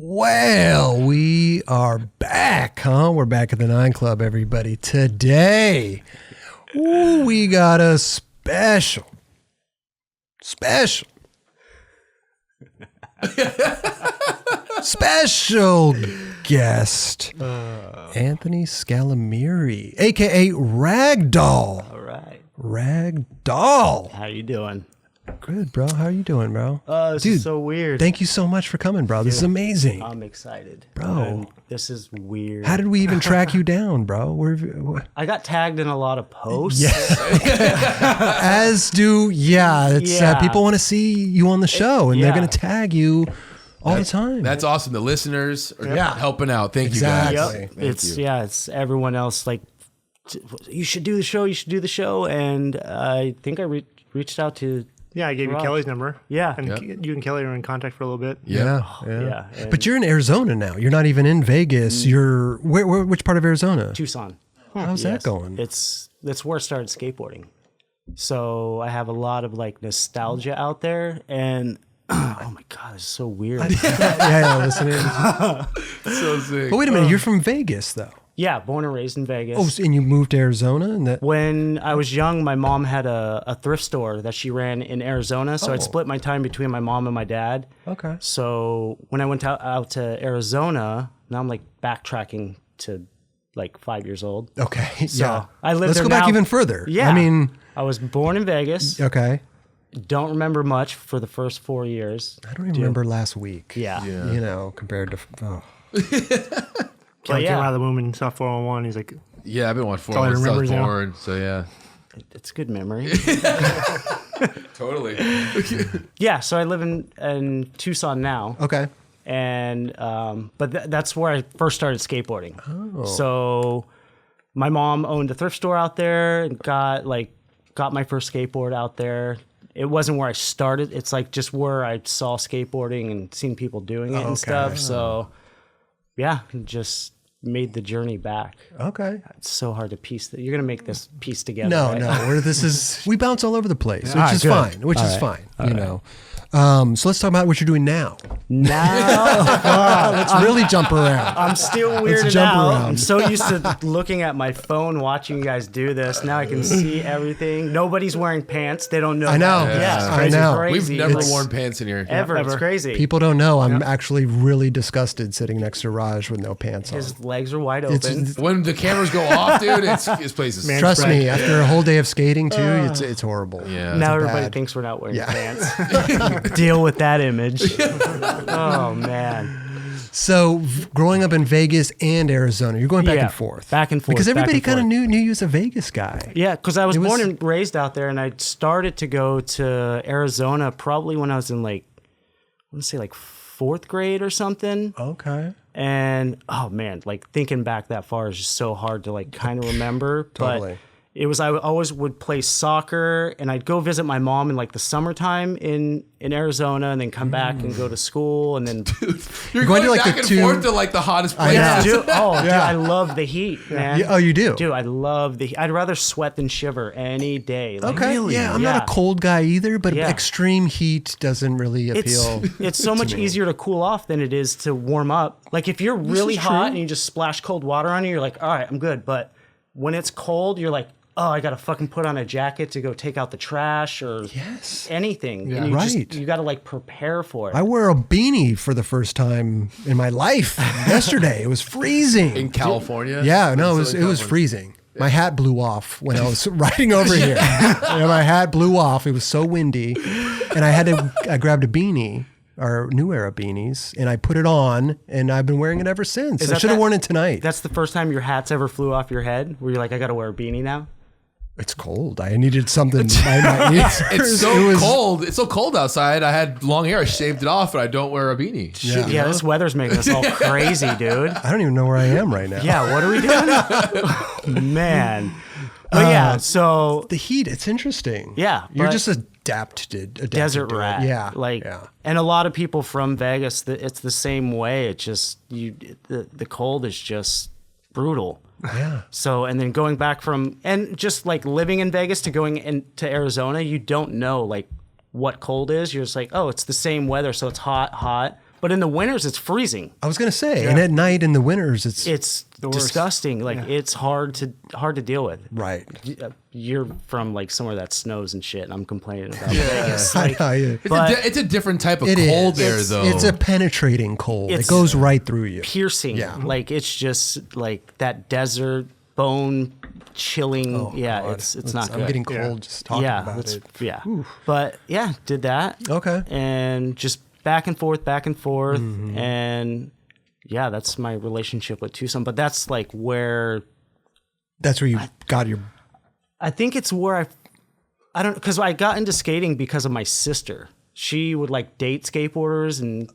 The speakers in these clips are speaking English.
Well, we are back, huh? We're back at the 9 Club, everybody. Today, we got a special guest, Anthony Scalamiri, a.k.a. Ragdoll. All right. Ragdoll. How you doing? Good, bro. How are you doing, bro? This is so weird. Thank you so much for coming, bro. This is amazing. I'm excited. Bro. This is weird. How did we even track you down, bro? I got tagged in a lot of posts. Yeah. As do, people want to see you on the show, and they're going to tag you all the time. That's awesome. The listeners are helping out. Thank you guys. Yep. It's everyone else like, you should do the show. You should do the show. And I think I reached out to. Yeah, I gave you Kelly's number. Yeah. And you and Kelly are in contact for a little bit. Yeah. But you're in Arizona now. You're not even in Vegas. You're which part of Arizona? Tucson. How's that going? That's where I started skateboarding. So I have a lot of like nostalgia out there, and oh my god, it's so weird. Listening. So sick. But wait a minute, you're from Vegas though. Yeah, born and raised in Vegas. Oh, and you moved to Arizona? When I was young, my mom had a thrift store that she ran in Arizona, so I'd split my time between my mom and my dad. Okay. So when I went out to Arizona, now I'm like backtracking to like 5 years old. Okay, So I lived Let's there go back now. even further. Yeah. I mean... I was born in Vegas. Okay. Don't remember much for the first 4 years. I don't even remember last week. Yeah. You know, compared to... Oh. Kelly came out of the womb and saw 401. He's like, Yeah, I've been watching all he 4 since I was remembers now. born. So yeah, It's a good memory. totally. Yeah, so I live in Tucson now. Okay. And but that's where I first started skateboarding. Oh. So my mom owned a thrift store out there and got my first skateboard out there. It wasn't where I started. It's like just where I saw skateboarding and seen people doing it and stuff. So yeah, just made the journey back. Okay. It's so hard to piece that. You're gonna make this piece together. No, right? no. We bounce all over the place, which right, is good. fine. Which is fine. You know. So let's talk about what you're doing now. Now Let's really jump around. I'm still weirded jump out. around. I'm so used to looking at my phone, watching you guys do this. Now I can see everything. Nobody's wearing pants. They don't know. I know. that. Yeah, it's I crazy. know. Crazy. We've never It's worn pants in here. ever. It's crazy. People don't know. I'm actually really disgusted sitting next to Raj with no pants on. His legs are wide open. When the cameras go off, dude, this place is. Trust me, after a whole day of skating too, it's horrible. Yeah. Now It's everybody bad. thinks we're not wearing pants. Deal with that image. Oh man. So growing up in Vegas and Arizona, you're going back and forth. Back and forth. Because everybody back and kind of forth. knew you as a Vegas guy. Yeah, because I was born and raised out there, and I started to go to Arizona probably when I was in I want to say 4th grade or something. Okay. And oh man, thinking back that far is just so hard to kind of remember. Totally. But it was, I always would play soccer, and I'd go visit my mom in the summertime in Arizona, and then come back and go to school, and then You're going going to, back and forth to the hottest I know. places. dude, I love the heat, man. Oh, you do? Dude, I love the heat. I'd rather sweat than shiver any day. Okay. Yeah, I'm not a cold guy either, but extreme heat doesn't really appeal. It's so much easier to cool off than it is to warm up. If you're really hot and you just splash cold water on you, you're like, all right, I'm good. But when it's cold, you're like, oh, I got to fucking put on a jacket to go take out the trash or anything. Yeah. And you got to prepare for it. I wore a beanie for the first time in my life yesterday. It was freezing. In California? Yeah, no, it was freezing. My hat blew off when I was riding over here. My hat blew off. It was so windy. And I grabbed a beanie, our New Era beanies, and I put it on, and I've been wearing it ever since. I should have worn it tonight. That's the first time your hats ever flew off your head, where you're like, I got to wear a beanie now? It's cold. I needed something. It's so cold. It's so cold outside. I had long hair. I shaved it off, and I don't wear a beanie. Yeah, this weather's making us all crazy, dude. I don't even know where I am right now. Yeah, what are we doing? Man. But so the heat, it's interesting. Yeah. You're just adapted desert to it. rat. Yeah. And a lot of people from Vegas, it's the same way. It's just the cold is just brutal. Yeah. So, and then going back and just living in Vegas to going into Arizona, you don't know what cold is. You're just like, oh, it's the same weather. So it's hot. But in the winters, it's freezing. I was gonna say, and at night in the winters, It's disgusting. Like it's hard to deal with. right. You're from like somewhere that snows and shit, and I'm complaining about Vegas. Like, It's a different type of It cold is. there, though. It's a penetrating cold. It It's goes right through you. piercing. Yeah. Like it's just like that desert bone chilling. God. It's not good. I'm getting cold just talking about it. Yeah. But yeah, did that. Okay. And just back and forth, and yeah, that's my relationship with Tucson. But that's like where That's where you got your. I think it's where I don't, because I got into skating because of my sister. She would like date skateboarders, and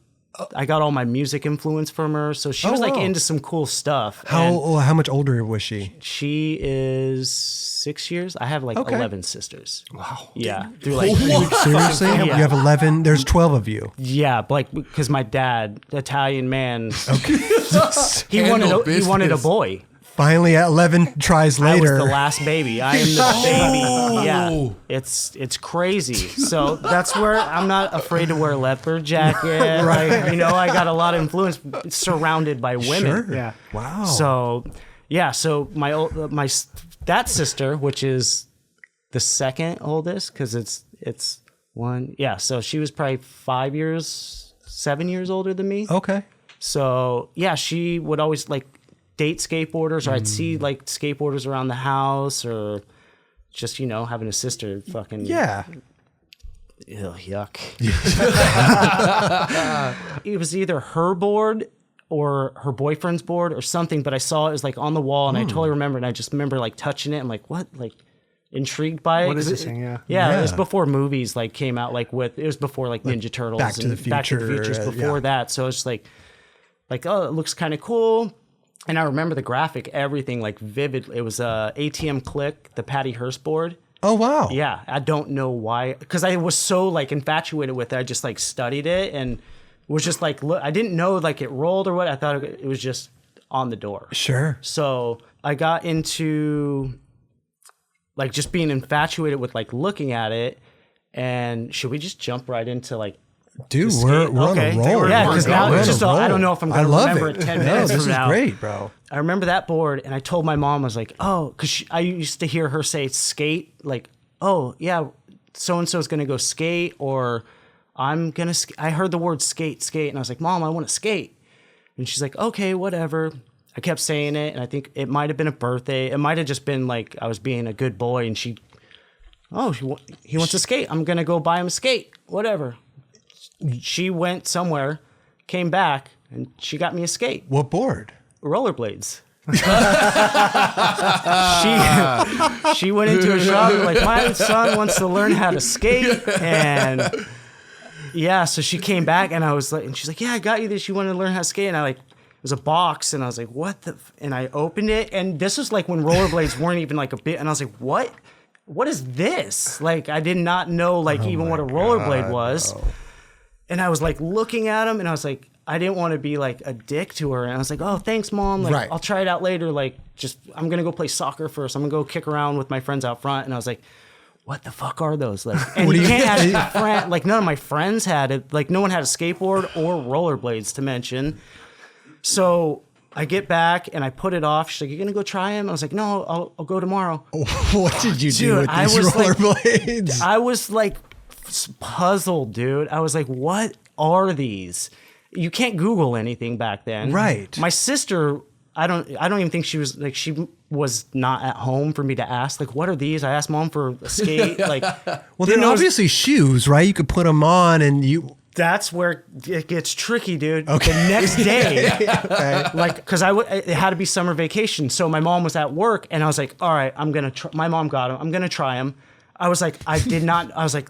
I got all my music influence from her. So she was like into some cool stuff. How much older was she? She is 6 years. I have like 11 sisters. Wow. Yeah. Through like Seriously? Yeah. You have 11? There's 12 of you. yeah, like because my dad, Italian man, he Handle wanted a business. boy. Finally, at 11 tries I was later. the last baby. I am the baby. Yeah, it's crazy. So that's where I'm not afraid to wear a leopard jacket. Like, I got a lot of influence, surrounded by women. Sure. Yeah. Wow. So yeah, so my that sister, which is the second oldest, because it's one. Yeah, so she was probably 7 years older than me. Okay. So yeah, she would always like date skateboarders, or I'd see like skateboarders around the house, or just having a sister fucking Yeah. Ew, yuck. It was either her board or her boyfriend's board or something, but I saw it was like on the wall, and I totally remember, and I just remember like touching it. I'm like, what? Like intrigued by it. What is 'Cause this thing? Yeah. Yeah, it was before movies like came out. Like it was before like Ninja Turtles Back to and the Back to the Future, Futures before yeah. that. So it's like, oh, it looks kind of cool. And I remember the graphic, everything like vivid. It was ATM Click, the Patty Hearst board. Oh, wow. Yeah, I don't know why, because I was so like infatuated with it. I just like studied it and was just like, look, I didn't know like it rolled or what. I thought it was just on the door. Sure. So I got into like just being infatuated with like looking at it. And should we just jump right into like, Dude, we're on a roll. Yeah, because now We're it's on a just, roll. I don't know if I'm I going to love remember it 10 minutes this from is now. great, bro. I remember that board, and I told my mom, I was like, oh, because I used to hear her say skate, like, oh, yeah, so-and-so is going to go skate, or I'm going to, I heard the word skate, and I was like, Mom, I want to skate. And she's like, okay, whatever. I kept saying it, and I think it might have been a birthday. It might have just been like I was being a good boy, and he wants to skate. I'm going to go buy him a skate, whatever. She went somewhere, came back, and she got me a skate. What board? Rollerblades. she went into a shop like, my son wants to learn how to skate, and yeah, so she came back, and I was like, and she's like, yeah, I got you this. You want to learn how to skate, and I like, it was a box, and I was like, what the? And I opened it, and this was like when rollerblades weren't even like a bit, and I was like, what? What is this? Like, I did not know like even what a rollerblade was. Bro. And I was like looking at him, and I was like, I didn't want to be like a dick to her. And I was like, oh, thanks, Mom. Like, Right. I'll try it out later. Like, I'm going to go play soccer first. I'm going to go kick around with my friends out front. And I was like, what the fuck are those? Like, and you can't ask a friend. Like, none of my friends had it. Like, no one had a skateboard or rollerblades to mention. So I get back, and I put it off. She's like, you going to go try them? I was like, no, I'll go tomorrow. What did you do Dude, with I these was like- rollerblades? I was like puzzled, dude. I was like, what are these? You can't Google anything back then. Right. My sister, I don't even think she was like, she was not at home for me to ask, like, what are these? I asked Mom for a skate. Like, Well, they're obviously shoes, right? You could put them on and you... that's where it gets tricky, dude. Okay. The next day, like, because it had to be summer vacation. So my mom was at work, and I was like, all right, I'm going to try. My mom got them. I'm going to try them. I was like, I was like,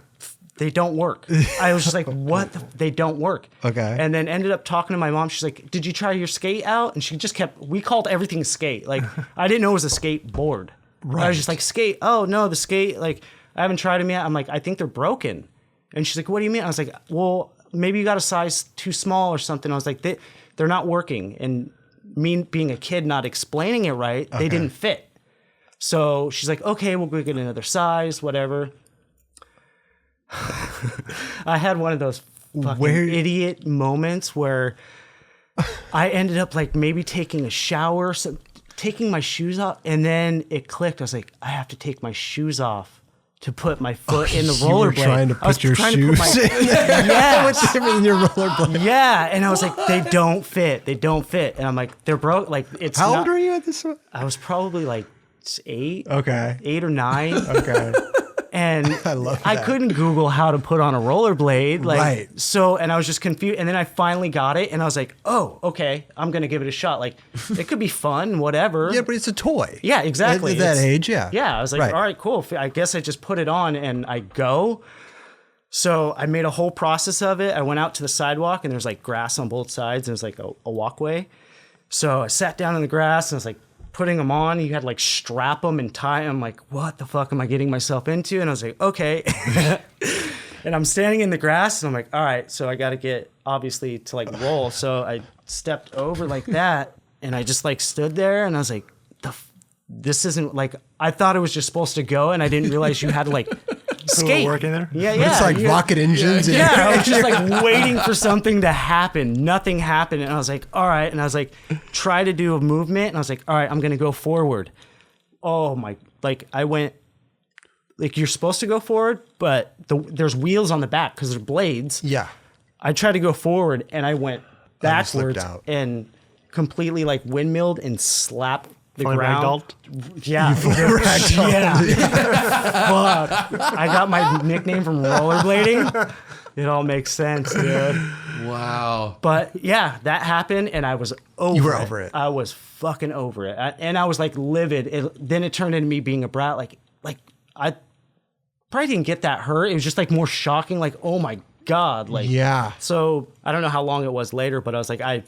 they don't work. I was just like, what? They don't work. Okay. And then ended up talking to my mom. She's like, did you try your skate out? And she just we called everything skate. Like, I didn't know it was a skateboard. Right. I was just like, skate. Oh, no, the skate. Like, I haven't tried them yet. I'm like, I think they're broken. And she's like, what do you mean? I was like, well, maybe you got a size too small or something. I was like, they're not working. And me being a kid, not explaining it right, they didn't fit. So she's like, okay, we'll go get another size, whatever. I had one of those fucking idiot moments where I ended up like maybe taking a shower, taking my shoes off, and then it clicked. I was like, I have to take my shoes off to put my foot in the rollerblade. You were trying to put your shoes in. Yeah. What's different than your rollerblade? Yeah. And I was like, they don't fit. They don't fit. And I'm like, they're broke. Like, it's How old are you at this one? I was probably like 8. Okay. 8 or 9. Okay. And I love I that. couldn't Google how to put on a rollerblade. Like, Right. So, and I was just confused. And then I finally got it. And I was like, oh, okay, I'm going to give it a shot. Like, it could be fun, whatever. Yeah, but it's a toy. Yeah, exactly. At that age, yeah. Yeah, I was like, Right. all right, cool. I guess I just put it on and I go. So I made a whole process of it. I went out to the sidewalk and there's like grass on both sides. And it was like a walkway. So I sat down in the grass and I was like, putting them on, you had to like strap them and tie them. Like, what the fuck am I getting myself into? And I was like, okay. And I'm standing in the grass and I'm like, all right, so I got to get obviously to like roll. So I stepped over like that and I just like stood there and I was like, this isn't like, I thought it was just supposed to go and I didn't realize you had to like skate. Working there? Yeah, yeah. It's like rocket engines. Yeah, I was just like waiting for something to happen. Nothing happened. And I was like, all right. And I was like, try to do a movement. And I was like, all right, I'm going to go forward. Oh my, like I went, like you're supposed to go forward, but there's wheels on the back because they're blades. Yeah. I tried to go forward and I went backwards out. and completely like windmilled and slapped the Probably ground. Ragdoll? Yeah. Fuck. I got my nickname from rollerblading. It all makes sense, dude. Wow. But yeah, that happened and I was over it. You were over it. I was fucking over it. And I was like livid. Then it turned into me being a brat. Like I probably didn't get that hurt. It was just like more shocking. Like, oh my God. Like, Yeah. So I don't know how long it was later, but I was like, I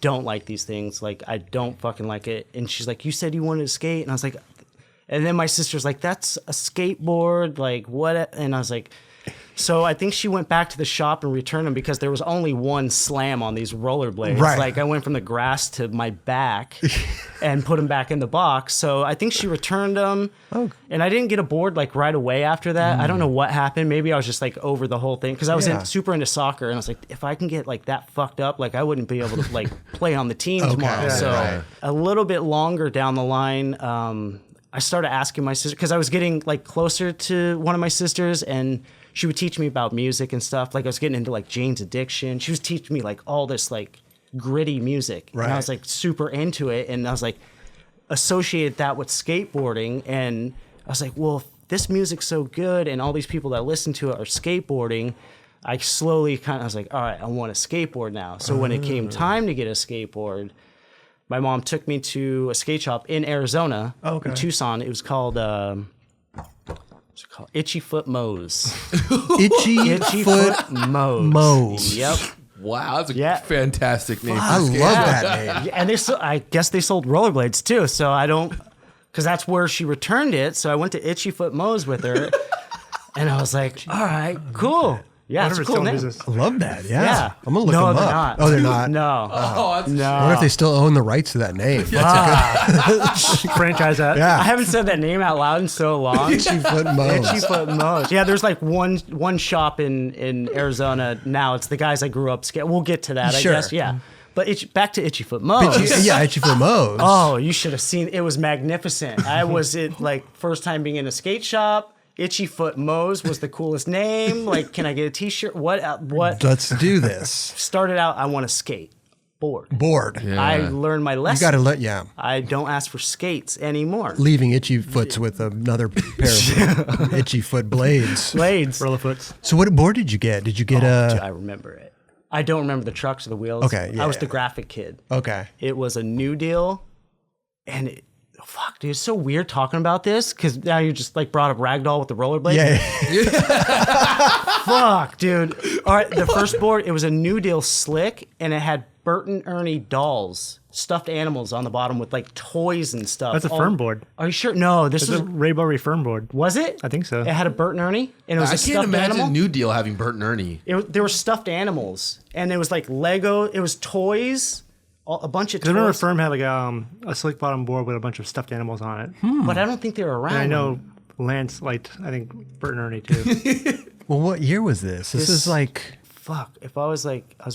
don't like these things. Like, I don't fucking like it. And she's like, you said you wanted to skate. And I was like, and then my sister's like, that's a skateboard. Like, what? And I was like, so I think she went back to the shop and returned them because there was only one slam on these rollerblades. Right. Like, I went from the grass to my back and put them back in the box. So I think she returned them. Oh. And I didn't get a board like right away after that. I don't know what happened. Maybe I was just like over the whole thing because I was super into soccer. And I was like, if I can get like that fucked up, like I wouldn't be able to like play on the team tomorrow. Yeah, so right. a little bit longer down the line, I started asking my sister because I was getting like closer to one of my sisters and she would teach me about music and stuff. Like I was getting into like Jane's Addiction. She was teaching me like all this like gritty music. Right. And I was like super into it. And I was like associated that with skateboarding. And I was like, well, if this music's so good and all these people that listen to it are skateboarding, I slowly I was like, all right, I want a skateboard now. So when it came time to get a skateboard, my mom took me to a skate shop in Arizona, in Tucson. It was called Itchy Foot Moe's. Itchy Foot Moe's. Yep. Wow, that's a fantastic name. I love that name. Yeah, and I guess they sold rollerblades too. So I don't, because that's where she returned it. So I went to Itchy Foot Moe's with her, and I was like, all right, cool. Yeah, it's a cool name. I love that. Yeah. Yeah. I'm going to look them they're up. not. Oh, they're not? No. Oh, that's No. I wonder if they still own the rights to that name. Franchise that. Yeah. I haven't said that name out loud in so long. Itchy Foot Moe's. Itchy Foot Moe's. Yeah, there's like one shop in Arizona now. It's the guys I grew up skating. We'll get to that, Sure. I guess. Yeah. But back to Itchy Foot Moe's. Yeah, Itchy Foot Moe's. Oh, you should have seen. It was magnificent. I was first time being in a skate shop. Itchy Foot Moe's was the coolest name. Like, can I get a T-shirt? What? Let's do this. Started out, I want to skate. Board. Yeah. I learned my lesson. You got to I don't ask for skates anymore. leaving Itchy Foots with another pair of Itchy Foot blades. Roller foots. So what board did you get? Did you get Dude, I remember it. I don't remember the trucks or the wheels. Okay, yeah, I was yeah. the graphic kid. Okay. It was a New Deal, and fuck, dude, it's so weird talking about this because now you just like brought up Ragdoll with the rollerblade. Yeah. Fuck, dude. All right, the first board, it was a New Deal slick, and it had Bert and Ernie dolls, stuffed animals on the bottom with like toys and stuff. That's a firm board. Are you sure? No, this It's was. a Rainbow Firm board. Was it? I think so. It had a Bert and Ernie, and it was I a can't stuffed imagine animal. New Deal having Bert and Ernie. There were stuffed animals, and it was like Lego. It was toys, a bunch of I remember toys. Firm had like a slick bottom board with a bunch of stuffed animals on it. But I don't think they were around. And I know Lance liked, I think, Bert and Ernie too. Well, what year was this? This is like if I was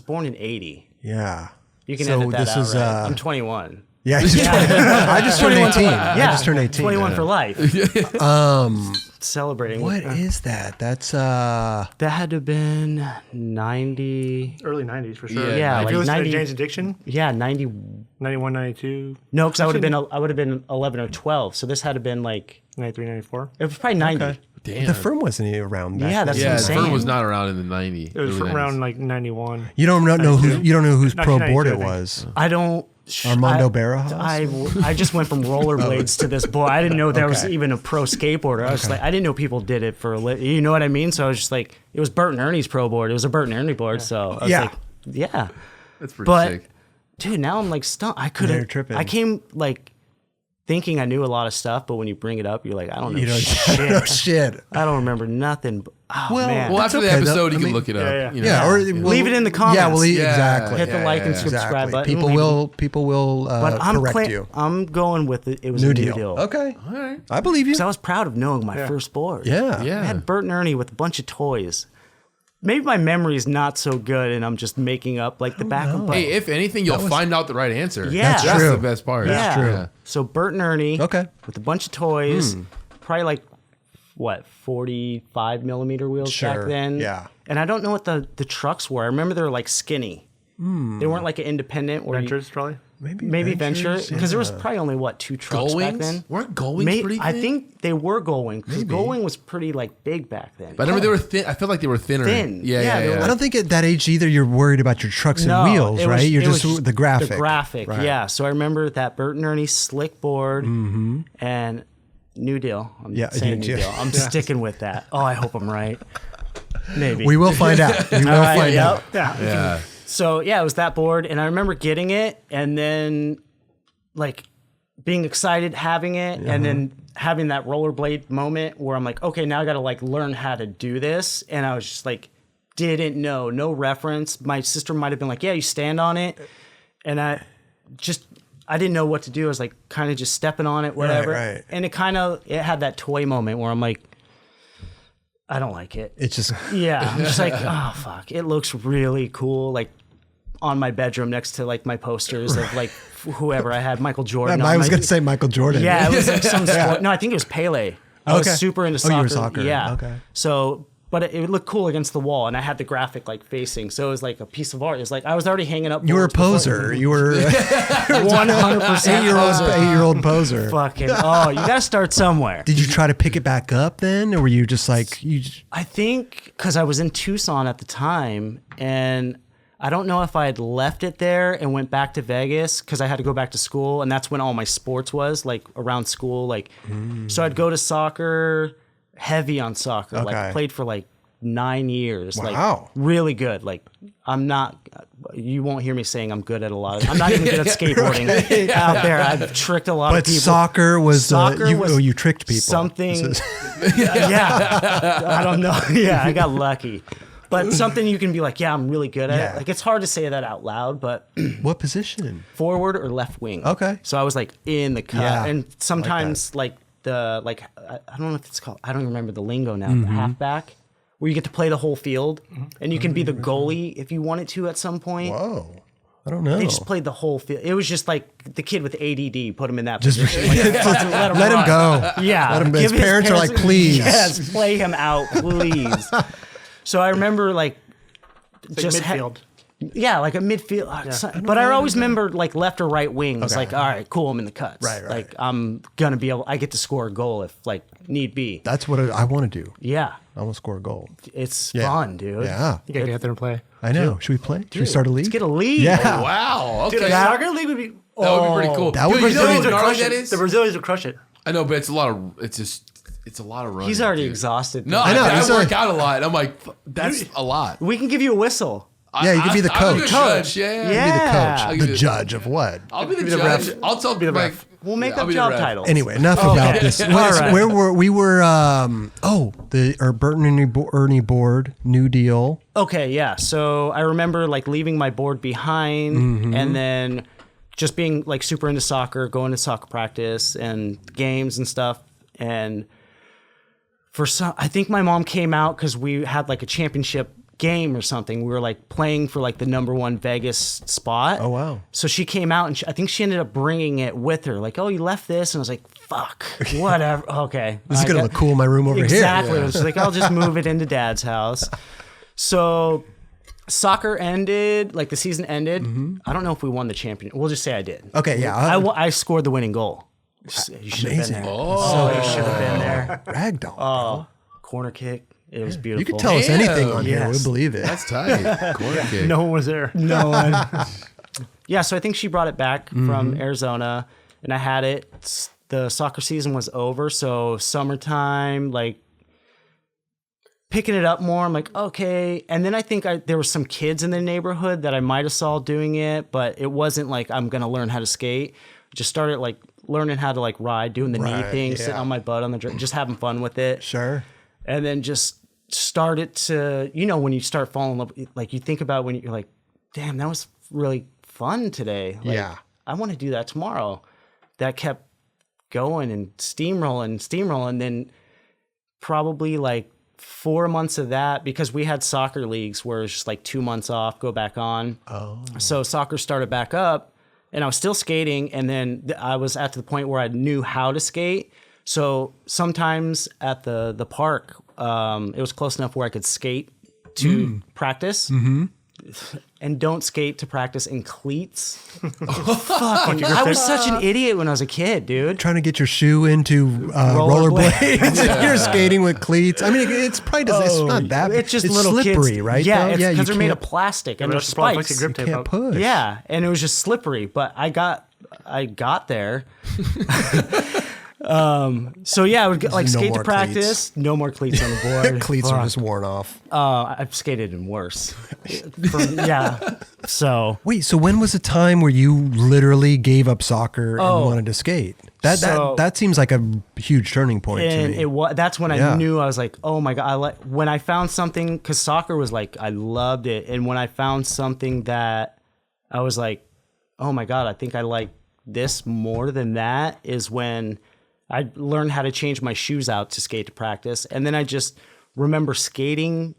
born in 80. Yeah. You can So edit that this out, is, right? I'm 21. Yeah. I just turned 18. I just turned 18. 21 for life. Celebrating. What is that? That's That had to have been 90. Early 90s for sure. Yeah, If like it was 90 Jane's Addiction, 90. 91, 92, No, because I would have been 11 or 12. So this had to have been like 93, 94. it was probably 90. Damn. the firm wasn't even around back Yeah, then. that's Yeah, what I'm the saying. firm was not around in the 90s. It was early around 90s. like 91. You don't know whose pro 1992, board I it think. was. I don't. Armando I- Barajas? I just went from rollerblades to this board. I didn't know there was even a pro skateboarder. I was like, I didn't know people did it for a living. You know what I mean? So I was just like, it was Bert and Ernie's pro board. It was a Bert and Ernie board. So I was Yeah. like, yeah. That's pretty But sick. dude, now I'm like stunned. I They're couldn't. tripping. I came like thinking I knew a lot of stuff, but when you bring it up, you're like, I don't know You know, shit. no shit. I don't remember nothing. But, oh, man. Well, That's after okay, the episode, though. you I can mean- look it up. Yeah, you know? Yeah, or Leave it in the comments. Yeah, well, Yeah. exactly. Hit the like and yeah. subscribe button. People will But I'm correct you. I'm going with it. It was New a deal. new deal. Okay, All right. I believe you. Because I was proud of knowing my first board. Yeah, Yeah. I had Bert and Ernie with a bunch of toys. Maybe my memory is not so good, and I'm just making up like the back of. Hey, if anything, you'll find out the right answer. Yeah. That's true. the best part. Yeah. true. So Bert and Ernie. Okay. With a bunch of toys, probably like what 45 millimeter wheels Sure, back then. yeah. And I don't know what the trucks were. I remember they were like skinny. They weren't like an independent where Ventures, probably. maybe Venture because there was probably only two trucks Gull back wings? then. Weren't gull wings pretty I thin? think they were Gull wing because Gull wing was pretty like big back then. But I remember they were thin. I feel like they were thinner. Thin. Yeah, Yeah, yeah, they were yeah. I don't think at that age either you're worried about your trucks and No, wheels, it right? was- You're it was just the graphic. The graphic, Right. yeah. So I remember that Bert and Ernie slick board and New Deal. I'm Yeah, saying New New Deal. Deal. I'm sticking with that. Oh, I hope I'm right. Maybe. We will find out. We will All right, find yep. out. Yeah. So yeah, it was that board, and I remember getting it, and then like being excited having it, and then having that rollerblade moment where I'm like, okay, now I got to like learn how to do this, and I was just like, didn't know, no reference. My sister might have been like, yeah, you stand on it, and I didn't know what to do. I was like, kind of just stepping on it, whatever, right. and it had that toy moment where I'm like, I don't like it. It's just Yeah, I'm just like, oh fuck, it looks really cool. Like on my bedroom next to like my posters of like whoever I had, Michael Jordan. I on was my- going to say Michael Jordan. Yeah, it was like some sport. No, I think it was Pele. I Okay. was super into Oh, soccer. you were soccer. Yeah. Okay. So, but it would look cool against the wall, and I had the graphic like facing, so it was like a piece of art. It was like I was already hanging up. You were a boards before- poser. You were 100% poser. 8-year-old poser. Fucking oh, you got to start somewhere. Did you try to pick it back up then, or were you just like I think because I was in Tucson at the time, and I don't know if I had left it there and went back to Vegas because I had to go back to school, and that's when all my sports was like around school. Like, so I'd go to soccer, heavy on soccer. Okay. Like played for like 9 years. Wow. Like really good. Like I'm not. You won't hear me saying I'm good at a lot of. I'm not even good at skateboarding out there. I've tricked a lot of But people. soccer was Soccer you tricked people. Something. Yeah, I don't know. Yeah, I got lucky. But something you can be like, yeah, I'm really good at Yeah. it. Like it's hard to say that out loud, but What position? forward or left wing. Okay. So I was like in the cut, Yeah, and sometimes like I don't know if it's called. I don't remember the lingo now. The halfback, where you get to play the whole field, and you can be the goalie if you wanted to at some point. Whoa, I don't know. They just played the whole field. It was just like the kid with ADD. Put him in that position. Like, fucking let him Let him run. go. Yeah. Let him, his Give parents are like, please. Yes, play him out, please. So I remember like Like just midfield. like a midfield. But I always remember like left or right wing was like, all right, cool, I'm in the cuts. Right. Like I'm gonna be able. I get to score a goal if like need be. That's what I want to do. Yeah, I want to score a goal. it's Yeah. fun, dude. Yeah, You gotta get out there and play. I know. Should we play? Should we start a league? Let's get a lead. Yeah. Wow. Okay. Dude, a that soccer league would be. would be pretty cool. That would Dude, be you know cool. how The gnarly that is? Brazilians would crush it. I know, but it's a lot of. It's a lot of running. He's already dude. exhausted. No, I know, I he's work already- out a lot. I'm like, that's a lot. We can give you a whistle. Yeah, you could be the I'm a good coach. judge. Yeah. Be the Yeah. coach. The judge of what? I'll be the the judge. ref. I'll tell Be the like, ref. We'll make I'll up be the job ref. titles. Anyway, enough about this. All right. Where were we? Were the Bert and Ernie board, New Deal. Okay, yeah. So I remember like leaving my board behind and then just being like super into soccer, going to soccer practice and games and stuff. And for some, I think my mom came out because we had like a championship game or something. We were like playing for like the #1 Vegas spot. Oh, wow. So she came out and I think she ended up bringing it with her. Like, oh, you left this? And I was like, fuck, whatever. Okay. This is going to look cool in my room over here. Exactly. I was like, I'll just move it into Dad's house. So soccer ended, like the season ended. I don't know if we won the championship. We'll just say I did. Okay, yeah. I scored the winning goal. You should have been there. So you should have been there. Ragdoll. Oh, corner kick. It was beautiful. You could tell us anything on here. Yes. We believe it. That's tight. Corner kick. No one was there. No one. Yeah, so I think she brought it back from Arizona, and I had it. The soccer season was over, so summertime, like picking it up more. I'm like, okay. And then I think there were some kids in the neighborhood that I might have saw doing it, but it wasn't like I'm gonna learn how to skate. Just started like learning how to like ride, doing the knee thing, sitting on my butt on the just having fun with it. Sure. And then just started to, when you start falling in love, like you think about when you're like, damn, that was really fun today. Like, Yeah. I want to do that tomorrow. That kept going and steamrolling. Then probably like 4 months of that, because we had soccer leagues where it's just like 2 months off, go back on. Oh. So soccer started back up and I was still skating. And then I was at the point where I knew how to skate. So sometimes at the park, it was close enough where I could skate to practice. And don't skate to practice in cleats. Fucking, I was such an idiot when I was a kid, dude. Trying to get your shoe into rollerblades. You're skating with cleats. I mean, it's probably it's not that. It's just it's little slippery, kids. right? Yeah, though? because they're made of can't- plastic and Yeah, there's that's probably like spikes. a grip tape can't up. push. Yeah, and it was just slippery. But I got there. So yeah, I would like No skate more to practice. No more cleats on the board. Cleats are Fuck. just worn off. I've skated in worse. Yeah. So Wait, so when was the time where you literally gave up soccer and wanted to skate? That seems like a huge turning point to and me. that's when I knew. I was like, oh my God, when I found something, because soccer was like, I loved it. And when I found something that I was like, oh my God, I think I like this more than that, is when I learned how to change my shoes out to skate to practice. And then I just remember skating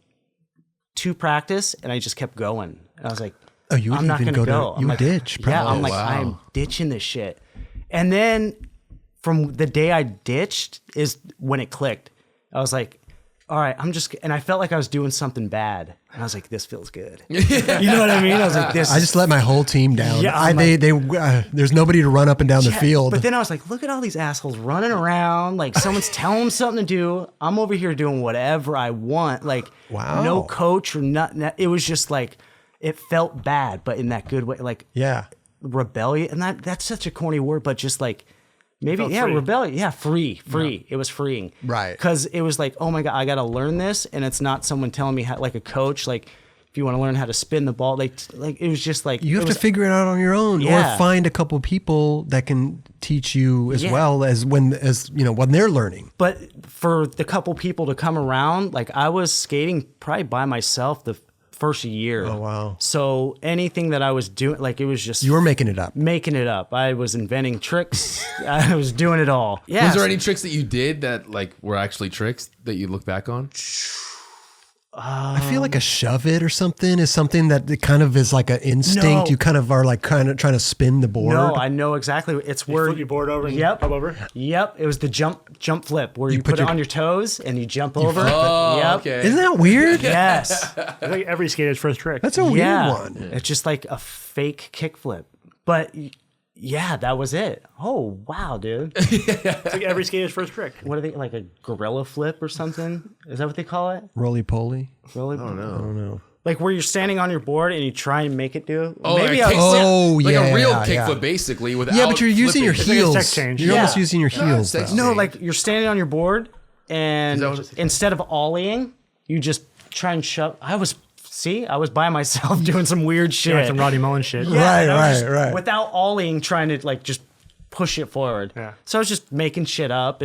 to practice and I just kept going. And I was like, Oh, you would I'm not even going to go go. you ditch, probably. Yeah, I'm like, wow. I'm ditching this shit. And then from the day I ditched is when it clicked. I was like, all right, and I felt like I was doing something bad. And I was like, this feels good. You know what I mean? I was like, this. I just let my whole team down. Yeah, There's nobody to run up and down the field. But then I was like, look at all these assholes running around. Like someone's telling them something to do. I'm over here doing whatever I want. Like, Wow. no coach or nothing. It was just like, it felt bad, but in that good way. Like, yeah. rebellion. And that's such a corny word, but just like, maybe, Felt yeah, free. rebellion. Yeah, free. It was freeing. Right. Because it was like, oh my God, I got to learn this. And it's not someone telling me how, like a coach, like, if you want to learn how to spin the ball, like it was just like, You have to figure it out on your own, Yeah. or find a couple people that can teach you as Yeah. well as when they're learning. But for the couple people to come around, like I was skating probably by myself the first year. Oh, wow. So anything that I was doing, like it was just You were making it up. making it up. I was inventing tricks. I was doing it all. Yeah. Was there any tricks that you did that like were actually tricks that you look back on? I feel like a shove it or something is something that it kind of is like an instinct. No. You kind of are like kind of trying to spin the board. No, I know exactly. It's where Flip your board over and Yep. hop over. Yep, it was the jump flip where you put put, your- it on your toes and you jump over. Oh, Yep. okay. Isn't that weird? Yes. It's like every skater's first trick. That's a weird Yeah. one. It's just like a fake kick flip. But yeah, that was it. Oh, wow, dude. It's like every skater's first trick. What are they, like a gorilla flip or something? Is that what they call it? Roly poly. Really? I don't know. Like where you're standing on your board and you try and make it do. Oh, Maybe like a I kickflip. Oh, like yeah, a real yeah. kickflip, basically. Without Yeah, but you're using your flipping. heels. sex change. You're almost Yeah. using your heels. sex though. No, change. like you're standing on your board and Is that what it's- instead of ollieing, you just try and shove. I was by myself doing some weird shit. Like some Roddy Mullen shit. Yeah, Right, and I was right, just, right. Without ollieing, trying to like just push it forward. Yeah. So I was just making shit up,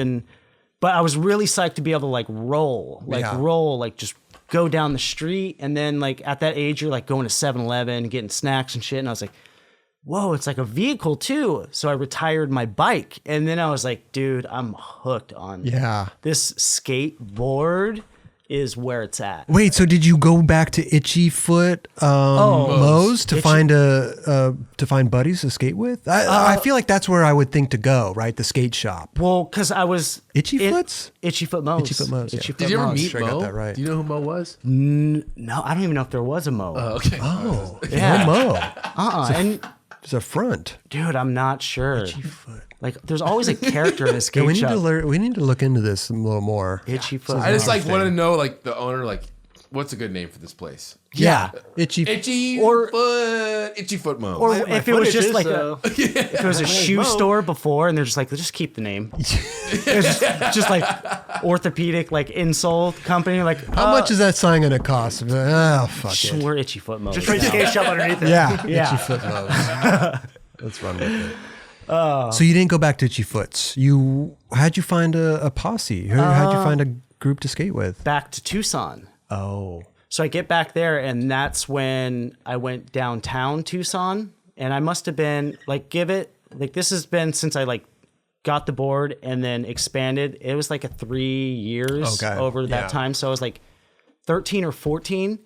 but I was really psyched to be able to like roll, like just go down the street. And then like at that age, you're like going to 7-Eleven, getting snacks and shit. And I was like, whoa, it's like a vehicle too. So I retired my bike. And then I was like, dude, I'm hooked on Yeah. this skateboard. is where it's at. Wait, so did you go back to Itchy Foot Moe's to find buddies to skate with? I feel like that's where I would think to go, right? The skate shop. Well, because I was Itchy Foot's? Itchy Foot Moe's. Itchy Foot Moe's. Yeah. Did you ever meet Sure I Mo? got that right. Do you know who Mo was? No, I don't even know if there was a Mo. Okay. Oh, Yeah. no Mo. And It's a front. dude, I'm not sure. Itchy Foot. Like, there's always a character in a Yeah, skate we need shop. to learn. We need to look into this a little more. Itchy Foot. I just like Interesting. want to know like the owner like what's a good name for this place? Yeah, Itchy. Itchy Or- Foot Mo. Or My if it was footage just is, like if it was a shoe Mo. store before, and they're just like, let's just keep the name. It's just like orthopedic, like insole company. Like, How much is that sign going to cost? Oh, fuck it. We're Itchy Foot Mo. Just write skate shop underneath it. Yeah, Yeah. Itchy Foot Moe's. Let's run with it. So you didn't go back to Itchy Foot's. How'd you find a posse? How'd you find a group to skate with? Back to Tucson. Oh, So I get back there, and that's when I went downtown Tucson, and I must have been like, this has been since I like got the board and then expanded. It was like a 3 years Okay. over that Yeah. time. So I was like 13 or 14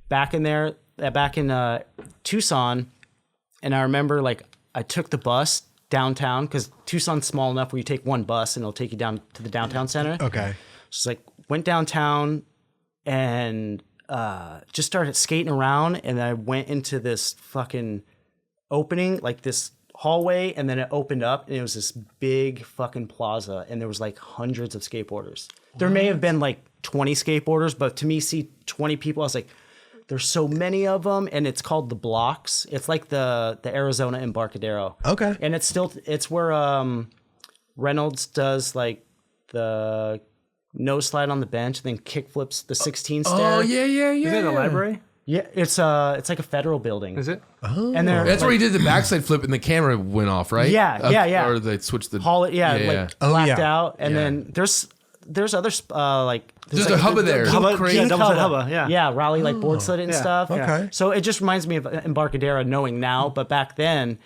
back in there, back in Tucson. And I remember like I took the bus downtown because Tucson's small enough where you take one bus and it'll take you down to the downtown center. okay. Just like went downtown and just started skating around, and I went into this fucking opening, like this hallway, and then it opened up, and it was this big fucking plaza, and there was like hundreds of skateboarders. There may have been like 20 skateboarders, but to me, see 20 people, I was like, there's so many of them, and it's called the Blocks. It's like the Arizona Embarcadero. Okay. And it's where Reynolds does like the nose slide on the bench, and then kick flips the 16 stair. Oh yeah. Is it a library? Yeah, it's like a federal building. Is it? And they're That's where he did the backside flip and the camera went off, right? Yeah. Or they switched the Haul it, like Oh, blacked yeah. out, and Yeah. then there's other like There's like a hubba there. Hubba, King yeah, double-side Hubba. hubba, yeah. Yeah, Raleigh like board slid it and Yeah. stuff. Okay. So it just reminds me of Embarcadero knowing now, but back then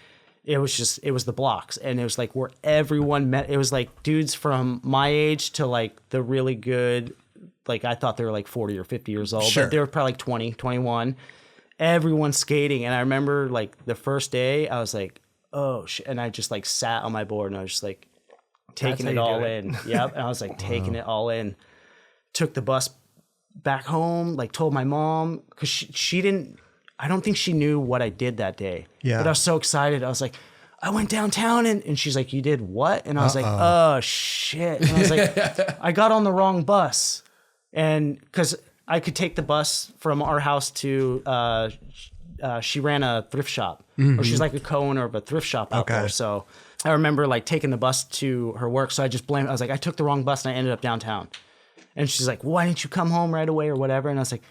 it was the Blocks, and it was like where everyone met. It was like dudes from my age to like the really good, like I thought they were like 40 or 50 years old, Sure. but they were probably like 20, 21. Everyone's skating, and I remember like the first day I was like, oh shit, and I just like sat on my board and I was just like taking That's it how you all do it. in. Yep. And I was like taking it all in. Took the bus back home, like told my mom, because she didn't, I don't think she knew what I did that day. Yeah. But I was so excited. I was like, I went downtown, and she's like, you did what? And I was like, oh shit. And I was like, I got on the wrong bus. And because I could take the bus from our house to, she ran a thrift shop, or she's like a co-owner of a thrift shop out Okay. there. So I remember like taking the bus to her work. So I just blamed, I was like, I took the wrong bus and I ended up downtown. And she's like, why didn't you come home right away or whatever? And I was like,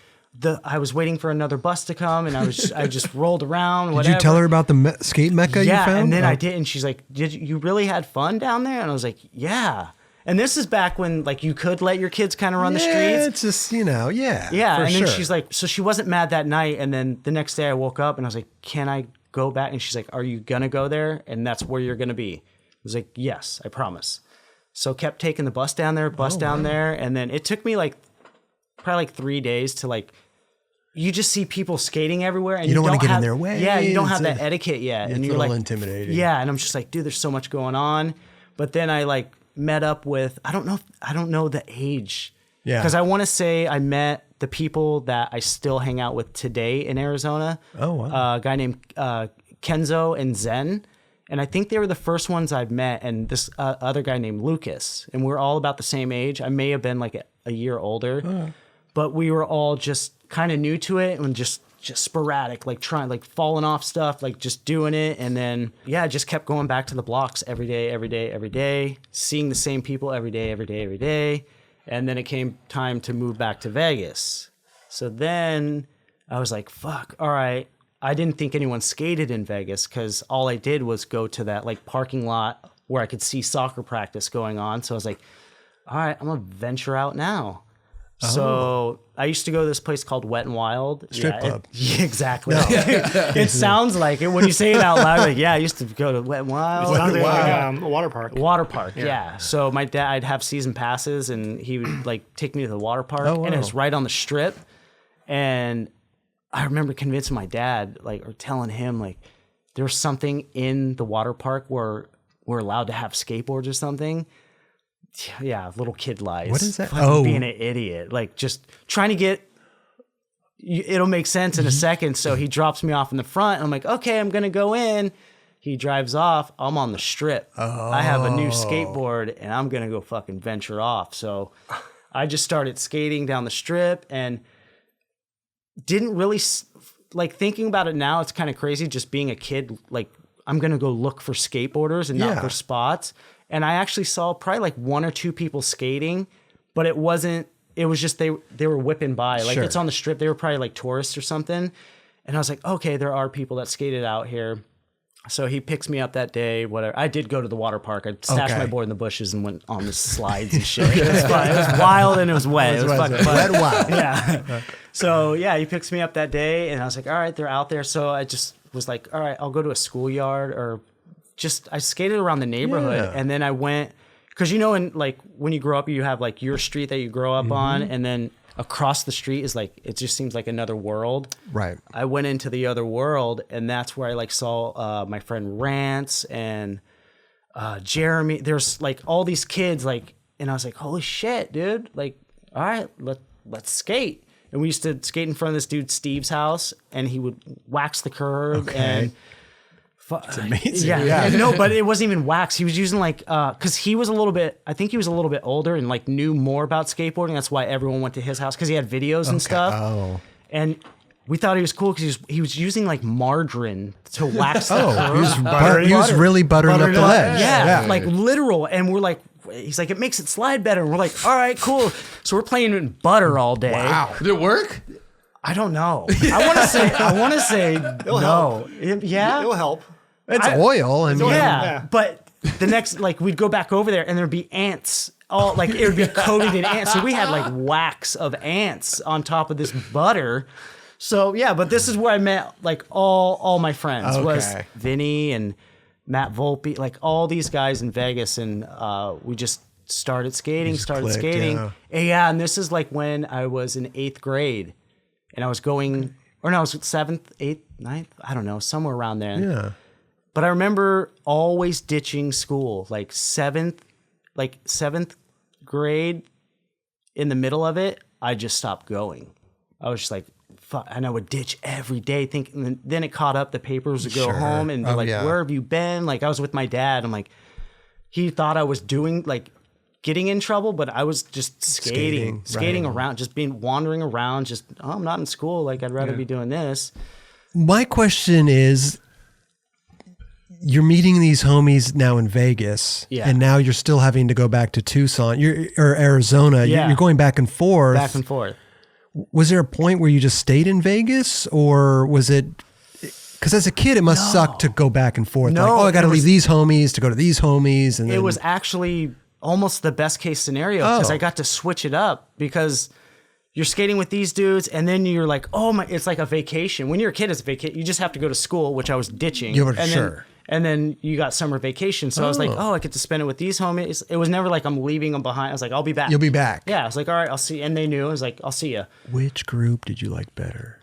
I was waiting for another bus to come, and I just rolled around. Whatever. Did you tell her about the skate mecca Yeah, you found? and then Oh. I did, and she's like, you really had fun down there? And I was like, yeah. And this is back when like you could let your kids kind of run the Yeah, streets. it's just, yeah. Yeah, for and then sure. she's like, so she wasn't mad that night, and then the next day I woke up and I was like, can I go back? And she's like, are you gonna go there? And that's where you're gonna be. I was like, yes, I promise. So kept taking the bus down there, there, and then it took me like probably like 3 days to like. You just see people skating everywhere, and You don't wanna get in have- their way. Yeah, you don't have It's that etiquette yet, it's and a you're little like intimidating. Yeah, and I'm just like, dude, there's so much going on. But then I like met up with I don't know the age. Yeah. Because I want to say I met the people that I still hang out with today in Arizona. Oh, wow. A guy named Kenzo and Zen. And I think they were the first ones I've met, and this other guy named Lucas. And we're all about the same age. I may have been like a year older, but we were all just kind of new to it and just sporadic, like trying, like falling off stuff, like just doing it. And then, yeah, just kept going back to the Blocks every day, seeing the same people every day. And then it came time to move back to Vegas. So then I was like, fuck, all right. I didn't think anyone skated in Vegas because all I did was go to that like parking lot where I could see soccer practice going on. So I was like, all right, I'm going to venture out now. So I used to go to this place called Wet and Wild. Strip club. Yeah, exactly. It sounds like it when you say it out loud. Like, I used to go to Wet and Wild. It sounds like a water park. Water park, yeah. So my dad, I'd have season passes, and he would like take me to the water park, and it was right on the strip. And I remember convincing my dad, like, or telling him, like, there's something in the water park where we're allowed to have skateboards or something. Yeah, little kid lies. What is that? Fucking being an idiot. Like, just trying to get... It'll make sense in a second. So he drops me off in the front. And I'm like, okay, I'm going to go in. He drives off. I'm on the strip. I have a new skateboard, and I'm going to go fucking venture off. So I just started skating down the strip and didn't really... Like, thinking about it now, it's kind of crazy just being a kid. Like, I'm going to go look for skateboarders and not for spots. And I actually saw probably like 1 or 2 people skating, but it was just they were whipping by. Like, it's on the strip. They were probably like tourists or something. And I was like, okay, there are people that skated out here. So he picks me up that day, whatever. I did go to the water park. I stashed my board in the bushes and went on the slides and shit. It was fun. It was wild and it was wet. It was fucking fun. Wet, wild. Yeah. So yeah, he picks me up that day and I was like, all right, they're out there. So I just was like, all right, I'll go to a schoolyard or just, I skated around the neighborhood and then I went, because like when you grow up, you have like your street that you grow up on, and then across the street is like, it just seems like another world. Right. I went into the other world, and that's where I like saw my friend Rance and Jeremy. There's like all these kids, like, and I was like, holy shit, dude. Like, all right, let's skate. And we used to skate in front of this dude Steve's house, and he would wax the curb and... It's amazing. Yeah. No, but it wasn't even wax. He was using like, because he was I think he was a little bit older and like knew more about skateboarding. That's why everyone went to his house, because he had videos and stuff. Oh. And we thought he was cool because he was using like margarine to wax the curb. He was really buttering up the ledge. Yeah, like literal. And we're like, he's like, it makes it slide better. And we're like, all right, cool. So we're playing in butter all day. Wow. Did it work? I don't know. I want to say It'll no. help. Yeah. It'll help. It's oil. And Yeah, but the next, like, we'd go back over there and there'd be ants. All like, it would be coated in ants. So we had like wax of ants on top of this butter. So yeah, but this is where I met like all my friends. Was Vinny and Matt Volpe, like all these guys in Vegas, and we just started skating. And this is like when I was in 8th grade, and I was going, or no, I was 7th, 8th, 9th, I don't know, somewhere around there. Yeah. But I remember always ditching school, like 7th grade, in the middle of it, I just stopped going. I was just like, fuck, and I would ditch every day, thinking, and then it caught up, the papers would go home and be like, where have you been? Like, I was with my dad. I'm like, he thought I was doing, like, getting in trouble, but I was just skating around, just wandering around, just, I'm not in school. Like, I'd rather be doing this. My question is, you're meeting these homies now in Vegas, and now you're still having to go back to Tucson or Arizona. Yeah. You're going back and forth. Back and forth. Was there a point where you just stayed in Vegas, or was it? Because as a kid, it must suck to go back and forth. No, like, I got to leave these homies to go to these homies, and then... It was actually almost the best case scenario because I got to switch it up, because you're skating with these dudes, and then you're like, oh my! It's like a vacation. When you're a kid, it's a vacation. You just have to go to school, which I was ditching. And then you got summer vacation. So I was like, I get to spend it with these homies. It was never like I'm leaving them behind. I was like, I'll be back. You'll be back. Yeah. I was like, all right, I'll see. And they knew. I was like, I'll see you. Which group did you like better?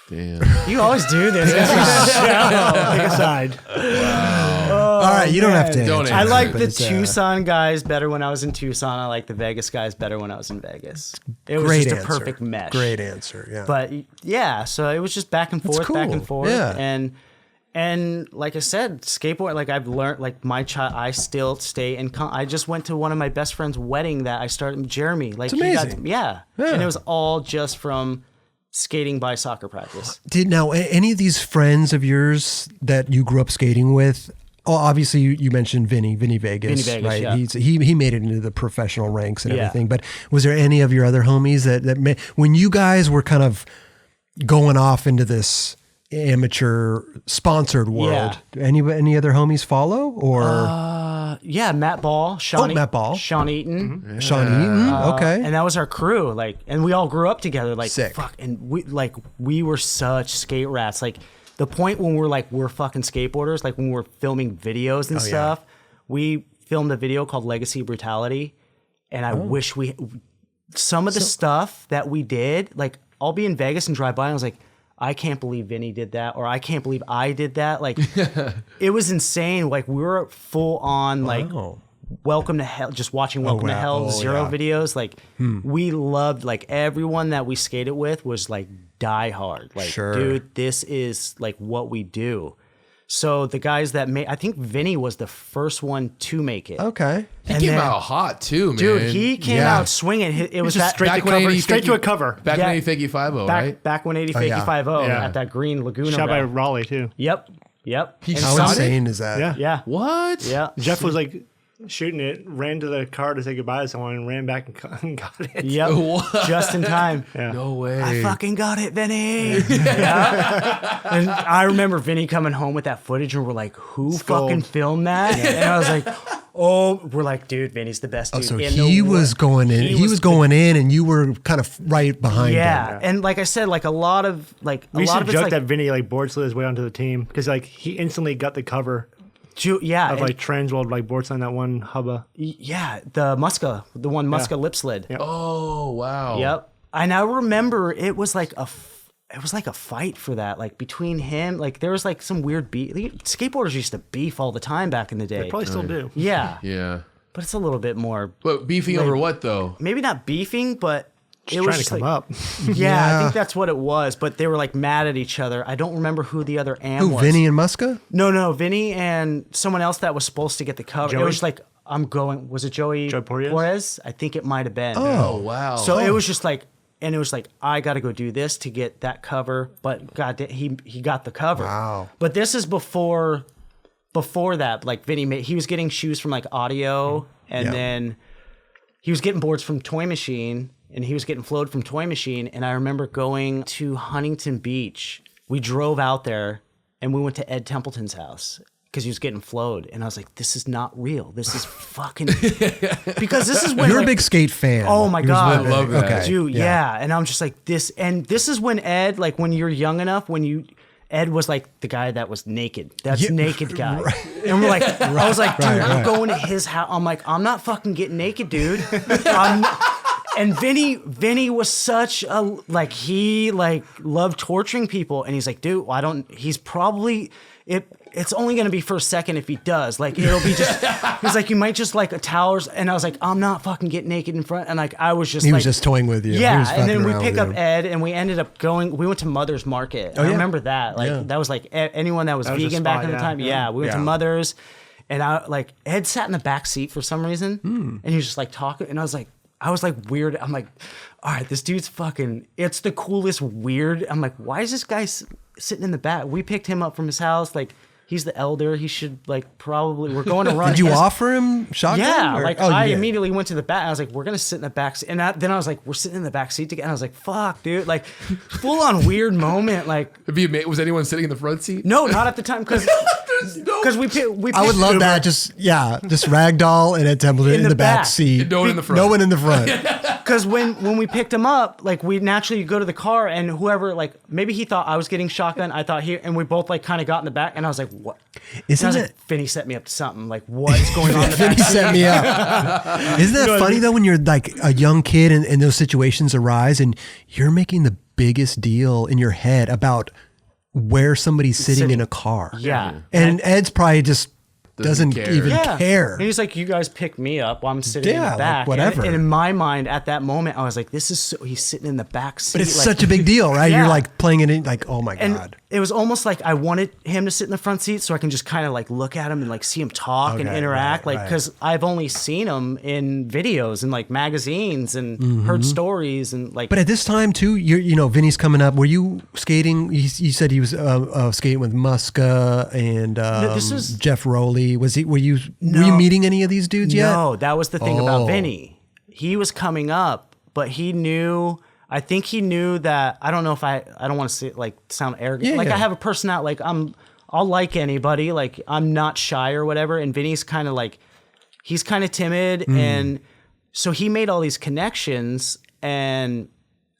Damn. You always do this. Pick a side. All right, you don't have to answer. I like the Tucson guys better when I was in Tucson. I like the Vegas guys better when I was in Vegas. It was just a perfect mesh. Great answer, yeah. But yeah, so it was just back and forth, back and forth. Yeah. And like I said, skateboard, like I've learned, like I still stay in, I just went to one of my best friend's wedding that I started, Jeremy. Like, it's amazing. Yeah. And it was all just from skating by soccer practice. Did now any of these friends of yours that you grew up skating with? Oh, obviously you mentioned Vinny Vegas, right? Yeah. He made it into the professional ranks and everything. But was there any of your other homies that when you guys were kind of going off into this amateur sponsored world, any other homies follow, or Yeah, Matt Ball, Sean, Matt Ball. Sean Eaton, Yeah. Sean Eaton. Okay. and that was our crew. Like, and we all grew up together. Like, Sick. fuck, and we were such skate rats. Like, the point when we're fucking skateboarders, like when we're filming videos and stuff, we filmed a video called Legacy Brutality, and I wish some of the stuff that we did, like I'll be in Vegas and drive by and I was like, I can't believe Vinny did that, or I can't believe I did that. Like, it was insane. Like, we were full on like Welcome to Hell, just watching Welcome to Hell Zero videos. Like, we loved, like, everyone that we skated with was like die hard. Like, dude, this is like what we do. So the guys that made, I think Vinny was the first one to make it. Okay. He came out hot too, man. Dude, he came out swinging. It was just straight to a cover. Back when 80 Fakey 50, right? Back when 80 Fakey 50 at that green Laguna. Shot by Raleigh too. Yep. How insane is that? Yeah. What? Yeah. Jeff was like shooting it, ran to the car to say goodbye to someone, and ran back and got it. Yep. Just in time. Yeah. No way. I fucking got it, Vinny. Yeah. And I remember Vinny coming home with that footage, and we're like, who fucking filmed that? And I was like, we're like, dude, Vinny's the best dude. So he was going in. He was going in, and you were kind of right behind him. Yeah, and like I said, like a lot of we used to joke that Vinny like board slid his way onto the team because like he instantly got the cover. Yeah, of like Transworld like board sliding that one hubba. Yeah, the Muska lip slid. Yep. Oh wow. Yep. And I remember it was like a fight for that, like between him, like there was like some weird beef. Skateboarders used to beef all the time back in the day. They probably still do. Yeah. Yeah. But it's a little bit more. But beefing over what though? Maybe not beefing, but it was trying just to come like, up. Yeah, I think that's what it was. But they were like mad at each other. I don't remember who the other am was. Vinny and Muska? No, Vinny and someone else that was supposed to get the cover. Joey? It was like, was it Joey Porez? I think it might have been. Oh wow. So it was just like, and it was like, I got to go do this to get that cover. But God, he got the cover. Wow. But this is before that. Like Vinny he was getting shoes from like Audio, and then he was getting boards from Toy Machine, and he was getting flowed from Toy Machine. And I remember going to Huntington Beach. We drove out there, and we went to Ed Templeton's house because he was getting flowed. And I was like, this is not real. This is fucking... because this is when... You're a big skate fan. Oh, my God. I love that. Okay. Dude, yeah. And I'm just like, this... And this is when Ed, like, when you're young enough, Ed was like the guy that was naked. That's naked guy. Right. And we're like, I was like, dude, I'm going to his house. I'm like, I'm not fucking getting naked, dude. And Vinny was such a, like, he like loved torturing people. And he's like, dude, he's probably, it's only going to be for a second if he does. Like, it'll be just, he's like, you might just like a towers. And I was like, I'm not fucking getting naked in front. And like, I was just He like, was just toying with you. yeah. And then we pick up Ed, and we ended up we went to Mother's Market. I remember that. Like, that was like anyone that was vegan back in the time. Yeah. We went to Mother's, and Ed sat in the back seat for some reason, and he was just like talking. And I was like weird. I'm like, all right, this dude's fucking, it's the coolest weird. I'm like, why is this guy sitting in the back? We picked him up from his house. Like, he's the elder. He should we're going to run. Did you offer him shotgun? Yeah. I immediately went to the back. I was like, we're going to sit in the back seat. And then I was like, we're sitting in the back seat together. And I was like, fuck, dude. Like, full on weird moment. Like, was anyone sitting in the front seat? No, not at the time. Because we I would love that. Just Ragdoll and Ed Templeton in the back seat. No one in the front. No one in the front. Because when we picked him up, like, we naturally go to the car, and whoever, like, maybe he thought I was getting shotgun. I thought and we both like kind of got in the back, and I was like, what? Isn't it? Like, Vinny set me up to something. Like, what's going on in the back? Vinny set me up. Isn't that funny though, when you're like a young kid and those situations arise and you're making the biggest deal in your head about where somebody's sitting in a car. Yeah. And Ed's probably just doesn't care. even care. And he's like, you guys pick me up while I'm sitting in the back. Like whatever. And in my mind at that moment, I was like, he's sitting in the back seat. But it's like, such a big deal, right? Yeah. You're like playing it in like, oh my God. It was almost like I wanted him to sit in the front seat so I can just kind of like look at him and like see him talk and interact. Because I've only seen him in videos and like magazines and heard stories and like. But at this time too, Vinny's coming up. Were you skating? You said he was skating with Muska and this was Jeff Rowley. Were you meeting any of these dudes yet? No, that was the thing about Vinny. He was coming up, but he knew. I think he knew that. I don't know if I don't want to say like sound arrogant. I have a personality. Like I'll like anybody. Like I'm not shy or whatever. And Vinny's kind of like, he's kind of timid, and so he made all these connections. And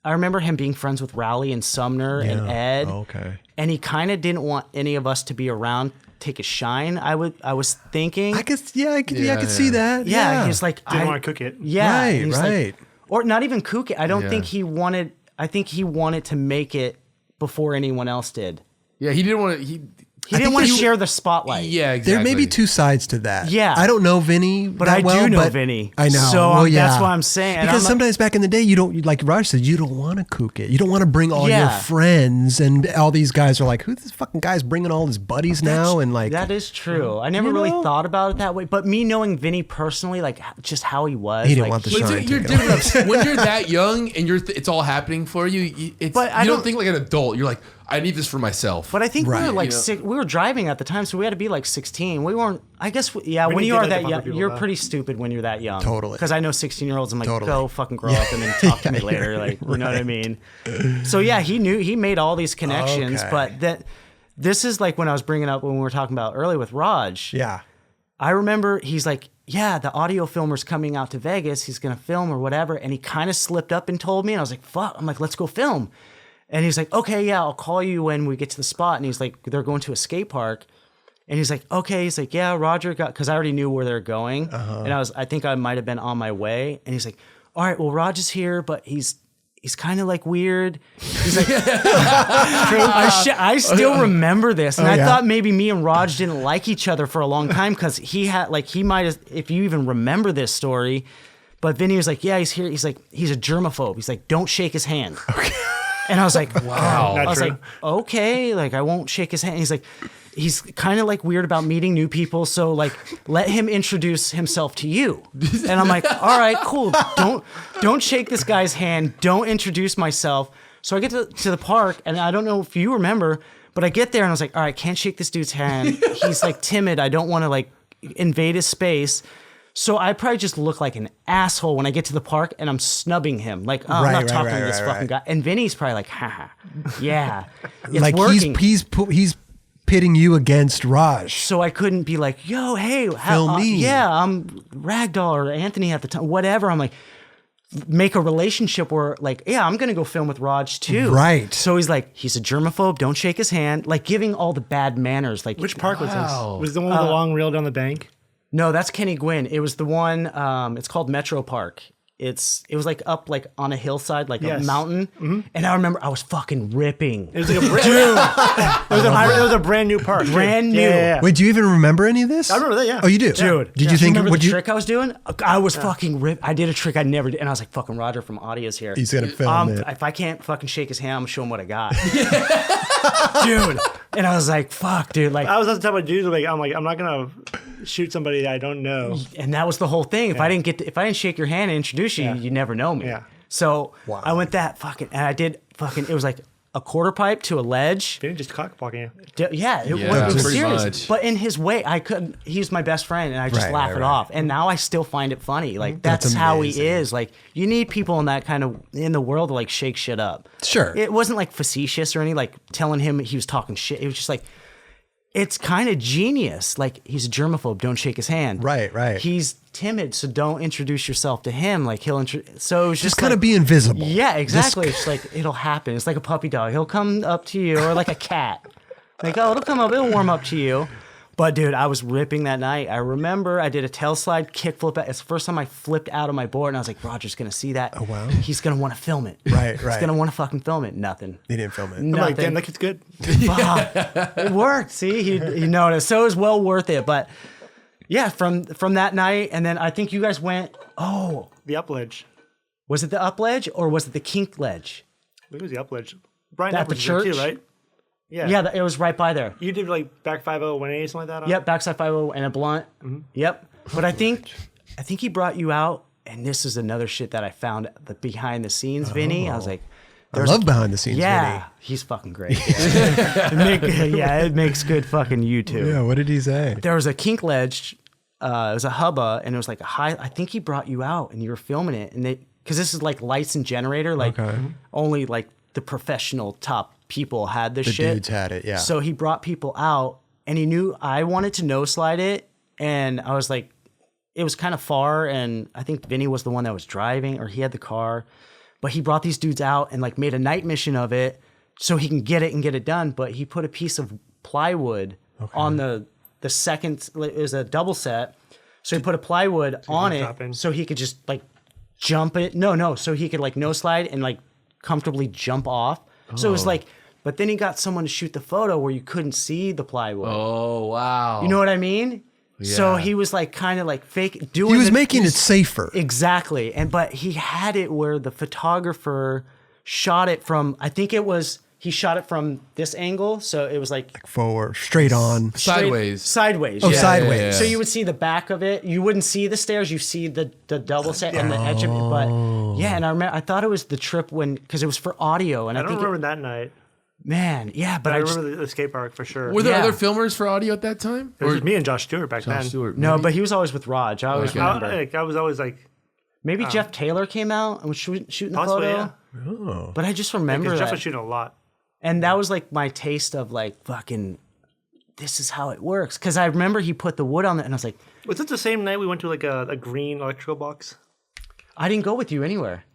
I remember him being friends with Rowley and Sumner and Ed. Oh, okay. And he kind of didn't want any of us to be around, take a shine. I was thinking. I could see that. Yeah, he's like, Didn't want to cook it. Yeah, Right, he's right. like, or not even cook it. I don't Yeah. think he wanted. I think he wanted to make it before anyone else did. Yeah, he didn't want to. He didn't want to share the spotlight. Yeah, exactly. There may be two sides to that. Yeah. I don't know Vinny, But that I well, do know but Vinny. I know. So well, yeah. that's what I'm saying. Because I'm sometimes back in the day, you don't, like Raj said, you don't want to kook it. You don't want to bring all your Yeah. friends, and all these guys are like, who this fucking guy's bringing all his buddies now? And like, that is true. I never really thought about it that way. But me knowing Vinny personally, like just how he was, He didn't like, want the But shine. you're taken away. different. When you're that young and it's all happening for you, But I you don't don't- think like an adult. You're like, I need this for myself. But I think we Right. were like You know? we were driving at the time, so we had to be like 16. We weren't. I guess when didn't you get are like that the fuck young, with people, you're though. pretty stupid when you're that young. Totally. Because I know 16-year-olds. I'm like, Totally. go fucking grow up and then talk to me later. Like, you know what I mean? So yeah, he made all these connections, Okay. but this is like when I was bringing up when we were talking about earlier with Raj. Yeah. I remember he's like, yeah, the audio filmer's coming out to Vegas. He's going to film or whatever. And he kind of slipped up and told me, and I was like, fuck. I'm like, let's go film. And he's like, okay, yeah, I'll call you when we get to the spot. And he's like, they're going to a skate park. And he's like, okay. He's like, yeah, Roger got, because I already knew where they're going. And I think I might have been on my way. And he's like, all right, well, Raj is here, but he's kind of like weird. He's like, I still remember this. And I thought maybe me and Raj didn't like each other for a long time because he might have, if you even remember this story. But Vinny was like, yeah, he's here. He's like, he's a germaphobe. He's like, don't shake his hand. Okay. And I was like, wow. Not I was true. like, okay, like I won't shake his hand. He's like, he's kind of like weird about meeting new people. So like, let him introduce himself to you. And I'm like, all right, cool. Don't shake this guy's hand. Don't introduce myself. So I get to the park, and I don't know if you remember, but I get there and I was like, all right, can't shake this dude's hand. He's like timid. I don't want to like invade his space. So I probably just look like an asshole when I get to the park and I'm snubbing him. Like, oh, I'm not talking to this fucking guy. And Vinny's probably like, haha, yeah, it's Like working. he's pitting you against Raj. So I couldn't be like, yo, hey, Film me. yeah, I'm Ragdoll or Anthony at the time, whatever. I'm like, make a relationship where like, yeah, I'm going to go film with Raj too. Right. So he's like, he's a germaphobe. Don't shake his hand. Like giving all the bad manners. Like, Which park was Wow. this? Was it the one with the long rail down the bank? no, that's Kenny Gwynn. It was the one, it's called Metro Park. It was like up like on a hillside, like a Yes. mountain. And I remember I was fucking ripping. It was like a it was a brand new park. Brand new. Yeah. Wait, do you even remember any of this? I remember that, yeah. Oh, you do? Dude, Did you do think, remember would the you, trick I was doing? I was fucking ripped. I did a trick I never did. And I was like, fucking Roger from Audio's here. he's going to film it. If I can't fucking shake his hand, I'm gonna show him what I got. Dude. And I was like, fuck, dude. Like, I was the type of dude like I'm not gonna shoot somebody that I don't know. and that was the whole thing. If I didn't shake your hand and introduce you, you never know me. Yeah. So I went that fucking, and I did fucking, it was like a quarter pipe to a ledge. Vinny just cockblocking you. Yeah, it Yeah, was pretty serious. much. But in his way, he's my best friend, and I just Right, laugh right, it right. off. And now I still find it funny. Like, That's that's how he amazing. is. Like, you need people in that kind of, in the world to like shake shit up. Sure. It wasn't like facetious or any like telling him he was talking shit. It was just like, it's kind of genius. Like, he's a germaphobe. Don't shake his hand. Right, right. He's timid, so don't introduce yourself to him. Like, so it was just kind of like, be invisible. yeah, exactly. It's like, it'll happen. It's like a puppy dog. He'll come up to you, or like a cat. Like, oh, it'll come up. It'll warm up to you. But dude, I was ripping that night. I remember I did a tail slide kickflip. It's the first time I flipped out of my board, and I was like, Roger's gonna see that. Oh, wow. He's gonna want to film it. Right, He's right. gonna want to fucking film it. Nothing. He didn't film it. I'm like, damn, Nothing. that kid's good. Fuck. It worked. See, he noticed. So it was well worth it. But yeah, from that night, and then I think you guys went. Oh, The up ledge. was it the up ledge or was it the kink ledge? I think it was the up ledge. Brian At the Edwards was there church? too, right? Yeah. Yeah, it was right by there. You did like back 5-0, 180, something like that? Yep, backside 5 and a blunt. Yep. But I think he brought you out, and this is another shit that I found the behind the scenes, Vinny. I was like, I love behind the scenes. yeah, Vinny. he's fucking great. It makes good fucking YouTube. Yeah. What did he say? There was a kink ledge. It was a hubba, and it was like a high. I think he brought you out, and you were filming it, and because this is like lights and generator, like only like the professional top people had this The shit. dudes had it, yeah. So he brought people out, and he knew I wanted to no slide it, and I was like, it was kind of far, and I think Vinny was the one that was driving, or he had the car. But he brought these dudes out and like made a night mission of it so he can get it done. But he put a piece of plywood on the second, it was a double set. So he put a plywood on it so he could just like jump it. No. So he could like no slide and like comfortably jump off. So it was like, but then he got someone to shoot the photo where you couldn't see the plywood. Oh, wow. You know what I mean? Yeah. So he was like kind of like fake doing. He was making it safer. Exactly. But he had it where the photographer shot it from, I think he shot it from this angle. So it was like forward, straight on. Sideways. Sideways. Oh, sideways. Yeah. So you would see the back of it. You wouldn't see the stairs. You see the double set on the edge of it. But yeah, and I thought it was the trip because it was for audio. And I don't remember that night. Man, yeah, but I remember the skate park for sure. Were there other filmers for audio at that time? It was me and Josh Stewart back then. No, but he was always with Raj. I always remember. I was always like... Maybe Jeff Taylor came out and was shooting the possibly, photo. yeah. Oh. But I just remember that. Jeff was shooting a lot. And that was like my taste of like, fucking, this is how it works. Because I remember he put the wood on it and I was like... Was it the same night we went to like a green electrical box? I didn't go with you anywhere.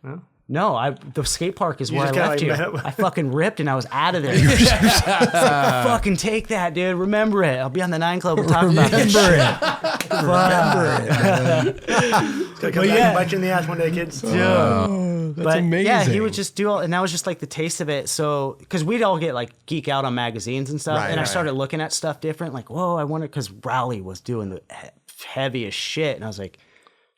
No, the skate park is where I left you. I fucking ripped and I was out of there. Fucking take that, dude. Remember it. I'll be on the 9 Club. We'll talk about that shit. Remember it. It's gonna come back and bite you in the ass one day, kids. That's amazing. Yeah, he would just do all, and that was just like the taste of it. So, because we'd all get like geek out on magazines and stuff, and I started looking at stuff different. Like, whoa, I wonder, because Rowley was doing the heaviest shit, and I was like,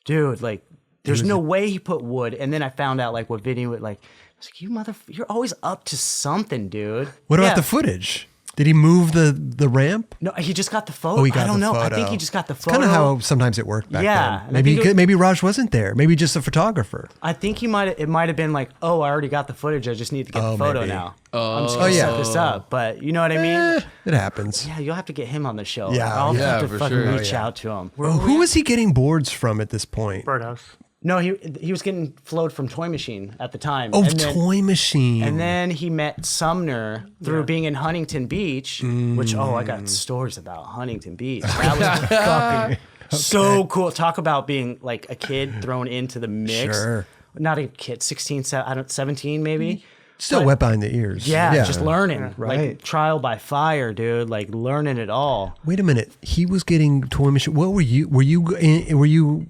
dude, like, there's no way he put wood. And then I found out like what video would like. I was like, you're always up to something, dude. What about the footage? Did he move the ramp? No, he just got the photo. Oh, he got I don't the know. photo. I think he just got the It's photo. kind of how sometimes it worked back Yeah, then. and Maybe Raj wasn't there. Maybe just a photographer. I think it might have been like, oh, I already got the footage. I just need to get the photo maybe. now. I'm just gonna set this up. But you know what I mean? It happens. Yeah, you'll have to get him on the show. Yeah, I'll have to for fucking sure. reach out to him. Who was he getting boards from at this point? Birdhouse. No, he was getting flowed from Toy Machine at the time. Oh, and then, Toy Machine. And then he met Sumner through being in Huntington Beach, which, I got stories about Huntington Beach. That was fucking so cool. Talk about being like a kid thrown into the mix. Sure. Not a kid, 16, 17 maybe. Still wet behind the ears. Yeah, just learning. right. Like trial by fire, dude. Like learning it all. Wait a minute. He was getting Toy Machine. What were you? Were you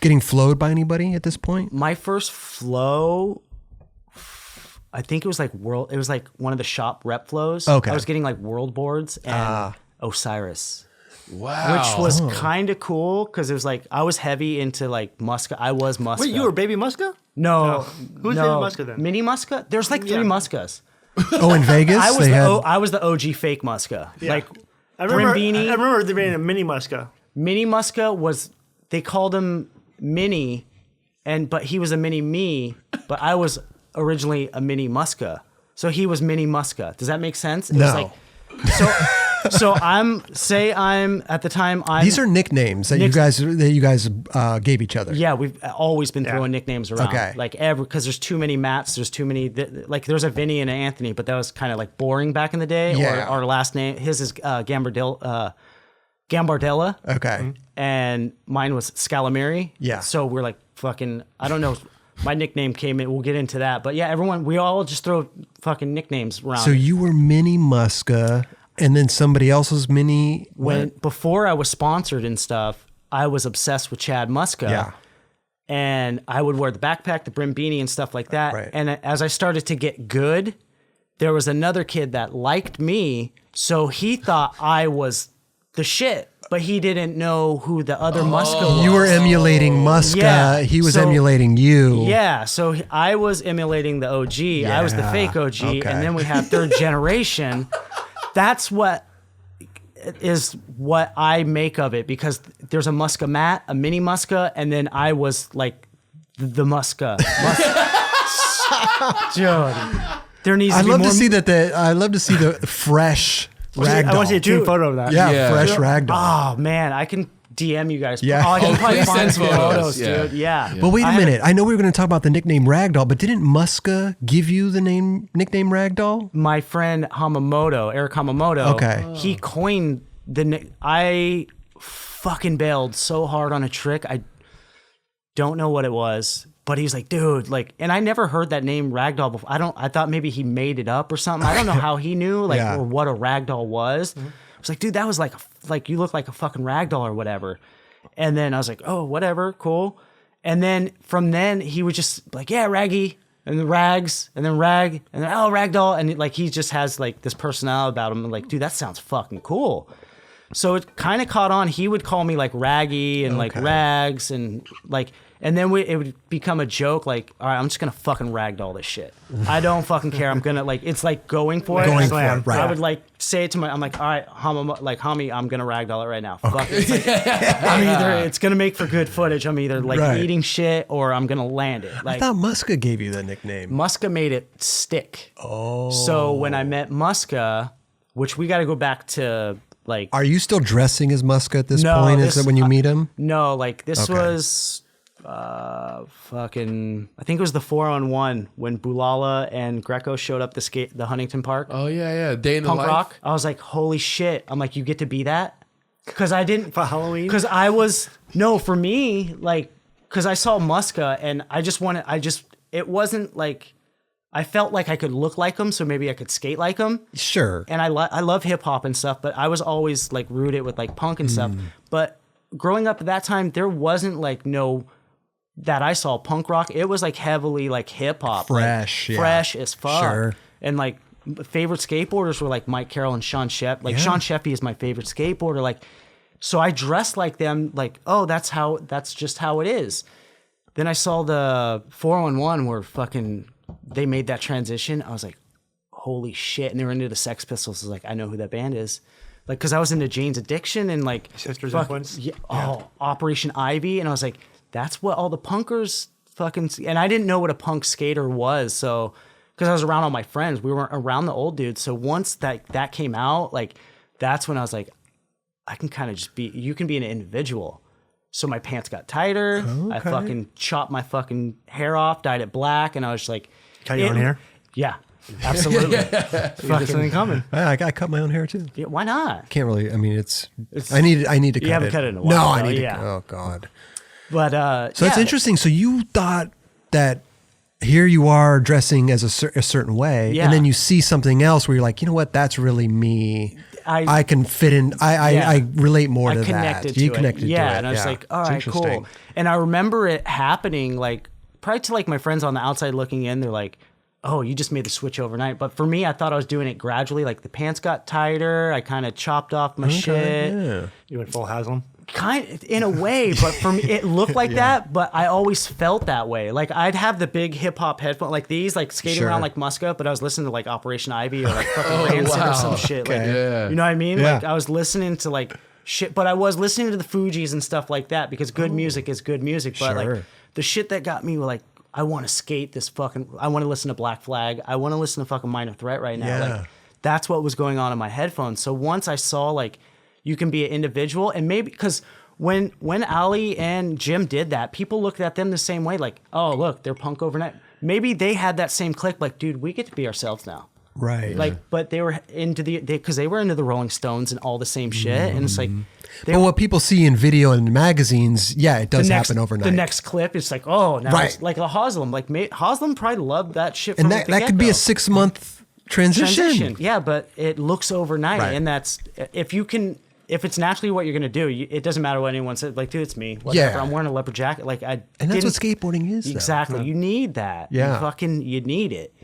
getting flowed by anybody at this point? My first flow, I think it was like It was like one of the shop rep flows. Okay. I was getting like World Boards and Osiris. Wow. Which was kind of cool because it was like I was heavy into like Muska. I was Muska. Wait, you were Baby Muska? No. Who's Baby Muska then? Mini Muska? There's like 3 Muskas. Oh, in Vegas? I was the OG fake Muska. Yeah. Like I remember Brimbini. I remember there being a mini Muska. Mini Muska was, they called him Mini, but he was a mini me, but I was originally a mini Muska. So he was Mini Muska. Does that make sense? It was No. So I'm at the time. These are nicknames that you guys gave each other. Yeah, we've always been throwing nicknames around. Okay. Like because there's too many Matts, there's too many. Like there's a Vinny and an Anthony, but that was kind of like boring back in the day. Yeah. Or our last name, his is Gambardella. Okay. And mine was Scalamari. Yeah. So we're like fucking, I don't know. My nickname came in. We'll get into that. But yeah, we all just throw fucking nicknames around. So you were Mini Muska, and then somebody else was Mini. Before I was sponsored and stuff, I was obsessed with Chad Muska. Yeah. And I would wear the backpack, the brim beanie, and stuff like that. Right. And as I started to get good, there was another kid that liked me, so he thought I was the shit, but he didn't know who the other Muska was. You were emulating Muska. Yeah, He was so- emulating you. Yeah, so I was emulating the OG. I was the Yeah, fake OG, okay. and then we have third generation. That's what I make of it, because there's a Muska Matt, a mini Muska, and then I was like the Muska. Dude, there needs to I'd be love more. to see I love to see the fresh Ragdoll. I want to see a team photo of that. Yeah, fresh Ragdoll. Oh man, I can DM you guys. Yeah. Oh, I can probably please find send some photos, photos, yeah. dude. Yeah. But wait a minute. I know we were going to talk about the nickname Ragdoll, but didn't Muska give you the nickname Ragdoll? My friend Eric Hamamoto, Okay. he coined the fucking bailed so hard on a trick. I don't know what it was, but he's like, dude, like, and I never heard that name Ragdoll before. I thought maybe he made it up or something. I don't know how he knew, like, or what a Ragdoll was. I was like, dude, that was like you look like a fucking Ragdoll or whatever. And then I was like, oh, whatever, cool. And then from then he would just like, yeah, Raggy, and then Rags, and then Rag, and then oh, Ragdoll, and like he just has like this personality about him. I'm like, dude, that sounds fucking cool. So it kind of caught on. He would call me like Raggy and like Rags and like, and then it would become a joke. Like, all right, I'm just gonna fucking Ragdoll this shit. I don't fucking care. I'm gonna like, it's like going for it. Going for it, right. I would like say it to I'm like, all right, homie, I'm gonna Ragdoll it right now. Fuck it. It's like, I'm either, it's gonna make for good footage. I'm either like eating shit or I'm gonna land it. Like, I thought Muska gave you the nickname. Muska made it stick. Oh. So when I met Muska, which we got to go back to. Like, are you still dressing as Muska at this point? Is it when you meet him? No, like this was fucking. I think it was the 4-on-1 when Bulala and Greco showed up the Huntington Park. Oh yeah, Day in the Punk Life. rock. I was like, holy shit! I'm like, you get to be that? Because I didn't for Halloween. Because I was for me, like, because I saw Muska and it wasn't like. I felt like I could look like him, so maybe I could skate like him. Sure. And I love hip hop and stuff, but I was always like rooted with like punk and stuff. But growing up at that time, there wasn't like that I saw punk rock. It was like heavily like hip hop, fresh, like, fresh as fuck. Sure. And like favorite skateboarders were like Mike Carroll and Sean Shep. Like Sean Sheffy is my favorite skateboarder. Like, so I dressed like them. Like, oh, that's just how it is. Then I saw the 4-on-1 where fucking. They made that transition. I was like, holy shit. And they were into the Sex Pistols. I was like, I know who that band is. Like, because I was into Jane's Addiction and like... Sisters Influence? Yeah, oh, Operation Ivy. And I was like, that's what all the punkers fucking... And I didn't know what a punk skater was. So, because I was around all my friends. We weren't around the old dudes. So once that came out, like, that's when I was like, I can kind of just be... You can be an individual. So my pants got tighter. Okay. I fucking chopped my fucking hair off, dyed it black, and I was just like... Cut your own hair? Yeah, absolutely. Fucking something coming. I cut my own hair too. Yeah, why not? Can't really. I mean, it's I need to cut it. You haven't cut it in a while. No, I need to. Oh God. But so it's interesting. So you thought that here you are dressing as a certain way, and then you see something else where you're like, you know what? That's really me. I can fit in. I relate more to that. You connected to it. Yeah, and I was like, all right, cool. And I remember it happening like probably to like my friends on the outside looking in. They're like, oh, you just made the switch overnight. But for me, I thought I was doing it gradually. Like the pants got tighter. I kind of chopped off my shit. Yeah. You went full Haslam? Kind of, in a way, but for me, it looked like that, but I always felt that way. Like I'd have the big hip hop headphones like these, like skating around like Muska, but I was listening to like Operation Ivy or like fucking Rancid or some shit. Like, you know what I mean? Yeah. Like I was listening to like shit, but I was listening to the Fugees and stuff like that because good music is good music. But like the shit that got me were like, I want to skate this fucking, I want to listen to Black Flag. I want to listen to fucking Minor Threat right now. Yeah. Like that's what was going on in my headphones. So once I saw like, you can be an individual and maybe, because when Ali and Jim did that, people looked at them the same way, like, oh, look, they're punk overnight. Maybe they had that same click, like, dude, we get to be ourselves now. Right. Like, but they were into because they were into the Rolling Stones and all the same shit. And it's like, but what people see in video and magazines, it does happen overnight. The next clip, it's like, oh, now it's like a Haslam. Like, Haslam probably loved that shit from and that could be a 6-month transition. Yeah, but it looks overnight. Right. And that's, if it's naturally what you're going to do, it doesn't matter what anyone says. Like, dude, it's me. Whatever. I'm wearing a leopard jacket. Like, and that's what skateboarding is. Exactly. Though. You need that. Yeah. You need it.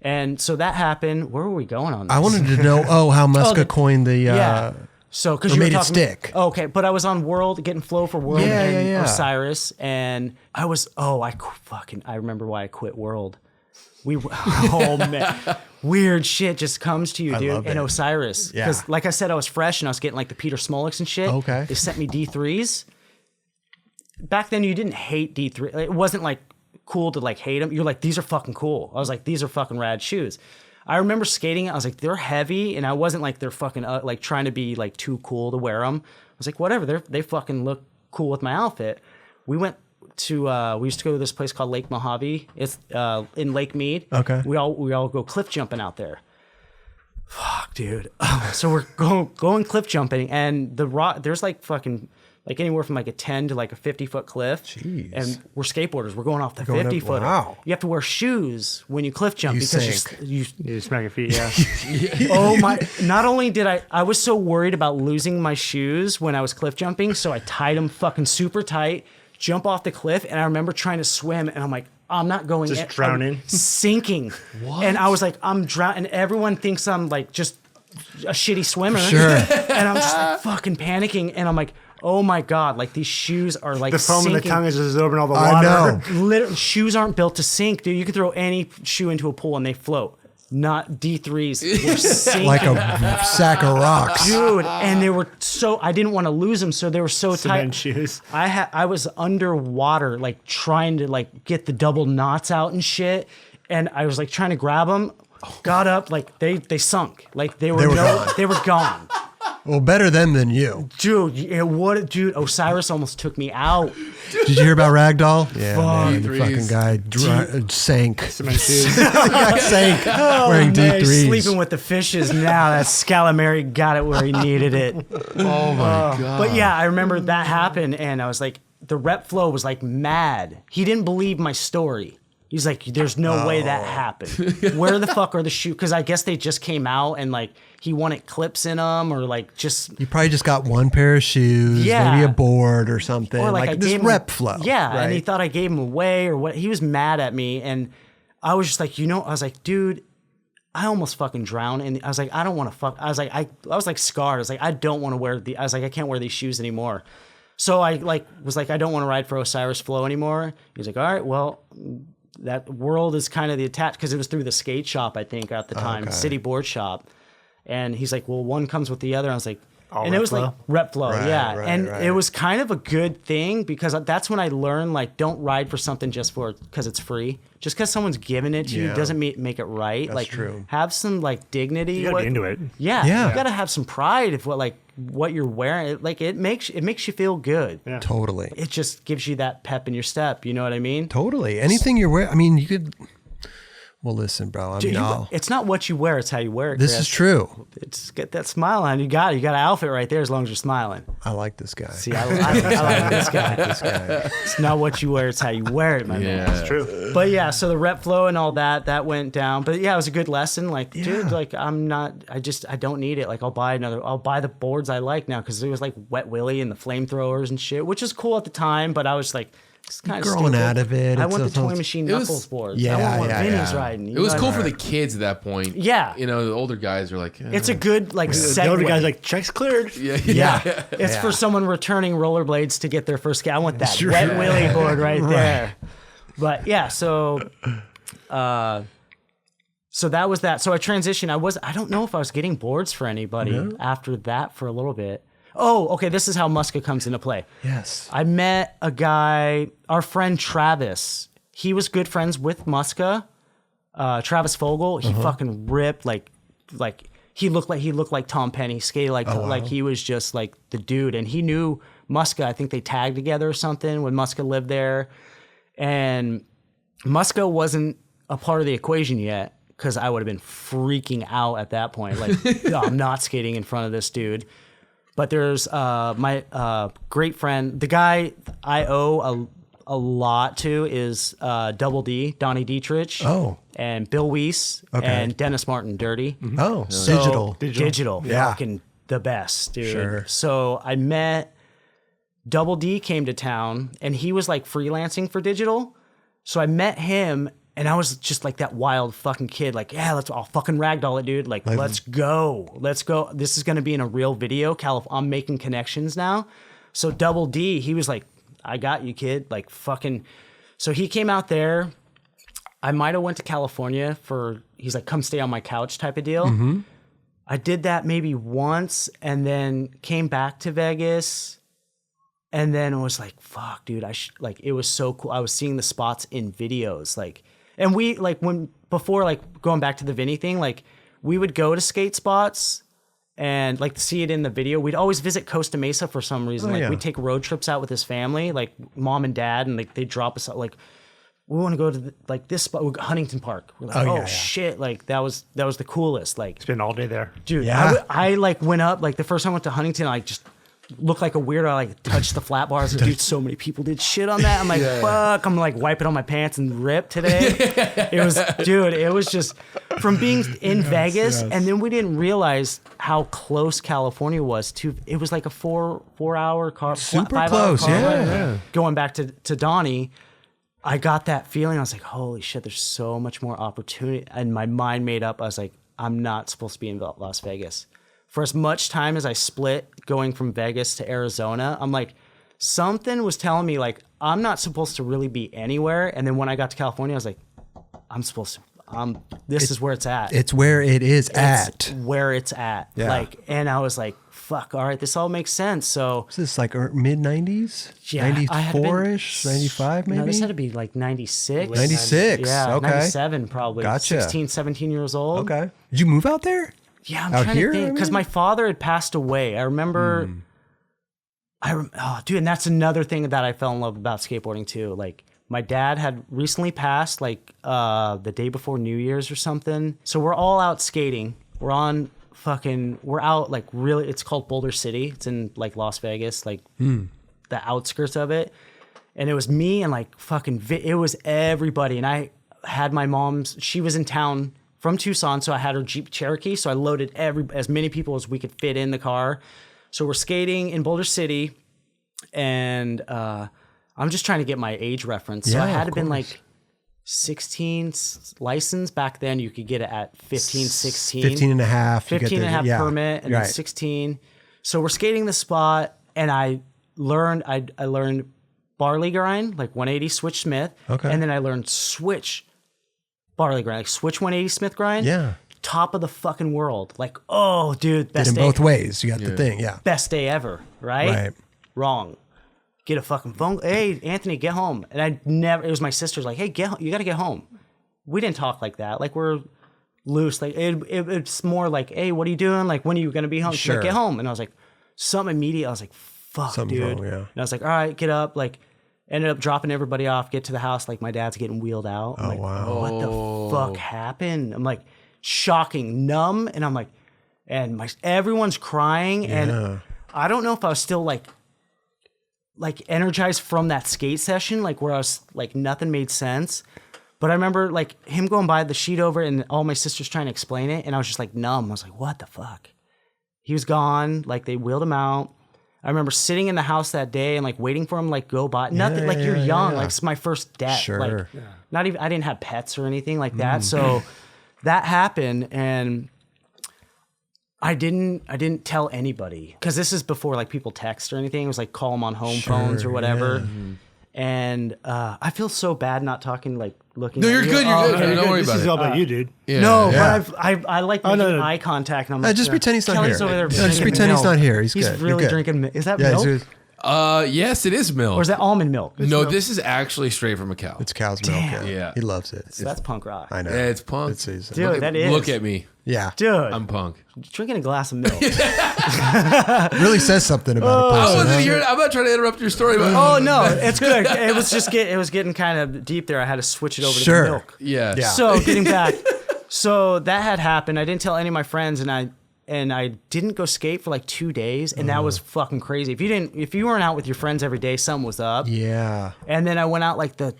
And so that happened. Where were we going on this? I wanted to know, how Muska coined the... So, because you made were it stick. Okay, but I was on World, getting flow for World and Osiris. And I was, I remember why I quit World. Man. Weird shit just comes to you, dude. And Osiris. Because like I said, I was fresh and I was getting like the Peter Smollix and shit. Okay. They sent me D3s. Back then you didn't hate D3. It wasn't like cool to like hate them. You're like, these are fucking cool. I was like, these are fucking rad shoes. I remember skating it. I was like, they're heavy. And I wasn't like, they're fucking like trying to be like too cool to wear them. I was like, whatever. They fucking look cool with my outfit. We went to we used to go to this place called Lake Mojave. It's in Lake Mead. Okay. We all go cliff jumping out there. Fuck, dude. So we're going cliff jumping, and the rock. There's like fucking like anywhere from like a 10 to like a 50-foot cliff. Jeez. And we're skateboarders. We're going off the going up- 50-footer. wow. You have to wear shoes when you cliff jump You because sink. you You smack your feet, yeah. oh my, not only did I was so worried about losing my shoes when I was cliff jumping, so I tied them fucking super tight, jump off the cliff, and I remember trying to swim, and I'm like, I'm not going Just in. drowning? I'm sinking. What? And I was like, I'm drowning, and everyone thinks I'm like just a shitty swimmer. Sure. And I'm just like fucking panicking, and I'm like, oh my God, like these shoes are like The foam in sinking. the tongue is just absorbing all the I water. know. Literally, shoes aren't built to sink, dude. You could throw any shoe into a pool and they float. Not D3s. Were sinking. Like a sack of rocks. Dude, and they were so, I didn't want to lose them, so they were so Cement tight. shoes. I was underwater, like trying to like get the double knots out and shit, and I was like trying to grab them. Got up, like they sunk, like they were gone. they were gone. Well, better them than you. Dude, dude, Osiris almost took me out. Did you hear about Ragdoll? Yeah, man, the D3s. fucking guy sank. Cement shoes. Sank wearing Man, he's D3s. sleeping with the fishes now. That Scalamari got it where he needed it. Oh my god! But yeah, I remember that happened, and I was like, the rep flow was like mad. He didn't believe my story. He's like, there's no way that happened. Where the fuck are the shoes? Because I guess they just came out, and like he wanted clips in them, or like just You probably just got one pair of shoes, Yeah. maybe a board or something. or Like, I this gave him- rep flow. Yeah, right? and he thought I gave him away or what. He was mad at me, and I was just like, I was like, dude, I almost fucking drowned, and I was like, I don't want to fuck. I was like, I was like scarred. I was like, I don't want to wear I was like, I can't wear these shoes anymore. So I like was like, I don't want to ride for Osiris Flow anymore. He was like, all right, well, that world is kind of the attached, because it was through the skate shop, I think, at the time, Okay. City Board Shop. And he's like, well, one comes with the other. And I was like, All and it Rep was Flow? like rep flow, Right, yeah. right, and right. it was kind of a good thing, because that's when I learned, like, don't ride for something just because it's free. Just because someone's giving it to you Yeah. doesn't make it right. That's like, true. have some like dignity. You gotta be into it. Yeah, Yeah. you gotta have some pride of what you're wearing. It makes you feel good. Yeah. Totally. It just gives you that pep in your step. You know what I mean? Totally. Anything you're wearing, I mean, you could. Well, listen, bro. I Dude, mean, it's not what you wear; it's how you wear it. this Chris. is true. It's get that smile on. You got an outfit right there as long as you're smiling. I like this guy. See, I like this guy. It's not what you wear; it's how you wear it, my man. yeah, It's true. But yeah, so the rep flow and all that went down. But yeah, it was a good lesson. Like, dude, like I don't need it. Like I'll buy the boards I like now, because it was like Wet Willy and the flamethrowers and shit, which is cool at the time. But I was like, it's kind of Growing out of it. I It's want the a- Toy Machine it was- Knuckles boards. Yeah, I want what yeah, Vinny's yeah. riding. it was cool for the kids at that point. Yeah. you know, the older guys are like, It's a good like segue. The older guy's like, checks cleared. Yeah. It's for someone returning rollerblades to get their first skate. I want that Sure. Wet Willy board right there. But yeah, so that was that. So I transitioned. I don't know if I was getting boards for anybody after that for a little bit. Oh, okay. This is how Muska comes into play. Yes. I met a guy, our friend Travis. He was good friends with Muska. Travis Fogel. He fucking ripped like he looked like Tom Penny. Skated like he was just like the dude. And he knew Muska. I think they tagged together or something when Muska lived there. And Muska wasn't a part of the equation yet, because I would have been freaking out at that point. Like, "No, I'm not skating in front of this dude." But there's my great friend, the guy I owe a lot to is Double D, Donnie Dietrich, and Bill Weiss, and Dennis Martin, Dirty. Oh, So- digital. Digital. Yeah. Fucking the best, dude. Sure. So I met Double D came to town, and he was like freelancing for digital. So I met him, and I was just like that wild fucking kid, like, yeah, I'll fucking ragdoll it, dude. Like, let's go. This is gonna be in a real video. I'm making connections now. So Double D, he was like, I got you, kid. Like, fucking. So he came out there. I might have went to California he's like, come stay on my couch type of deal. I did that maybe once, and then came back to Vegas. And then it was like, fuck, dude, it was so cool. I was seeing the spots in videos, like, and we like before going back to the Vinny thing, like we would go to skate spots and like see it in the video. We'd always visit Costa Mesa for some reason. We'd take road trips out with his family, like mom and dad, and like they'd drop us out, like, we want to go to this spot, Huntington Park. We're like, shit, like that was the coolest. Like, Spend all day there. dude, Yeah. I like went up, like the first time I went to Huntington, I just look like a weirdo. I like touched the flat bars. Dude, so many people did shit on that. I'm like, fuck. I'm like wiping on my pants and rip today. It was just from being in Vegas, and then we didn't realize how close California was to. It was like a 4-hour car, Super 5-hour close, car ride. yeah. Going back to Donnie, I got that feeling. I was like, holy shit, there's so much more opportunity. And my mind made up. I was like, I'm not supposed to be in Las Vegas. For as much time as I split going from Vegas to Arizona, I'm like, something was telling me like, I'm not supposed to really be anywhere. And then when I got to California, I was like, I'm supposed to, this is where it's at. It's where it is at. Where it's at. Yeah. Like, and I was like, fuck, all right, this all makes sense. So Is this like mid 90s? yeah, 94-ish? 95 maybe? No, this had to be like 96. 96. Yeah, Okay. 97 probably. Gotcha. 16, 17 years old. Okay. Did you move out there? Yeah, I'm Out trying here, to I think because mean? my father had passed away. I remember. Oh, dude, and that's another thing that I fell in love about skateboarding too. Like my dad had recently passed, like the day before New Year's or something. So we're all out skating. We're out like really. It's called Boulder City. It's in like Las Vegas, like the outskirts of it. And it was me and like it was everybody. And I had my mom's. She was in town from Tucson, so I had her Jeep Cherokee, so I loaded as many people as we could fit in the car. So we're skating in Boulder City, and I'm just trying to get my age reference. So I had to been like 16 license. Back then, you could get it at 15, 16. 15 and a half. 15 and a half permit, and then 16. So we're skating the spot, and I learned barley grind, like 180 switch Smith. Okay. And then I learned switch barley grind, like switch 180 Smith grind. Yeah. Top of the fucking world. Like, oh, dude, Did best in day. both ways. You got the thing. Yeah. Best day ever, right? Right. Wrong. Get a fucking phone. Hey, Anthony, get home. And it was my sister's like, hey, you got to get home. We didn't talk like that. Like, we're loose. Like, it's more like, hey, what are you doing? Like, when are you going to be home? She's like, get home. And I was like, something immediate. I was like, fuck, Something's dude. wrong, yeah. And I was like, all right, get up. Like, ended up dropping everybody off, get to the house. Like, my dad's getting wheeled out. I'm like, wow. what the fuck happened? I'm like, shocking, numb. And I'm like, and everyone's crying. And I don't know if I was still like energized from that skate session, like where I was like, nothing made sense. But I remember like him going by the sheet over and all my sisters trying to explain it. And I was just like numb. I was like, what the fuck? He was gone. Like, they wheeled him out. I remember sitting in the house that day and like waiting for him, like go by. Nothing, like you're young. Like, it's my first death. Sure. Like, not even, I didn't have pets or anything like that. So that happened, and I didn't tell anybody, because this is before like people text or anything. It was like call them on home phones or whatever. And I feel so bad not talking, like looking. No, at you're you. good. You're good. Don't worry This about is it. all about you, dude. Yeah. No, Yeah. but I like making eye contact, and I'm like, Just pretend he's not Kelly's here. over there Just drinking pretend he's milk. not here. He's good. You're really good. drinking. Is that Yeah, milk? Yes, it is milk. Or is that almond milk? No, this is actually straight from a cow. it's cow's milk. Yeah. He loves it. So that's punk rock. I know. Yeah, it's punk. It's Dude, that is. Look at me. yeah. Dude, I'm punk. drinking a glass of milk. Really says something about a I person. wasn't huh? here. I'm not trying to interrupt your story, but Oh no, it's good. It was just it was getting kind of deep there. I had to switch it over Sure. to the milk. yeah. Yeah. So getting back, so that had happened. I didn't tell any of my friends, and I didn't go skate for like 2 days, and that was fucking crazy. If you weren't out with your friends every day, something was up. Yeah. And then I went out like the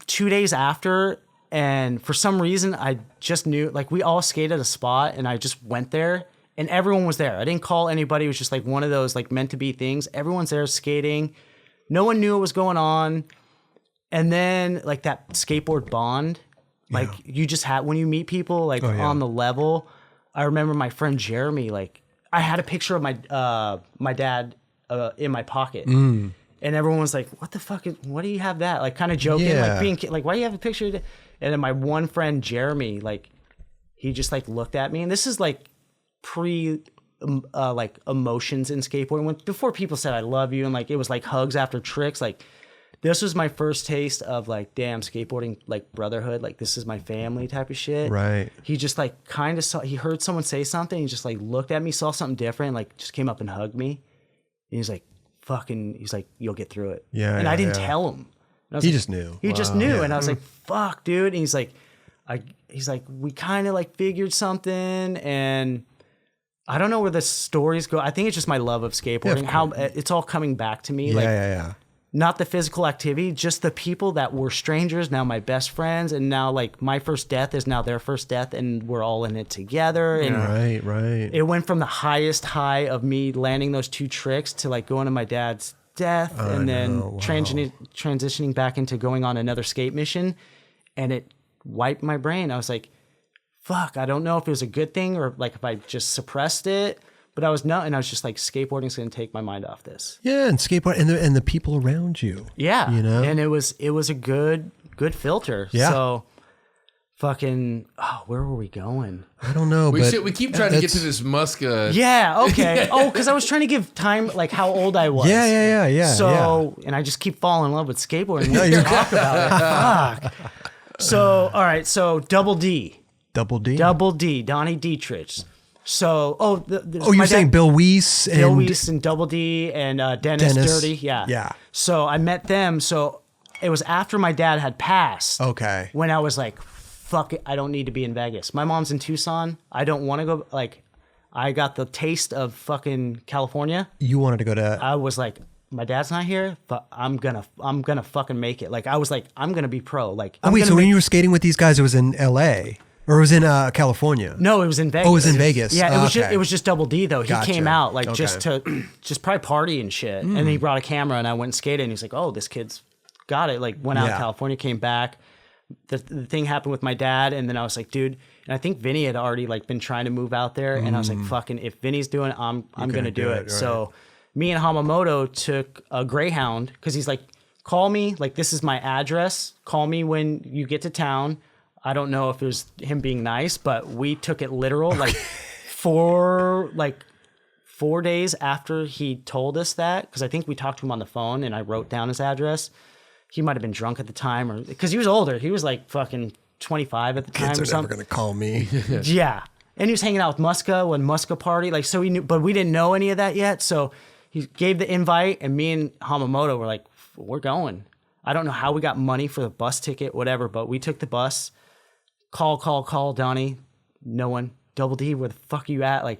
2 days after, and for some reason I just knew, like, we all skated a spot, and I just went there, and everyone was there. I didn't call anybody. It was just like one of those like meant to be things. Everyone's there skating. No one knew what was going on. And then like that skateboard bond, like you just had when you meet people like on the level. I remember my friend Jeremy, like I had a picture of my dad in my pocket. And everyone was like, what the fuck what do you have that? Like kind of joking, Yeah. like being like, why do you have a picture of that? And then my one friend Jeremy, like he just like looked at me, and this is like like emotions in skateboarding, before people said I love you, and like it was like hugs after tricks. Like this was my first taste of like, damn, skateboarding, like brotherhood, like this is my family type of shit. Right. He just like kind of he heard someone say something, he just like looked at me, saw something different, like just came up and hugged me. And he's like, he's like, you'll get through it. Yeah, and yeah, I didn't yeah. tell him. And I was He like, just knew. He just knew. And I was like, fuck, dude. And he's like, we kind of like figured something. And I don't know where the stories go. I think it's just my love of skateboarding. How it's all coming back to me. Yeah. Not the physical activity, just the people that were strangers, now my best friends, and now like my first death is now their first death, and we're all in it together. And Right. it went from the highest high of me landing those 2 tricks to like going to my dad's death, and then transitioning back into going on another skate mission, and it wiped my brain. I was like, fuck, I don't know if it was a good thing or like if I just suppressed it. But I was not, and I was just like, skateboarding's going to take my mind off this. Yeah, and skateboard and the people around you. Yeah, you know, and it was a good filter. Yeah. So, fucking, where were we going? I don't know, We but keep trying to get to this Muska. Yeah, okay. Because I was trying to give time, like how old I was. Yeah. So, and I just keep falling in love with skateboarding. We didn't talk about it. Fuck. So, all right. So, Double D, Donnie Dietrich. So, you're saying Bill Weiss and Bill Weiss and Double D and Dennis Dirty, yeah. So I met them. So it was after my dad had passed. Okay. When I was like, fuck it, I don't need to be in Vegas. My mom's in Tucson. I don't want to go. Like, I got the taste of fucking California. You wanted to go to? I was like, my dad's not here, but I'm gonna fucking make it. Like, I was like, I'm gonna be pro. Like, so when you were skating with these guys, it was in L.A. Or it was in California? No, it was in Vegas. Oh, it was in Vegas. Yeah, it was just Double D though. He Gotcha. came out like Okay. just probably party and shit. And then he brought a camera and I went and skated and he's like, oh, this kid's got it. Like went out to California, came back. The thing happened with my dad, and then I was like, dude, and I think Vinny had already like been trying to move out there, and I was like, fucking, if Vinny's doing it, I'm gonna do it. Right. So me and Hamamoto took a Greyhound because he's like, call me, like this is my address. Call me when you get to town. I don't know if it was him being nice, but we took it literal. Like 4 days after he told us that, because I think we talked to him on the phone and I wrote down his address. He might have been drunk at the time, or because he was older. He was like fucking 25 at the time. Kids or are something. never gonna call me. Yeah, and he was hanging out with Muska when Muska party. Like, so he knew, but we didn't know any of that yet. So he gave the invite, and me and Hamamoto were like, we're going. I don't know how we got money for the bus ticket, whatever, but we took the bus. Call, Donnie. No one. Double D, where the fuck are you at? Like,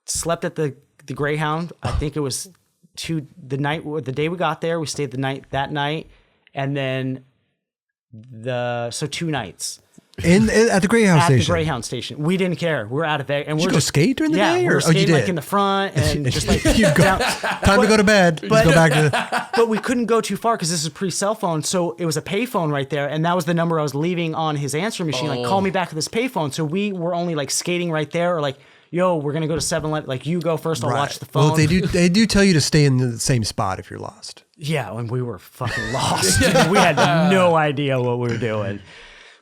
slept at the Greyhound. I think it was the day we got there. We stayed that night, and then 2 nights. At the Greyhound At station. the Greyhound station. We didn't care. We're out of Vegas. And Did you we're go skate during the day? We Or were skating you did? like in the front and just like You go, down. time to go to bed. Just go back to. But we couldn't go too far because this is pre-cell phone. So it was a payphone right there. And that was the number I was leaving on his answering machine. Like, call me back at this payphone. So we were only like skating right there, or like, yo, we're going to go to 7-Eleven. Like, you go first. I'll watch the phone. Well, they do tell you to stay in the same spot if you're lost. Yeah, and we were fucking lost. We had no idea what we were doing.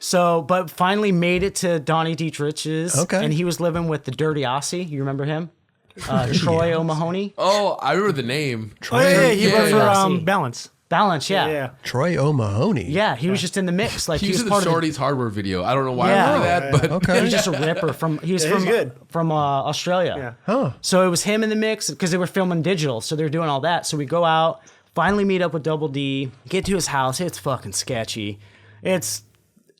So, but finally made it to Donnie Dietrich's. Okay. And he was living with the Dirty Aussie. You remember him? Troy O'Mahony. Oh, I remember the name. Oh, yeah, he worked for Yeah. Balance. Balance, yeah. Yeah. Troy O'Mahony. Yeah, he was just in the mix. Like, He he was was in the part of Shorty's Hardware video. I don't know why Yeah. I remember that, but Okay. He's just a ripper from. He's he's good. from Australia. Yeah. Huh. So it was him in the mix because they were filming digital, so they were doing all that. So we go out, finally meet up with Double D, get to his house. It's fucking sketchy. It's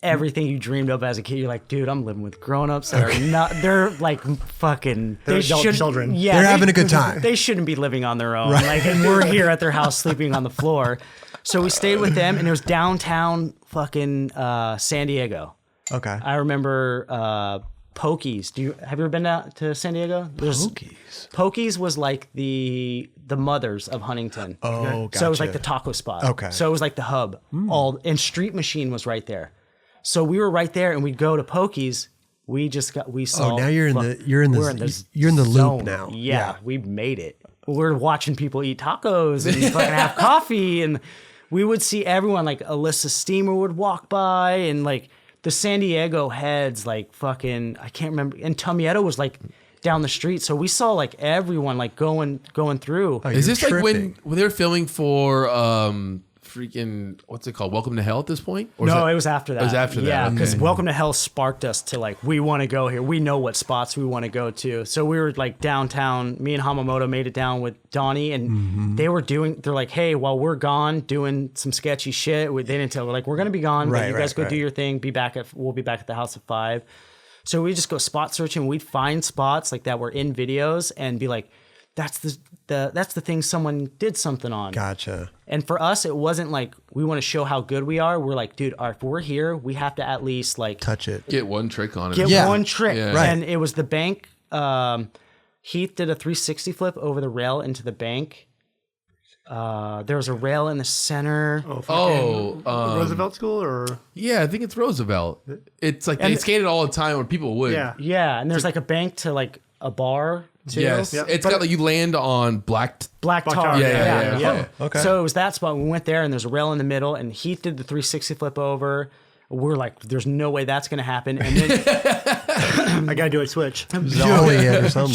everything you dreamed of as a kid. You're like, dude, I'm living with grown-ups that are not. They're like fucking. They're adult should- children. Yeah, They're having a good time. They shouldn't be living on their own. Like, and we're here at their house sleeping on the floor. So we stayed with them, and it was downtown fucking San Diego. Okay. I remember Pokies. Have you ever been to San Diego? Pokies. Pokies was like the mothers of Huntington. Oh, gotcha. So it was like the taco spot. Okay. So it was like the hub. And Street Machine was right there. So we were right there, and we'd go to Pokies. We saw. Oh, now you're in the loop zone. now. Yeah, we made it. We're watching people eat tacos and fucking have coffee, and we would see everyone, like Alyssa Steamer would walk by, and like the San Diego heads, like fucking, I can't remember, and Tomietto was like down the street, so we saw like everyone like going through. Oh, is you're this like tripping. when they were filming for freaking, what's it called? Welcome to Hell at this point? Or No, it was after that. It was after that. Yeah, because okay. Welcome to Hell sparked us to like, we want to go here. We know what spots we want to go to. So we were like downtown. Me and Hamamoto made it down with Donnie, and they're like, hey, while we're gone doing some sketchy shit, they didn't tell. We're like, we're gonna be gone, but Right, you guys right, go do right. your thing. We'll be back at the house at 5. So we just go spot searching. We'd find spots like that were in videos and be like, that's the thing someone did something on. Gotcha. And for us, it wasn't like we want to show how good we are. We're like, dude, if we're here, we have to at least like Touch it. Get one trick on it. get one trick. Yeah. Right. And it was the bank. Heath did a 360 flip over the rail into the bank. There was a rail in the center. Roosevelt School or Yeah, I think it's Roosevelt. It's like they skated all the time when people would. yeah. Yeah, and there's like a bank to like a bar too. Yes. Yep. It's got like you land on black Black tar. tar, yeah. Okay. So it was that spot. We went there and there's a rail in the middle and Heath did the 360 flip over. We're like, there's no way that's going to happen. And then I gotta do a switch. Joey it or something.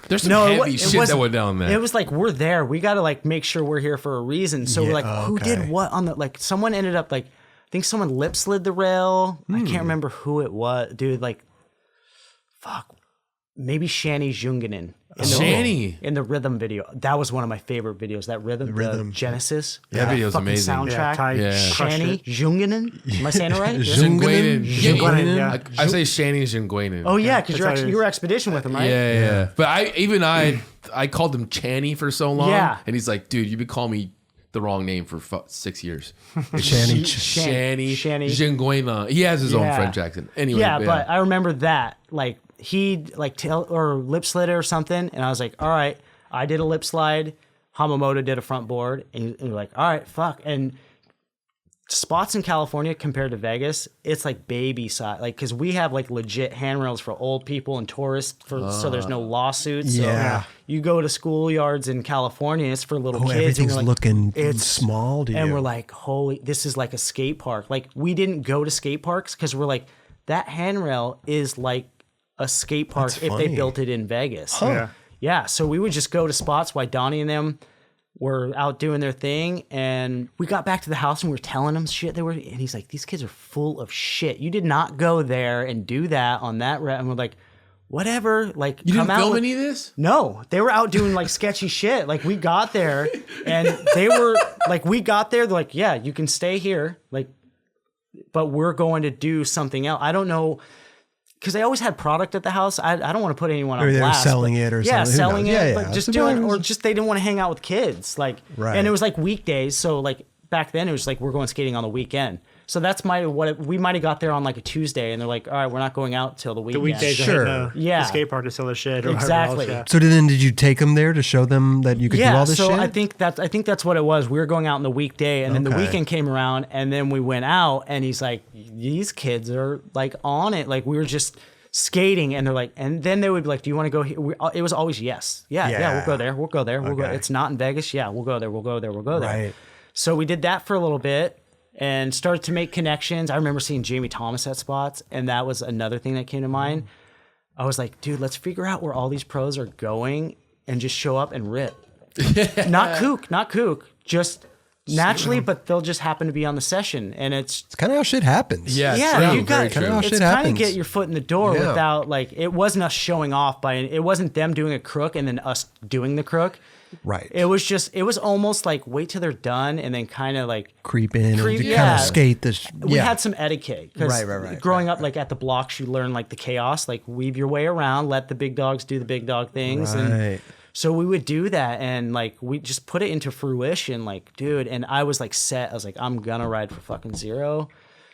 There's some heavy shit that went down there. It was like, we're there. We got to like make sure we're here for a reason. So we're like, who did what on the, like someone ended up like, I think someone lip slid the rail. I can't remember who it was. Dude, like, fuck. Maybe Shani Junginen. Shani. In the rhythm video. That was one of my favorite videos. That rhythm, the Genesis. That video's fucking amazing. Soundtrack. Ty crushed Shani it. Junginen. Am I saying it right? Jungwenen. Jungwenen, yeah. I say Shani Jungwenen. Oh yeah, because That's how it you were is. expedition with him, right? Yeah. But I called him Channy for so long. Yeah. And he's like, dude, you've been calling me the wrong name for 6 years. Shani. Shani Shani. Jungwenen. He has his own Yeah. French accent. Anyway. Yeah, but I remember that. Like he like or lip slid it or something, and I was like, all right, I did a lip slide. Hamamoto did a front board, and we're like, all right, fuck. And spots in California compared to Vegas, it's like baby size. Like because we have like legit handrails for old people and tourists, so there's no lawsuits. Yeah. So you go to schoolyards in California, it's for little Oh, kids. and everything's you're like, looking it's small to you. and we're like, holy, this is like a skate park. Like we didn't go to skate parks because we're like, that handrail is like a skate park That's if they funny. built it in Vegas. Yeah. Yeah. So we would just go to spots while Donnie and them were out doing their thing. And we got back to the house and we were telling him shit they were. And he's like, these kids are full of shit. You did not go there and do that on that route. And we're like, whatever. Like, you come didn't out film with- any of this? No, they were out doing like sketchy shit. Like we got there and they were like, we got there. They're like, yeah, you can stay here. Like, but we're going to do something else. I don't know. Because they always had product at the house. I don't want to put anyone on Or they were blast. selling it or yeah, something. Who selling knows? it, Yeah, but yeah. just Sometimes- doing, or just they didn't want to hang out with kids. Like, Right. and it was like weekdays. So like back then it was like we're going skating on the weekend. So that's we might have got there on like a Tuesday, and they're like, all right, we're not going out till the weekend. The weekdays, Sure. Yeah. the skate park to sell their shit. Or Exactly. whatever else, So then did you take them there to show them that you could do Yeah, all this so shit? I think that's what it was. We were going out on the weekday, and then the Okay. weekend came around, and then we went out, and he's like, "These kids are like on it." Like we were just skating, and they're like, and then they would be like, "Do you want to go here?" It was always yes, yeah, we'll go there, we'll go there, we'll go. Okay. It's not in Vegas, yeah, we'll go there, we'll go there, we'll go there. Right. So we did that for a little bit. And started to make connections. I remember seeing Jamie Thomas at spots, and that was another thing that came to mind. I was like, dude, let's figure out where all these pros are going and just show up and rip. not kook, just naturally, but they'll just happen to be on the session. And it's It's kind of how shit happens. Yeah, yeah, true, you got very true. how it's shit kind of happens. get your foot in the door Yeah. without like it wasn't us showing off by it wasn't them doing a crook and then us doing the crook. Right. It was almost like wait till they're done and then kind of like Creep in Creep- and kind yeah. of skate this. we had some etiquette. 'Cause Right, growing up, like at the blocks, you learn like the chaos, like weave your way around, let the big dogs do the big dog things. And Right. so we would do that. And like, we just put it into fruition, like, dude. And I was like set. I was like, I'm going to ride for fucking zero.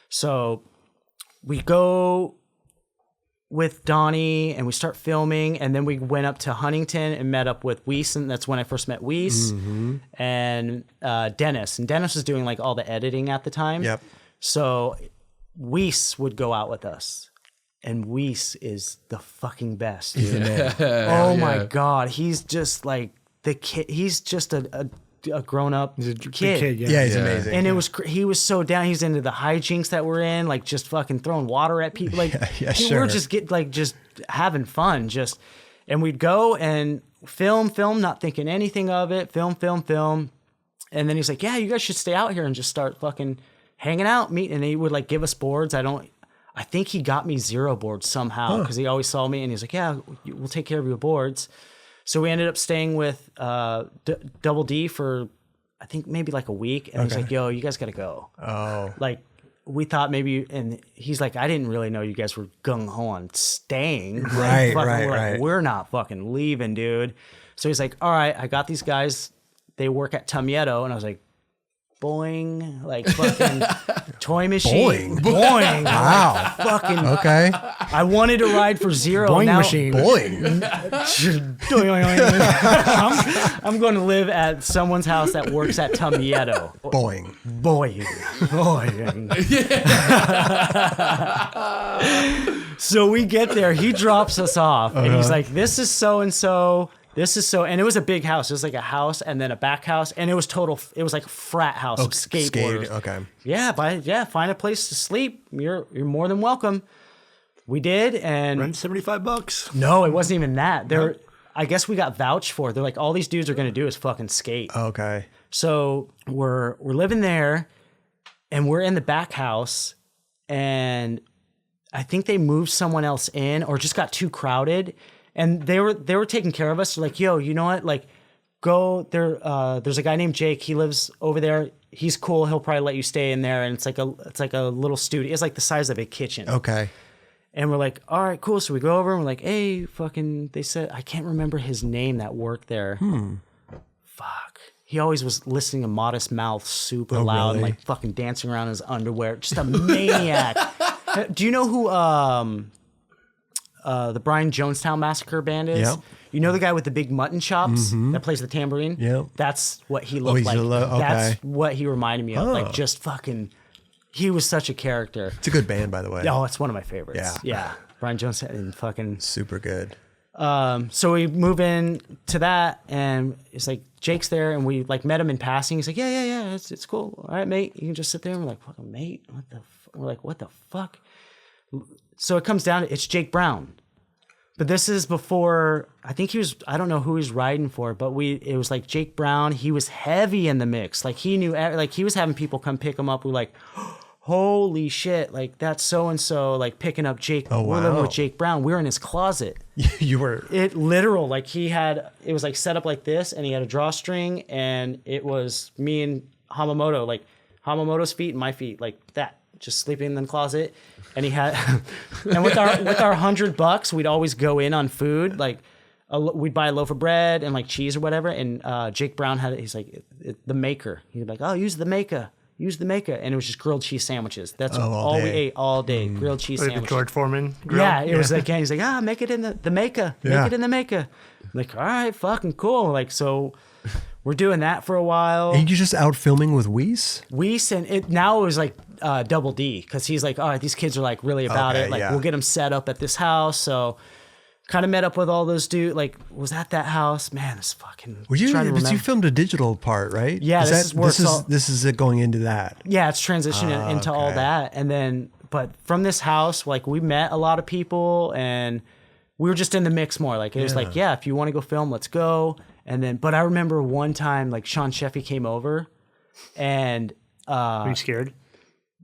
So we go with Donnie and we start filming. And then we went up to Huntington and met up with Weiss. And that's when I first met Weiss and Dennis. And Dennis was doing like all the editing at the time. Yep. So Weiss would go out with us. And Weiss is the fucking best, dude. Oh my God. He's just like the kid. He's just a grown up He's a kid. kid, yeah. Yeah, he's Yeah. amazing. And it was he was so down. He's into the hijinks that we're in, like just fucking throwing water at people. Like Yeah, dude, sure. we're just just having fun. And we'd go and film, not thinking anything of it. Film. And then he's like, yeah, you guys should stay out here and just start fucking hanging out, meeting. And he would like give us boards. I think he got me 0 boards somehow because he always saw me and he's like, yeah, we'll take care of your boards. So we ended up staying with Double D for, I think maybe like a week. And he's like, yo, you guys got to go. Oh. Like, we thought maybe, and he's like, I didn't really know you guys were gung ho on staying. Right, we're right. we're not fucking leaving, dude. So he's like, all right, I got these guys. They work at Tumieto. And I was like, boing, like fucking toy machine. Boing. Wow. Fucking. Okay. I wanted to ride for zero. Boing now, machine. Boing. I'm going to live at someone's house that works at Tumieto. Boing. Boing. So we get there. He drops us off, and he's like, "This is so and so. This is so." And it was a big house. It was like a house and then a back house, and it was total. It was like a frat house of skateboarders. Okay. Yeah, find a place to sleep. You're more than welcome. We did, and Rent $75. no, it wasn't even that. I guess we got vouched for. They're like, all these dudes are gonna do is fucking skate. Okay. So we're living there, and we're in the back house, and I think they moved someone else in, or just got too crowded, and they were taking care of us. They're like, yo, you know what? Like, go there. There's a guy named Jake. He lives over there. He's cool. He'll probably let you stay in there, and it's like a little studio. It's like the size of a kitchen. Okay. And we're like, all right, cool. So we go over and we're like, hey, fucking, they said, I can't remember his name that worked there. Fuck. He always was listening to Modest Mouth super loud and really? like fucking dancing around in his underwear. Just a maniac. Do you know who the Brian Jonestown Massacre band is? Yep. You know the guy with the big mutton chops that plays the tambourine? Yep. That's what he looked he's like. okay. That's what he reminded me of. Huh. Like just fucking, he was such a character. It's a good band, by the way. Oh, it's one of my favorites. Yeah. Yeah. Brian Jones and fucking. Super good. So we move in to that, and it's like Jake's there, and we like met him in passing. He's like, yeah, it's cool. All right, mate, you can just sit there. And we're like, fucking mate, we're like, what the fuck? So it comes down to it's Jake Brown, but this is before. I think I don't know who he's riding for, but it was like Jake Brown. He was heavy in the mix. Like he knew, like he was having people come pick him up. We're like, holy shit, like that's so-and-so, like picking up Jake. Oh, We're living wow. with Jake Brown. We're in his closet. You were. It literal, like it was like set up like this, and he had a drawstring, and it was me and Hamamoto, like Hamamoto's feet and my feet, like that, just sleeping in the closet. And he had, and with our $100, we'd always go in on food, like we'd buy a loaf of bread and like cheese or whatever. And Jake Brown he's like the maker. He'd be like, oh, use the maker. And it was just grilled cheese sandwiches. That's all we ate all day. Grilled cheese Like the sandwiches. George Foreman grill. Yeah, it was like, and he's like, make it in the maker. Yeah. Make it in the maker. I'm like, all right, fucking cool. Like, so we're doing that for a while. And you just out filming with Weiss? Weiss, and it was like Double D, because he's like, all right, these kids are like really about Okay, it. Like, yeah. we'll get them set up at this house. So kind of met up with all those dudes. Like, was at that house. Man, this fucking. Were you? trying to But you remember. filmed a digital part, right? Yeah, this is it going into that. Yeah, it's transitioning into all okay. that. And then, but from this house, like we met a lot of people, and we were just in the mix more. Like it was like, yeah, if you want to go film, let's go. And then, but I remember one time, like Sean Sheffy came over, and Are you scared?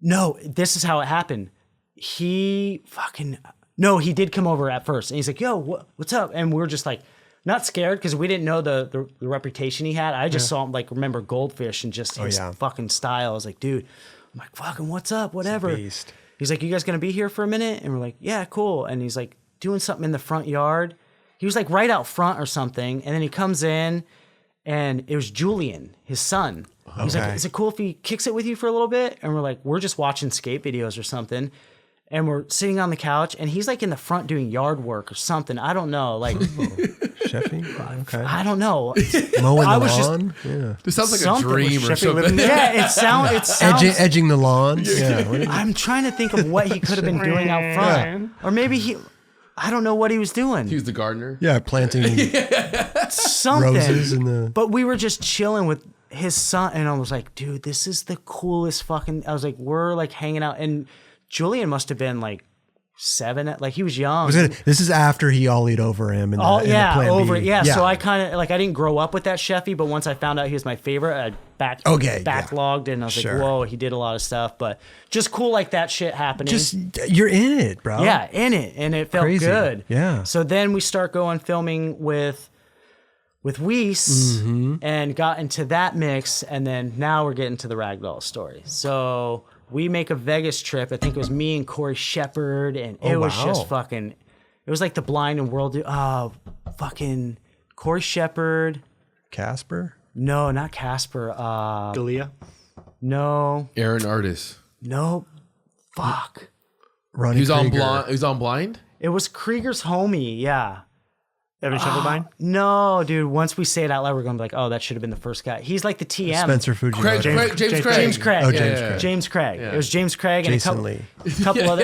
no, this is how it happened. He did come over at first, and he's like, yo, what's up? And we were just like, not scared, because we didn't know the reputation he had. I just saw him, like, remember Goldfish and just his fucking style. I was like, dude, I'm like, fucking what's up, whatever. Beast. He's like, you guys gonna be here for a minute? And we're like, yeah, cool. And he's like doing something in the front yard. He was like right out front or something, and then he comes in, and it was Julian, his son. He's like, Okay. is it cool if he kicks it with you for a little bit? And we're like, we're just watching skate videos or something. And we're sitting on the couch, and he's like in the front doing yard work or something. I don't know. Like, Sheffy? Okay. I don't know. Mowing I the was just- lawn? Yeah. This sounds like Something a with dream or Sheffy living something. there. Yeah, it sounds. Edging the lawn? Yeah. What I'm trying to think of what he could have been doing out front. Or maybe I don't know what he was doing. He was the gardener. yeah, planting Something. roses in the... But we were just chilling with his son, and I was like, dude, this is the coolest fucking. I was like, we're like hanging out, and Julian must have been like 7, like he was young. This is after he ollied over him. In the, in the Plan over B. it. Yeah, so I kind of like I didn't grow up with that Sheffy, but once I found out he was my favorite, I backlogged and I was Sure. like, whoa, he did a lot of stuff, but just cool like that shit happening. Just, you're in it, bro. yeah, in it, and it felt Crazy. good. Yeah. So then we start going filming with Weiss and got into that mix, and then now we're getting to the Ragdoll story. So we make a Vegas trip. I think it was me and Corey Shepard, and it was just fucking. It was like the Blind and World. Fucking Corey Shepard. Casper? No, not Casper. Dalia. No. Aaron Artis. Nope. Fuck. Ronnie He was on Krieger. He was on Blind. It was Krieger's homie. Yeah. Evan Shovelbein. No, dude. Once we say it out loud, we're gonna be like, "Oh, that should have been the first guy." He's like the TM. Spencer Fujimoto. James Craig. James Craig. Oh, James Yeah. Craig. James Craig. It was James Craig and Jason Lee. a couple other.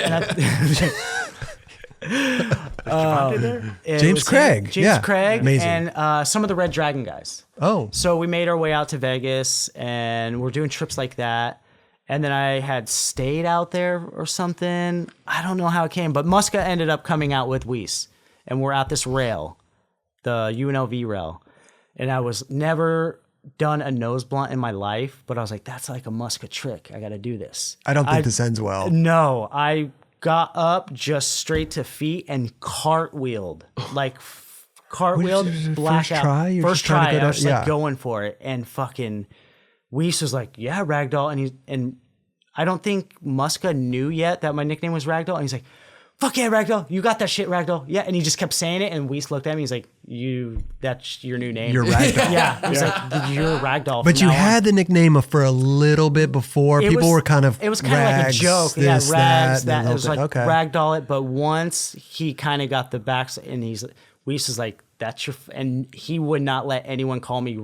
James Craig. James Craig. Amazing. And some of the Red Dragon guys. Oh. So we made our way out to Vegas, and we're doing trips like that. And then I had stayed out there or something. I don't know how it came, but Muska ended up coming out with Weiss, and we're at this rail, the UNLV rail. And I was never done a nose blunt in my life, but I was like, that's like a Muska trick. I got to do this. I don't think this ends well. No, I got up just straight to feet and cartwheeled, like cartwheeled, First blackout. try? You're First just trying to try, go I was down- like yeah. going for it, and fucking Weiss was like, "Yeah, Ragdoll," and I don't think Muska knew yet that my nickname was Ragdoll, and he's like, "Fuck yeah, Ragdoll, you got that shit, Ragdoll." Yeah, and he just kept saying it, and Weiss looked at me, he's like, that's your new name. You're Ragdoll. Yeah, he's like, "You're Ragdoll." But from you now on." had the nickname for a little bit before. It People was- were kind of It was kind of like a rags, joke. this, Rags. and That a it was little like bit. Okay. Ragdoll it. But once he kind of got the backs, and Weiss was like, "That's your," and he would not let anyone call me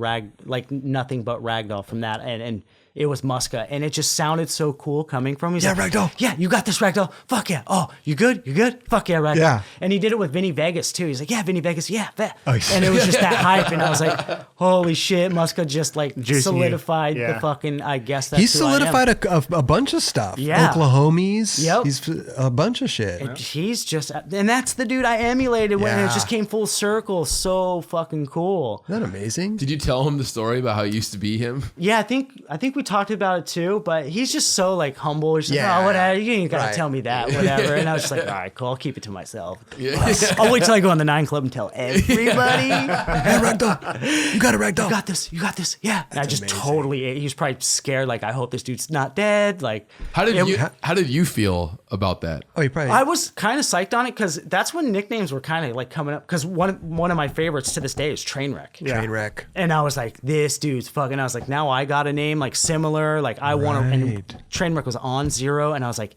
nothing but Ragdoll from that, and it was Muska, and it just sounded so cool coming from him. He's Yeah, like, Ragdoll. Yeah, you got this, Ragdoll. Fuck yeah. Oh, you good? You good? Fuck yeah, Ragdoll. Yeah. And he did it with Vinny Vegas too. He's like, "Yeah, Vinny Vegas. Yeah, bet." Oh, And it was just that hype, and I was like, "Holy shit!" Muska just like Juicing you. solidified Yeah. the fucking. I guess that's He who I am. solidified a bunch of stuff. Yeah. Oklahomies. Yep. He's a bunch of shit. He's just, and that's the dude I emulated when it Yeah. just came full circle. So fucking cool. Isn't that amazing? Did you tell him the story about how it used to be him? Yeah, I think we talked about it too, but he's just so like humble. He's like, Yeah. "Oh, whatever, you ain't gotta Right. tell me that, whatever." And I was just like, "All right, cool, I'll keep it to myself. Yeah. I'll wait till I go on the 9 Club and tell everybody." Hey, Ragdoll. You got it, Ragdoll. You got this. You got this. Yeah. And I just amazing. totally. He was probably scared. Like, I hope this dude's not dead. Like, How did you feel about that? Oh, you probably. I was kind of psyched on it because that's when nicknames were kind of like coming up. Because one of my favorites to this day is Trainwreck. Train wreck. And I was like, this dude's fucking. I was like, now I got a name like similar. Like I want to. And Right. Trainwreck was on Zero, and I was like,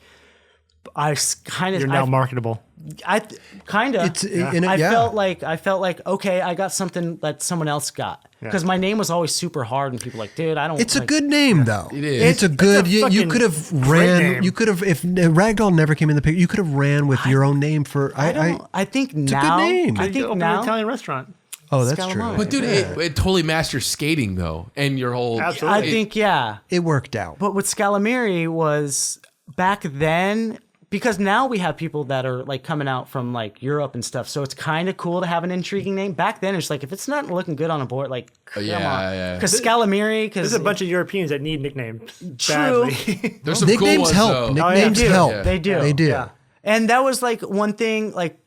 I kind of. You're now marketable. I kind of. and I yeah. felt like okay, I got something that someone else got because my name was always super hard, and people were like, dude, I don't. It's a like, good name, though. It is. It's a good. You fucking could have great ran. name. You could have if Ragdoll never came in the picture. You could have ran with your own name for. I think a good now. name. I You think Open now. an Italian restaurant. Oh, that's Scalamari. true. But dude, it totally matched your skating though, and your whole. Absolutely. I think yeah. It worked out. But with Scalamari was back then, because now we have people that are like coming out from like Europe and stuff. So it's kind of cool to have an intriguing name. Back then, it's like, if it's not looking good on a board, like, come on. yeah. Because Scalamari, because There's a bunch of Europeans that need nicknames True. badly. There's some cool Nicknames ones help. though. Nicknames do. help. They do. They do. Yeah. And that was like one thing, like,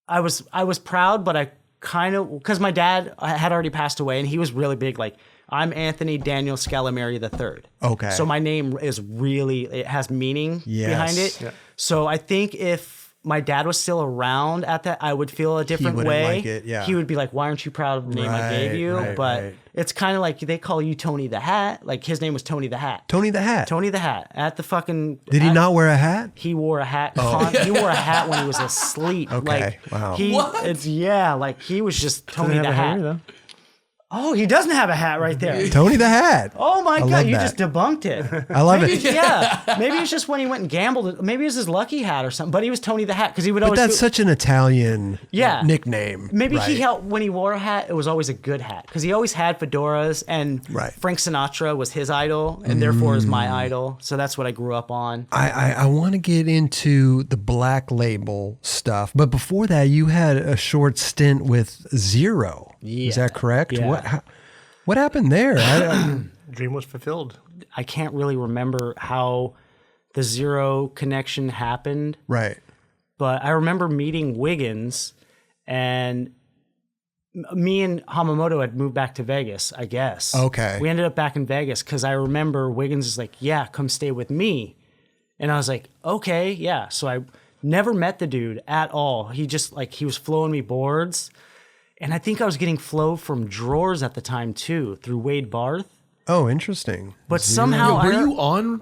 I was proud, but I kind of, because my dad had already passed away and he was really big, like, I'm Anthony Daniel Scalamari III. Okay. So my name is really, it has meaning Yes. behind it. Yeah. So I think if my dad was still around at that, I would feel a different wouldn't way. like it, yeah. He would be like, "Why aren't you proud of the name I gave Right, you?" right, but right. it's kind of like they call you Tony the Hat. Like his name was Tony the Hat. Tony the Hat. Tony the Hat at the fucking. Did he not wear a hat? He wore a hat. He wore a hat when he was asleep. Oh. Okay, Like, wow. What? It's like he was just Tony Doesn't the have a Hat. hair, though. Oh, he doesn't have a hat right there. Tony the Hat. Oh my love God, you that. just debunked it. I love Maybe, it. yeah, maybe it's just when he went and gambled. Maybe it was his lucky hat or something. But he was Tony the Hat because he would But always. that's do, such an Italian Yeah. nickname. maybe right? he helped when he wore a hat. It was always a good hat because he always had fedoras, and Right. Frank Sinatra was his idol, and therefore is my idol. So that's what I grew up on. I want to get into the Black Label stuff, but before that, you had a short stint with Zero. Is that correct? Yeah. What happened there? Dream was fulfilled. I can't really remember how the Zero connection happened. Right. But I remember meeting Wiggins, and me and Hamamoto had moved back to Vegas, I guess. Okay. We ended up back in Vegas because I remember Wiggins is like, yeah, come stay with me. And I was like, okay, yeah. So I never met the dude at all. He just like, he was flowing me boards. And I think I was getting flow from drawers at the time too, through Wade Barth. Oh, interesting. But somehow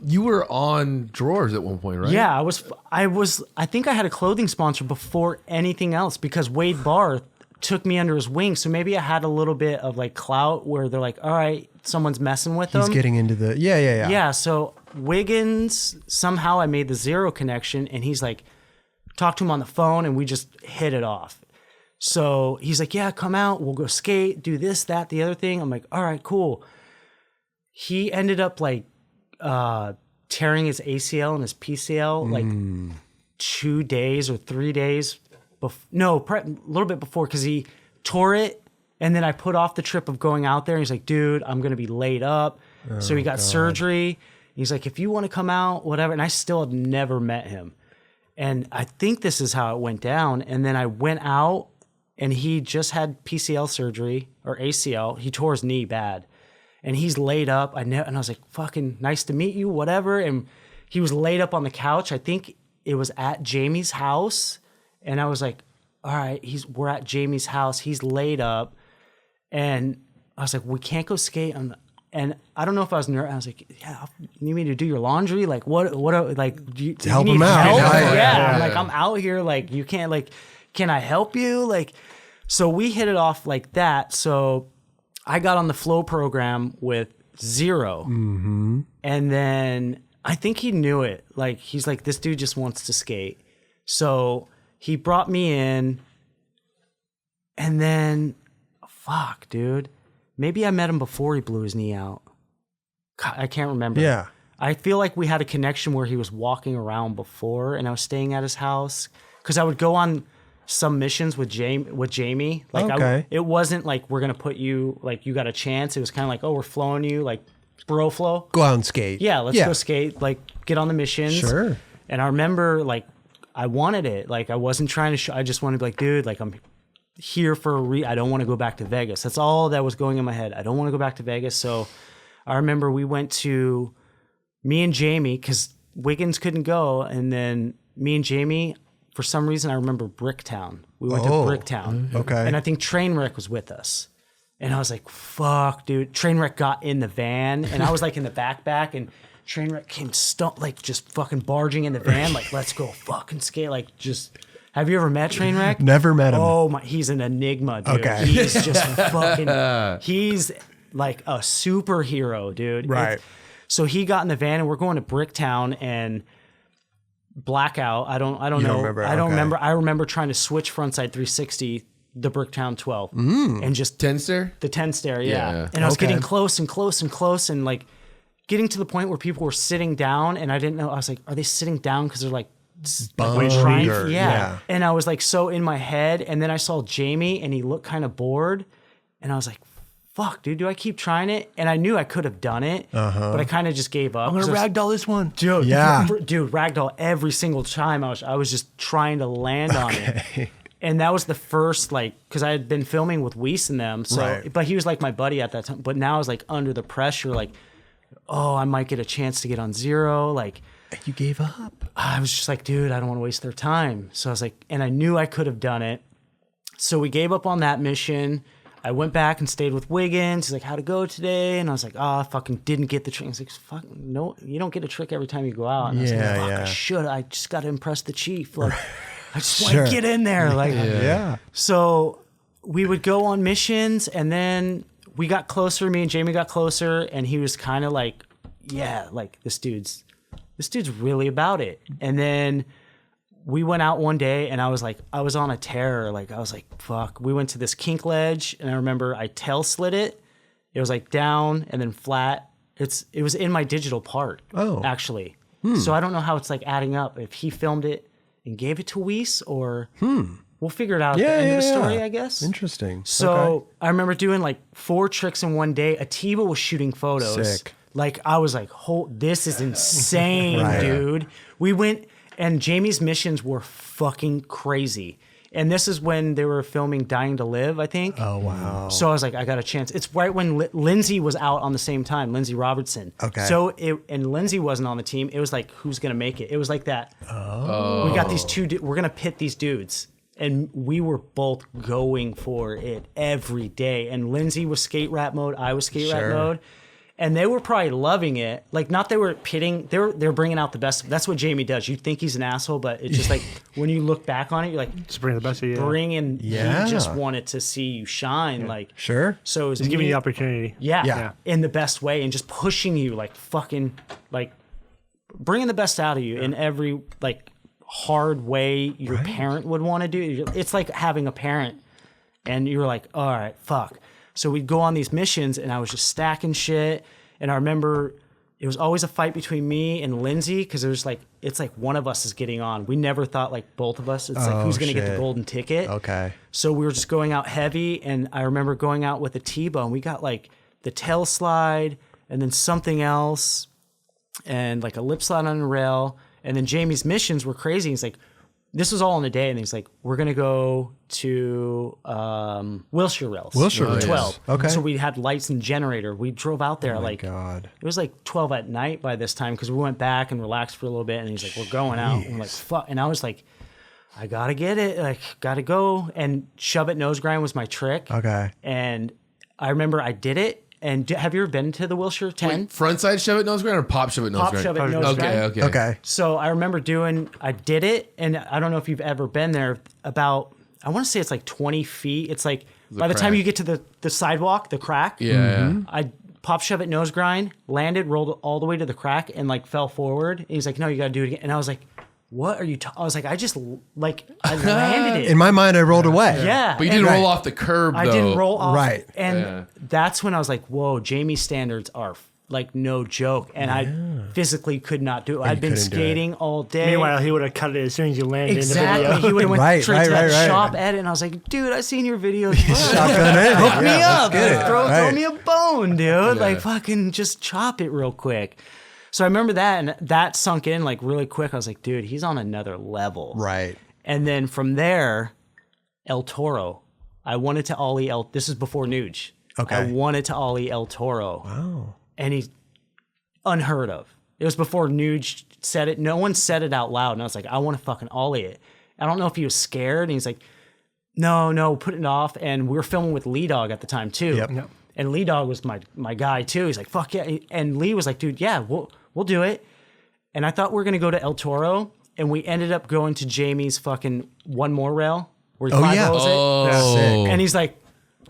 You were on drawers at one point, right? Yeah, I think I had a clothing sponsor before anything else because Wade Barth took me under his wing. So maybe I had a little bit of like clout where they're like, all right, someone's messing with them. He's getting into the, yeah. Yeah, so Wiggins, somehow I made the Zero connection and he's like, talk to him on the phone and we just hit it off. So he's like, yeah, come out, we'll go skate, do this, that, the other thing. I'm like, all right, cool. He ended up like tearing his ACL and his PCL like 2 days or 3 days. A little bit before because he tore it. And then I put off the trip of going out there. And he's like, dude, I'm going to be laid up. So he got surgery. He's like, if you want to come out, whatever. And I still have never met him. And I think this is how it went down. And then I went out and he just had PCL surgery or ACL. He tore his knee bad. And he's laid up. And I was like, fucking nice to meet you, whatever. And he was laid up on the couch. I think it was at Jamie's house. And I was like, all right, we're at Jamie's house. He's laid up. And I was like, we can't go skate. And I don't know if I was nervous. I was like, yeah, you need me to do your laundry? Like, what, like, do you help need him out. help? Yeah. I'm like, I'm out here. Like, you can't, like, can I help you? Like, so we hit it off like that. So I got on the flow program with Zero. Mm-hmm. And then I think he knew it. Like, he's like, this dude just wants to skate. So he brought me in. And then, fuck, dude. Maybe I met him before he blew his knee out. God, I can't remember. Yeah. I feel like we had a connection where he was walking around before and I was staying at his house. Because I would go on some missions with Jamie. Like, okay. It wasn't like, we're going to put you, like, you got a chance. It was kind of like, oh, we're flowing you, like, bro flow. Go out and skate. Yeah, let's go skate, like, get on the missions. Sure. And I remember, like, I wanted it. Like, I wasn't trying to I just wanted to be like, dude, like, I'm here for I don't want to go back to Vegas. That's all that was going in my head. I don't want to go back to Vegas. So I remember we went to me and Jamie because Wiggins couldn't go. And then me and Jamie, for some reason, I remember Bricktown. We went to Bricktown. Okay. And I think Trainwreck was with us. And I was like, fuck, dude. Trainwreck got in the van and I was like in the backpack and Trainwreck came like just fucking barging in the van. Like, let's go fucking skate. Like, just... Have you ever met Trainwreck? Never met him. Oh my, he's an enigma, dude. Okay. He's just fucking, he's like a superhero, dude. Right. So he got in the van and we're going to Bricktown and blackout. I don't know. Remember. I don't Okay. remember. I remember trying to switch frontside 360 the Bricktown 12 and just 10 stair? the 10 stair. Yeah. Yeah. And I was Okay. getting close and close and close and like getting to the point where people were sitting down and I didn't know. I was like, are they sitting down? Cause they're like, Bummed trying, or- yeah. And I was like so in my head, and then I saw Jamie, and he looked kind of bored, and I was like, "Fuck, dude, do I keep trying it?" And I knew I could have done it, but I kind of just gave up. I'm going to ragdoll this one. dude. Yeah. Dude, ragdoll every single time. I was just trying to land on it, and that was the first like because I had been filming with Weiss and them, so Right. but he was like my buddy at that time. But now I was like under the pressure, like, oh, I might get a chance to get on Zero, like. You gave up. I was just like, dude, I don't want to waste their time. So I was like, and I knew I could have done it. So we gave up on that mission. I went back and stayed with Wiggins. He's like, how'd it go today? And I was like, I fucking didn't get the trick. He's like, fuck, no, you don't get a trick every time you go out. And I was like, fuck, I should. I just got to impress the chief. Like, I just want to get in there. Like, Yeah. So we would go on missions and then we got closer. Me and Jamie got closer and he was kind of like, yeah, like this dude's really about it. And then we went out one day and I was on a tear. Like I was like, fuck. We went to this kink ledge and I remember I tail slid it. It was like down and then flat. It was in my digital part. Actually. So I don't know how it's like adding up. If he filmed it and gave it to Weiss or we'll figure it out at the end of the story, I guess. Interesting. So Okay. I remember doing like 4 tricks in one day. Atiba was shooting photos. Sick. Like I was like, this is insane, dude. We went and Jamie's missions were fucking crazy. And this is when they were filming Dying to Live, I think. Oh, wow. So I was like, I got a chance. It's right when Lindsay was out on the same time, Lindsay Robertson. Okay. So and Lindsay wasn't on the team. It was like, who's going to make it? It was like that. Oh. We got these we're going to pit these dudes. And we were both going for it every day. And Lindsay was skate rap mode. I was skate rap mode. And they were probably loving it. Like, not they were pitting. They're bringing out the best. That's what Jamie does. You think he's an asshole, but it's just like when you look back on it, you're like, just bring the best of you. He just wanted to see you shine. Like, sure. So it was he's giving you the opportunity. Yeah, in the best way, and just pushing you, like fucking, like bringing the best out of you in every like hard way your parent would want to do. It's like having a parent, and you're like, all right, fuck. So we'd go on these missions, and I was just stacking shit. And I remember it was always a fight between me and Lindsay, because it's like one of us is getting on. We never thought like both of us. It's like who's gonna get the golden ticket. Okay. So we were just going out heavy, and I remember going out with a T-bone. We got like the tail slide, and then something else, and like a lip slide on a rail. And then Jamie's missions were crazy. He's like, this was all in a day, and he's like, we're gonna go to Wilshire Rails. Wilshire Rails. 12. Okay. So we had lights and generator. We drove out there God. it was like 12 at night by this time, because we went back and relaxed for a little bit, and he's like, we're going out. And I'm like, fuck. And I was like, I gotta get it. Like, gotta go. And shove it nose grind was my trick. Okay. And I remember I did it. And have you ever been to the Wilshire 10? Wait, frontside shove it nose grind or pop shove it nose Pop grind? shove it nose grind. Okay. So I remember I did it, and I don't know if you've ever been there, about, I want to say it's like 20 feet. It's like, by the time crack. you get to the sidewalk, the crack. Yeah. I pop shove it nose grind, landed, rolled all the way to the crack, and like fell forward. And he's like, no, you got to do it again. And I was like, what are you I was like, I landed it. In my mind, I rolled away. Yeah. But you didn't roll off the curb, though. I didn't roll off. Right. And that's when I was like, whoa, Jamie's standards are like no joke. And I physically could not do it. I'd been couldn't do skating all day. Meanwhile, he would have cut it as soon as you landed Exactly. in the video. He would have went straight to that right. shop edit, and I was like, dude, I seen your videos. Shotgun in. Hook me up. get it. Throw Right. me a bone, dude. Like, fucking just chop it real quick. So I remember that, and that sunk in like really quick. I was like, dude, he's on another level. Right. And then from there, El Toro. I wanted to ollie this is before Nuge. Okay. I wanted to ollie El Toro. Wow. And he's unheard of. It was before Nuge said it. No one said it out loud. And I was like, I want to fucking ollie it. I don't know if he was scared. And he's like, no, put it off. And we were filming with Lee Dog at the time too. Yep. And Lee Dog was my guy too. He's like, fuck yeah. And Lee was like, dude, yeah, we'll do it. And I thought we were going to go to El Toro. And we ended up going to Jamie's fucking one more rail where he five-ohs it. Sick. And he's like,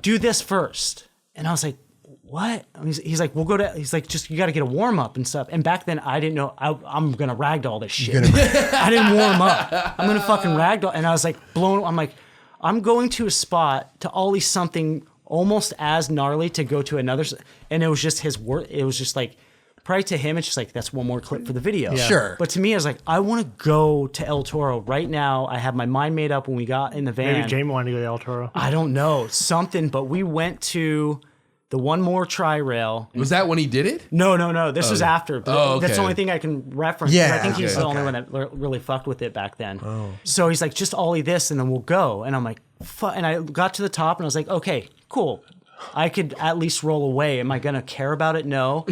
do this first. And I was like, what? He's like, we'll go to, he's like, just, you got to get a warm up and stuff. And back then I didn't know, I'm going to ragdoll this shit. I didn't warm up. I'm going to fucking ragdoll. And I was like I'm like, I'm going to a spot to ollie something almost as gnarly to go to another. And it was just his word. It was just like, probably to him, it's just like, that's one more clip for the video. Yeah. Sure. But to me, I was like, I want to go to El Toro right now. I have my mind made up when we got in the van. Maybe Jamie wanted to go to El Toro. I don't know. Something, but we went to the one more tri-rail. Was that when he did it? No. This was after. Oh, okay. That's the only thing I can reference. Yeah. I think he's the Okay. only one that really fucked with it back then. Oh. So he's like, just ollie this and then we'll go. And I'm like, fuck. And I got to the top and I was like, okay, cool. I could at least roll away. Am I going to care about it? No.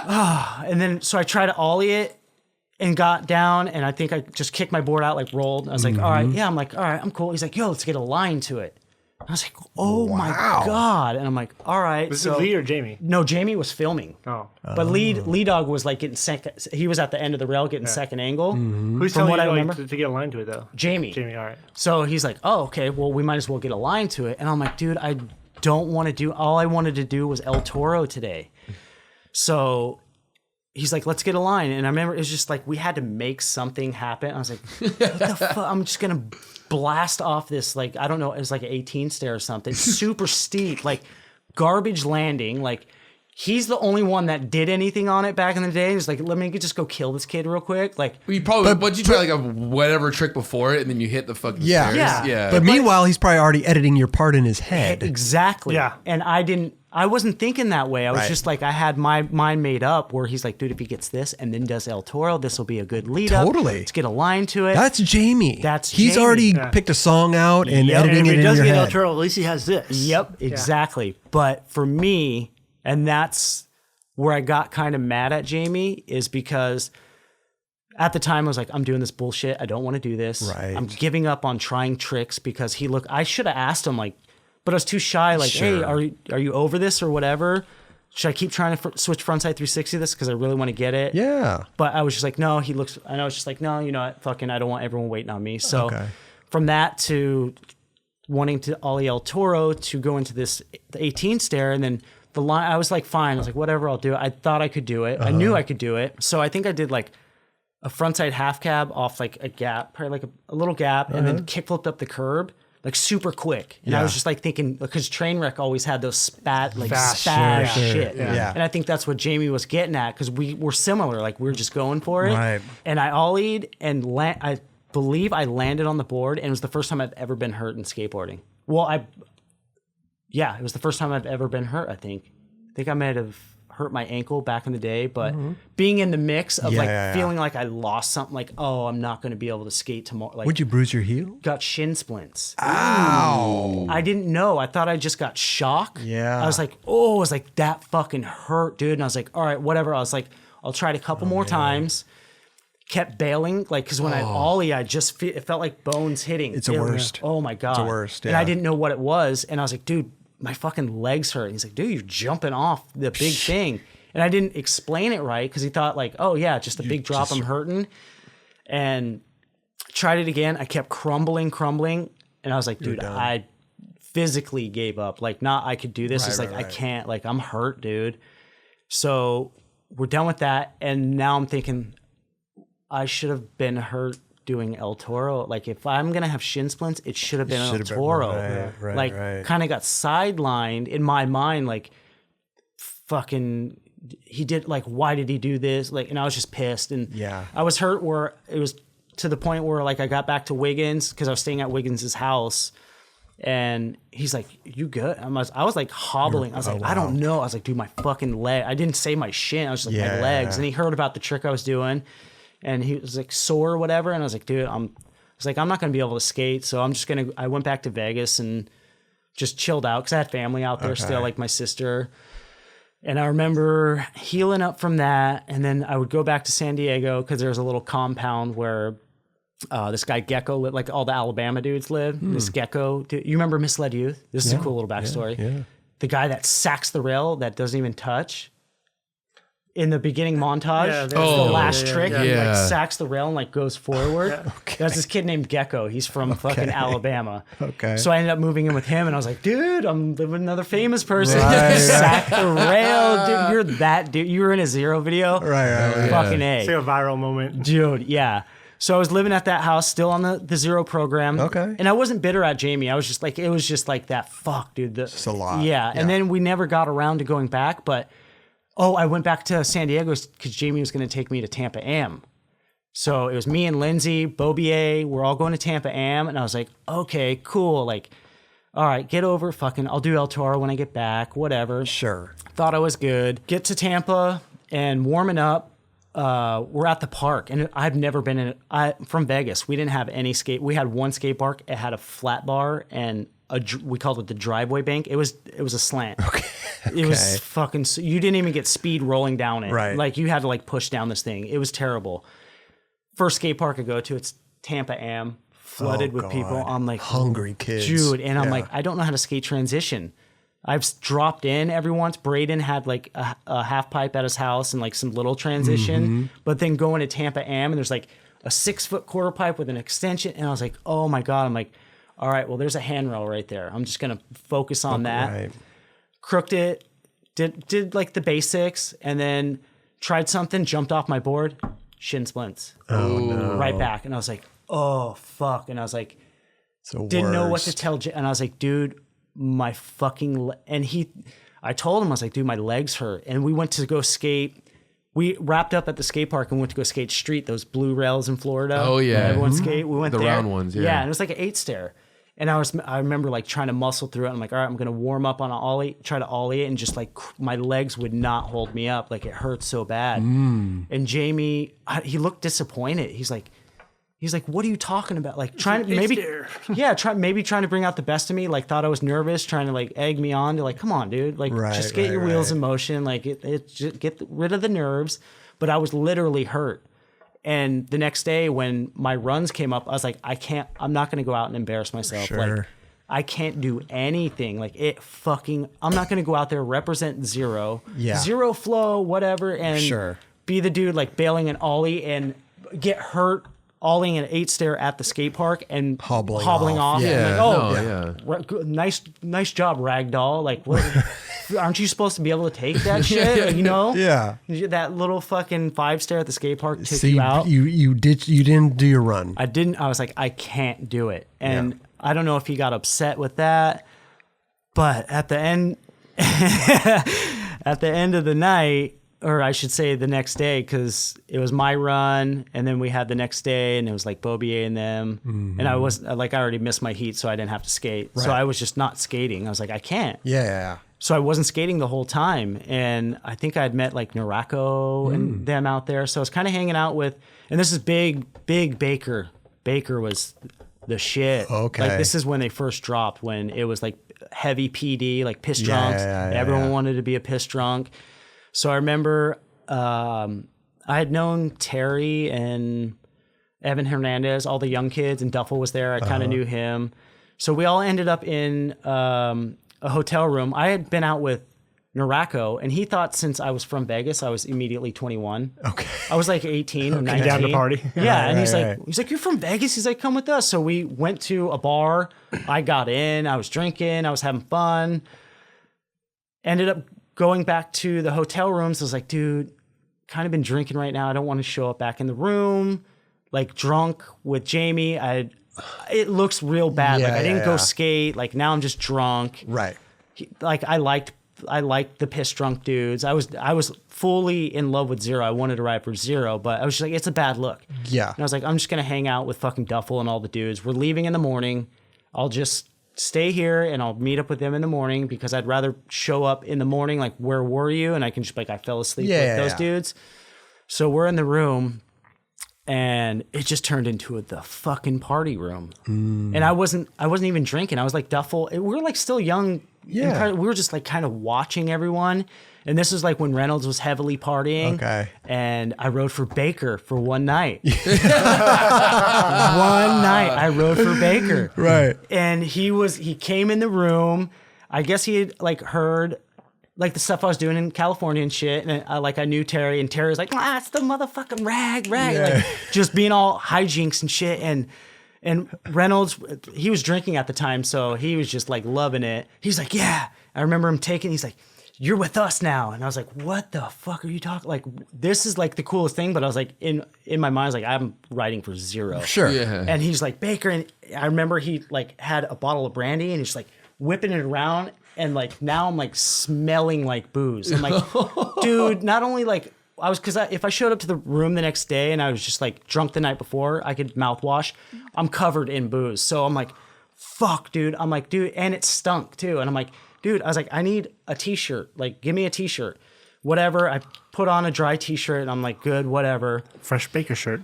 And then, so I tried to ollie it and got down, and I think I just kicked my board out, like rolled. I was like, all right, yeah. I'm like, all right, I'm cool. He's like, yo, let's get a line to it. I was like, oh my God. And I'm like, all right. Was it Lee or Jamie? No, Jamie was filming. Oh. But Lee Dog was like getting second. He was at the end of the rail getting second angle. Who's From telling what you I like, remember, to get a line to it, though? Jamie. Jamie, all right. So he's like, oh, okay, well, we might as well get a line to it. And I'm like, dude, I don't want to do, all I wanted to do was El Toro today. So he's like, let's get a line. And I remember it was just like, we had to make something happen. I was like, what the fuck? I'm just going to blast off this, like, I don't know, it was like an 18 stair or something, super steep, like garbage landing. Like, he's the only one that did anything on it back in the day. He's like, let me just go kill this kid real quick. Like, You probably, but you try like a whatever trick before it, and then you hit the fucking stairs. Yeah. But meanwhile, he's probably already editing your part in his head. exactly. Yeah. And I didn't I wasn't thinking that way. I was Right. just like, I had my mind made up where he's like, dude, if he gets this and then does El Toro, this will be a good lead up. Totally. Let's get a line to it. That's Jamie. He's Jamie. already picked a song out and Yep. editing And if it he in does your get El head. Toro, at least he has this. Yep, exactly. But for me, and that's where I got kind of mad at Jamie, is because at the time I was like, I'm doing this bullshit. I don't want to do this. Right. I'm giving up on trying tricks because I should have asked him, like, but I was too shy. Like, hey, Sure. are you over this or whatever? Should I keep trying to switch frontside 360 this because I really want to get it? Yeah. But I was just like, no, and I was just like, no, you know what? Fucking, I don't want everyone waiting on me. So Okay. from that to wanting to ollie El Toro to go into the 18 stair, and then the line, I was like, fine. I was like, whatever, I'll do it. I thought I could do it. I knew I could do it. So I think I did like a frontside half cab off like a gap, probably like a little gap, and then kick flipped up the curb. Like super quick. And I was just like thinking, because Trainwreck always had those spaz shit. Yeah. And I think that's what Jamie was getting at, because we were similar. Like we were just going for it. Right. And I ollied and I believe I landed on the board, and it was the first time I've ever been hurt in skateboarding. Well, it was the first time I've ever been hurt, I think. I think I might have hurt my ankle back in the day, but being in the mix of feeling like I lost something, like, oh, I'm not going to be able to skate tomorrow. Like, Would you bruise your heel? got shin splints. Ow. I didn't know. I thought I just got shock. Yeah. I was like, oh, I was like, that fucking hurt, dude. And I was like, all right, whatever. I was like, I'll try it a couple more times. Kept bailing, like, because when I ollie, it felt like bones hitting. It's the worst. Oh my God. It's the worst, And yeah. I didn't know what it was. And I was like, dude, my fucking legs hurt. And he's like, dude, you're jumping off the big thing. And I didn't explain it right because he thought like, oh yeah, just a big drop, I'm hurting. And tried it again. I kept crumbling. And I was like, dude, I physically gave up. Like, not I could do this. It's like, I can't. Like, I'm hurt, dude. So we're done with that. And now I'm thinking I should have been hurt doing El Toro. Like, if I'm going to have shin splints, it should have been El Toro. Right. Kind of got sidelined in my mind. Like, fucking, he did, like, why did he do this? Like, and I was just pissed. And I was hurt where it was to the point where, like, I got back to Wiggins because I was staying at Wiggins's house. And he's like, you good? I was like hobbling. I was like, I don't know. I was like, dude, my fucking leg. I didn't say my shin. I was just like, my legs. And he heard about the trick I was doing. And he was like sore or whatever. And I was like, dude, I'm not going to be able to skate. So I went back to Vegas and just chilled out because I had family out there still, like my sister. And I remember healing up from that. And then I would go back to San Diego because there was a little compound where this guy Gecko, like all the Alabama dudes live. This Gecko, dude, you remember Misled Youth? This is a cool little backstory. Yeah. The guy that sacks the rail that doesn't even touch in the beginning montage. The last trick, he like sacks the rail and like goes forward. There's this kid named Gecko. He's from fucking Alabama. So I ended up moving in with him, and I was like, dude, I'm living with another famous person. Sack the rail, dude. You're that dude. You were in a Zero video. Right. Fucking A. It's like a viral moment. Dude, yeah. So I was living at that house, still on the Zero program. Okay. And I wasn't bitter at Jamie. I was just like, it was just like that, fuck, dude. It's a lot. Yeah. And then we never got around to going back, but I went back to San Diego because Jamie was going to take me to Tampa Am. So it was me and Lindsay, Bobier, we're all going to Tampa Am. And I was like, okay, cool. Like, all right, get over fucking, I'll do El Toro when I get back, whatever. Sure. Thought I was good. Get to Tampa and warming up. We're at the park, and I've never been in it. From Vegas, we didn't have any skate. We had one skate park. It had a flat bar and we called it the driveway bank. It was a slant. Okay. It was fucking. You didn't even get speed rolling down it. Right. Like you had to like push down this thing. It was terrible. First skate park I go to, it's Tampa Am, flooded with people. I'm like hungry kids, dude, and I'm like, I don't know how to skate transition. I've dropped in every once. Braden had like a half pipe at his house and like some little transition, but then going to Tampa Am and there's like a 6-foot quarter pipe with an extension. And I was like, oh my God. I'm like, all right, well, there's a handrail right there. I'm just going to focus on that. Right. Crooked it, did like the basics, and then tried something, jumped off my board, shin splints. Oh no. Right back. And I was like, oh fuck. And I was like, didn't know what to tell. And I was like, dude, my fucking I told him, I was like, dude, my legs hurt. And we went to go skate. We wrapped up at the skate park and went to go skate street, those blue rails in Florida. Oh yeah, everyone skate. We went the there. round ones. Yeah, yeah, and it was like an 8-stair. And I remember like trying to muscle through it. I'm like, all right, I'm going to warm up on an ollie, try to ollie it. And just like my legs would not hold me up. Like it hurt so bad. And Jamie, he looked disappointed. He's like, what are you talking about? Like trying to maybe trying to bring out the best of me. Like thought I was nervous, trying to like egg me on to like, come on, dude. Like just get your wheels in motion. Like just get rid of the nerves. But I was literally hurt. And the next day when my runs came up, I was like, I'm not going to go out and embarrass myself. Sure. Like I can't do anything. Like I'm not going to go out there, represent zero flow, whatever. And be the dude like bailing an ollie and get hurt ollieing an 8-stair at the skate park and hobbling off. Yeah. Nice job, Ragdoll. Like, what, aren't you supposed to be able to take that shit? You know? Yeah. That little fucking 5-stair at the skate park took you out. You didn't do your run. I didn't. I was like, I can't do it. And I don't know if he got upset with that, but at the end, of the night, or I should say the next day, because it was my run, and then we had the next day, and it was like Bobier and them, and I already missed my heat, so I didn't have to skate. So I was just not skating. I was like, I can't. Yeah. So I wasn't skating the whole time, and I think I'd met like Norako and them out there. So I was kind of hanging out with, and this is big Baker. Baker was the shit. Okay. Like this is when they first dropped, when it was like heavy PD, like piss drunks. Everyone wanted to be a piss drunk. So I remember I had known Terry and Evan Hernandez, all the young kids, and Duffel was there. I kind of knew him. So we all ended up in a hotel room. I had been out with Norako, and he thought since I was from Vegas, I was immediately 21. Okay. I was like 18 or 19. Down to party. Yeah, and he's like, you're from Vegas? He's like, come with us. So we went to a bar. I got in. I was drinking. I was having fun. Ended up going back to the hotel rooms. I was like, dude, kind of been drinking right now. I don't want to show up back in the room, like drunk with Jamie. It looks real bad. I didn't go skate. Like now I'm just drunk. Right. I liked the piss drunk dudes. I was fully in love with Zero. I wanted to ride for Zero, but I was just like, it's a bad look. Yeah. And I was like, I'm just going to hang out with fucking Duffel and all the dudes. We're leaving in the morning. I'll just stay here and I'll meet up with them in the morning, because I'd rather show up in the morning like, where were you? And I can just like, I fell asleep with those dudes. So we're in the room, and it just turned into the fucking party room. And I wasn't even drinking. I was like Duffel. We were like still young. Yeah. We were just like kind of watching everyone. And this was like when Reynolds was heavily partying. Okay. And I rode for Baker for one night. One night I rode for Baker. Right. And he came in the room. I guess he had like heard like the stuff I was doing in California and shit. And I knew Terry, and Terry was like, it's the motherfucking rag. Yeah. Like just being all hijinks and shit. And Reynolds, he was drinking at the time, so he was just like loving it. He's like, yeah. I remember him he's like, you're with us now. And I was like, what the fuck are you talking? Like, this is like the coolest thing. But I was like, in my mind, I was like, I'm riding for Zero. Sure. Yeah. And he's like, Baker. And I remember he like had a bottle of brandy, and he's like whipping it around. And like, now I'm like smelling like booze. I'm like, dude, not only like, if I showed up to the room the next day and I was just like drunk the night before, I could mouthwash. I'm covered in booze. So I'm like, fuck, dude. I'm like, dude, and it stunk too. And I'm like, dude, I was like, I need a t-shirt. Like, give me a t-shirt. Whatever. I put on a dry t-shirt, and I'm like, good, whatever. Fresh Baker shirt.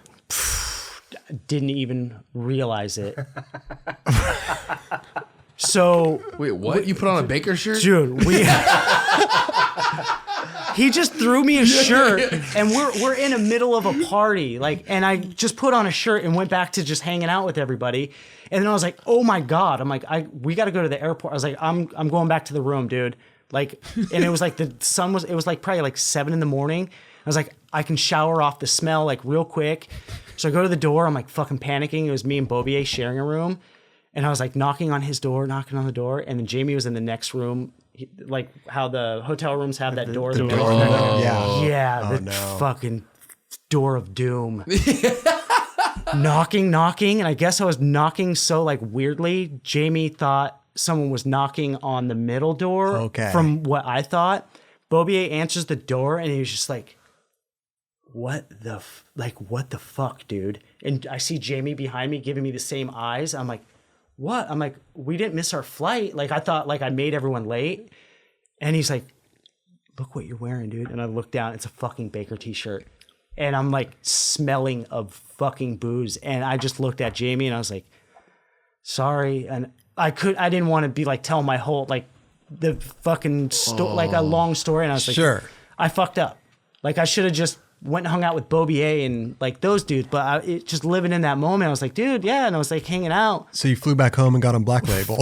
Didn't even realize it. So wait, what? You put on a Baker shirt? Dude, he just threw me a shirt, and we're in the middle of a party, like, and I just put on a shirt and went back to just hanging out with everybody. And then I was like, oh my God. I'm like, we got to go to the airport. I was like, I'm going back to the room, dude. Like, and it was like it was like probably like 7 a.m. I was like, I can shower off the smell like real quick. So I go to the door. I'm like fucking panicking. It was me and Bobier sharing a room. And I was like knocking on the door. And then Jamie was in the next room, like how the hotel rooms have that door. The door. Yeah. Fucking door of doom. knocking. And I guess I was knocking so like weirdly, Jamie thought someone was knocking on the middle door. Okay. From what I thought. Bobier answers the door, and he was just like, what the fuck, dude? And I see Jamie behind me giving me the same eyes. I'm like, what? I'm like, we didn't miss our flight. Like, I thought like I made everyone late. And he's like, look what you're wearing, dude. And I look down, it's a fucking Baker t-shirt. And I'm like smelling of fucking booze. And I just looked at Jamie and I was like, sorry. And I didn't want to be like, tell my whole, like the fucking, like a long story. And I was like, Sure. I fucked up. Like I should have just went and hung out with Bobier and like those dudes. But just living in that moment, I was like, dude, yeah. And I was like hanging out. So you flew back home and got on Black Label.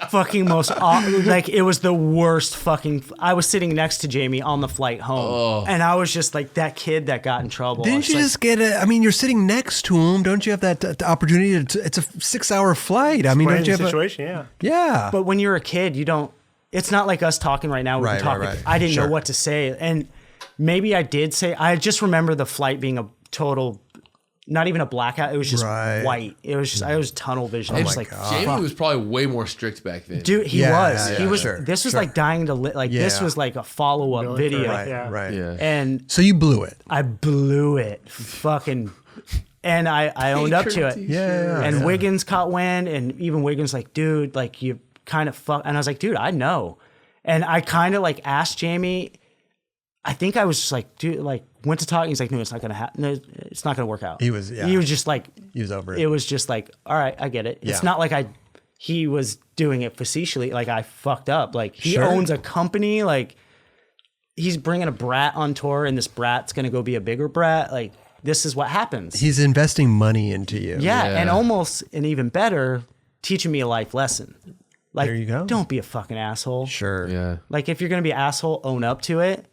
Fucking most like it was the worst fucking. I was sitting next to Jamie on the flight home, and I was just like that kid that got in trouble. Didn't you just get it? I mean, you're sitting next to him. Don't you have that opportunity? It's a 6-hour flight. I mean, don't you have situation? Yeah. Yeah. But when you're a kid, you don't. It's not like us talking right now. We can talk. Right. I didn't Sure. know what to say, and maybe I did say. I just remember the flight being a total. Not even a blackout. It was just white. It was just I was tunnel vision. I was like, Jamie was probably way more strict back then. dude, he was. He was. sure, This was like dying to like. This Yeah. was like a follow up video. Right. Yeah. And So you blew it. I blew it, fucking, and I owned up to it. Yeah. And Wiggins caught wind, and even Wiggins like, dude, like you kind of fuck. And I was like, dude, I know. And I kind of like asked Jamie. I think I was just like, dude, like went to talk. He's like, no, it's not gonna happen. No, it's not gonna work out. He was just like, he was over it. It was just like, all right, I get it. It's not like he was doing it facetiously. Like I fucked up. Like he owns a company. Like he's bringing a brat on tour, and this brat's gonna go be a bigger brat. Like this is what happens. He's investing money into you. Yeah, and almost and even better, teaching me a life lesson. Like, There you go. Don't be a fucking asshole. Sure. Yeah. Like if you're gonna be an asshole, own up to it.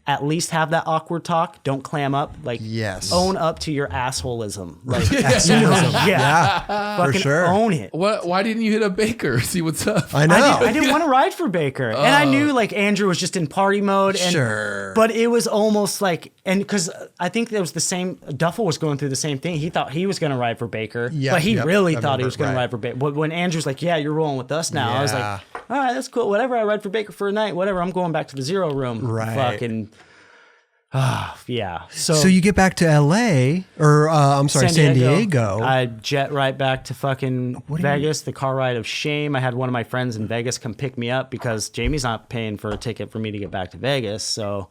At least have that awkward talk. Don't clam up. Like Yes. own up to your assholeism. Like Assholism. yeah. For Fucking sure. own it. Why didn't you hit up Baker? See what's up. I know. I didn't want to ride for Baker, and I knew like Andrew was just in party mode. And, Sure. but it was almost like, and because I think there was the same. Duffel was going through the same thing. He thought he was going to ride for Baker, Yeah, but he really I thought he remember, was going to ride for Baker. But when Andrew's like, "Yeah, you're rolling with us now," I was Yeah. like, "All right, that's cool. Whatever. I ride for Baker for a night. Whatever. I'm going back to the zero room." Right. Fucking. Yeah. So you get back to LA, or I'm sorry, San Diego. I jet right back to fucking Vegas, the car ride of shame. I had one of my friends in Vegas come pick me up because Jamie's not paying for a ticket for me to get back to Vegas. So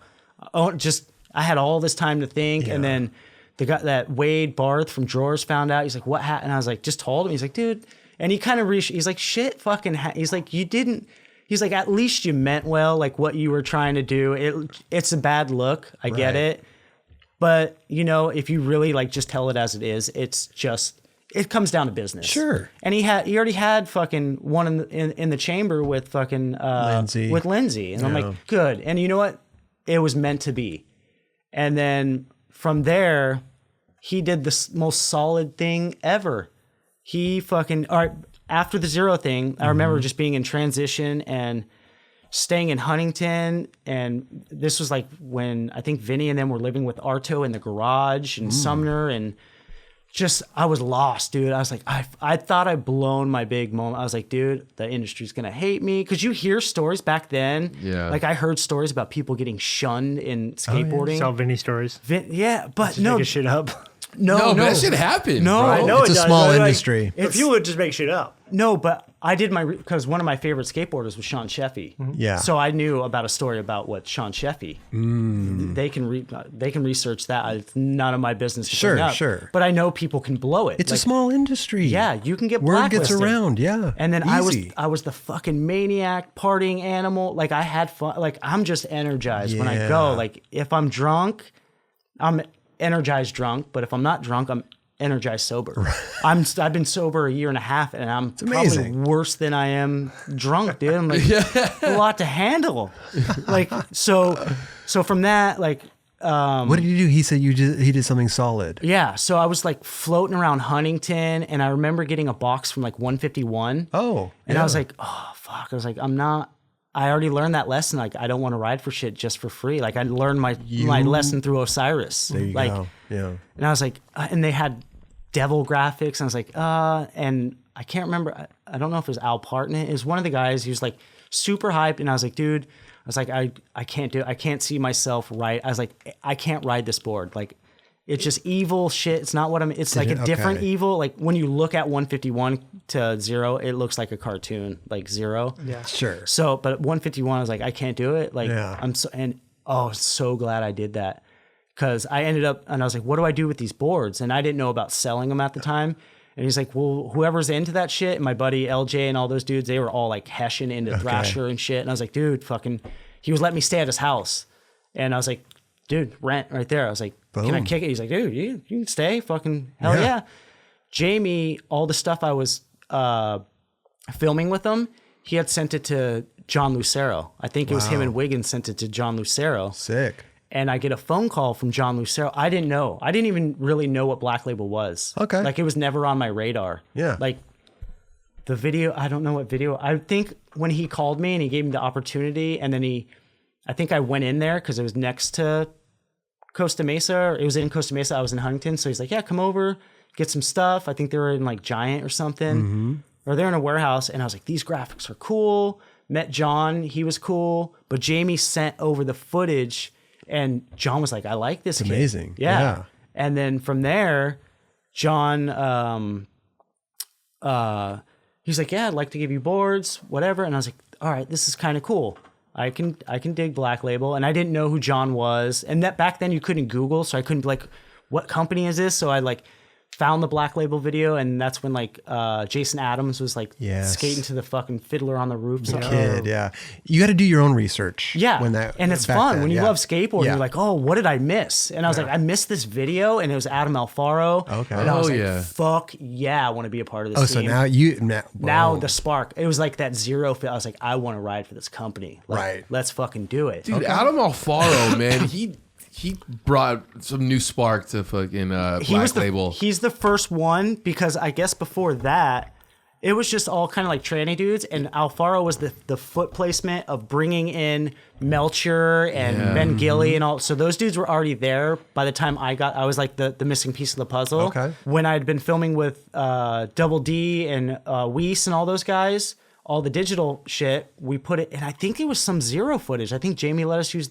I had all this time to think. And then the guy that Wade Barth from Drawers found out. He's like, what happened? And I was like, just told him. He's like, dude. And he kind of he's like, shit fucking he's like, you didn't. He's like, at least you meant well, like what you were trying to do. It's a bad look. I get it. But, you know, if you really like just tell it as it is, it comes down to business. Sure. And he already had fucking one in the chamber with fucking Lindsay. with Lindsay. And I'm like, good. And you know what? It was meant to be. And then from there, he did the most solid thing ever. He fucking, all right, after the zero thing, I remember just being in transition and staying in Huntington. And this was like when I think Vinny and them were living with Arto in the garage in Sumner. And just, I was lost, dude. I was like, I thought I'd blown my big moment. I was like, dude, the industry's going to hate me. Because you hear stories back then. Yeah. Like I heard stories about people getting shunned in skateboarding. Saw Vinny stories. Yeah, but Just no. making shit up. No, but that shit happened. No. bro. I know It's it a does, small but, like, industry. If you would just make shit up. No, but I did because one of my favorite skateboarders was Sean Sheffy. Yeah. So I knew about a story about what Sean Sheffy. They can research that. It's none of my business. To bring up. Sure. But I know people can blow it. It's Like, a small industry. Yeah, you can get Word gets blacklisted. around. Yeah. And then Easy. I was the fucking maniac partying animal. Like I had fun. Like I'm just energized when I Yeah. go. Like if I'm drunk, I'm energized drunk. But if I'm not drunk, I'm energized sober. I've been sober a year and a half, and I'm probably amazing. worse than I am drunk, dude. I'm like a lot to handle. Like so from that, like What did you do? He said he did something solid. yeah. So I was like floating around Huntington, and I remember getting a box from like 151. Oh. And yeah. I was like, oh fuck. I was like, I already learned that lesson. Like, I don't want to ride for shit just for free. Like, I learned my lesson through Osiris. There you like, go. Yeah. And I was like, and they had devil graphics. And I was like, and I can't remember. I don't know if it was Al Partnett. It was one of the guys. He was like super hyped. And I was like, dude, I was like, I can't do it. I can't see myself ride. I was like, I can't ride this board. Like, It's just evil shit. It's not what I'm. It's like a different evil. Like when you look at 151 to 0, it looks like a cartoon, like 0. Yeah. Sure. So, but 151, I was like, I can't do it. Like Yeah. I'm so glad I did that, because I ended up and I was like, what do I do with these boards? And I didn't know about selling them at the time. And he's like, well, whoever's into that shit, and my buddy LJ and all those dudes, they were all like heshing into Thrasher and shit. And I was like, dude, he was letting me stay at his house. And I was like, dude, rent right there. I was like, can I kick it? He's like, dude, you can stay. Fucking hell yeah. Jamie, all the stuff I was filming with him, he had sent it to John Lucero. I think it was him and Wiggins sent it to John Lucero. Sick. And I get a phone call from John Lucero. I didn't know. I didn't even really know what Black Label was. Okay. Like it was never on my radar. Yeah. Like the video, I don't know what video. I think when he called me and he gave me the opportunity, and then I think I went in there because it was next to Costa Mesa. It was in Costa Mesa. I was in Huntington. So he's like, yeah, come over, get some stuff. I think they were in like Giant or something. Or they're in a warehouse. And I was like, these graphics are cool. Met John. He was cool. But Jamie sent over the footage. And John was like, I like this kid. Amazing. Yeah. And then from there, John, he's like, yeah, I'd like to give you boards, whatever. And I was like, all right, this is kind of cool. I can dig Black Label. And I didn't know who John was. And that back then you couldn't Google. So I couldn't be like, what company is this? So I like found the Black Label video, and that's when like Jason Adams was like skating to the fucking Fiddler on the Roof. Kid, yeah. You got to do your own research. Yeah, and it's fun when you love skateboarding. Yeah. You're like, oh, what did I miss? And I was like, I missed this video, and it was Adam Alfaro. Okay. And I was like, fuck yeah, I want to be a part of this. So team. now the spark. It was like that zero feel. I was like, I want to ride for this company. Like, let's fucking do it. Dude, Adam Alfaro, man, he brought some new spark to fucking Black Label. He's the first one, because I guess before that, it was just all kind of like tranny dudes, and Alfaro was the foot placement of bringing in Melcher and Ben Gilly and all. So those dudes were already there by the time I was like the missing piece of the puzzle. Okay. When I'd been filming with Double D and Weiss and all those guys, all the digital shit, we put it, and I think it was some zero footage. I think Jamie let us use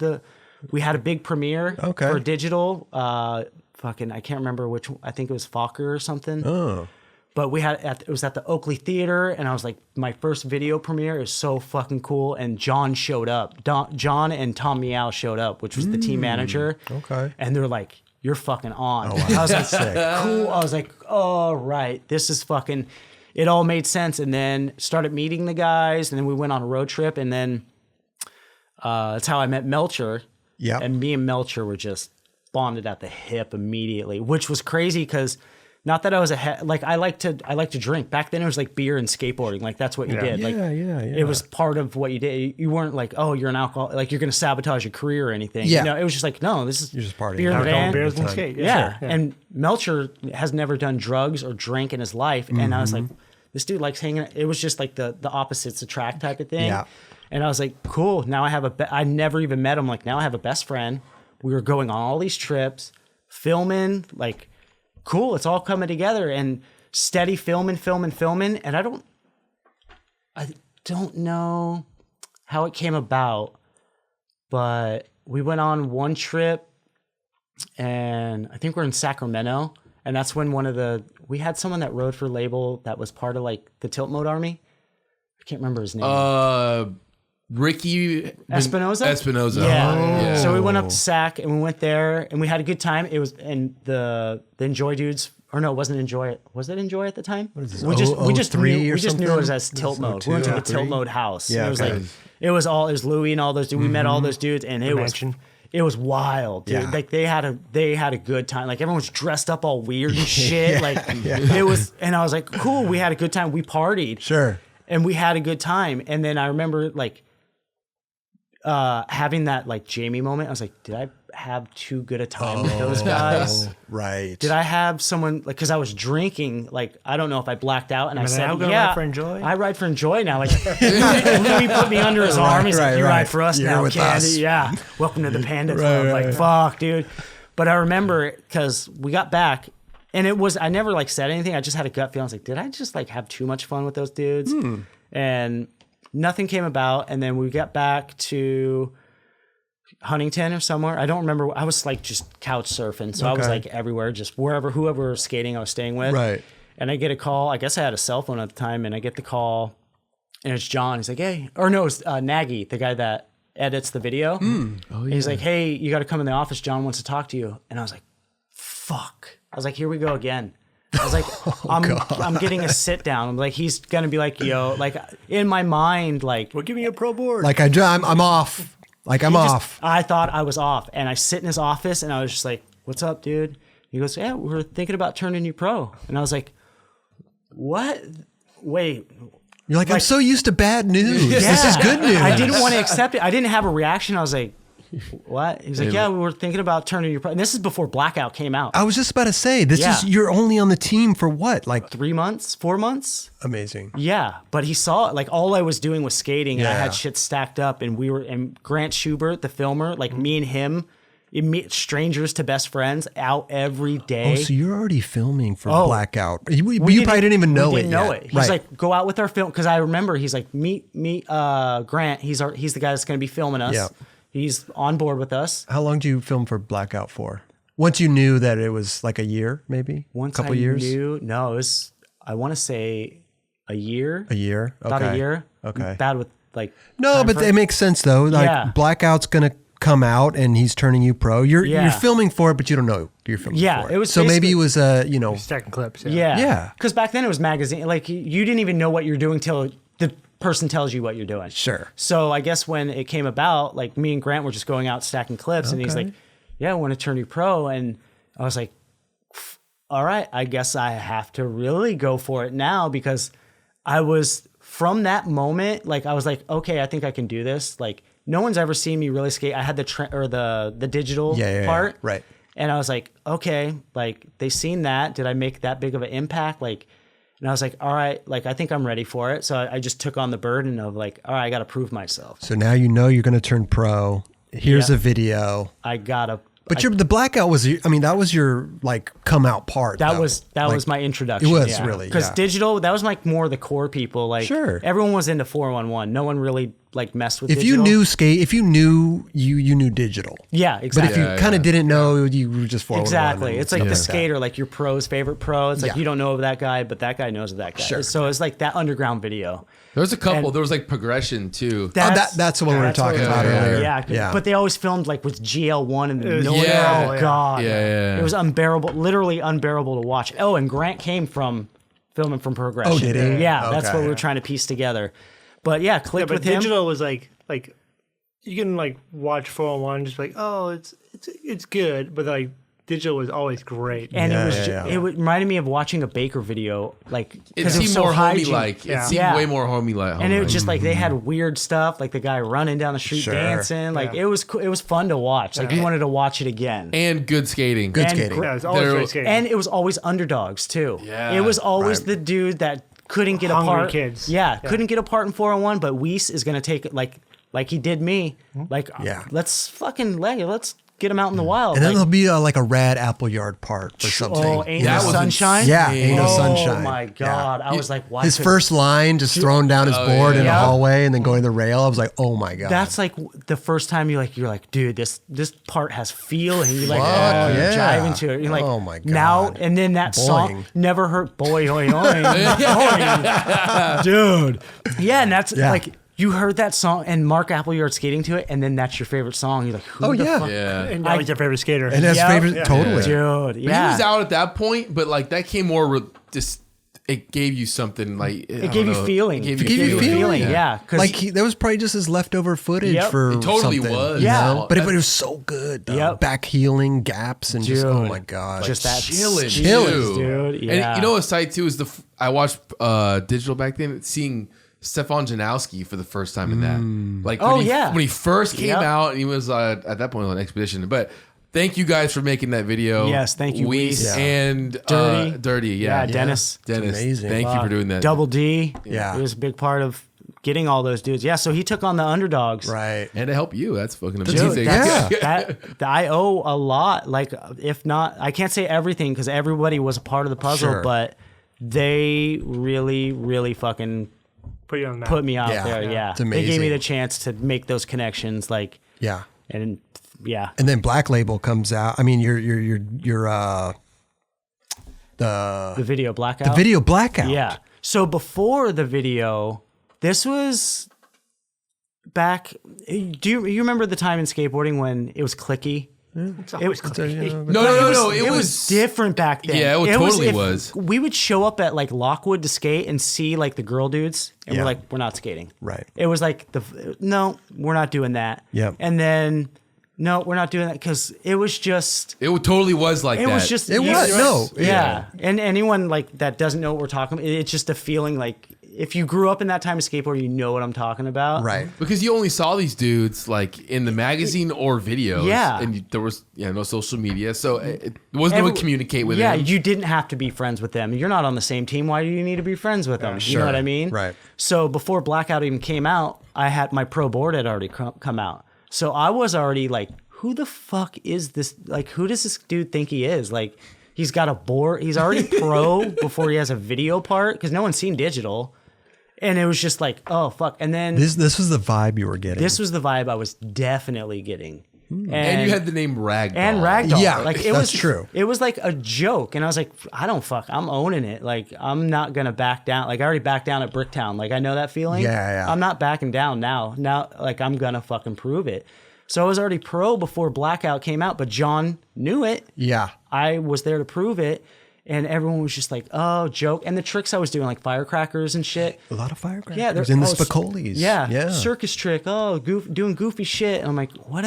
we had a big premiere for digital. I can't remember which. I think it was Fokker or something. Oh. But it was at the Oakley Theater, and I was like, my first video premiere is so fucking cool. And John showed up. John and Tom Meow showed up, which was the team manager. Okay. And they're like, you're fucking on. Oh, wow. I was like, cool. I was like, all right, this is fucking. It all made sense. And then started meeting the guys, and then we went on a road trip, and then that's how I met Melcher. Yeah. And me and Melcher were just bonded at the hip immediately, which was crazy because not that I was I like to drink. Back then it was like beer and skateboarding. Like that's what you did. Like it was part of what you did. You weren't like, oh, you're an alcoholic, like you're going to sabotage your career or anything. Yeah. You know, it was just like, no, this is You're just partying. beer and band. Beers and skate. Yeah. Sure. And Melcher has never done drugs or drank in his life. And I was like, this dude likes hanging. It was just like the opposites attract type of thing. Yeah. And I was like, cool. Now I have I never even met him. Like now I have a best friend. We were going on all these trips, filming, like, cool. It's all coming together and steady filming. And I don't know how it came about, but we went on one trip, and I think we're in Sacramento. And that's when we had someone that rode for Label that was part of like the Tilt Mode Army. I can't remember his name. Ricky Espinoza? Yeah. So we went up to Sac, and we went there, and we had a good time. It was, and the Enjoy dudes, or no, it wasn't Enjoy. Was it Enjoy at the time? What is this? We just knew it was as Tilt Mode. We went to the Tilt Mode house. Yeah, it was like it was Louie and all those dudes. We met all those dudes, and it was wild, dude. Yeah. Like they had a good time. Like everyone was dressed up all weird and shit. It was, and I was like, cool. We had a good time. We partied. Sure. And we had a good time. And then I remember like having that like Jamie moment. I was like, did I have too good a time with those guys? Right. Did I have someone like, because I was drinking, like I don't know if I blacked out, and I said, ride for Enjoy? I ride for Enjoy now. Like Louis put me under his arm. He's like, you ride for us You're now, with kid. us. Yeah. Welcome to the Panda Club. Like fuck, dude. But I remember because we got back, and I never like said anything. I just had a gut feeling. I was like, did I just like have too much fun with those dudes? And nothing came about. And then we got back to Huntington or somewhere. I don't remember. I was like just couch surfing. So I was like everywhere, just whoever was skating I was staying with. Right. And I get a call. I guess I had a cell phone at the time, and I get the call, and it's John. He's like, hey, or no, it's Nagy, the guy that edits the video. And he's like, hey, you got to come in the office. John wants to talk to you. And I was like, fuck. I was like, here we go again. I was like, I'm getting a sit down. I'm like, he's gonna be like, yo, like in my mind, like We're giving you a pro board. Like I'm off. Like I'm off. I thought I was off, and I sit in his office, and I was just like, what's up, dude? He goes, yeah, we're thinking about turning you pro. And I was like, what? Wait. You're like, I'm so used to bad news. Yeah. This is good news. I didn't want to accept it. I didn't have a reaction. I was like, what? He's like, yeah, we were thinking about turning you pro. And this is before Blackout came out. I was just about to say, this is, you're only on the team for what? Like 3 months, 4 months? Amazing. Yeah. But he saw it. Like all I was doing was skating, and I Yeah. had shit stacked up, and Grant Schubert, the filmer, like me and him, strangers to best friends, out every day. Oh, so you're already filming for Oh. Blackout. You probably didn't even know we it didn't know yet. it. He's like, go out with our film. Because I remember he's like, meet Grant. He's the guy that's going to be filming us. Yeah. He's on board with us. How long did you film for Blackout for? Once you knew that it was like a year, maybe? Once a couple I years? knew, no, it was, I want to say a year. A year? About Okay. a year. Okay. I'm bad with like. No, time but frame. it makes sense though. Like Yeah. Blackout's gonna come out and he's turning you pro. You're Yeah. filming for it, but you don't know you're filming Yeah, for it. it was so maybe basically- it was Stacking clips. Yeah. Yeah. Because back then it was magazine. Like you didn't even know what you're doing till the person tells you what you're doing. Sure. So I guess when it came about, like me and Grant were just going out stacking clips, and he's Okay. like, yeah, I want to turn you pro. And I was like, all right, I guess I have to really go for it now, because I was, from that moment, like I was like, okay, I think I can do this. Like no one's ever seen me really skate. I had the digital part. Right. And I was like, okay, like they seen that. Did I make that big of an impact? Like, and I was like, all right, like I think I'm ready for it. So I just took on the burden of like, all right, I got to prove myself. So now you know you're gonna turn pro. Here's Yeah. a video. I gotta. But the Blackout was, that was your like come out part. That though. was Like, my introduction. It was really, because yeah. digital. That was like more the core people. Like Sure. everyone was into 411. No one really like messed with. If digital. you knew skate, if you knew you knew digital. yeah, But exactly. if you kind of didn't know, you were just 411. Exactly. and It's like stuff the that. skater, like your pro's favorite pro. It's like Yeah. you don't know of that guy, but that guy knows of that guy. Sure. So it's like that underground video. There was a couple. And- There was like progression too. That's the one we were That's what talking it about was. earlier. Yeah, but they always filmed like with GL1 and the noise. yeah. Oh god, Yeah. it was unbearable, literally unbearable to watch. Oh, and Grant came from filming from Progression. Oh, did he? Yeah, that's Okay. what we were trying to piece together. But yeah, Yeah, clicked but with him. digital was like you can like watch 401 just like, oh, it's good, but like digital was always great. And Yeah, it was yeah, yeah. it reminded me of watching a Baker video, like It because seemed was so more hygiene. homey like. Yeah. It seemed Yeah. way more homey like. And it was just like they had weird stuff, like the guy running down the street Sure. dancing. Like Yeah. it was fun to watch. Like you wanted to watch it again. and good skating. Good And skating. gr- Yeah, it's always There- great skating. And it was always underdogs too. Yeah. It was always Right. the dude that couldn't get Hungry apart. kids. Yeah, Yeah. couldn't get apart in 401, but Weiss is gonna take it like he did me. Like Yeah. let's get him out in the wild. And then Like, there'll be like a rad Appleyard part or something. oh, ain't That no was sunshine. Yeah, ain't no oh, sunshine. my Yeah. god, I was like, why? His could- first line just throwing down his board in the Yeah. hallway and then going to the rail. I was like, oh my God. That's like the first time you're like, dude, this part has feel, and you're like, Fuck, oh, you're yeah. jiving to it. You're like, Oh my now, God. and then that Boing. song never heard, boy, oing, oing, dude. Yeah, and that's Yeah. like you heard that song, and Mark Appleyard skating to it, and then that's your favorite song. You're like, who Oh, the yeah. fuck? Yeah. and now he's your favorite skater. and that's Yeah. favorite, Yeah. totally. Dude, But yeah. he was out at that point, but like that came more just. It gave you something like It gave you feeling. It gave It gave you feeling. yeah. 'cause Like that was probably just his leftover footage Yep. for It totally something, was. you Yeah. know? But it was so good. Though. Yep. Back healing gaps and just, oh Dude. my God. Just that chilling, chilling, too. dude. Yeah. And you know what's tight too is I watched digital back then, seeing Stefan Janowski for the first time in that. Like Oh, when yeah. when he first came Yep. out, and he was at that point on Expedition. But thank you guys for making that video. Yes, thank you, Weiss Weiss. and Dirty. Dirty. Yeah, Yeah, Dennis. Dennis, amazing. thank you for doing that. Double D. Yeah. It was a big part of getting all those dudes. Yeah, so he took on the underdogs. Right. and to help you. That's fucking Dude, amazing. Yeah. that I owe a lot. Like, if not, I can't say everything because everybody was a part of the puzzle, Sure. but they really, really fucking Put you on that. put me out Yeah. there. Yeah. Yeah, It's they gave me amazing. the chance to make those connections. Like, Yeah. And yeah. And then Black Label comes out. I mean, The video blackout. the video Blackout. Yeah. So before the video, this was back. Do you remember the time in skateboarding when it was clicky? It's always clicky. No. It was different back then. Yeah, it totally if was. We would show up at like Lockwood to skate and see like the girl dudes, and Yeah. we're like, we're not skating. Right. It was like no, we're not doing that. Yep. And then no, we're not doing that because it was just. It totally was like It that. was just. It was. No. Yeah. And anyone like that doesn't know what we're talking about. It's just a feeling like if you grew up in that time of skateboarding, you know what I'm talking about. Right. Because you only saw these dudes like in the magazine or videos. Yeah. And there was no social media. So it wasn't no way to communicate with them. You didn't have to be friends with them. You're not on the same team. Why do you need to be friends with them? You know what I mean? Right. So before Blackout even came out, I had my pro board had already come out. So I was already like, who the fuck is this? Like, who does this dude think he is? Like, he's got a board. He's already pro before he has a video part because no one's seen digital. And it was just like, oh, fuck. And then This was the vibe you were getting. this was the vibe I was definitely getting. And you had the name Ragdoll. And Ragdoll. Yeah, like it that's was true. It was like a joke. And I was like, I'm owning it. Like, I'm not going to back down. Like, I already backed down at Bricktown. Like, I know that feeling. Yeah. I'm not backing down now. Now, like, I'm going to fucking prove it. So I was already pro before Blackout came out, but John knew it. Yeah. I was there to prove it. And everyone was just like, oh, joke. And the tricks I was doing, like firecrackers and shit. A lot of firecrackers. Yeah, in the Spicolis. Yeah, circus trick. Oh, doing goofy shit. And I'm like, what?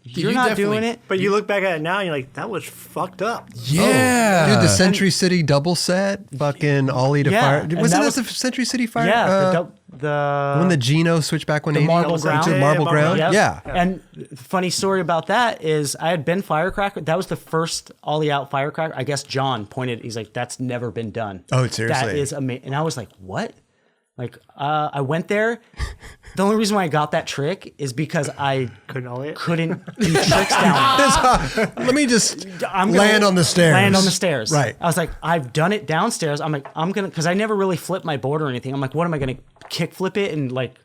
You're you not definitely- doing it. But you look back at it now and you're like, that was fucked up. Yeah. Dude, the Century City double set, fucking Ollie to Yeah, fire. and Wasn't that that the Century City fire? Yeah, the when the Gino Switchback 180. Marble Ground. To Marble Yeah, Ground. Marble Yeah. And funny story about that is I had been firecracker. That was the first ollie out firecracker. I guess John pointed. He's like, "That's never been done." Oh, seriously? That is amazing. And I was like, "What?" Like, I went there. The only reason why I got that trick is because I couldn't do tricks down. Let me just I'm land on the stairs. Land on the stairs. Right. I was like, I've done it downstairs. I'm like, I'm gonna, because I never really flipped my board or anything. I'm like, what am I gonna kick flip it and like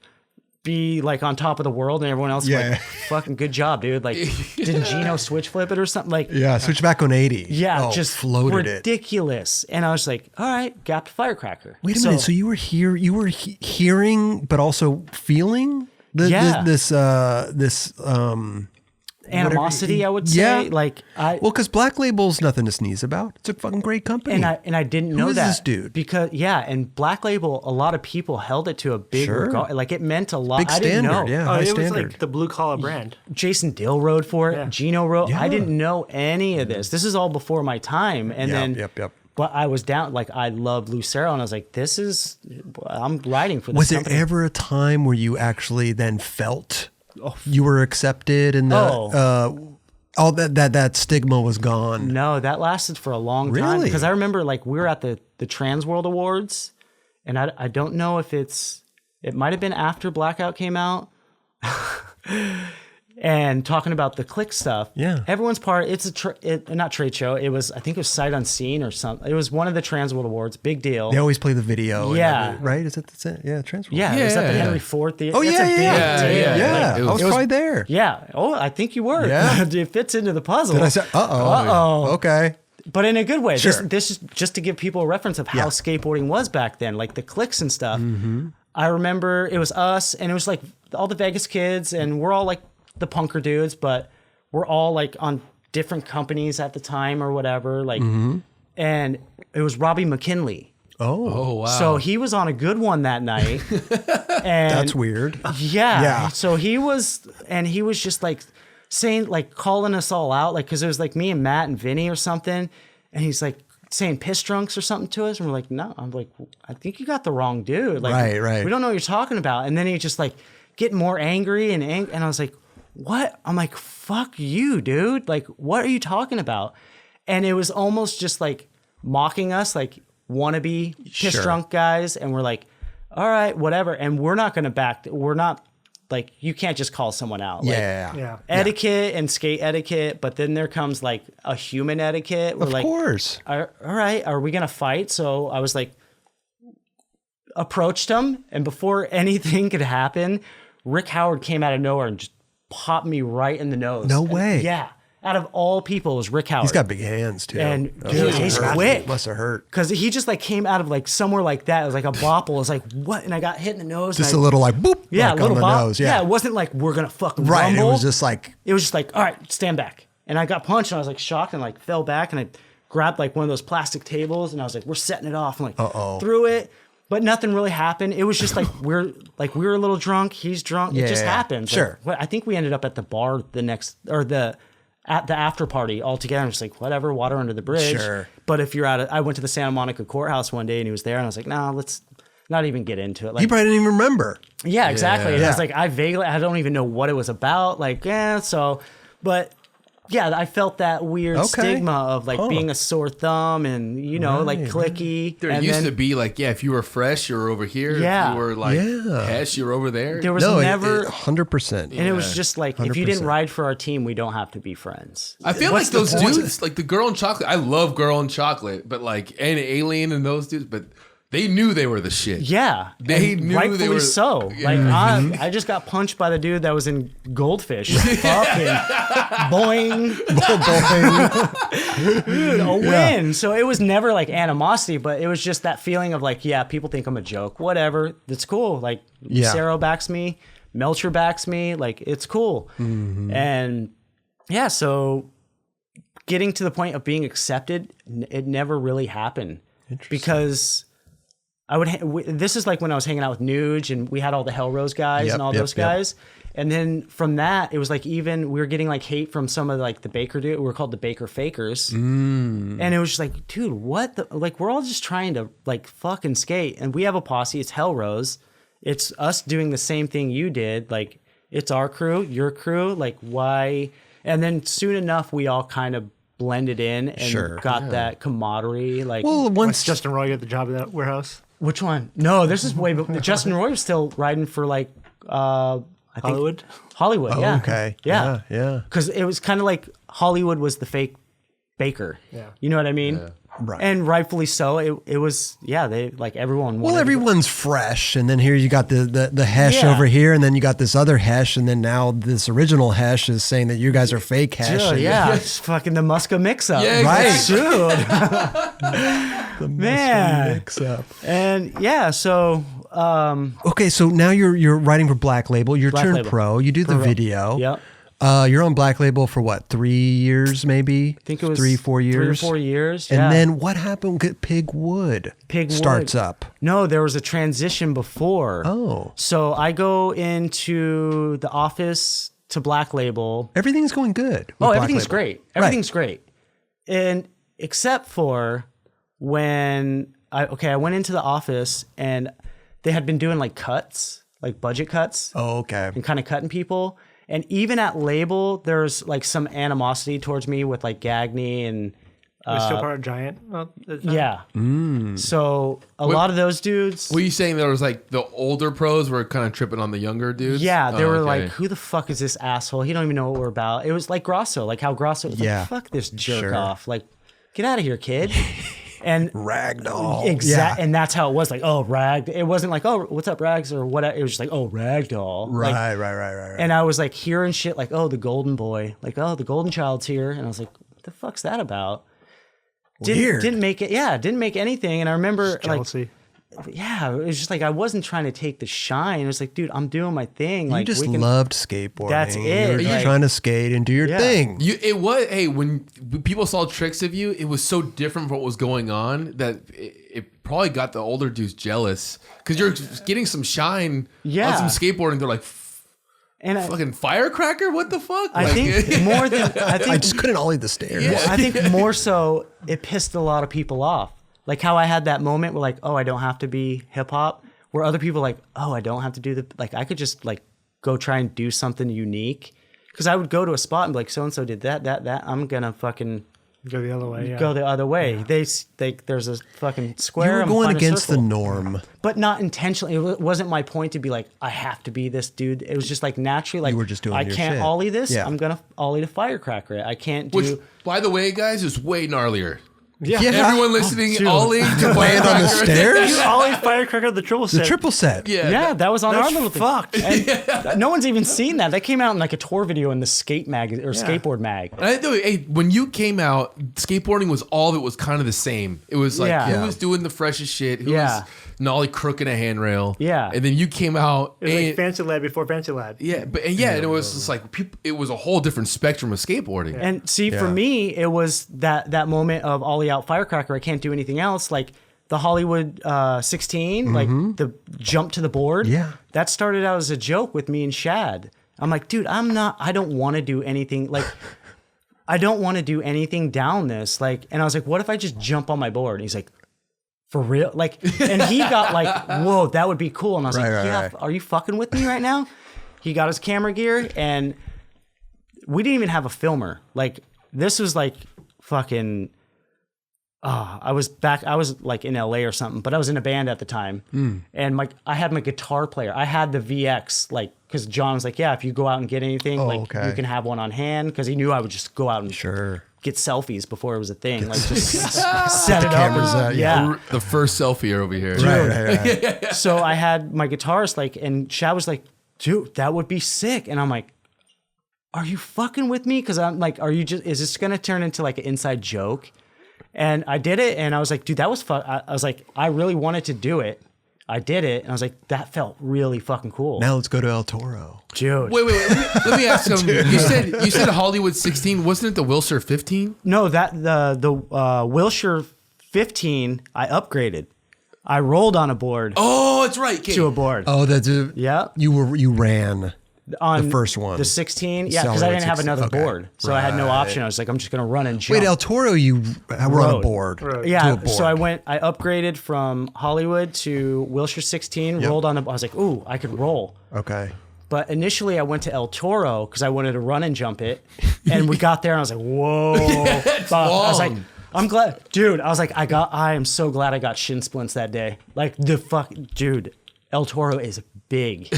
be like on top of the world and everyone else is Yeah. like, fucking good job, dude. Like, didn't Gino switch flip it or something? Like, Yeah, Switchback 180. yeah, Oh, just floated it. ridiculous. And I was like, all right, gapped firecracker. Wait a minute. So you were here. You were hearing, but also feeling Yeah. this animosity, I would say. Yeah. Like Well, because Black Label's nothing to sneeze about. It's a fucking great company. and I didn't know is that this dude? because and Black Label, a lot of people held it to a big Sure. regard. Like it meant a lot. Big I didn't standard, know. yeah. Oh, High it was standard. like the blue collar brand. Jason Dill rode for it. Yeah. Gino rode. Yeah. I didn't know any of this. This is all before my time. And then, Yep. but I was down. Like I loved Lucero, and I was like, "This is." I'm riding for this. Was it company. ever a time where you actually then felt you were accepted and all that stigma was gone? No, that lasted for a long time Really? because I remember like we were at the Trans World Awards, and I don't know if it might have been after Blackout came out. And talking about the click stuff, Yeah. everyone's part. It's not trade show. It was, I think it was Sight Unseen or something. It was one of the Trans World Awards, big deal. They always play the video. and Yeah. everything, right? Is it that's it? Yeah, transfer. Yeah, it was at the Yeah. Henry Ford Theater. Oh It's yeah, a big yeah, deal. yeah. Like, it I was was- probably there. Yeah. Oh, I think you were. Yeah. It fits into the puzzle. Did I say? Uh-oh. Okay. But in a good way. Sure. This is just to give people a reference of how Yeah. skateboarding was back then, like the clicks and stuff. Mm-hmm. I remember it was us, and it was like all the Vegas kids, and we're all like the punker dudes, but we're all like on different companies at the time or whatever. Like, Mm-hmm. and it was Robbie McKinley. Oh, wow. So he was on a good one that night. And That's weird. Yeah. Yeah. So he was just like saying, like calling us all out, like, cause it was like me and Matt and Vinny or something. And he's like saying piss drunks or something to us. And we're like, no, I'm like, I think you got the wrong dude. Like, Right. we don't know what you're talking about. And then he just like getting more angry and I was like, what? I'm like, fuck you, dude. Like, what are you talking about? And it was almost just like mocking us, like wannabe piss Sure. drunk guys. And we're like, all right, whatever. And we're not going to we're not like, you can't just call someone out. Like, Yeah. etiquette and skate etiquette, but then there comes like a human etiquette. We're Of like, course. all right, are we gonna fight? So I was like, approached him, and before anything could happen, Rick Howard came out of nowhere and just popped me right in the nose. No way. Yeah. Out of all people, it was Rick Howard. He's got big hands too. And Oh, dude, he's quick. Must have hurt. Because he just like came out of like somewhere like that. It was like a bopple. It was like, what? And I got hit in the nose. Just and a little like boop. yeah, like a little on the bop. nose. Yeah. It wasn't like we're gonna fucking Right. rumble. It was just like all right, stand back. And I got punched and I was like shocked and like fell back and I grabbed like one of those plastic tables and I was like, we're setting it off. And like threw it. But nothing really happened. It was just like we were a little drunk. He's drunk. It just happens. Sure. Like, I think we ended up at the bar at the after party all together. I'm just like, whatever, water under the bridge. Sure. But if you're I went to the Santa Monica courthouse one day and he was there and I was like, nah, let's not even get into it. Like, you probably didn't even remember. yeah, exactly. And I Yeah. was like, I don't even know what it was about. Like, but yeah, I felt that weird stigma of like being a sore thumb and, like clicky. There and used then to be like, if you were fresh, you were over here. Yeah. If you were like Hesh, you were over there. there was never, 100%. and it was just like, if you 100%. didn't ride for our team, we don't have to be friends. I feel What's like those the point? dudes, like the Girl in Chocolate. I love Girl in Chocolate, but like, and Alien and those dudes, but they knew they were the shit. Yeah, They and knew they rightfully were- so. Yeah. Like I just got punched by the dude that was in Goldfish. Fucking boing, dude, a win. So it was never like animosity, but it was just that feeling of like, yeah, people think I'm a joke. Whatever, it's cool. Like Sarah backs me, Melcher backs me. Like it's cool, and yeah. So getting to the point of being accepted, it never really happened because. This is like when I was hanging out with Nuge and we had all the Hellrose guys and all those guys. And then from that, it was like even we were getting like hate from some of like the Baker dude. We were called the Baker Fakers. And it was just like, dude, what the, like, we're all just trying to like fucking skate. And we have a posse. It's Hellrose. It's us doing the same thing you did. Like, it's our crew, your crew. Like, why? And then soon enough, we all kind of blended in and got that camaraderie. Like, Well, once Justin Roy got the job at that warehouse. which one? No, this is way before. Justin Roy was still riding for like, I think Hollywood. yeah. okay. Yeah. Yeah. Because it was kind of like Hollywood was the fake Baker. Yeah. You know what I mean? Right. And rightfully so. It was, they like everyone. Well, wanted to- everyone's fresh, and then here you got the Hesh over here, and then you got this other Hesh, and then now this original Hesh is saying that you guys are fake Hesh. Sure, and- yeah, it's fucking the Muska mix-up. Yeah, Right. Dude. Man. Mix up. And yeah, so Okay, so now you're writing for Black Label. You're Black turned Label. pro. You do the video. Yep. You're on Black Label for what? 3 years, maybe? I think it was 3-4 years. 3 or 4 years. And yeah. then what happened? Pig Wood starts up. No, there was a transition before. Oh. So I go into the office to Black Label. Everything's going good. with Oh, Black everything's Label. great. Right. Everything's great. And except for when I went into the office and they had been doing like cuts, like budget cuts. Oh, okay. And kind of cutting people. And even at Label, there's like some animosity towards me with like Gagney and Was still part of Giant. yeah. So a lot of those dudes. Were you saying there was like the older pros were kind of tripping on the younger dudes? Yeah, they Oh, were okay. like, who the fuck is this asshole? He don't even know what we're about. It was like Grosso, like how Grosso was Yeah. like, fuck this jerk Sure. off. Like, get out of here, kid. And Ragdoll. exact, Yeah. and that's how it was. Like, oh, Rag. It wasn't like, oh, what's up, Rags, or what? It was just like, oh, Ragdoll. Like, Right. and I was like hearing shit like, oh, the golden boy, like, oh, the golden child's here, and I was like, what the fuck's that about? Weird. Didn't make it. Yeah, didn't make anything. And I remember like, Jealousy. yeah, it was just like I wasn't trying to take the shine. It was like, dude, I'm doing my thing. You Like, just we can, loved skateboarding. That's You it. were just Like- trying to skate and do your Yeah. thing. It was, hey, when people saw tricks of you, it was so different from what was going on that it probably got the older dudes jealous because you're getting some shine Yeah. on some skateboarding. They're like, and fucking firecracker? What the fuck? I Like, think more than I think I just couldn't ollie the stairs. I think more so it pissed a lot of people off. Like how I had that moment where like, oh, I don't have to be hip hop. Where other people are like, oh, I don't have to do the like I could just like go try and do something unique. Because I would go to a spot and be like, so and so did that. I'm gonna fucking Go the other way. Yeah. go the other way. They there's a fucking You square. were I'm going find a against the circle. norm. But not intentionally. It wasn't my point to be like, I have to be this dude. It was just like naturally, like, You were just doing I your can't shit. ollie this. Yeah. I'm going to ollie the firecracker. I can't do. which, by the way, guys, is way gnarlier. Yeah. Everyone listening, dude. ollie to Land on the firecracker. stairs. Ollie firecracker the triple set. The triple set. Yeah, that was on our That's little thing. fucked. And no one's even seen that. That came out in like a tour video in the skate mag or skateboard mag. And I know, hey, when you came out, skateboarding was all of it was kind of the same. It was like Yeah. who was doing the freshest shit, who Yeah. was nollie crooking a handrail. Yeah. And then you came out. It was and, like Fancy Lad before Fancy Lad. yeah, and it was just like people, it was a whole different spectrum of skateboarding. And see, for me, it was that moment of ollie out firecracker. I can't do anything else. Like the Hollywood 16, like the jump to the board. Yeah. That started out as a joke with me and Shad. I'm like, dude, I don't want to do anything. Like, I don't want to do anything down this. Like, and I was like, what if I just jump on my board? And he's like, for real? Like, and he got like, whoa, that would be cool. And I was like, yeah, are you fucking with me right now? He got his camera gear and we didn't even have a filmer. Like, this was like fucking, I was like in LA or something, but I was in a band at the time. And I had my guitar player. I had the VX, like, because John was like, yeah, if you go out and get anything, you can have one on hand. Because he knew I would just go out and get selfies before it was a thing. Like, just set it cameras up. out, Yeah. The first selfie over here. Right. So I had my guitarist, like, and Shad was like, dude, that would be sick. And I'm like, are you fucking with me? Because I'm like, is this going to turn into like an inside joke? And I did it, and I was like, dude, that was fun. I was like, I really wanted to do it. I did it, and I was like, that felt really fucking cool. Now let's go to El Toro. Dude. Wait. Let me ask something. You said Hollywood 16. Wasn't it the Wilshire 15? No, the Wilshire 15, I upgraded. I rolled on a board Oh, it's right. Okay. to a board. Oh, that's Yeah. You ran. On the first one. The 16, yeah, because I Solid didn't have 16. another Okay. board. So I had no option. I was like, I'm just going to run and jump. Wait, El Toro, you were on a Road. board. To a Yeah, board. so I upgraded from Hollywood to Wilshire 16, rolled on I was like, ooh, I could roll. Okay. But initially I went to El Toro because I wanted to run and jump it. And we got there and I was like, whoa. I was like, I'm glad, dude, I was like, I am so glad I got shin splints that day. Like dude, El Toro is big.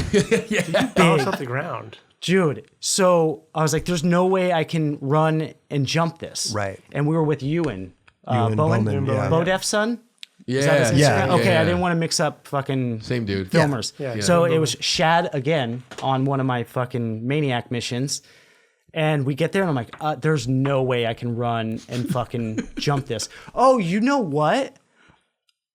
Bounce off the ground. Dude, so I was like, there's no way I can run and jump this. Right. And we were with Ewan. Ewan Bowman, yeah. Bodef's son? Yeah. Is that his Instagram? Yeah. Okay, Yeah. I didn't want to mix up fucking Same dude. filmers. Yeah. So it was Shad again on one of my fucking maniac missions. And we get there and I'm like, there's no way I can run and fucking jump this. Oh, you know what?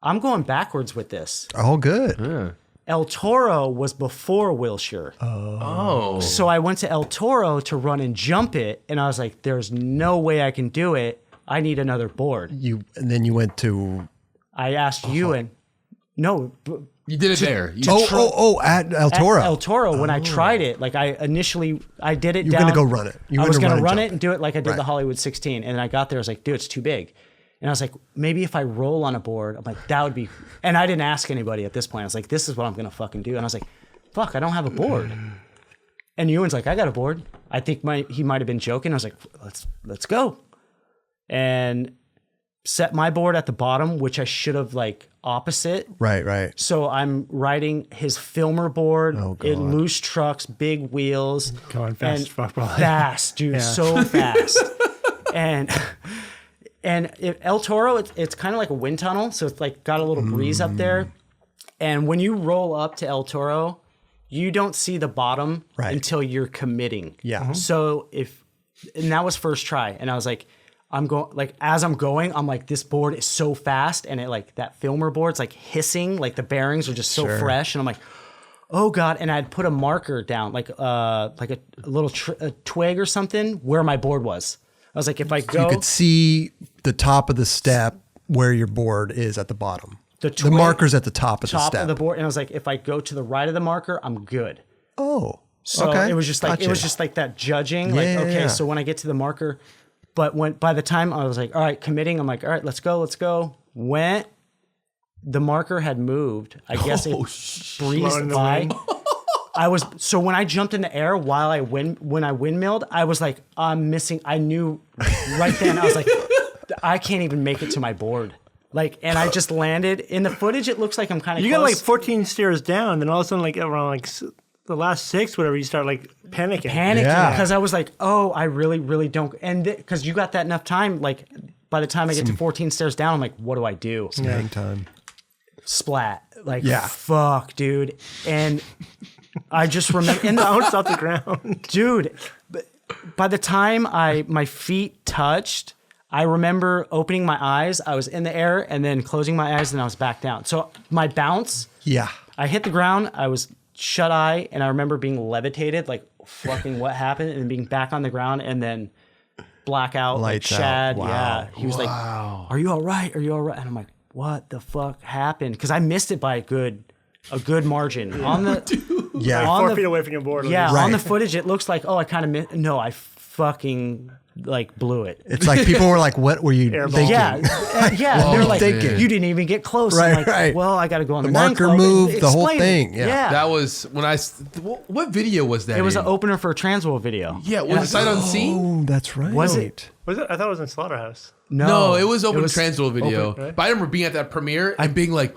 I'm going backwards with this. All good. El Toro was before Wilshire. Oh. So I went to El Toro to run and jump it, and I was like, "There's no way I can do it. I need another board." And then you went to. I asked Ewan. No, You did it there. You At El Toro. At El Toro, when I tried it, like I did it. You were down, gonna go run it. You were I was gonna gonna run run and it jump and do it like I did Right. the Hollywood 16, and then I got there. I was like, "Dude, it's too big." And I was like, maybe if I roll on a board, I'm like, that would be. And I didn't ask anybody at this point. I was like, this is what I'm gonna fucking do. And I was like, fuck, I don't have a board. And Ewan's like, I got a board. I think he might have been joking. I was like, let's go. And set my board at the bottom, which I should have like opposite. Right. So I'm riding his filmer board, Oh, God. in loose trucks, big wheels. Going fast as fuck, probably. Fast, dude, so fast. And El Toro, it's kind of like a wind tunnel, so it's like got a little breeze up there. And when you roll up to El Toro, you don't see the bottom Right. until you're committing. Yeah. So and that was first try, and I was like, as I'm going, I'm like, this board is so fast, and it like that filmer board's like hissing, like the bearings are just so fresh, and I'm like, oh God. And I'd put a marker down, like a little a twig or something where my board was. I was like, if I go, You could see the top of the step where your board is at the bottom. The twig- marker's at the top of the top step. of the board, and I was like, if I go to the right of the marker, I'm good. Oh. So okay. it was just like Gotcha. that judging, like, Yeah, okay, yeah. so when I get to the marker, but by the time I was like, all right, committing, I'm like, all right, let's go. When the marker had moved, I guess it breezed in the by. wind. So when I jumped in the air when I windmilled, I was like, I'm missing. I knew right then. I was like, I can't even make it to my board. Like, and I just landed in the footage. It looks like I'm kind of. You got like 14 stairs down, then all of a sudden, like around like the last 6, whatever, you start like panicking. Yeah. because I was like, oh, I really, really don't. And because you got that enough time, like by the time I get to 14 stairs down, I'm like, what do I do? Hang time. Splat. Like, Yeah. fuck, dude. And I just remember, and Bounce off the ground. dude, by the time my feet touched, I remember opening my eyes. I was in the air and then closing my eyes and I was back down. So my bounce, Yeah. I hit the ground. I was shut eye and I remember being levitated, like fucking what happened, and then being back on the ground and then blackout. Lights like out. Shad, Wow. yeah. He was like, "Are you all right? Are you all right?" And I'm like, "What the fuck happened?" Because I missed it by a good margin on the Yeah. on 4 the- feet away from your board. yeah, Right. on the footage, it looks like, oh, I kind of missed. No, I fucking like blew it. It's like people were like, "What were you Airball. thinking?" Yeah. They're like, thinking? you didn't even get close. Right, I'm like, right. well, I got to go on the, The nine marker club and moved, the whole explain thing, it. yeah. That was when what video was that? It was in? an opener for a Transworld video. Yeah, was it sight unseen? Oh, that's right. Was it? Was it? I thought it was in Slaughterhouse. No, it was open Transworld video. open, right? But I remember being at that premiere and being like,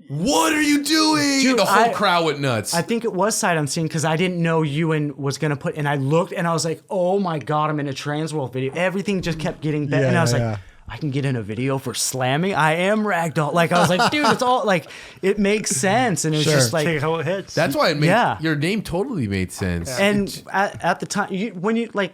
"What are you doing?" Dude, the whole I- crowd went nuts. I think it was sight unseen because I didn't know Ewan was going to put, and I looked and I was like, oh my God, I'm in a Transworld video. Everything just kept getting better. Yeah, and I was yeah. like, I can get in a video for slamming. I am Ragdoll. Like, I was like, dude, it's all like, it makes sense. And it was Sure. just like, Take how it hits. That's why it made Yeah. your name totally made sense. and at the time, when you like,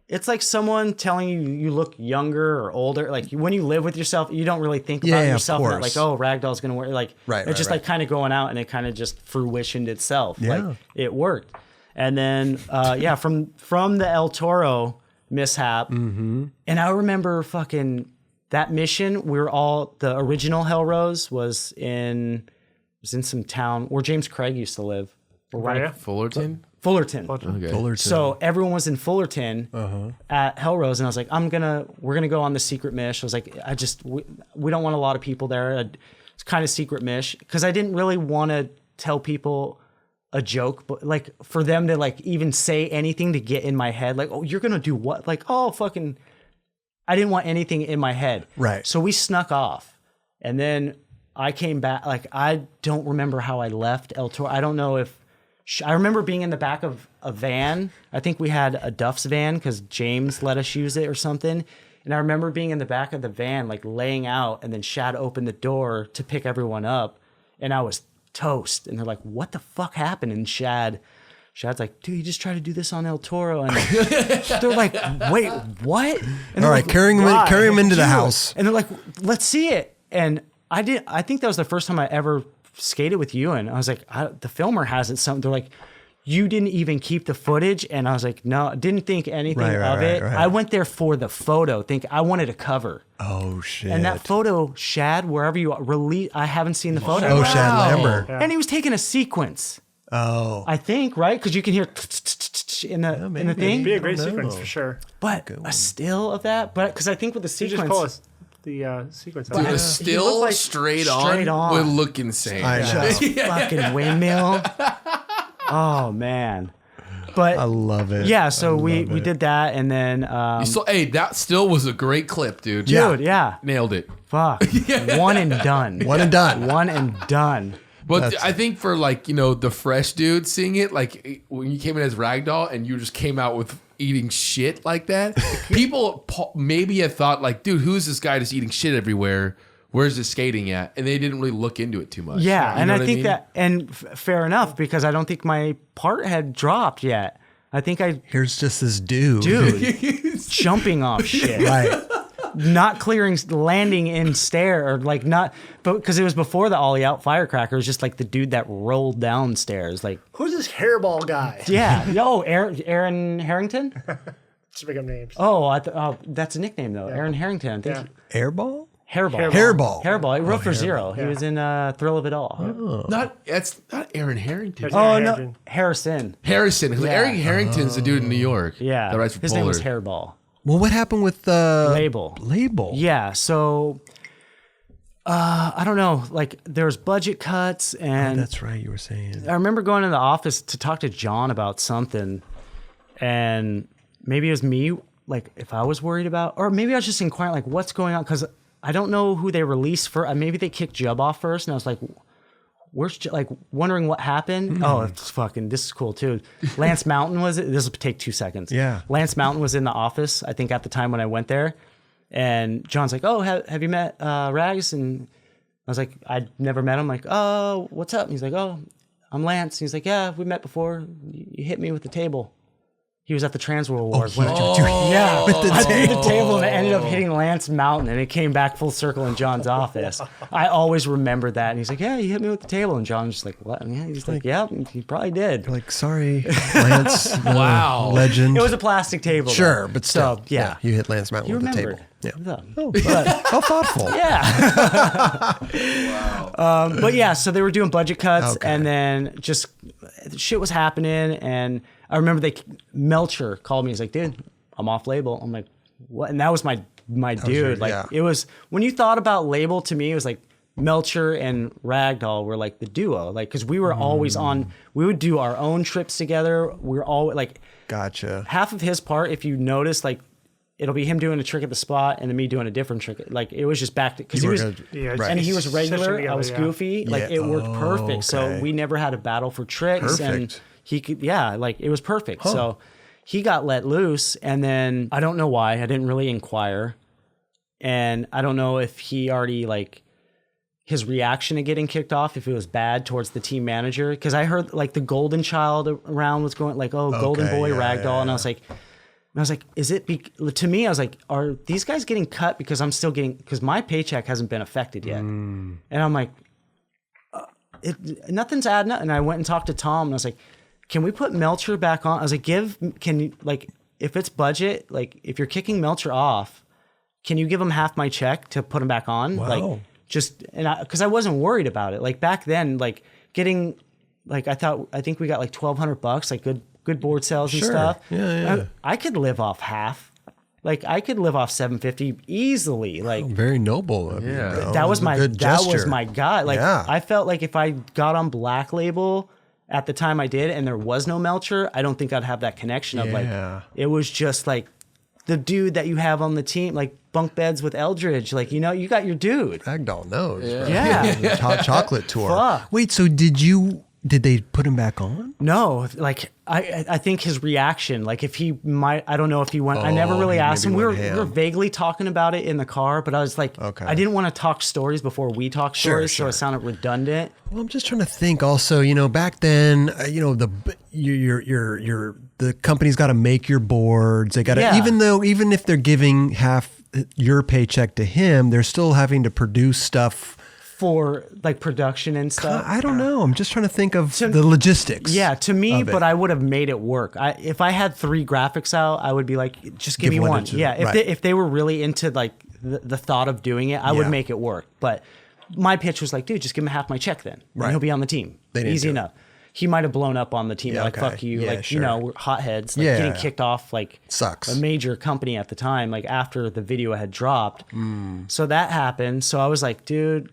it's like someone telling you you look younger or older. Like when you live with yourself, you don't really think about Yeah, of yourself. Not course. like, oh, Ragdoll's going to work. Like, Right, it's right, just right. like kind of going out and it kind of just fruitioned itself. Yeah. Like it worked. And then, from the El Toro mishap, and I remember fucking that mission. We were all, the original Hellrose was in some town where James Craig used to live. Right, yeah. Fullerton? Fullerton. Okay. Fullerton. So everyone was in Fullerton at Hellrose, and I was like, we're gonna go on the secret mish. I was like, we don't want a lot of people there. It's kind of secret mish because I didn't really want to tell people a joke, but like for them to like even say anything to get in my head, like, oh, you're gonna do what? Like, oh, fucking, I didn't want anything in my head. Right. So we snuck off, and then I came back. Like, I don't remember how I left El Toro. I don't know if. I remember being in the back of a van. I think we had a Duff's van because James let us use it or something. And I remember being in the back of the van, like laying out, and then Shad opened the door to pick everyone up. And I was toast. And they're like, what the fuck happened? And Shad's like, dude, you just tried to do this on El Toro. And they're like, wait, what? And All they're right, like, carry him into the Dude. house. And they're like, let's see it. And I think that was the first time I ever skated with you, and I was like, the filmer has it. Something. They're like, you didn't even keep the footage, and I was like, no, didn't think anything of it. Right. I went there for the photo. I wanted a cover, Oh shit. and that photo, Shad, wherever you release, I haven't seen the photo. Oh, Shad Lambert. And he was taking a sequence, Oh. I think, right? Because you can hear in the maybe. thing, Be a great I don't sequence know. for sure. but a still of that. But because I think with the You just sequence, pull the sequence out. Dude, Yeah. a He still looked like straight straight on on. would look insane. I know. fucking windmill. Oh man. But I love it. yeah, so I we love it. did that, and then So, hey, that still was a great clip, dude. dude, yeah, Nailed it. fuck, one and done, One and done. one and done. But I think for like, the fresh dude seeing it, like when you came in as Ragdoll and you just came out with eating shit like that, people maybe had thought like, dude, who's this guy just eating shit everywhere? Where's his skating at? And they didn't really look into it too much. Yeah, You and know I what think mean? that, and fair enough, because I don't think my part had dropped yet. I think Here's just this dude. jumping off shit, Right. not clearing, landing in stair, or like not, but because it was before the ollie out firecrackers, just like the dude that rolled downstairs, like Who's this hairball guy? yeah, yo, Aaron Harrington. Just make up names. Oh, that's a nickname though, Aaron Harrington. I think Yeah. Airball? Hairball. Hairball. Hairball. He wrote for Zero. He was in Thrill of It All. That's not Aaron Harrington. That's Oh Aaron no, Harrington. Harrison. Harrison. Aaron Harrington's the dude in New York. Yeah, That writes for his name was Pollard. Hairball. Well, what happened with the Label. Label. Yeah, so I don't know. Like there was budget cuts, and That's right. You were saying. I remember going in the office to talk to John about something, and maybe it was me. Like if I was worried about, or maybe I was just inquiring, like what's going on, because I don't know who they released for. Maybe they kicked Jubb off first, and I was like, where's like wondering what happened. Oh, it's fucking. This is cool too. Lance Mountain was it? This will take 2 seconds. Yeah. Lance Mountain was in the office, I think, at the time when I went there, And John's like, oh, have you met Rags? And I was like, I'd never met him. Like, oh, what's up? And he's like, oh, I'm Lance. And he's like, yeah, we met before. You hit me with the table. He was at the Transworld Awards. Yeah, I threw the table and it ended up hitting Lance Mountain, and it came back full circle in John's office. I always remembered that. And he's like, yeah, you hit me with the table. And John's just like, what? And he's like, yeah, he probably did. Like, sorry, Lance. Wow. Legend. It was a plastic table. Sure, though. but still. So, yeah. You hit Lance Mountain You with remembered. the table. Yeah. Yeah. How thoughtful. Yeah. But yeah, so they were doing budget cuts, Okay. and then just shit was happening. And I remember Melcher called me. He's like, dude, I'm off label. I'm like, what? And that was my dude. It was, when you thought about label, to me, it was like Melcher and Ragdoll were like the duo. Like, because we were always on, we would do our own trips together. We were all like, Gotcha. half of his part, if you notice, like, it'll be him doing a trick at the spot and then me doing a different trick. Like, it was just back to, because he was, and he was regular, together, I was goofy. Like, it worked perfect. So okay. we never had a battle for tricks. And Perfect. he could, like, it was perfect. So he got let loose, and then I don't know why. I didn't really inquire. And I don't know if he already, like, his reaction to getting kicked off, if it was bad towards the team manager. Because I heard, like, the Golden Child around was going, like, oh, Golden Boy, Ragdoll. And I was like, is it, to me, I was like, are these guys getting cut because I'm still getting, because my paycheck hasn't been affected yet. And I'm like, nothing's adding up. And I went and talked to Tom, and I was like, can we put Melcher back on? I was like, if it's budget, like, if you're kicking Melcher off, can you give him half my check to put him back on? Wow. Like, because I wasn't worried about it. Like, back then, like, getting, like, I think we got like $1,200, like good board sales and stuff. Yeah. I could live off half. Like, I could live off $750 easily. Like, Very noble of you. Yeah. Bro. that was my good that gesture. was my guy. Like, Yeah. I felt like if I got on Black Label at the time I did, and there was no Melcher, I don't think I'd have that connection of, like, it was just like the dude that you have on the team, like bunk beds with Eldridge. Like, you got your dude. Ragdoll knows. Bro. Yeah. The Hot Chocolate Tour. Fuck. Wait, so did they put him back on? No, like, I think his reaction, like, if he might, I don't know if he went, I never really he asked him. maybe We went were ham. vaguely talking about it in the car, but I was like, Okay. I didn't want to talk stories before we talk stories, so it sounded redundant. Well, I'm just trying to think. Also, back then, the company's got to make your boards. They got to, Yeah. even if they're giving half your paycheck to him, they're still having to produce stuff. For, like, production and stuff. I don't know. I'm just trying to think of the logistics. Yeah, to me, of it. but I would have made it work. If I had 3 graphics out, I would be like, just give me one one. to- Yeah, right. if they were really into, like, the thought of doing it, I would Yeah. make it work. But my pitch was like, dude, just give him half my check then. And Right. he'll be on the team. They didn't Easy do it. enough. He might have blown up on the team, Yeah, like, okay. fuck you. Yeah, like, sure. we're hotheads. Like, Yeah. getting kicked off, like, Sucks. a major company at the time, like, after the video had dropped. So that happened. So I was like, dude,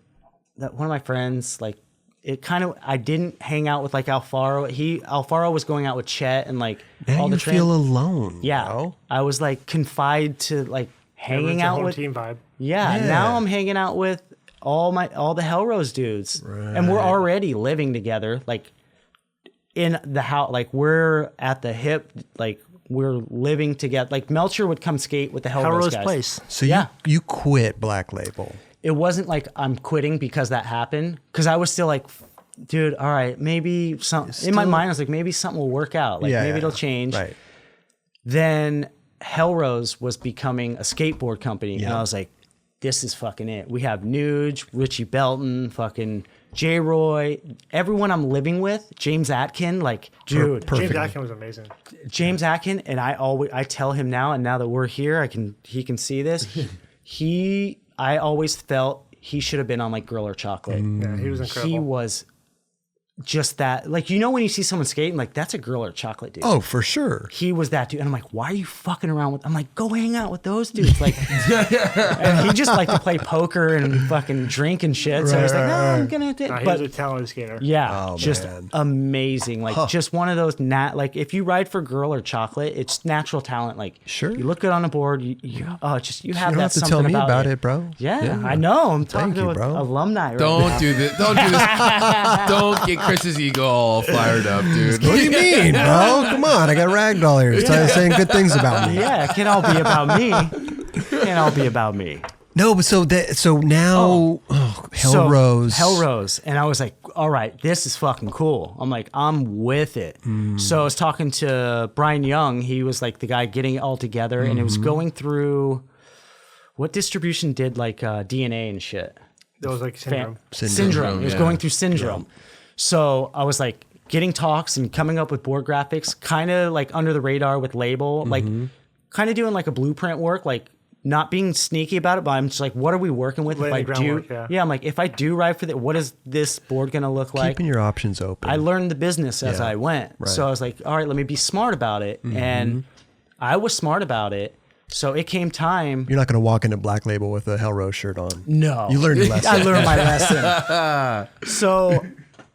that one of my friends, like, it kind of, I didn't hang out with, like, Alfaro. Alfaro was going out with Chet and, like, Now all you the feel alone. yeah. bro. I was, like, confined to, like, hanging It's a out home with team vibe. Yeah, Yeah. now I'm hanging out with all the Hellrose dudes, and we're already living together, like, in the house. Like, we're at the hip, like, we're living together. Like, Melcher would come skate with the Hellrose Hellrose guys. Place. So Yeah. you quit Black Label. It wasn't like I'm quitting because that happened, because I was still like, dude, all right, maybe something. In my mind, I was like, maybe something will work out. Like, maybe it'll change. Right. Then Hellrose was becoming a skateboard company, and I was like, this is fucking it. We have Nuge, Richie Belton, fucking J-Roy, everyone I'm living with, James Atkin, like, dude, Perfect. James Atkin was amazing. James Atkin, and I tell him now, and now that we're here, he can see this. I always felt he should have been on, like, Grill or Chocolate. Yeah, he was incredible. He was just that, like, when you see someone skating, like, that's a Grill or Chocolate dude. Oh, for sure. He was that dude. And I'm like, why are you fucking around with, I'm like, go hang out with those dudes. Like, and he just liked to play poker and fucking drink and shit. So I was like, no, I'm going to, He was a talented skater. yeah, Oh, just man. amazing. Like, just one of those, like, if you ride for Grill or Chocolate, it's natural talent. Like, Sure. you look good on the board. You have You that don't have to something tell me about about you. it, bro. Yeah, I know. I'm talking you, to bro. alumni right Don't now. do this. Don't do this. Don't get Chris's ego all fired up, dude. What do you mean, bro? Come on. I got Ragdoll here saying good things about me. Yeah, it can all be about me. and I'll be about me. No, but so now Hell Rose. Hell Rose. And I was like, all right, this is fucking cool. I'm like, I'm with it. So I was talking to Brian Young. He was like the guy getting it all together, and it was going through what distribution did like DNA and shit. That was like Syndrome. Syndrome. It was going through Syndrome. So I was like getting talks and coming up with board graphics, kind of like under the radar with label, like kind of doing like a blueprint work, like not being sneaky about it, but I'm just like, what are we working with? Laying if the I do, groundwork, I'm like, if I do write for that, what is this board going to look like? Keeping your options open. I learned the business as I went. Right. So I was like, all right, let me be smart about it. And I was smart about it. So it came time. You're not going to walk into Black Label with a Hell Rose shirt on. No. You learned your lesson. I learned my lesson. So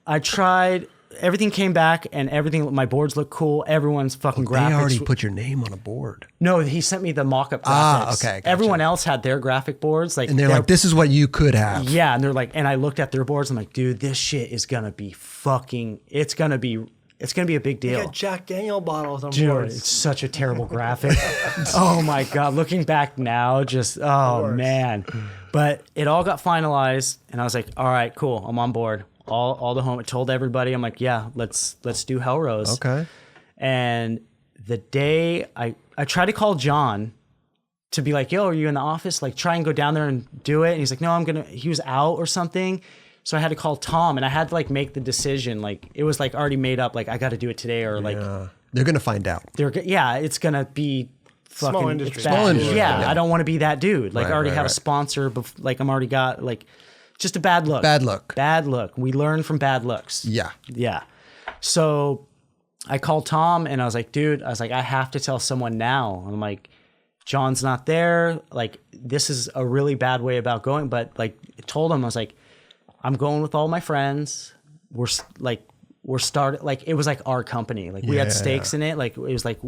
I tried. Everything came back and everything. My boards look cool. Everyone's fucking graphics. They already put your name on a board. No, he sent me the mock-up graphics. Ah, okay, gotcha. Everyone else had their graphic boards. Like, And they're like, this is what you could have. yeah, and they're like, and I looked at their boards. I'm like, dude, this shit is gonna be fucking. It's gonna be a big You deal. got Jack Daniel bottles on Dude, boards. it's such a terrible graphic. Oh my god, looking back now, just man. But it all got finalized, and I was like, all right, cool, I'm on board. All the home. I told everybody, I'm like, yeah, let's do Hell Rose. Okay. And the day I tried to call John to be like, yo, are you in the office? Like, try and go down there and do it. And he's like, no, he was out or something. So I had to call Tom, and I had to like make the decision. Like, it was like already made up. Like, I got to do it today, or like They're going to find out. it's gonna be fucking Small industry. bad. Small industry, Yeah, yeah. I don't want to be that dude. Like, Right, I already right, have right. a sponsor. Like, I'm already got like just a bad look. Bad look. Bad look. We learn from bad looks. Yeah. Yeah. So I called Tom and I was like, dude, I have to tell someone now. I'm like, John's not there. Like, this is a really bad way about going. But like, I told him, I was like, I'm going with all my friends. We're started, like, it was like our company. Like, we had stakes in it. Like, it was like,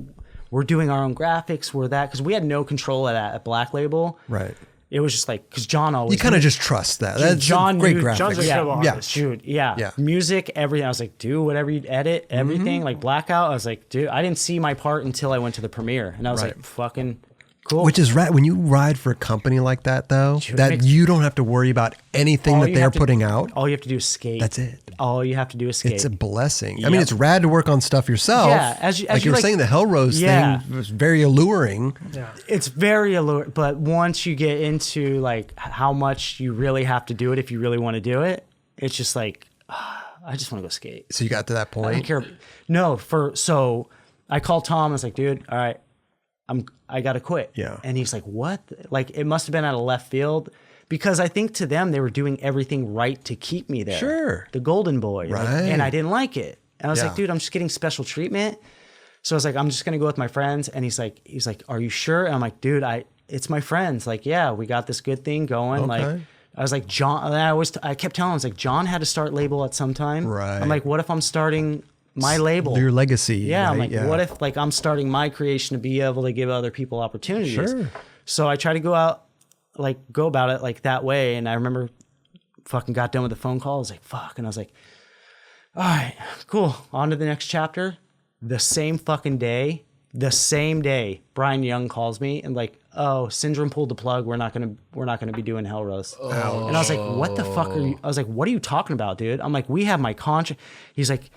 we're doing our own graphics. We're that, because we had no control of that at Black Label. Right. It was just like, because John always. You kind of just trust that. That's John great knew- graphics. John's a show yeah. artist. Dude, yeah. Yeah. Music, everything. I was like, do whatever you edit, everything. Like Blackout. I was like, dude, I didn't see my part until I went to the premiere. And I was Right. like, fucking cool. Which is right. When you ride for a company like that, though, that you don't have to worry about anything All that you they're have to- putting out. all you have to do is skate. That's it. All you have to do is skate. It's a blessing. I mean, Yep. it's rad to work on stuff yourself. Yeah, as you were like- saying, the Hell Rose Yeah. thing was very alluring. Yeah. It's very alluring, but once you get into like how much you really have to do it, if you really want to do it, it's just like, I just want to go skate. So you got to that I don't point. care. No, so I called Tom. I was like, dude, all right, I gotta quit. Yeah. And he's like, what? Like, it must have been out of left field, because I think to them they were doing everything right to keep me there. Sure. The golden boy. Like, Right. and I didn't like it. And I was Yeah. like, dude, I'm just getting special treatment. So I was like, I'm just gonna go with my friends. And he's like, are you sure? And I'm like, dude, it's my friends. Like, yeah, we got this good thing going. Like, Okay. I was like, John. And I kept telling him, I was like, John had to start label at some time. Right. I'm like, what if I'm starting my label? Your legacy. Yeah, I'm right? like, what if like I'm starting my creation to be able to give other people opportunities? Sure. So I try to go about it like that way. And I remember fucking got done with the phone call. I was like, fuck. And I was like, all right, cool. On to the next chapter. The same day, Brian Young calls me and like, oh, Syndrome pulled the plug. We're not gonna be doing Hell Rose. And I was like, what the fuck are you? I was like, what are you talking about, dude? I'm like, we have my contract. He's like,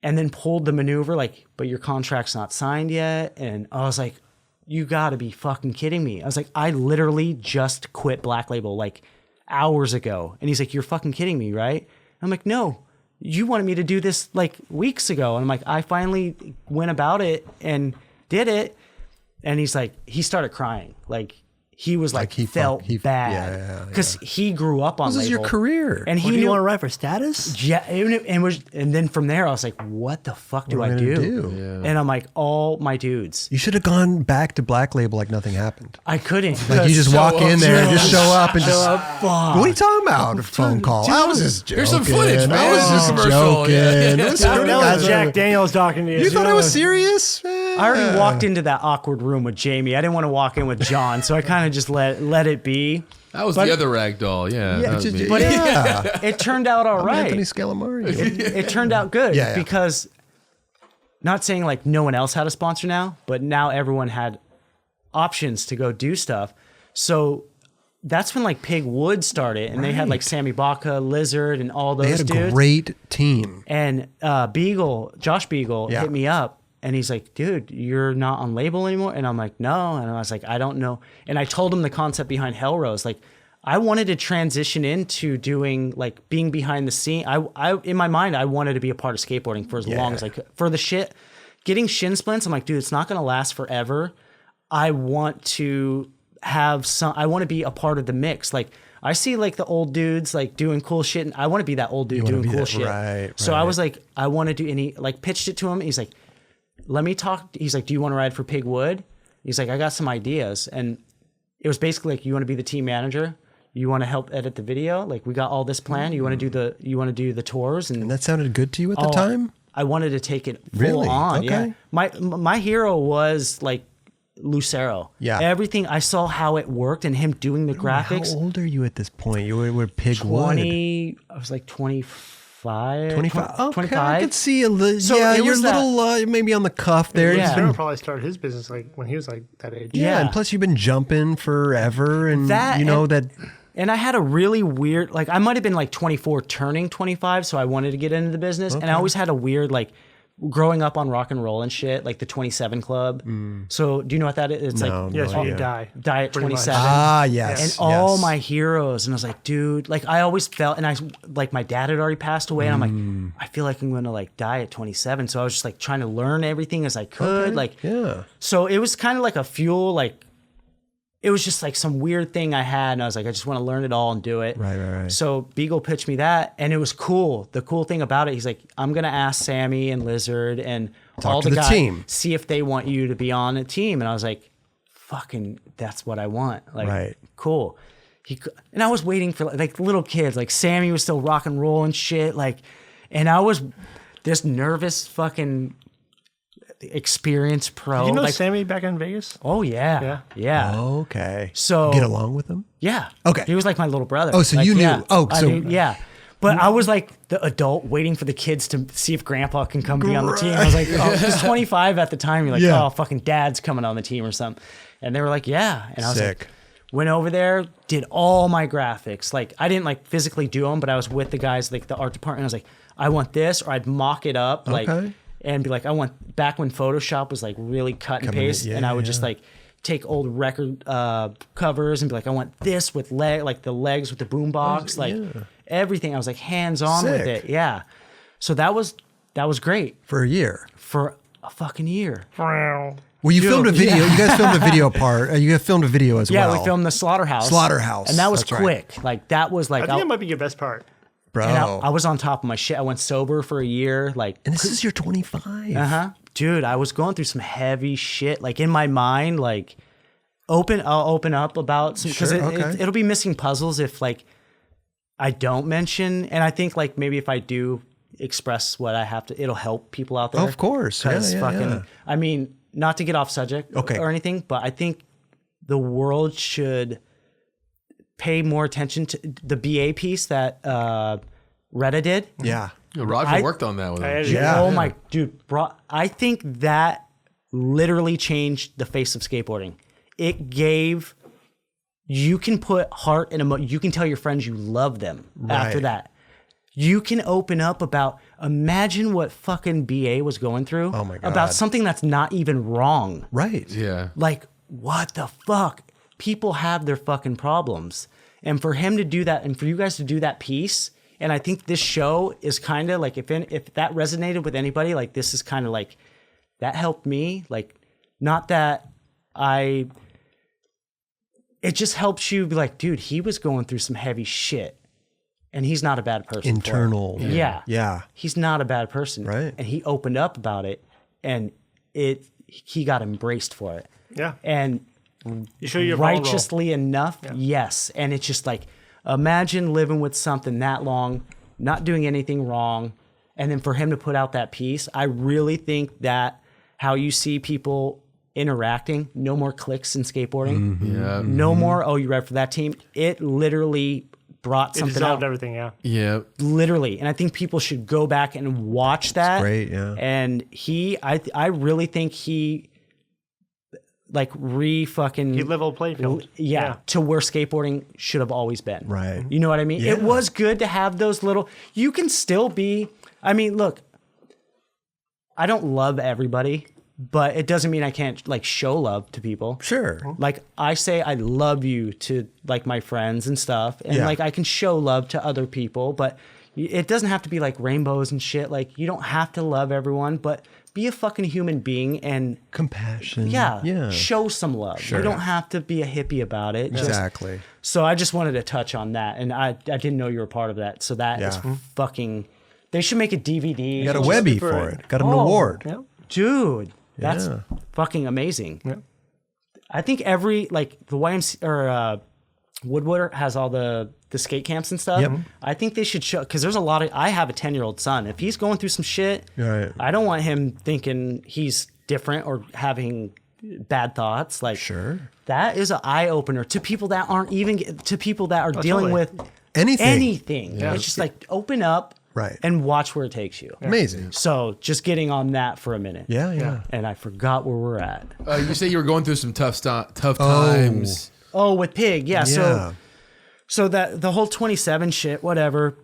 and then pulled the maneuver, like, but your contract's not signed yet. And I was like, you gotta be fucking kidding me. I was like, I literally just quit Black Label like hours ago. And he's like, you're fucking kidding me, right? I'm like, no, you wanted me to do this like weeks ago. And I'm like, I finally went about it and did it. And he's like, he started crying. Like, he was like, he felt yeah, bad because he grew up on This is your label. career. And Well, he do you knew, want to write for status? yeah, and then from there I was like, what the fuck do What I am I gonna do? do? And I'm like, all my dudes. You should have gone back to Black Label like nothing happened. I couldn't. Like you just walk in there and just show up and just. Fuck. What are you talking about? A phone call. I was just joking. Here's some footage, man. I was just Commercial. joking. Yeah. What's That going was on? Jack Daniels talking to you. You thought I was serious? I already walked into that awkward room with Jamie. I didn't want to walk in with John, so I kind of just let it be. That was the other Ragdoll. Yeah. that was me. But Yeah. it turned out all right. Anthony Scalamari. It turned out good Yeah. because, not saying like no one else had a sponsor now, but now everyone had options to go do stuff. So that's when like Pig Wood started, and they had like Sammy Baca, Lizard, and all those They had a dudes. great team. And Josh Beagle hit me up, and he's like, dude, you're not on label anymore? And I'm like, no. And I was like, I don't know. And I told him the concept behind Hellrose. Like, I wanted to transition into doing like being behind the scene. I in my mind, I wanted to be a part of skateboarding for as long as I could. For the shit, getting shin splints, I'm like, dude, it's not going to last forever. I want to I want to be a part of the mix. Like, I see like the old dudes like doing cool shit, and I want to be that old dude doing cool shit. Right. So I was like, I want to do, and he like pitched it to him. He's like, let me talk. He's like, do you want to ride for Pig Wood? He's like, I got some ideas. And it was basically like, you want to be the team manager? You want to help edit the video? Like, we got all this planned. You want to do the tours? And that sounded good to you at the time? I wanted to take it full on. Okay. Yeah. My hero was like Lucero. Yeah. Everything, I saw how it worked and him doing the graphics. How old are you at this point? You were Pig 20, I was like 25. 25. Okay, 25. I could see a little. So Yeah, it you're a was that- little maybe on the cuff there. Yeah. You've been- Sarah probably started his business like when he was like that age. yeah, Yeah. and plus you've been jumping forever, and That you know and- that. And I had a really weird, like I might have been like 24 turning 25, so I wanted to get into the business. And I always had a weird, like growing up on rock and roll and shit, like the 27 Club. So do you know what that is? It's like Yes, when you die. Die at Pretty much. 27. Ah, yes. And all my heroes. And I was like, dude, like I always felt, and I like my dad had already passed away. And I'm like, I feel like I'm going to like die at 27. So I was just like trying to learn everything as I could. Like, Yeah. so it was kind of like a fuel, like it was just like some weird thing I had. And I was like, I just want to learn it all and do it. Right. So Beagle pitched me that, and it was cool. The cool thing about it, he's like, I'm going to ask Sammy and Lizard and all to the the guys, team. see if they want you to be on a team. And I was like, fucking, that's what I want. Like, Right. cool. And I was waiting for like little kids, like Sammy was still rock and roll and shit. Like, and I was this nervous fucking experienced pro. You know like, Sammy back in Vegas? oh yeah. Okay. So get along with them. yeah. Okay. He was like my little brother. Oh, so Like, you knew. yeah. Oh, I so- knew, yeah. But I was like the adult waiting for the kids to see if grandpa can come be on the team. I was like, oh, he was 25 at the time. You're like, Yeah. oh, fucking dad's coming on the team or something. And they were like, yeah. And I was Sick. like, went over there, did all my graphics. Like I didn't like physically do them, but I was with the guys, like the art department. I was like, I want this, or I'd mock it up. Like, Okay. and be like, I want, back when Photoshop was like really cut and Coming in, paste, yeah, and I would just yeah. like take old record covers and be like, I want this with like the legs with the boom box, like everything. I was like hands on with Sick. it. Yeah. So that was great For a year. for a fucking year. Well, you filmed a video. yeah. You guys filmed a video part. You guys filmed a video as Yeah, well. we filmed the Slaughterhouse. Slaughterhouse, And that was that's right. quick. Like that was like, I think it might be your best part. Bro. and I was on top of my shit. I went sober for a year. Like, And this is your 25. dude, I was going through some heavy shit. Like in my mind, like I'll open up about some, because Sure, okay. it'll be missing puzzles if like I don't mention. And I think like maybe if I do express what I have to, it'll help people out there. Of course. Yeah, Because yeah, yeah. I mean, not to get off subject Okay. or anything, but I think the world should pay more attention to the BA piece that Retta did. Yeah. Roger I- worked on that with him. Yeah. Oh my dude, bro! I think that literally changed the face of skateboarding. It gave you can put heart and emotion. You can tell your friends you love them after Right. that. You can open up about imagine what fucking BA was going through. Oh my God. About something that's not even wrong. Right. Yeah. Like what the fuck? People have their fucking problems, and for him to do that, and for you guys to do that piece. And I think this show is kind of like, if that resonated with anybody, like this is kind of like, that helped me. Like, not that it just helps you be like, dude, he was going through some heavy shit and he's not a bad person. for it. Internal. Yeah. Yeah. He's not a bad person. Right. And he opened up about it and he got embraced for it. Yeah. And You show you're vulnerable. righteously enough, yes. And it's just like, imagine living with something that long, not doing anything wrong, and then for him to put out that piece, I really think that how you see people interacting, no more clicks in skateboarding, Yeah. no more, oh, you read for that team. It literally brought It something dissolved out. everything, yeah. Yeah. Literally. And I think people should go back and watch that. great, yeah. And I really think like re-fucking... You level playing field. Yeah, to where skateboarding should have always been. Right. You know what I mean? Yeah. It was good to have those little... You can still be... I mean, look, I don't love everybody, but it doesn't mean I can't like show love to people. Sure. Like I say I love you to like my friends and stuff. And Yeah. like I can show love to other people, but it doesn't have to be like rainbows and shit. Like you don't have to love everyone, but be a fucking human being and Compassion. yeah, show some love. You don't have to be a hippie about it. Exactly. So I just wanted to touch on that, and I didn't know you were part of that. So that is fucking. They should make a DVD. You got a Webby for it. Got an award. Yeah. Dude. That's Yeah. fucking amazing. Yeah. I think every like the YMCA or Woodward has all the skate camps and stuff. Yep. I think they should show because there's a lot of. I have a 10-year-old son. If he's going through some shit, Right. I don't want him thinking he's different or having bad thoughts. Like Sure. that is an eye opener to people that aren't even to people that are dealing totally. with Anything. It's just like open up Right. and watch where it takes you. Amazing. So just getting on that for a minute. Yeah. And I forgot where we're at. You say you were going through some tough times. Oh, with Pig. Yeah. Yeah. So that the whole 27 shit, whatever.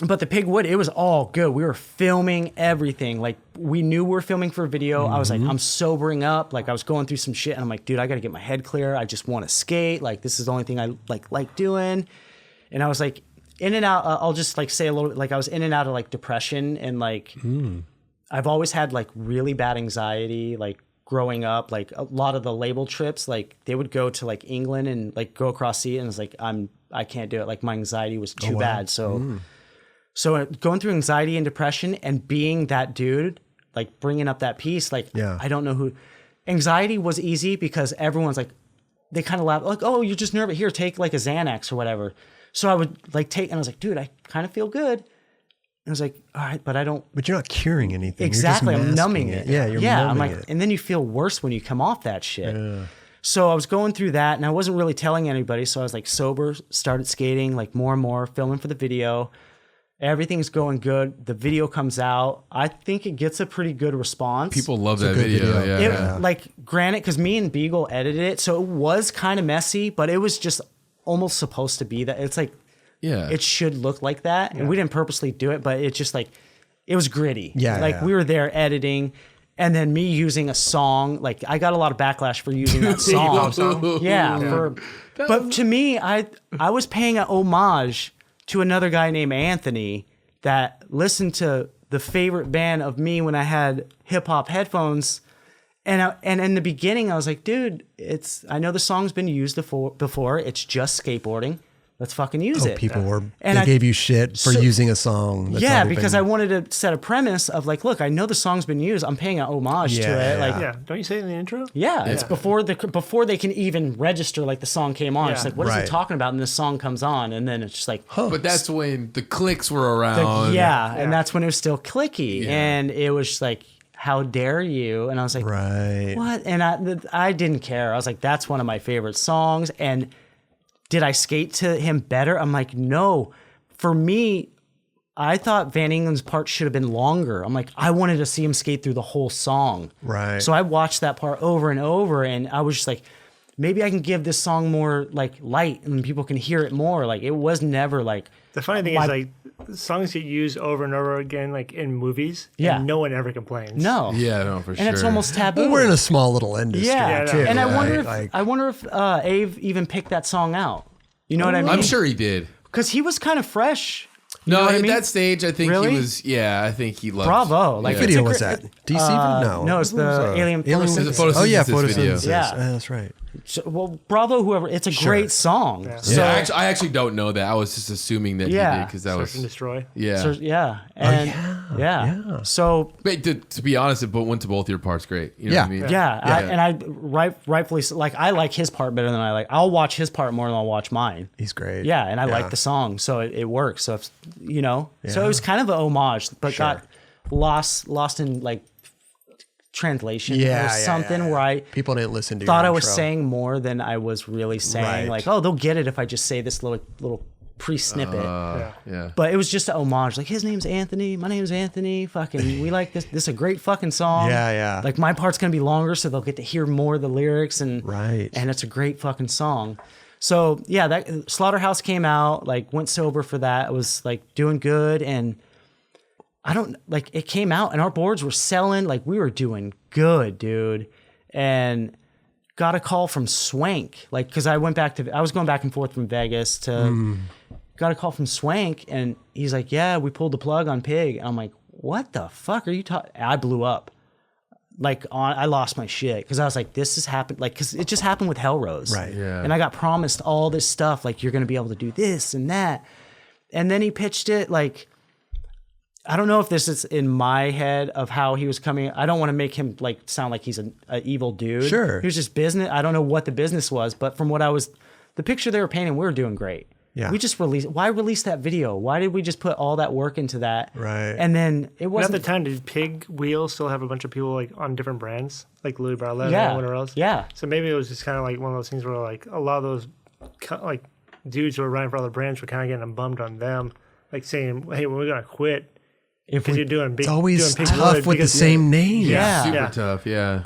But the Pig Wood, it was all good. We were filming everything. Like we knew we were filming for a video. I was like, I'm sobering up. Like I was going through some shit and I'm like, dude, I got to get my head clear. I just want to skate. Like this is the only thing I like doing. And I was like in and out. I'll just like say a little bit, like I was in and out of like depression and like, I've always had like really bad anxiety, like growing up, like a lot of the label trips, like they would go to like England and like go across sea and it's like, I can't do it. Like my anxiety was too bad. So, so going through anxiety and depression and being that dude, like bringing up that piece, like, I don't know who. Anxiety was easy because everyone's like, they kind of laugh, like, oh, you're just nervous. Here, take like a Xanax or whatever. So I would like take, and I was like, dude, I kind of feel good. And I was like, all right, but I don't. But you're not curing anything. Exactly. You're just I'm masking numbing it. Yeah, you're I'm numbing like, it. and then you feel worse when you come off that shit. So I was going through that and I wasn't really telling anybody. So I was like sober, started skating like more and more, filming for the video. Everything's going good. The video comes out. I think it gets a pretty good response. People love that good video. video. Yeah. Like, granted, because me and Beagle edited it, so it was kind of messy, but it was just almost supposed to be that. It's like, it should look like that. And we didn't purposely do it, but it's just like, it was gritty. Like, we were there editing, and then me using a song. Like, I got a lot of backlash for using that song. But to me, I was paying an homage to another guy named Anthony that listened to the favorite band of me when I had hip hop headphones. And in the beginning, I was like, dude, I know the song's been used before. It's just skateboarding. Let's fucking use it. People And gave you shit for using a song. That's already because been- I wanted to set a premise of like, look, I know the song's been used. I'm paying an homage to it. Like, Yeah. Don't you say it in the intro? it's before they can even register like the song came on. It's like, what is he Right. talking about? And this song comes on, and then it's just like, But that's when the clicks were around. and that's when it was still clicky, and it was just like, how dare you? And I was like, Right. what? And I didn't care. I was like, that's one of my favorite songs. And did I skate to him better? I'm like, no. For me, I thought Van Engelen's part should have been longer. I'm like, I wanted to see him skate through the whole song. Right. So I watched that part over and over, and I was just like, maybe I can give this song more like light and people can hear it more. Like, it was never like. The funny thing is, like, songs get used over and over again, like in movies. Yeah. And no one ever complains. No. Yeah, no, for sure. And it's almost taboo. Well, we're in a small little industry. Yeah, too, and I wonder right? if Ave even picked that song out. You know what I mean? I'm sure he did. Because he was kind of fresh. You No, know what at I mean? that stage, I think Really? he was. Yeah, I think he loved. Bravo! Like, What it's video a was great- that? DC? No, it's the Alien Photosynthesis. Photosynthesis Oh yeah, video. photosynthesis. Yeah. That's right. So, well, bravo, whoever. It's a great song. Yeah. So, I actually don't know that. I was just assuming that he Yeah. did because that Search and was. destroy. Yeah. And So But to be honest, it went to both your parts great. You know Yeah. what I mean? yeah, rightfully like I like his part better than I like. I'll watch his part more than I'll watch mine. He's great. Yeah, and I like the song, so it works. So if, so it was kind of an homage, but got lost in like translation or something where I people didn't listen to. thought your I was intro. saying more than I was really saying. Right. Like, oh, they'll get it if I just say this little pre-snippet. Yeah. But it was just an homage. Like, his name's Anthony. My name's Anthony. Fucking, we like this. This is a great fucking song. Yeah. Like, my part's going to be longer, so they'll get to hear more of the lyrics. Right. And it's a great fucking song. So, yeah, that Slaughterhouse came out, like, went sober for that. It was, like, doing good. And it came out, and our boards were selling. Like, we were doing good, dude. And got a call from Swank. Like, because I was going back and forth from Vegas to... Got a call from Swank, and he's like, yeah, we pulled the plug on Pig. And I'm like, what the fuck are you talking? I blew up. Like, I lost my shit, because I was like, this has happened. Like, because it just happened with Hellrose. Right. Yeah. And I got promised all this stuff, like, you're going to be able to do this and that. And then he pitched it, like, I don't know if this is in my head of how he was coming. I don't want to make him, like, sound like he's an evil dude. Sure. He was just business. I don't know what the business was, but from what the picture they were painting, we were doing great. Yeah. We just why release that video? Why did we just put all that work into that? Right. And then it At wasn't. the time, did Pig Wheel still have a bunch of people like on different brands, like Louis Barletta Yeah. and whatever else? Yeah. So maybe it was just kind of like one of those things where like a lot of those like dudes who were riding for other brands were kind of getting bummed on them, like saying, "Hey, we're gonna quit If because we, you're doing big." It's always doing Pig tough Wood with the because- same name. Yeah. Super tough, yeah.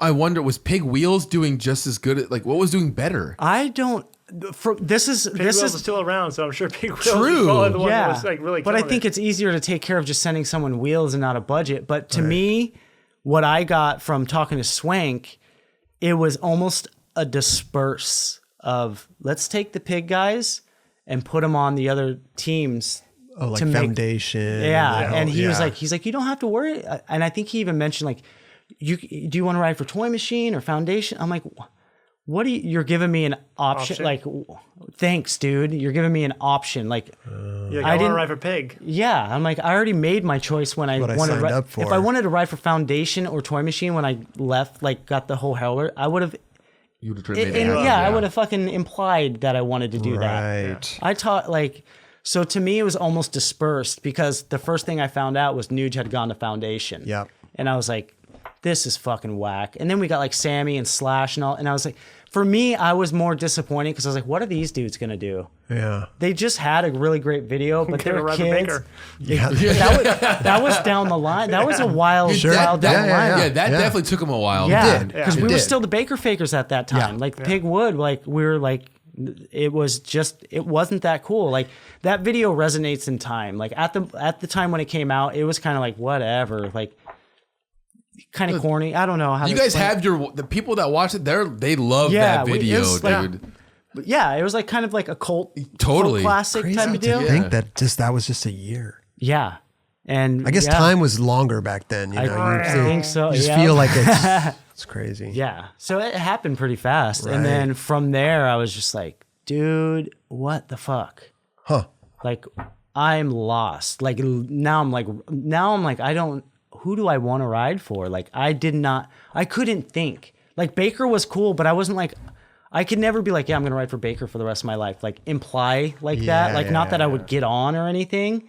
I wonder, was Pig Wheels doing just as good? Like, what was doing better? I don't. This is Pig Wheels is still around, so I'm sure Pig Wheels is True. probably the one yeah. that was like really. But I killing think it. it's easier to take care of just sending someone wheels and not a budget. But to me, what I got from talking to Swank, it was almost a disperse of, let's take the Pig guys and put them on the other teams. Oh, like to make- Foundation. Yeah, and he was yeah. like, you don't have to worry. And I think he even mentioned like, do you want to ride for Toy Machine or Foundation? I'm like, what you're giving me an option? Like, thanks, dude. You're giving me an option. Like, You're like, I I want didn't- to ride for Pig. yeah, I'm like, I already made my choice when I what I wanted to signed ride. up for. If I wanted to ride for Foundation or Toy Machine when I left, like, got the whole Heller, I would have. You would have made it Yeah, happen, I would have fucking implied that I wanted to do that. Right. I taught like. So to me, it was almost dispersed because the first thing I found out was Nuge had gone to Foundation. Yep. And I was like, this is fucking whack. And then we got like Sammy and Slash and all. And I was like, for me, I was more disappointed because I was like, what are these dudes going to do? Yeah. They just had a really great video, but Gonna they're ride for kids. Baker. That was down the line. That was a wild, wild down the line. Yeah, that definitely took him a while. Yeah, did. because It we were did. still the Baker Fakers at that time. Yeah. Like Pig Wood, like we were like, it wasn't that cool. Like that video resonates in time. Like at the time when it came out, it was kind of like whatever, like kind of corny. I don't know how You to guys explain it. have the people that watch it. They love Yeah, that it video, was like- dude. But yeah, it was like kind of like a cult, Totally. cult classic Crazy type of to deal. think that was just a year. Yeah, and I guess yeah, time was longer back then. You know, I think so. You just yeah. feel like it's crazy. Yeah. So it happened pretty fast. Right. And then from there, I was just like, dude, what the fuck? Huh. Like, I'm lost. Like, now I'm like, who do I want to ride for? Like, I couldn't think. Like, Baker was cool, but I wasn't like, I could never be like, yeah, I'm going to ride for Baker for the rest of my life. Like, imply like that. Like, not that I would get on or anything,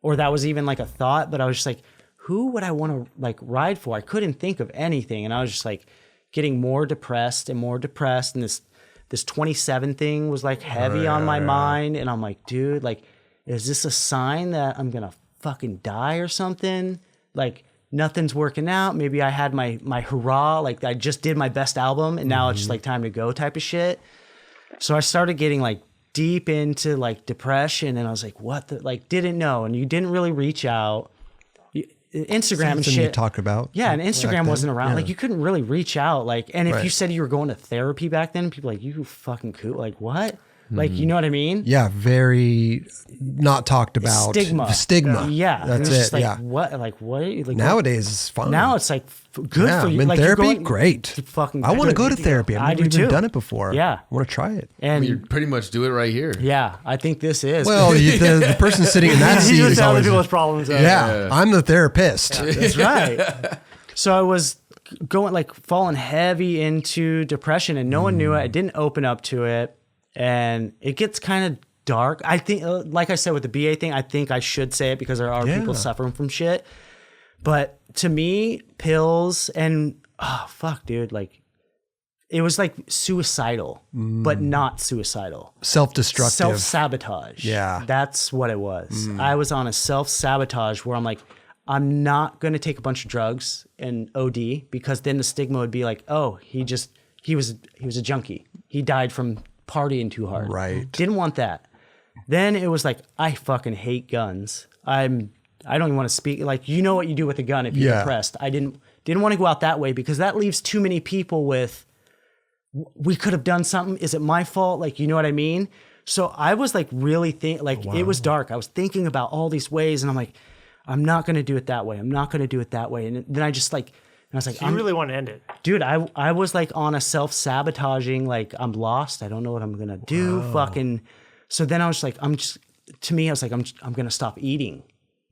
or that was even like a thought, but I was just like, who would I want to like ride for? I couldn't think of anything. And I was just like getting more depressed and more depressed. And this 27 thing was like heavy on my mind. And I'm like, dude, like, is this a sign that I'm going to fucking die or something? Like, nothing's working out. Maybe I had my hurrah. Like, I just did my best album and now it's just like time to go type of shit. So I started getting like deep into like depression and I was like, what the, like, didn't know. And you didn't really reach out. Instagram and Something shit. you talk about. Yeah, and back Instagram then. wasn't around. Yeah. Like, you couldn't really reach out. Like, and if you Right. said you were going to therapy back then, people were like, you fucking cool. Like, what? Like, you know what I mean? Yeah, very not talked about. Stigma. Stigma. Yeah. That's And it's it. just like, yeah. what? Like, what? Like, Nowadays it's fun. now it's like good yeah, for you. I'm in Like, you're therapy, going- great. Fucking I want to good. go to therapy. I've I never do even too. done it before. Yeah. I want to try it. And You pretty much do it right here. yeah, I think this is. Well, the person sitting in that seat He was is telling always people's problems. yeah, I'm the therapist. That's right. So I was going like falling heavy into depression and no one knew it. I didn't open up to it. And it gets kind of dark. I think, like I said with the BA thing, I think I should say it because there are people suffering from shit. But to me, pills and, oh, fuck, dude, like, it was like suicidal, but not suicidal. Self-destructive. Self-sabotage. Yeah. That's what it was. I was on a self-sabotage where I'm like, I'm not going to take a bunch of drugs and OD, because then the stigma would be like, oh, he was a junkie. He died from partying too hard. Right. Didn't want that. Then it was like, I fucking hate guns. I don't even want to speak. Like, you know what you do with a gun if you're depressed. I didn't want to go out that way, because that leaves too many people with, we could have done something. Is it my fault? Like, you know what I mean? So I was like really it was dark. I was thinking about all these ways, and I'm like, I'm not going to do it that way. I'm not going to do it that way. And then I just like, and I was like, So you really want to end it. dude, I was like on a self-sabotaging, like, I'm lost. I don't know what I'm going to do. Fucking. So then I was like, I was like, I'm going to stop eating.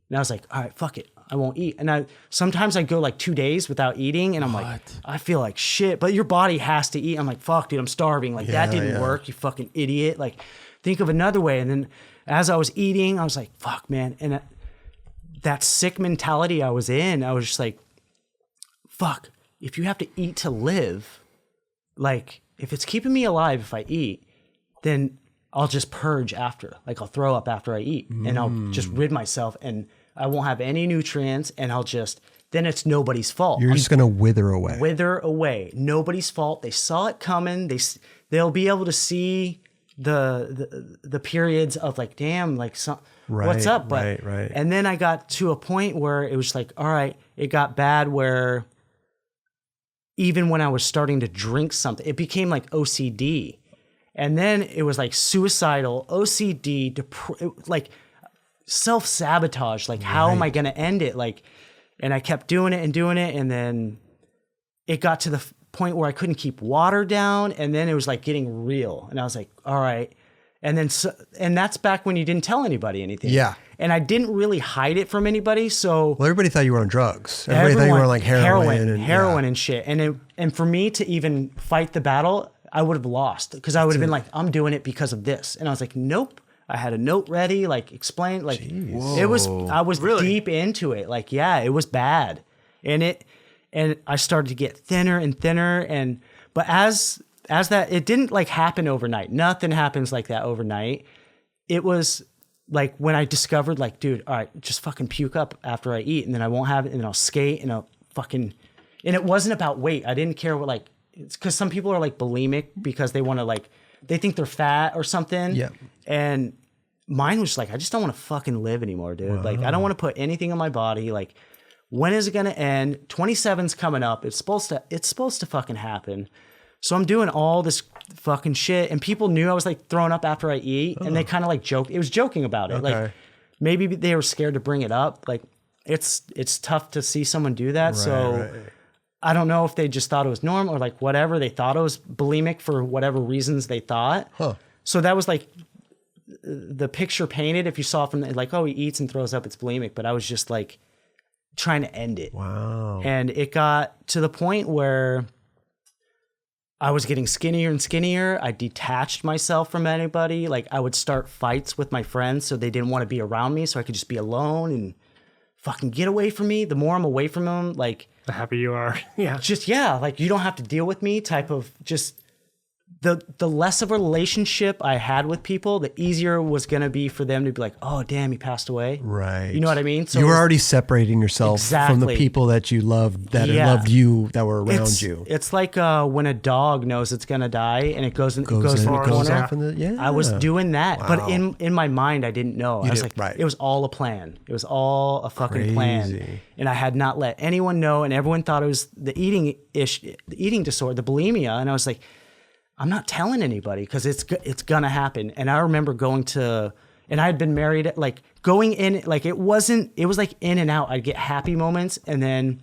And I was like, all right, fuck it. I won't eat. And sometimes I go like 2 days without eating, and I'm like, I feel like shit, but your body has to eat. I'm like, fuck, dude, I'm starving. Like, that didn't work, you fucking idiot. Like, think of another way. And then as I was eating, I was like, fuck, man. And that sick mentality I was in, I was just like, fuck, if you have to eat to live, like, if it's keeping me alive if I eat, then I'll just purge after. Like, I'll throw up after I eat, and I'll just rid myself, and I won't have any nutrients, and then it's nobody's fault. You're just going to wither away. Wither away. Nobody's fault. They saw it coming. They'll be able to see the periods of like, damn, like, what's up? But, right. And then I got to a point where it was like, all right, it got bad where even when I was starting to drink something, it became like OCD. And then it was like suicidal, OCD, like self-sabotage. Like, how am I going to end it? Like, and I kept doing it. And then it got to the point where I couldn't keep water down. And then it was like getting real. And I was like, all right. And then, and that's back when you didn't tell anybody anything. Yeah. And I didn't really hide it from anybody. So Well, everybody thought you were on drugs. Everybody thought you were on like heroin and shit. And for me to even fight the battle, I would have lost, because I would have been like, I'm doing it because of this. And I was like, nope. I had a note ready, like, explain, like, I was Really? deep into it. Like, yeah, it was bad. And I started to get thinner and thinner. But as that, it didn't like happen overnight. Nothing happens like that overnight. It was like when I discovered, like, dude, all right, just fucking puke up after I eat, and then I won't have it, and then I'll skate, and and it wasn't about weight. I didn't care what, like, it's because some people are like bulimic because they want to, like, they think they're fat or something. Yeah. And mine was like, I just don't want to fucking live anymore, dude. Wow. Like, I don't want to put anything on my body. Like, when is it going to end? 27's coming up. It's supposed to fucking happen. So I'm doing all this fucking shit, and people knew I was like throwing up after I eat, and they kind of like joked. It was joking about it. Okay. Like, maybe they were scared to bring it up. Like, it's tough to see someone do that. Right. I don't know if they just thought it was normal or like whatever. They thought it was bulimic for whatever reasons they thought. So that was like the picture painted. If you saw from like, oh, he eats and throws up, it's bulimic. But I was just like trying to end it. Wow. And it got to the point where I was getting skinnier and skinnier. I detached myself from anybody. Like, I would start fights with my friends so they didn't want to be around me, so I could just be alone and fucking get away from me. The more I'm away from them, like, The happier you are. Yeah. just, yeah, like, you don't have to deal with me type of just the less of a relationship I had with people, the easier it was going to be for them to be like, oh, damn, he passed away. Right. You know what I mean? So you were already separating yourself from the Exactly. people that you loved, that loved you, that were around you. It's like when a dog knows it's going to die and it goes in the Goes corner. off in the, I was doing that, but Wow. in my mind, I didn't know. I was didn't- like, right. it was all a plan. It was all a fucking plan. Crazy. And I had not let anyone know, and everyone thought it was the eating disorder, the bulimia. And I was like, I'm not telling anybody because it's gonna happen. And I remember going to, and I had been married, like going in, like it was like in and out. I'd get happy moments, and then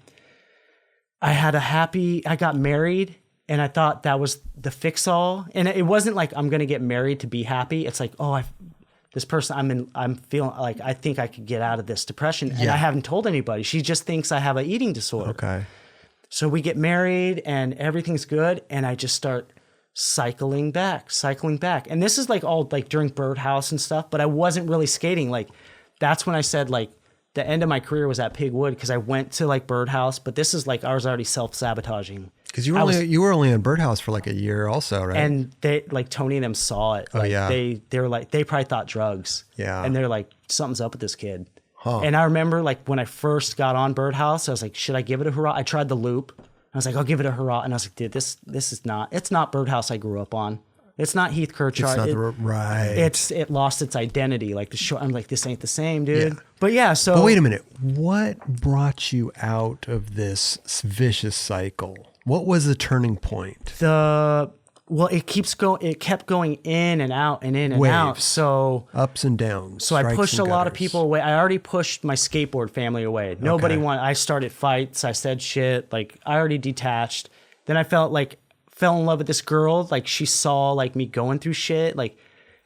I got married, and I thought that was the fix all. And it wasn't like I'm gonna get married to be happy. It's like, oh, this person I'm feeling like I think I could get out of this depression, and I haven't told anybody. She just thinks I have an eating disorder. Okay. So we get married, and everything's good, and I just start cycling back. And this is like all like during Birdhouse and stuff, but I wasn't really skating. Like, that's when I said like the end of my career was at Pigwood, because I went to like Birdhouse, but this is like I was already self-sabotaging. Because you were only in Birdhouse for like a year also, right? And they like Tony and them saw it. Like, yeah. They were like, they probably thought drugs. Yeah. And they're like, something's up with this kid. Huh. And I remember like when I first got on Birdhouse, I was like, should I give it a hurrah? I tried the loop. I was like, I'll give it a hurrah. And I was like, dude, this is not, it's not Birdhouse I grew up on. It's not Heath Kirchard. It's not right. It lost its identity. Like the show, I'm like, this ain't the same, dude. Yeah. But yeah, so. But wait a minute. What brought you out of this vicious cycle? What was the turning point? It kept going in and out and in and Waves. out. So ups and downs. So I pushed a lot of people away. I already pushed my skateboard family away. Nobody wanted. I started fights. I said shit. Like I already detached. Then I fell in love with this girl. Like she saw like me going through shit. Like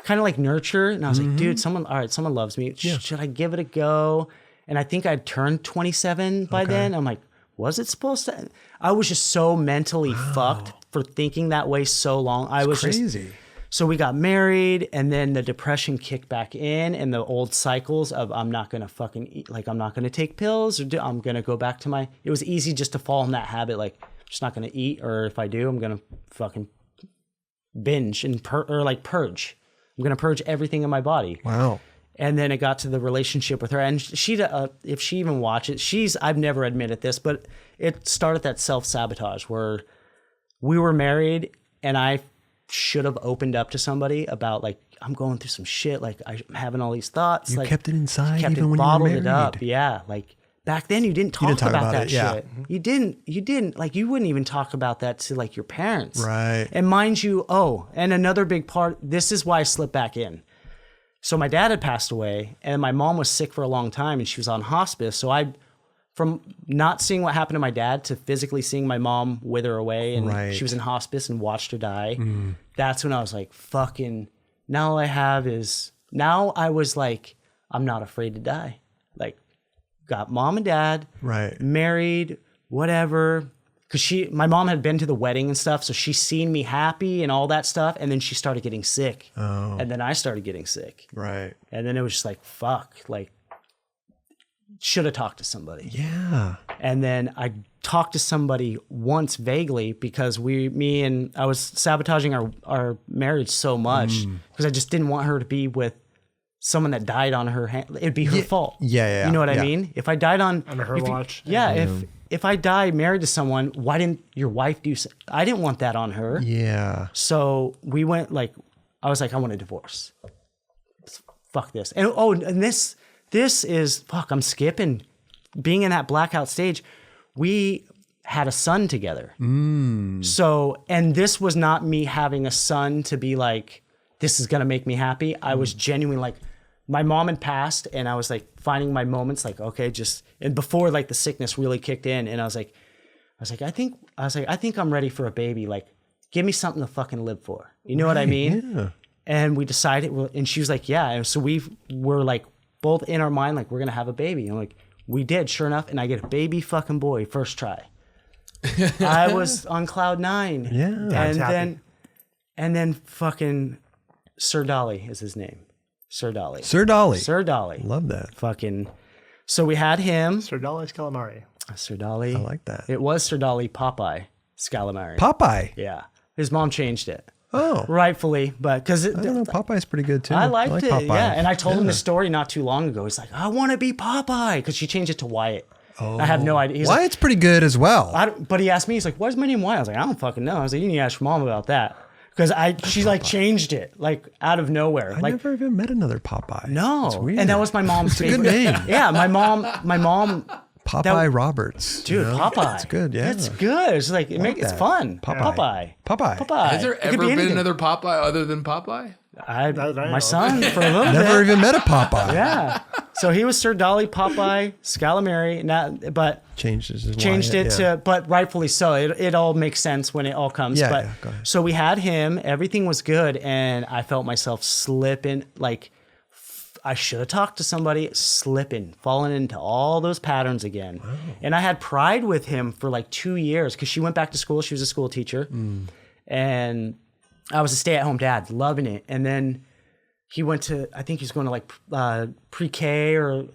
kind of like nurture. And I was like, dude, someone loves me. Yeah. Should I give it a go? And I think I'd turned 27 by then. I'm like, was it supposed to? I was just so mentally fucked for thinking that way so long. I was crazy. So we got married, and then the depression kicked back in, and the old cycles of I'm not gonna fucking eat, like I'm not gonna take pills, or I'm gonna go back to my. It was easy just to fall in that habit, like I'm just not gonna eat, or if I do, I'm gonna fucking binge and purge. I'm gonna purge everything in my body. Wow. And then it got to the relationship with her. And she, if she even watches, I've never admitted this, but it started that self-sabotage where we were married and I should have opened up to somebody about like, I'm going through some shit. Like I'm having all these thoughts. You like, kept it inside kept even it when bottled you were it married. up. Yeah. Like back then you didn't talk about that shit. You didn't, like you wouldn't even talk about that to like your parents. Right. And mind you, and another big part, this is why I slipped back in. So my dad had passed away and my mom was sick for a long time and she was on hospice. So from not seeing what happened to my dad to physically seeing my mom wither away and she was in hospice and watched her die. That's when I was like, fucking, now all I have is, now I was like, I'm not afraid to die. Like got mom and dad, married, whatever. Cause my mom had been to the wedding and stuff. So she's seen me happy and all that stuff. And then she started getting sick. Oh. And then I started getting sick. Right. And then it was just like, fuck, like should have talked to somebody. Yeah. And then I talked to somebody once vaguely because I was sabotaging our marriage so much because I just didn't want her to be with someone that died on her hand. It'd be her fault. Yeah. You know what I mean? If I died on her watch. Yeah. If I die married to someone, why didn't your wife do so? I didn't want that on her. Yeah. So we went I was like, I want a divorce. Fuck this. And this is, fuck, I'm skipping. Being in that blackout stage, we had a son together. So, and this was not me having a son to be like, this is going to make me happy. I was genuinely like, my mom had passed and I was like finding my moments like, okay, and before like the sickness really kicked in and I was like, I think I'm ready for a baby. Like, give me something to fucking live for. You know what I mean? Yeah. And we decided, and she was like, yeah. And so we were like both in our mind, like we're going to have a baby. And like, we did, sure enough. And I get a baby fucking boy first try. I was on cloud 9. Yeah. And then fucking Sir Dolly is his name. Sir Dolly. Love that. Fucking. So we had him. Sir Dolly's calamari. Sir Dolly. I like that. It was Sir Dolly Popeye Scalamari. Popeye. Yeah. His mom changed it. Oh. Rightfully, but because I don't know, Popeye's pretty good too. I liked like it. Popeye. Yeah. And I told him the story not too long ago. He's like, I want to be Popeye because she changed it to Wyatt. Oh. I have no idea. He's Wyatt's pretty good as well. but he asked me, he's like, why's my name Wyatt? I was like, I don't fucking know. I was like, you need to ask your mom about that. Because she like changed it like out of nowhere. I never even met another Popeye. No. That's weird. And that was my mom's favorite. Good name. Yeah, my mom Popeye Roberts. Dude, Popeye. It's good, yeah. It's good. It's like it's fun. Popeye. Has there ever been another Popeye other than Popeye? My son for a little bit. Never even met a Popeye. Yeah. So he was Sir Dolly Popeye Scalamari, but changed it to, but rightfully so. It all makes sense when it all comes. Yeah, but go ahead. So we had him. Everything was good, and I felt myself slipping. Like I should have talked to somebody. Slipping, falling into all those patterns again. Wow. And I had pride with him for like 2 years because she went back to school. She was a school teacher, and I was a stay-at-home dad, loving it. And then he went to, I think he was going to like pre-K or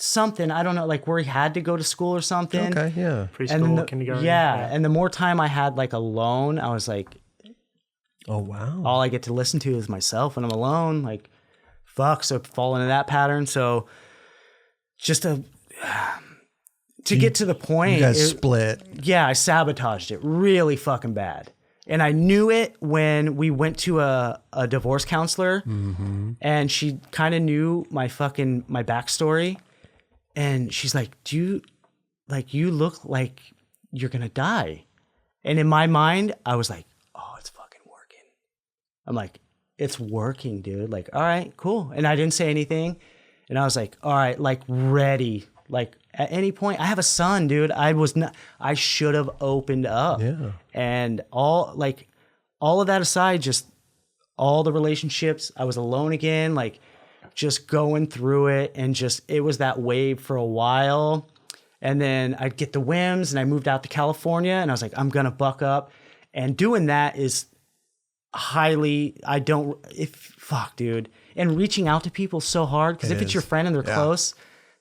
something, I don't know, like where he had to go to school or something. Okay, yeah. Preschool, kindergarten. Yeah, and the more time I had like alone, I was like, Oh, wow. all I get to listen to is myself when I'm alone. Like, fuck. So fall into that pattern. So just to get to the point, You guys split. yeah, I sabotaged it really fucking bad. And I knew it when we went to a divorce counselor, and she kind of knew my backstory. And she's like, you look like you're going to die. And in my mind, I was like, oh, it's fucking working. I'm like, it's working, dude. Like, all right, cool. And I didn't say anything. And I was like, all right, like ready. Like at any point, I have a son, dude. I should have opened up. Yeah. And all of that aside, just all the relationships, I was alone again, like just going through it, and just, it was that wave for a while. And then I'd get the whims, and I moved out to California, and I was like, I'm going to buck up. And doing that is fuck, dude. And reaching out to people so hard, because if it's your friend and they're close,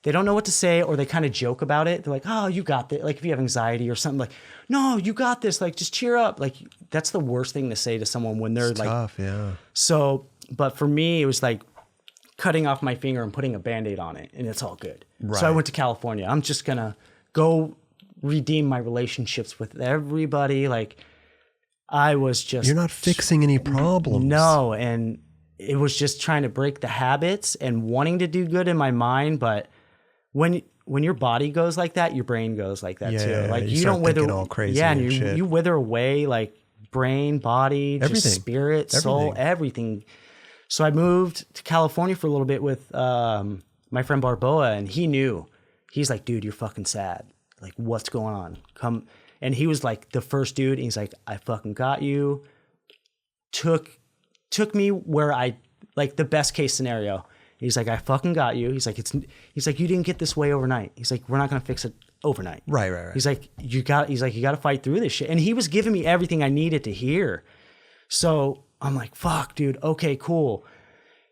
they don't know what to say, or they kind of joke about it. They're like, oh, you got this. Like if you have anxiety or something, like, no, you got this. Like, just cheer up. Like that's the worst thing to say to someone when they're Tough, yeah. So, but for me, it was like cutting off my finger and putting a Band-Aid on it, and it's all good. Right. So I went to California. I'm just going to go redeem my relationships with everybody. Like I was just... You're not fixing any problems. No, and it was just trying to break the habits and wanting to do good in my mind, but when your body goes like that, your brain goes like that too. Like you don't wither all crazy. Yeah, and shit. you wither away, like brain, body, Everything. just spirit, soul, everything. So I moved to California for a little bit with my friend Barboa, and he knew. He's like, dude, you're fucking sad. Like, what's going on? Come. And he was like the first dude. And he's like, I fucking got you. Took me where like the best case scenario. He's like, I fucking got you. He's like, you didn't get this way overnight. He's like, we're not gonna fix it overnight. Right. He's like, you got to fight through this shit. And he was giving me everything I needed to hear. So I'm like, fuck, dude. Okay, cool.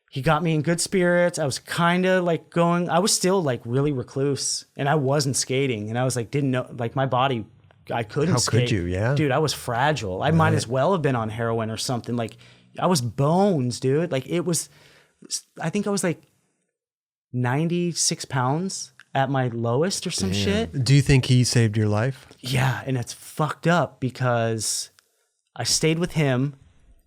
He got me in good spirits. I was kind of like I was still like really recluse, and I wasn't skating, and I was like, didn't know, like my body, I couldn't How skate. could you? Yeah. Dude, I was fragile. I might as well have been on heroin or something. Like I was bones, dude. Like I think I was like 96 pounds at my lowest or some shit. Do you think he saved your life? Yeah, and it's fucked up because I stayed with him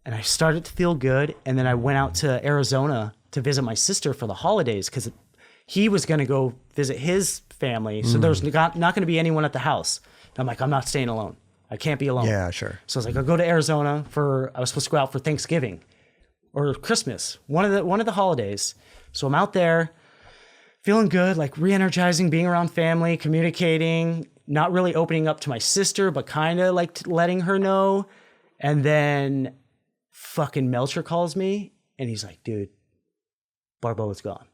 and I started to feel good, and then I went out to Arizona to visit my sister for the holidays because he was going to go visit his family, so there was not going to be anyone at the house. And I'm like, I'm not staying alone. I can't be alone. Yeah, sure. So I was like, I'll go to Arizona I was supposed to go out for Thanksgiving or Christmas, one of the holidays. So I'm out there feeling good, like re-energizing, being around family, communicating, not really opening up to my sister, but kind of like letting her know. And then fucking Melcher calls me and he's like, dude, Barboa's gone.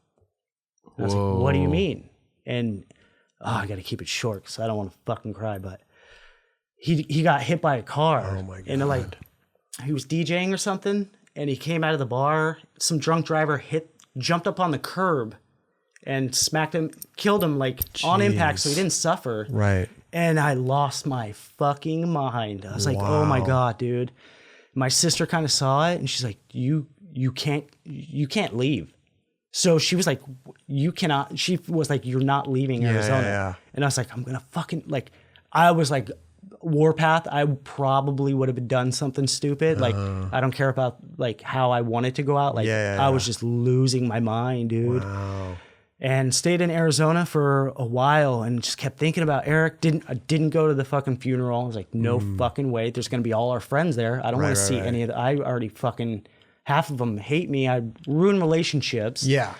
And I was like, what do you mean? And I got to keep it short because I don't want to fucking cry, but he got hit by a car. Oh my God. And like, he was DJing or something, and he came out of the bar. Some drunk driver jumped up on the curb and smacked him, killed him like on impact, so he didn't suffer. Right. And I lost my fucking mind. I was like, oh my God, dude. My sister kind of saw it, and she's like, you can't leave. So she was like, you cannot, she was like, you're not leaving Arizona. Yeah. And I was like, I'm going to fucking, like, I was like, Warpath, I probably would have done something stupid. Like, I don't care about like how I wanted to go out. Like, I was just losing my mind, dude. Wow. And stayed in Arizona for a while and just kept thinking about Eric. I didn't go to the fucking funeral. I was like, no fucking way. There's going to be all our friends there. I don't want to see any of that. I already fucking, half of them hate me. I ruined relationships. Yeah.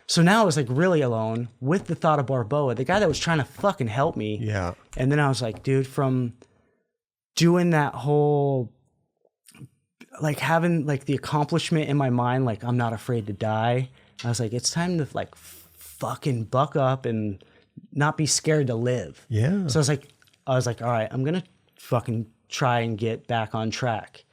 So now I was like really alone with the thought of Barboa, the guy that was trying to fucking help me. Yeah. And then I was like, dude, from doing that whole, like having like the accomplishment in my mind, like I'm not afraid to die. I was like, it's time to like fucking buck up and not be scared to live. Yeah. So I was like, all right, I'm going to fucking try and get back on track.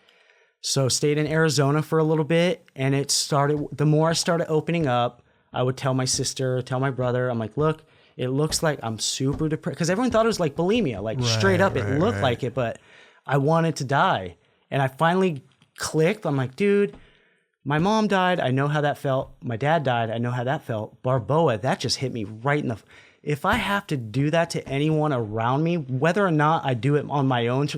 So stayed in Arizona for a little bit, and the more I started opening up, I would tell my sister, tell my brother, I'm like, look, it looks like I'm super depressed. Because everyone thought it was like bulimia, like straight up, it looked like it, but I wanted to die. And I finally clicked. I'm like, dude, my mom died. I know how that felt. My dad died. I know how that felt. Barboa, that just hit me right in the... If I have to do that to anyone around me, whether or not I do it on my own,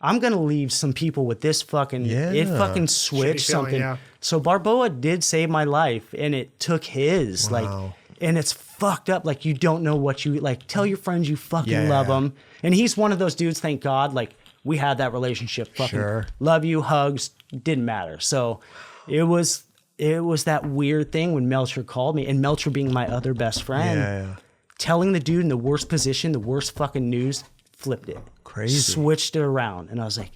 I'm going to leave some people with this fucking... It fucking switched something. Yeah. So Barboa did save my life, and it took his. Like, and it's fucked up. Like, you don't know what you... Like, tell your friends you fucking love them. And he's one of those dudes, thank God, like, we had that relationship. Fucking love you, hugs, didn't matter. So it was that weird thing when Melcher called me, and Melcher being my other best friend, telling the dude in the worst position, the worst fucking news, flipped it. Crazy. Switched it around. And I was like,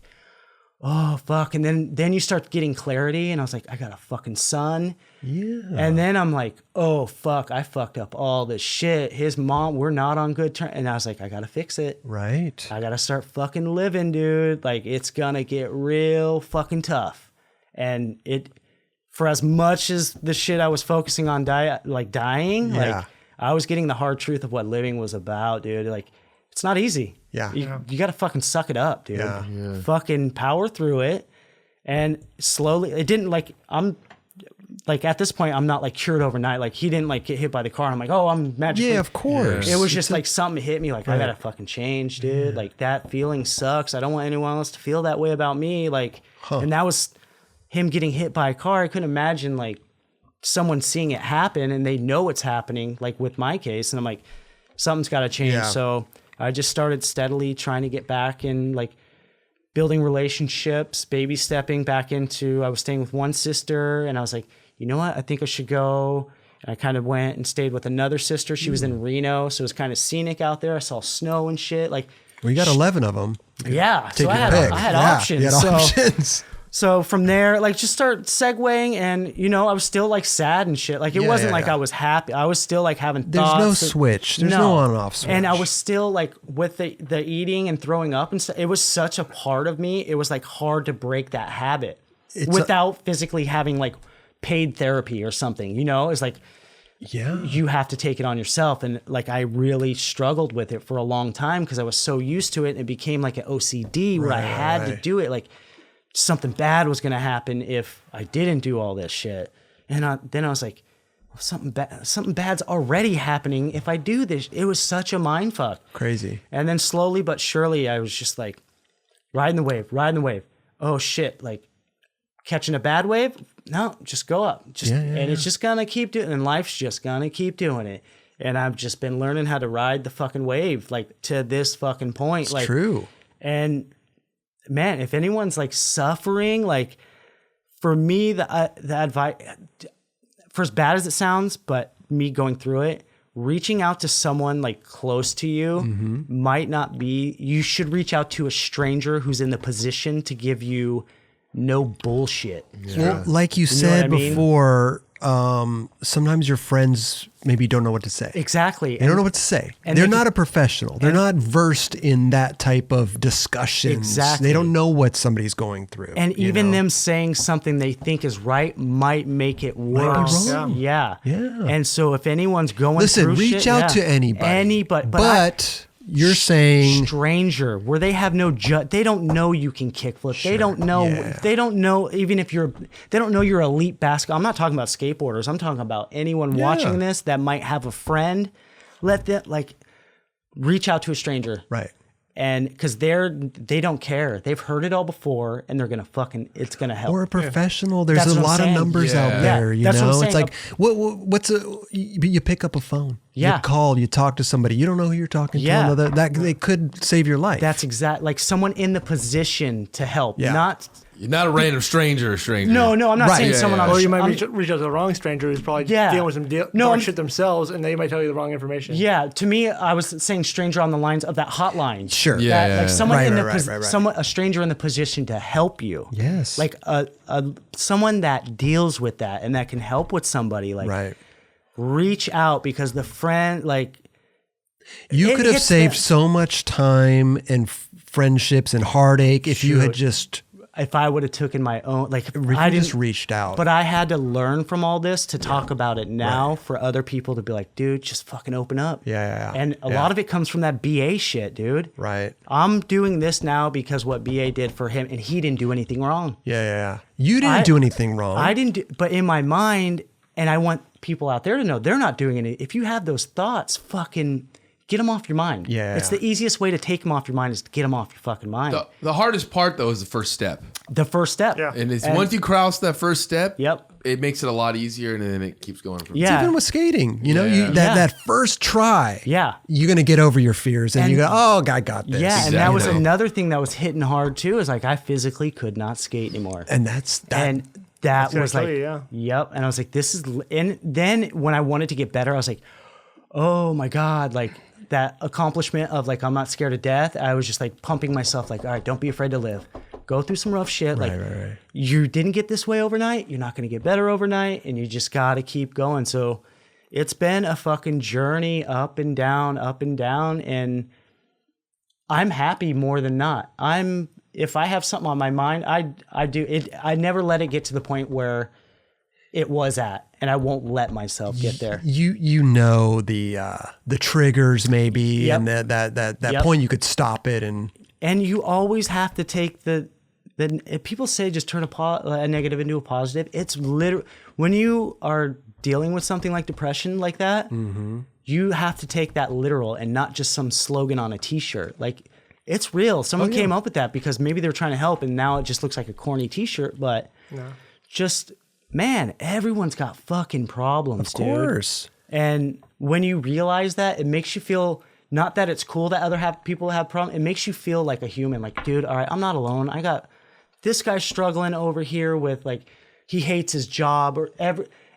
oh, fuck. And then you start getting clarity, and I was like, I got a fucking son. Yeah. And then I'm like, oh, fuck, I fucked up all this shit. His mom, we're not on good terms. And I was like, I got to fix it. Right. I got to start fucking living, dude. Like, it's going to get real fucking tough. And for as much as the shit I was focusing on dying, like, I was getting the hard truth of what living was about, dude. Like, it's not easy. Yeah. You got to fucking suck it up, dude. Yeah. Fucking power through it. And slowly, it didn't like, at this point, I'm not like cured overnight. Like, he didn't like get hit by the car. And I'm like, oh, I'm magically. Yeah, of course. It was just like something hit me. Like, I got to fucking change, dude. Like, that feeling sucks. I don't want anyone else to feel that way about me. Like, and that was him getting hit by a car. I couldn't imagine like someone seeing it happen and they know it's happening, like with my case. And I'm like, something's got to change. Yeah. So I just started steadily trying to get back in, like, building relationships, baby stepping back into, I was staying with one sister, and I was like, you know what? I think I should go. And I kind of went and stayed with another sister. She was in Reno, so it was kind of scenic out there. I saw snow and shit. Like, well, you got 11 of them. Yeah. So I had options. You had options. So from there, like, just start segueing, and, you know, I was still like sad and shit. Like, it wasn't like I was happy. I was still like having thoughts. There's no switch. There's no on and off switch. And I was still like with the eating and throwing up and stuff. It was such a part of me. It was like hard to break that habit without physically having like paid therapy or something, you know? It's like, you have to take it on yourself. And like, I really struggled with it for a long time because I was so used to it. And it became like an OCD where I had to do it. Like, something bad was going to happen if I didn't do all this shit. And then I was like, well, something bad's already happening if I do this. It was such a mind fuck. Crazy. And then slowly but surely, I was just like, riding the wave. Oh shit. Like, catching a bad wave? No, just go up. And it's just going to keep doing it. And life's just going to keep doing it. And I've just been learning how to ride the fucking wave, like, to this fucking point. It's like, true. And man, if anyone's like suffering, like, for me, the advice, for as bad as it sounds, but me going through it, reaching out to someone like close to you might not be, you should reach out to a stranger who's in the position to give you no bullshit. Well, like you said before, sometimes your friends maybe don't know what to say. Exactly. They don't know what to say. And they're not a professional. They're not versed in that type of discussions. Exactly. They don't know what somebody's going through. And even them saying something they think is right might make it worse. Yeah. And so if anyone's going through shit, reach out to anybody. But you're saying stranger where they have no they don't know you can kickflip. Sure. They don't know even if they don't know you're elite basketball. I'm not talking about skateboarders. I'm talking about anyone watching this that might have a friend. Let them reach out to a stranger. Right. And because they don't care. They've heard it all before, and they're it's gonna help. Or a professional. There's a lot of numbers out there. You know, it's like you pick up a phone. Yeah. You call. You talk to somebody. You don't know who you're talking to. That they could save your life. That's exact. Like someone in the position to help. Yeah. You're not a random stranger. No, I'm not saying someone on. Or you might reach out to the wrong stranger who's probably dealing with some shit themselves, and they might tell you the wrong information. Yeah, to me, I was saying stranger on the lines of that hotline. Sure. Like someone someone, a stranger in the position to help you. Yes. Like someone that deals with that and that can help with somebody. Like, reach out, because the friend, like, you could have saved so much time and friendships and heartache if you had just if I would have taken my own, like I just reached out. but I had to learn from all this to talk about it now for other people to be like, dude, just fucking open up. Yeah. And a lot of it comes from that BA shit, dude. Right. I'm doing this now because what BA did for him, and he didn't do anything wrong. Yeah. You didn't do anything wrong. I didn't do, but in my mind, and I want people out there to know they're not doing it. If you have those thoughts, fucking get them off your mind. Yeah. It's the easiest way to take them off your mind is to get them off your fucking mind. The hardest part though is the first step. The first step. Yeah. And once you cross that first step, Yep. it makes it a lot easier, and then it keeps going from Yeah. Even with skating, you know, Yeah. that first try, Yeah. you're gonna get over your fears, and you go, "Oh, I got this." Yeah, and that was Exactly. another thing that was hitting hard too. Is like I physically could not skate anymore, And that. and that gonna was kill like, you, yeah. yep. And I was like, this is. And then when I wanted to get better, I was like, oh my god, like that accomplishment of like I'm not scared of death. I was just like pumping myself, like, all right, don't be afraid to live. Go through some rough shit. Like right. you didn't get this way overnight. You're not going to get better overnight, and you just got to keep going. So it's been a fucking journey, up and down, and I'm happy more than not. If I have something on my mind, I do it. I never let it get to the point where it was at, and I won't let myself get there. You know the triggers maybe, Yep. and that Yep. point you could stop it, and You always have to take the if people say just turn a negative into a positive. It's literally when you are dealing with something like depression like that, you have to take that literal and not just some slogan on a T-shirt. Like it's real. Someone came up with that because maybe they're trying to help, and now it just looks like a corny T-shirt. But just man, everyone's got fucking problems, dude. of course. And when you realize that, it makes you feel not that it's cool that other people have problems. It makes you feel like a human. Like, dude, all right, I'm not alone. I got this guy struggling over here with like he hates his job, or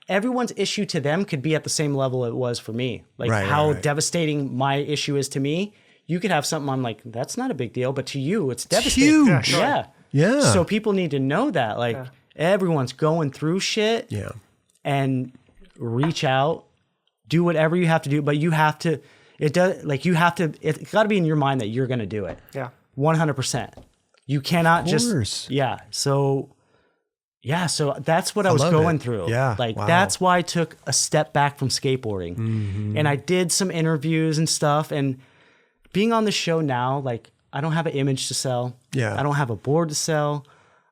everyone's issue to them could be at the same level it was for me. Like how devastating my issue is to me. You could have something I'm like, that's not a big deal, but to you, it's devastating. huge. Yeah. So people need to know that. Like everyone's going through shit. Yeah. And reach out, do whatever you have to do, but you have to. It does like you have to. It's got to be in your mind that you're going to do it. Yeah. 100%. You cannot Of course. just. Yeah. So that's what I was love going it. through. Yeah, Like wow. that's why I took a step back from skateboarding, and I did some interviews and stuff. And being on the show now, like I don't have an image to sell. Yeah. I don't have a board to sell.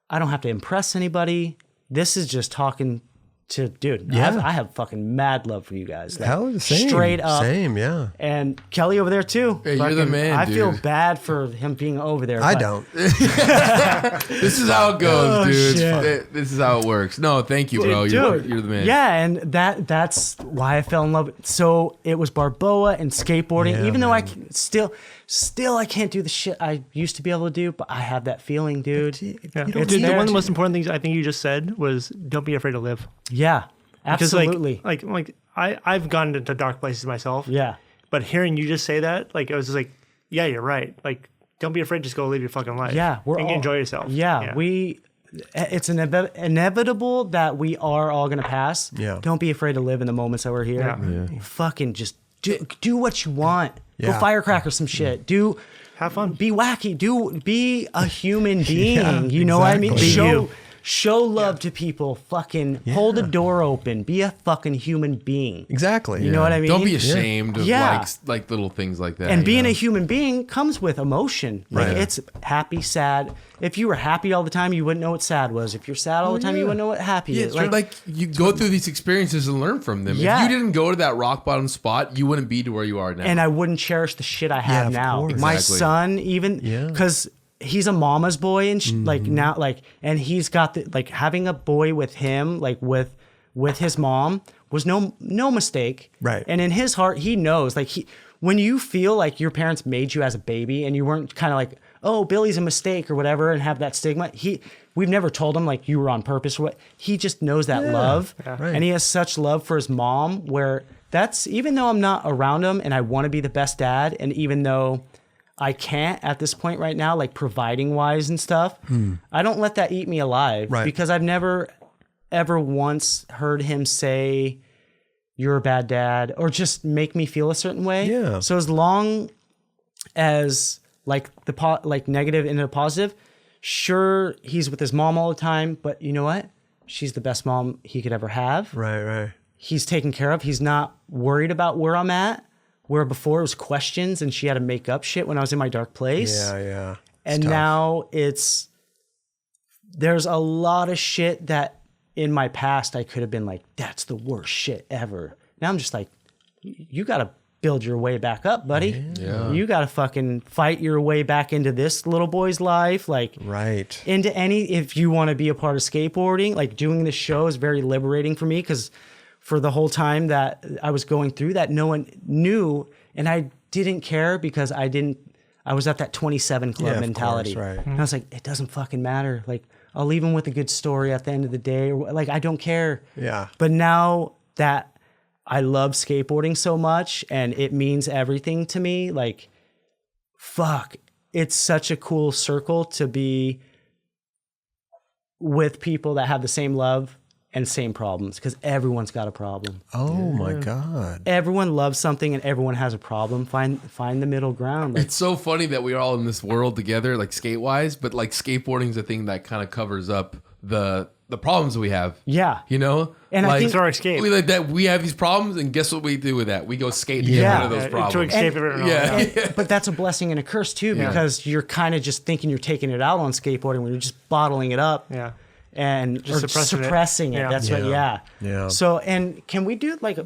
I don't have to impress anybody. This is just talking to dude. Yeah. I have fucking mad love for you guys. Like, Hell, same. straight up. Same, yeah. And Kelly over there too. Hey, you're the man, I feel dude. bad for him being over there. I but- don't. This is how it goes, Oh, dude. shit. This is how it works. No, thank you, bro. You're the man. Yeah, and that's why I fell in love. So it was Barboa and skateboarding. Yeah, even though I man. can, still I can't do the shit I used to be able to do, but I have that feeling, dude. Yeah. don't Dude, need one of to- the most important things I think you just said was don't be afraid to live. Yeah, Because absolutely. like I've gone into dark places myself. Yeah. But hearing you just say that, like I was just like, yeah, you're right. Like don't be afraid, just go live your fucking life. Yeah, and enjoy yourself. Yeah, it's inevitable that we are all gonna pass. Yeah. Don't be afraid to live in the moments that we're here. Yeah. Fucking just do what you want. Yeah. Go firecracker some shit. Have fun. Be wacky. Be a human being. You know what I mean? exactly. Show love to people. Fucking hold a door open. Be a fucking human being. Exactly. You know what I mean? Don't be ashamed of Yeah. like little things like that. And you being know? a human being comes with emotion. Like Right. it's happy, sad. If you were happy all the time, you wouldn't know what sad was. If you're sad all the time, you wouldn't know what happy Yeah, is. it's like you go through these experiences and learn from them. Yeah. If you didn't go to that rock bottom spot, you wouldn't be to where you are now. and I wouldn't cherish the shit I have of now. course. My Exactly. son, even because he's a mama's boy, and like now, like, and he's got the like having a boy with him, like with his mom, was no mistake. Right. And in his heart, he knows, like when you feel like your parents made you as a baby, and you weren't kind of like, oh, Billy's a mistake or whatever, and have that stigma. We've never told him like you were on purpose or what. He just knows that love, Right. and he has such love for his mom. Where that's even though I'm not around him, and I want to be the best dad, and even though I can't at this point right now, like providing wise and stuff, I don't let that eat me alive, Right. because I've never ever once heard him say you're a bad dad or just make me feel a certain way. Yeah. So as long as like like negative into positive, Sure, he's with his mom all the time, but you know what? She's the best mom he could ever have. Right. He's taken care of. He's not worried about where I'm at. Where before it was questions and she had to make up shit when I was in my dark place. Yeah. And now there's a lot of shit that in my past I could have been like, that's the worst shit ever. Now I'm just like, you got to build your way back up, buddy. Yeah. You got to fucking fight your way back into this little boy's life. Like, Right. into if you want to be a part of skateboarding, like doing this show is very liberating for me because for the whole time that I was going through that, no one knew. And I didn't care because I was at that 27 club Yeah, mentality. of course, right. And I was like, it doesn't fucking matter. Like, I'll leave him with a good story at the end of the day. Or like, I don't care. Yeah. But now that I love skateboarding so much and it means everything to me, like, fuck, it's such a cool circle to be with people that have the same love and same problems because everyone's got a problem. Oh my God. Everyone loves something and everyone has a problem. Find the middle ground. Like, It's so funny that we're all in this world together, like skate wise, but like skateboarding's a thing that kind of covers up the problems we have. yeah. You know? And I like, think- It's our escape. we have these problems, and guess what we do with that? We go skate to Yeah. get rid of those To problems. escape it and all Yeah. that. But that's a blessing and a curse too because you're kind of just thinking you're taking it out on skateboarding when you're just bottling it up. Yeah. And Just or suppressing it. it. Yeah. That's what. Yeah. Yeah. Yeah. So, and can we do like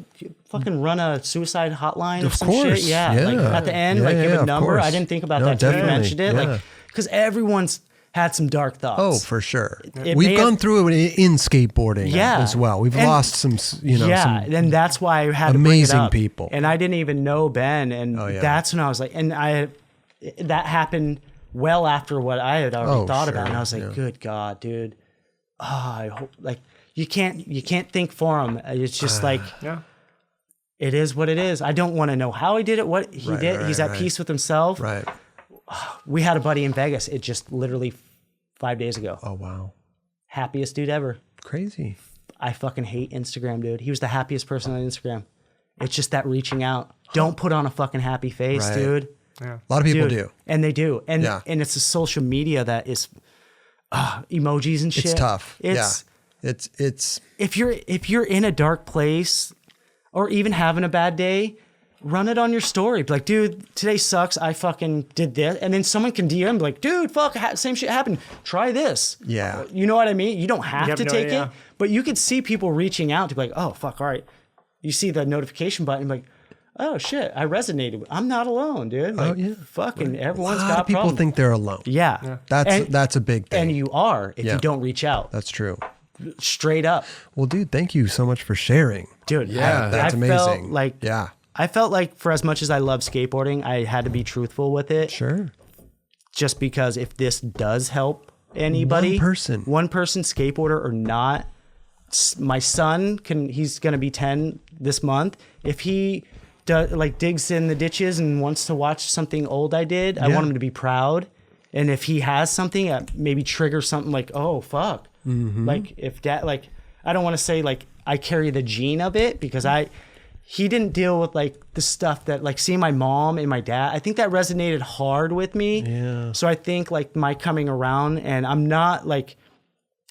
fucking run a suicide hotline or Of some course. shit? Yeah. Yeah. Like at the end, Yeah, like give yeah, a of number. course. I didn't think about No, that till you definitely. mentioned it. Yeah. Like, because everyone's had some dark thoughts. Oh, for sure. It We've may gone have- through it in skateboarding Yeah. as well. We've And- lost some, yeah, some and that's why I had to bring it amazing up. people. And I didn't even know Ben, and yeah. that's when I was like, that happened well after what I had already thought about, sure. and I was like, good God, dude, I hope like you can't think for him. It's just like Yeah. it is what it is. I don't want to know how he did it, what he did. He's at peace with himself. right. We had a buddy in Vegas. It just literally 5 days ago. Oh, wow. Happiest dude ever. Crazy. I fucking hate Instagram, dude. He was the happiest person on Instagram. It's just that reaching out. Don't put on a fucking happy face, Right. dude. A lot of people Dude. do. And they do. And Yeah. and it's the social media that is emojis and shit. It's tough. It's yeah. It's if you're in a dark place or even having a bad day, run it on your story. Be like, dude, today sucks. I fucking did this. And then someone can DM like, dude, fuck, same shit happened. Try this. Yeah. You know what I mean? You don't have have to no take idea. it, but you could see people reaching out to be like, oh, fuck, all right. You see the notification button, like, oh shit, I resonated with. I'm not alone, dude. Like, yeah. fucking a everyone's lot got of people problems. think they're alone. Yeah. That's a big thing. And you are if Yeah. you don't reach out. That's true. Straight up. Well, dude, thank you so much for sharing. Dude, Yeah, That's I amazing. Felt like yeah. I felt like for as much as I love skateboarding, I had to be truthful with it. Sure. Just because if this does help anybody, one person, skateboarder or not, my son he's going to be 10 this month. If he digs in the ditches and wants to watch something old I did, I want him to be proud. And if he has something, maybe trigger something like, oh, fuck. Mm-hmm. Like if that, like, I don't want to say like I carry the gene of it because he didn't deal with like the stuff that like seeing my mom and my dad. I think that resonated hard with me. Yeah. So I think like my coming around, and I'm not like,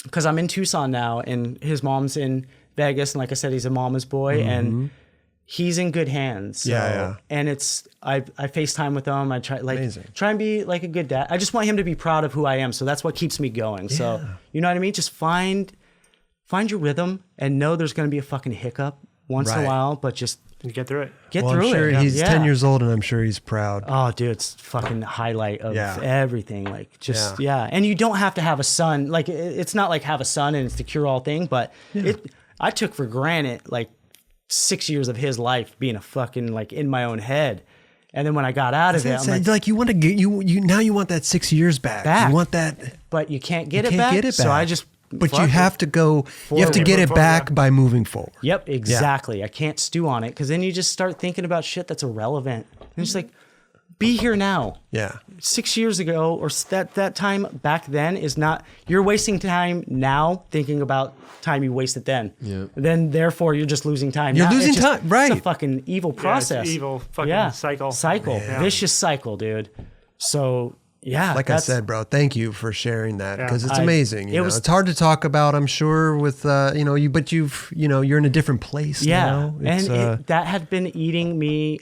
because I'm in Tucson now and his mom's in Vegas. And like I said, he's a mama's boy and he's in good hands. So, Yeah. And I FaceTime with him. I try Amazing. try and be like a good dad. I just want him to be proud of who I am. So that's what keeps me going. So you know what I mean? Just find your rhythm and know there's going to be a fucking hiccup once in a Right. while, but just You get through it. get Well, through I'm sure it. he's Yeah. 10 years old, and I'm sure he's proud. Oh, dude, it's fucking highlight of Yeah. everything. Like, just, yeah. And you don't have to have a son. Like, it's not like have a son and it's the cure all thing, but I took for granted, like, 6 years of his life being a fucking, like, in my own head. And then when I got out of it, I'm like, you want to get you now you want that 6 years back. You want that, but you can't get you it can't back. get it back. So I just, but fuck you it. have to go. You have to Forward. get it Forward, back yeah. by moving forward. Yep, exactly. I can't stew on it because then you just start thinking about shit that's irrelevant. And it's like, be here now. Yeah. 6 years ago, or that time back then is not. You're wasting time now thinking about time you wasted then. Yeah. Then therefore you're just losing time. You're now. losing It's just- time, right. It's a fucking evil Yeah, process. it's evil fucking cycle. Vicious cycle, dude. So Yeah, Like I said, bro, thank you for sharing that Yeah. because it's amazing. You know? was- It's hard to talk about, I'm sure, with you're in a different place yeah, now. It's, and that had been eating me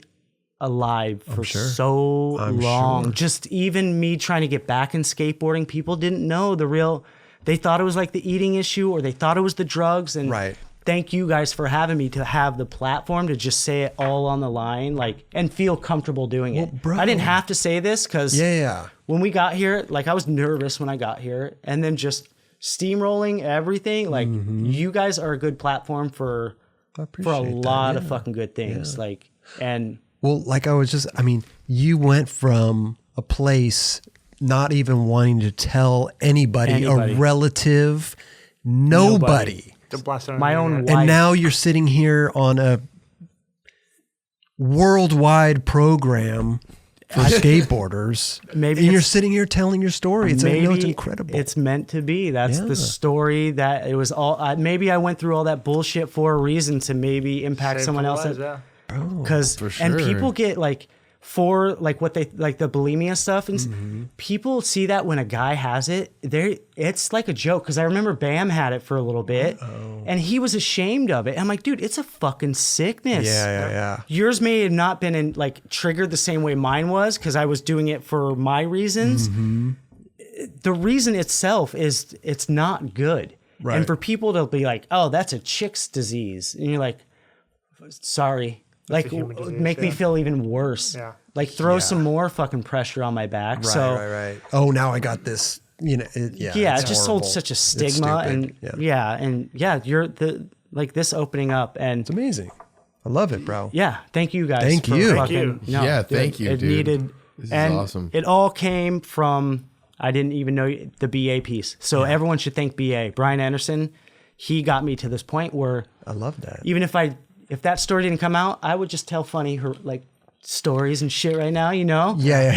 alive for sure. so I'm long. sure. Just even me trying to get back in skateboarding, people didn't know the real. They thought it was like the eating issue, or they thought it was the drugs. And Right. thank you guys for having me to have the platform to just say it all on the line, like, and feel comfortable doing it. bro. I didn't have to say this because yeah. when we got here, like I was nervous when I got here, and then just steamrolling everything. Like you guys are a good platform for I a appreciate that, lot of yeah. fucking good things. Like, and Well, like you went from a place not even wanting to tell anybody. Anybody. A relative, nobody. To blast it on my the own internet. wife. And now you're sitting here on a worldwide program for skateboarders. Maybe and you're it's- sitting here telling your story. It's incredible. It's meant to be. That's Yeah. the story that it was all. Maybe I went through all that bullshit for a reason to maybe impact Save someone else. lives, yeah. Because For and sure. people get like for like what they like the bulimia stuff, and people see that when a guy has it, it's like a joke. Because I remember Bam had it for a little bit, and he was ashamed of it. I'm like, dude, it's a fucking sickness. yeah. Yours may have not been triggered the same way mine was because I was doing it for my reasons. The reason itself is it's not good. Right. And for people to be like, oh, that's a chick's disease. And you're like, sorry. Like, human disease, make me yeah. feel even worse. Yeah. Like, throw some more fucking pressure on my back. Right, so, right. Oh, now I got this. yeah, it's it just horrible. holds such a It's stigma. stupid. And you're this opening up. And It's amazing. I love it, bro. yeah, thank you guys. Thank for you. fucking- Thank you. no, Yeah, thank you, It dude. needed. This is and awesome. It all came from, I didn't even know the BA piece. So everyone should thank BA. Brian Anderson, he got me to this point where I love that. even if that story didn't come out, I would just tell funny stories and shit right now, you know? Yeah.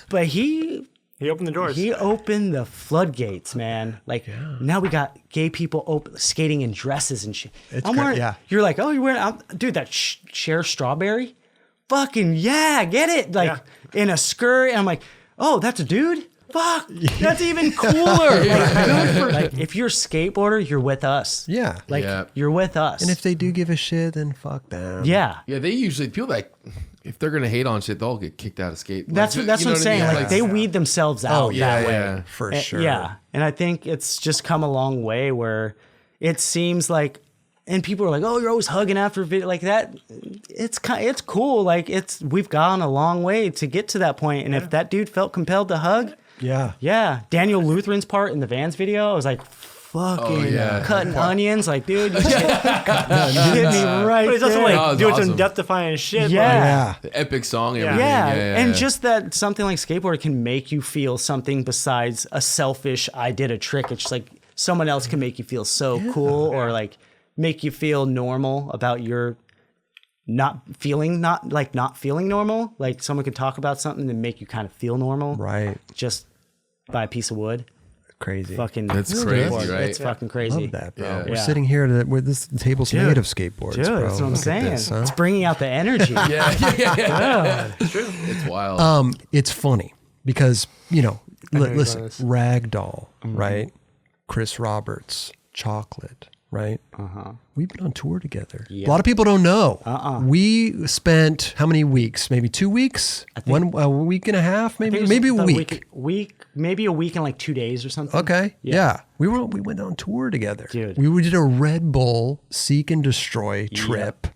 But he He opened the doors. He opened the floodgates, man. Like now we got gay people skating in dresses and shit. It's I'm great, wearing. yeah. You're like, oh, you're wearing, dude, that Cher Strawberry, fucking yeah, get it, like in a skirt. And I'm like, oh, that's a dude. Fuck, that's even cooler. Like, if you're a skateboarder, you're with us. Yeah. Like Yeah. you're with us. And if they do give a shit, then fuck them. yeah. Yeah, they usually feel like if they're gonna hate on shit, they'll get kicked out of skate. That's Like, what you I'm know saying. I mean? Like they weed themselves out Oh, yeah, that way. yeah. For And- sure. Yeah. And I think it's just come a long way where it seems like, and people are like, oh, you're always hugging after a video like that. It's cool. Like we've gone a long way to get to that point. And if that dude felt compelled to hug, Yeah. Daniel Lutheran's part in the Vans video, I was like, fucking yeah. cutting onions. Like, dude, you hit me right But it's also there. like That was doing some awesome. death-defying shit. Yeah. Yeah. The epic song. Yeah. Everything. Yeah. And just that something like skateboard can make you feel something besides a selfish, I did a trick. It's just like someone else can make you feel so cool or like make you feel normal about your not feeling normal. Like someone could talk about something and make you kind of feel normal. Right. Just by a piece of wood. Crazy. Fucking That's skateboard. crazy, right? It's fucking crazy. Love that, bro. Yeah. We're Yeah. sitting here where this table's Dude. made of skateboards, Dude, bro. that's what I'm Look at saying. this, huh? It's bringing out the energy. yeah. It's wild. It's funny because, listen, this. Ragdoll, right? Chris Roberts, Chocolate, right? We've been on tour together. A lot of people don't know. We spent how many weeks? Maybe 2 weeks? A week and a half? Maybe a week. Maybe a week and like 2 days or something. Okay. Yeah. We went on tour together. Dude. We did a Red Bull Seek and Destroy trip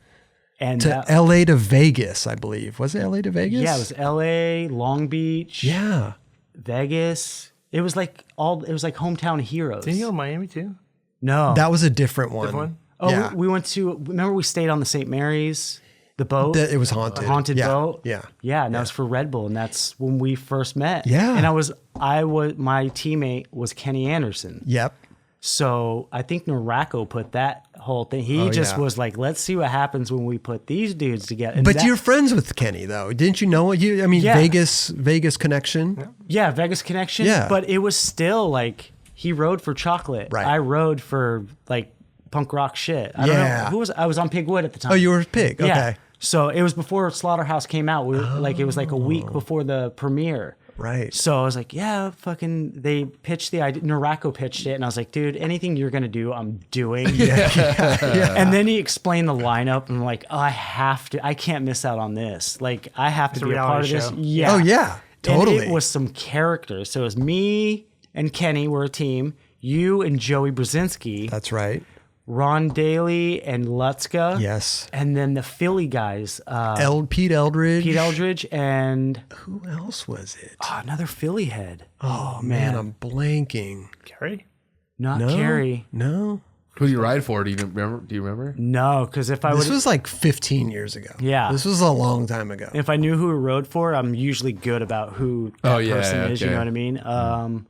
And to that- LA to Vegas, I believe. Was it LA to Vegas? yeah, it was LA, Long Beach, Yeah. Vegas. It was like hometown heroes. Did you go to Miami too? No. That was a different one. Different one? oh, yeah. we went to, remember we stayed on the St. Mary's, the boat? It was haunted. A haunted Yeah. boat. Yeah. Yeah, and that was for Red Bull, and that's when we first met. Yeah. And my teammate was Kenny Anderson. Yep. So I think Narako put that whole thing. He just yeah. was like, let's see what happens when we put these dudes together. And But that- you're friends with Kenny, though. Didn't you know? Yeah. Vegas connection. Yeah, Vegas connection. Yeah. But it was still like he rode for Chocolate. Right. I rode for like punk rock shit. I don't Yeah. know. I was on Pigwood at the time. Oh, you were a pig. Yeah. Okay. So it was before Slaughterhouse came out. It was like a week before the premiere. Right. So I was like, yeah, fucking, they pitched the idea. Norako pitched it. And I was like, dude, anything you're going to do, I'm doing. And then he explained the lineup. And I'm like, oh, I can't miss out on this. Like, I have to a be a part of reality this. show. Yeah. Oh, yeah. Totally. And it was some characters. So it was me and Kenny were a team. You and Joey Brzezinski. That's right. Ron Daly and Lutzka. Yes. And then the Philly guys. Pete Eldridge. Pete Eldridge and Who else was it? another Philly head. Oh, man, I'm blanking. Carrie? Not No. Carrie. No. Who do you ride for? Do you remember? No, because if I This would, was like 15 years ago. Yeah. This was a long time ago. if I knew who he rode for, I'm usually good about who that person is. You okay. know what I mean?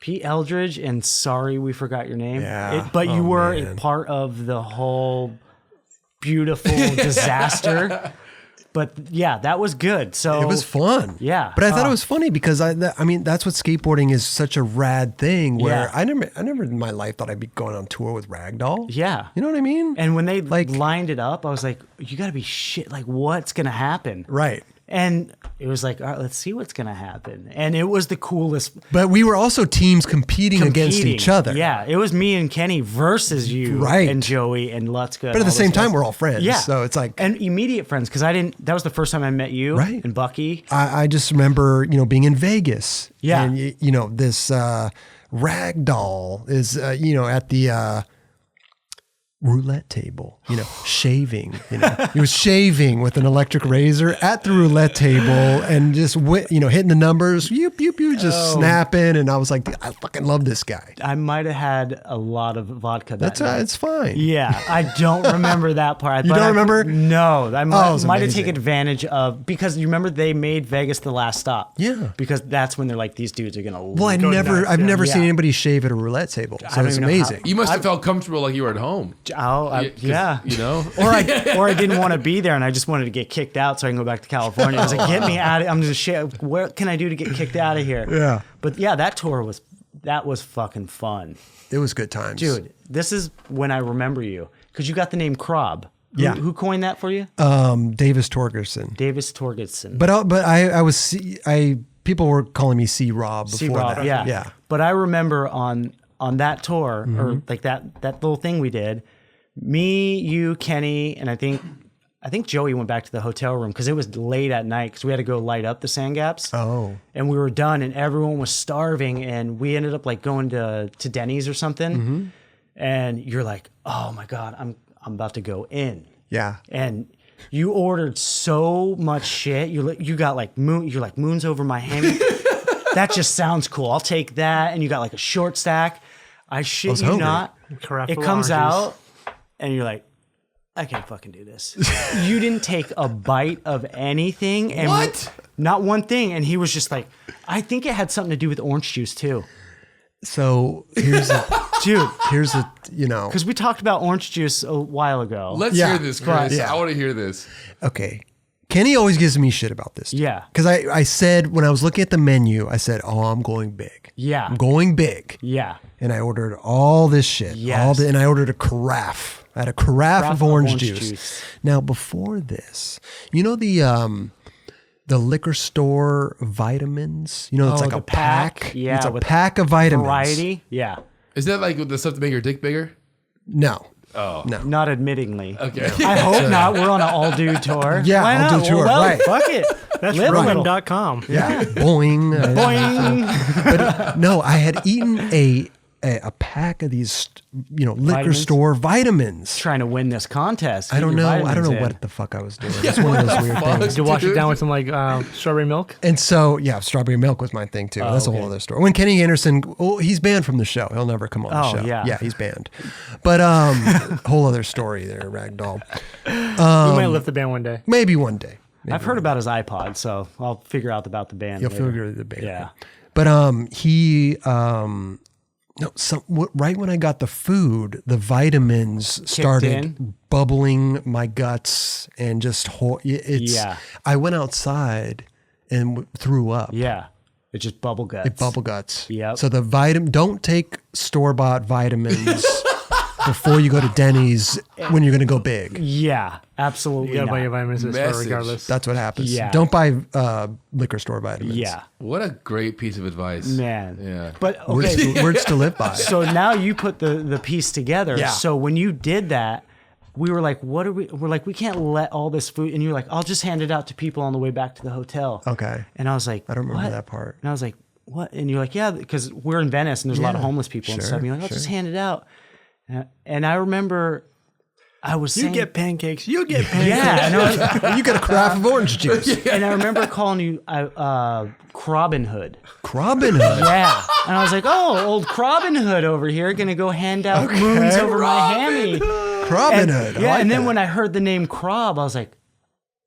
Pete Eldridge and sorry we forgot your name. Yeah. But you were a man. part of the whole beautiful disaster. But yeah, that was good. So It was fun. Yeah. But I thought it was funny because I mean, that's what skateboarding is, such a rad thing where Yeah. I never in my life thought I'd be going on tour with Ragdoll. Yeah. You know what I mean? And when they lined it up, I was like, you got to be shit. Like, what's going to happen? Right. And it was like, all right, let's see what's going to happen. And it was the coolest. But we were also teams competing against each other. Yeah. It was me and Kenny versus you Right. and Joey and Lutzka. But at the same time, we're all friends. Yeah. So it's like, and immediate friends. Cause that was the first time I met you Right. and Bucky. I just remember, being in Vegas. Yeah. And, this Ragdoll is, at the roulette table, shaving. He was shaving with an electric razor at the roulette table and just, hitting the numbers, just snapping. And I was like, I fucking love this guy. I might have had a lot of vodka that That's night. it's fine. Yeah, I don't remember that part. You don't remember? No, I it might was have amazing. taken advantage of, because you remember they made Vegas the last stop. Yeah. Because that's when they're like, these dudes are gonna. Well, I've go never nuts. seen Yeah. anybody shave at a roulette table. So don't it's even know how- amazing. You must have felt comfortable like you were at home. Yeah. You know? or I didn't want to be there, and I just wanted to get kicked out so I can go back to California. I was like, get me out of. I'm just what can I do to get kicked out of here? Yeah. But yeah, that tour was fucking fun, It was good times. dude. This is when I remember you because you got the name Krob. Yeah. Who coined that for you? Davis Torgerson. Davis Torgerson. But I was people were calling me C Rob before C-Rob, that. yeah. Yeah. But I remember on that tour or like that little thing we did, me, you, Kenny, and I think Joey went back to the hotel room because it was late at night because we had to go light up the sand gaps. Oh. And we were done and everyone was starving and we ended up like going to Denny's or something. And you're like, oh my God, I'm about to go in. Yeah. And you ordered so much shit. You got like you're like moons over my hand. That just sounds cool. I'll take that. And you got like a short stack. I shit you hungry. not. Carafe It of comes orange out and you're like, I can't fucking do this. You didn't take a bite of anything. And What? Not one thing. And he was just like, I think it had something to do with orange juice too. So here's Dude, because we talked about orange juice a while ago. Let's Yeah. hear this, Chris. Yeah. I want to hear this. okay. Kenny always gives me shit about this. Yeah. Because I said when I was looking at the menu, I said, "Oh, I'm going big. Yeah. I'm going big." Yeah. And I ordered all this shit. Yes. And I ordered a carafe. I had a carafe of orange juice. Now before this, the liquor store vitamins. It's like the a pack. Yeah, It's a with pack of vitamins. Variety. Yeah. Is that like the stuff to make your dick bigger? No. Oh. No. Not admittingly. Okay. I hope not. We're on an all dude tour. Yeah, Why all-dude not? tour, Well, right. Fuck it. That's Live a little. running.com. Yeah. Boing. Boing. But no, I had eaten a pack of these, liquor Vitamins? store vitamins. Trying to win this contest. I Get don't your know. I vitamins don't know in. what the fuck I was doing. It's one of those weird fuck? things. Did you wash it Dude. down with some like strawberry milk? And so, yeah, strawberry milk was my thing too. That's a whole okay. other story. When Kenny Anderson, he's banned from the show. He'll never come on the Oh, show. yeah. Yeah, he's banned. But whole other story there, Ragdoll. We might lift the band one day. Maybe one day. I've heard about his iPod, so I'll figure out about the band. You'll later. figure the band. Yeah. But right when I got the food, the vitamins started in? bubbling my guts and just Yeah. I went outside and threw up. Yeah. It's just bubble guts. Bubble guts. Yep. So don't take store-bought vitamins before you go to Denny's when you're going to go big. Yeah, absolutely. You gotta buy your not. vitamins this Message. regardless. That's what happens. Yeah. Don't buy liquor store vitamins. Yeah, What a great piece of advice. man. Yeah. But okay, Words to live by. so now you put the piece together. Yeah. So when you did that, we were like, what are we? We're like, we can't let all this food. And you're like, I'll just hand it out to people on the way back to the hotel. Okay. And I was like, I don't remember what? that part. And I was like, what? And you're like, yeah, because we're in Venice and there's a lot of Yeah. homeless people and Sure, stuff. And you're like, I'll sure. just hand it out. And I remember I was You saying, get pancakes. You get pancakes. yeah, and I, was, You get a carafe of orange juice. and I remember calling you Robin Hood. Robin Hood. Yeah. And I was like, oh, old Robin Hood over here, gonna go hand out moons over my hammy. Robin And- Hood. I yeah, like and then that. when I heard the name Krob, I was like,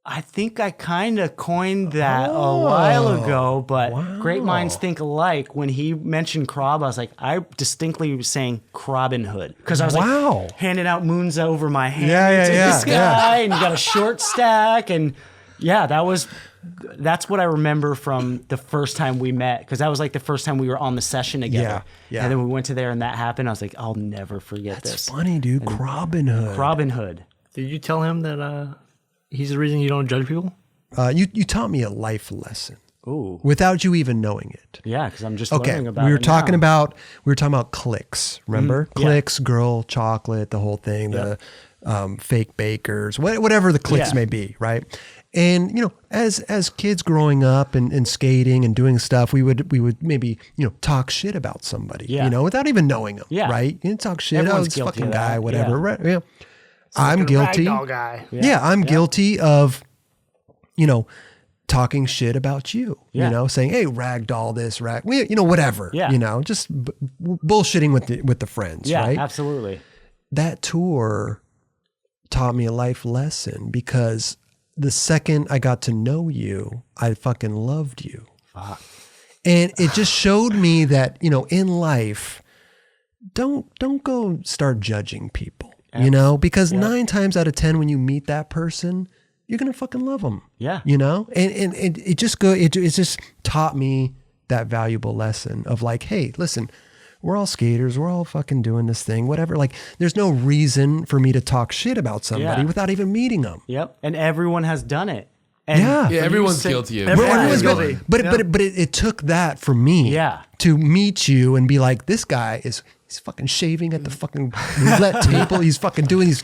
I think I kind of coined that a while ago, but great minds think alike. When he mentioned Krob, I was like, I distinctly was saying Robin Hood because I was Wow. like handing out moons over my hand Yeah, to yeah, this guy, yeah. and you got a short stack, and yeah, that's what I remember from the first time we met because that was like the first time we were on the session together. Yeah, yeah. And then we went to there and that happened. I was like, I'll never forget That's this. funny, dude. Robin Hood. Robin Hood. Did you tell him that he's the reason you don't judge people? You taught me a life lesson Ooh. without you even knowing it. Yeah, because I'm just Okay, learning about we were it talking now. about clicks. Remember yeah. clicks, girl, chocolate, the whole thing, the fake bakers, whatever the clicks Yeah. may be, right? And you know, as kids growing up and skating and doing stuff, we would maybe talk shit about somebody, Yeah. without even knowing them, Yeah. right? You talk shit, Everyone's this guilty fucking of that, guy, whatever. yeah. Right? Yeah. I'm guilty. Ragdoll guy. Yeah, I'm guilty of, talking shit about you. Yeah. Saying, "Hey, ragdoll this, whatever." Yeah. Just bullshitting with the friends. Yeah, right? absolutely. That tour taught me a life lesson because the second I got to know you, I fucking loved you. Fuck. And it just showed me that, in life, don't go start judging people, because 9 times out of 10, when you meet that person, you're going to fucking love them. Yeah. And it just taught me that valuable lesson of like, hey, listen, we're all skaters. We're all fucking doing this thing, whatever. Like, there's no reason for me to talk shit about somebody Yeah. without even meeting them. Yep. And everyone has done it. And Yeah. for Yeah, you everyone's to- guilty of Everyone's everyone. guilty. But it took that for me Yeah. to meet you and be like, this guy he's fucking shaving at the fucking roulette table. He's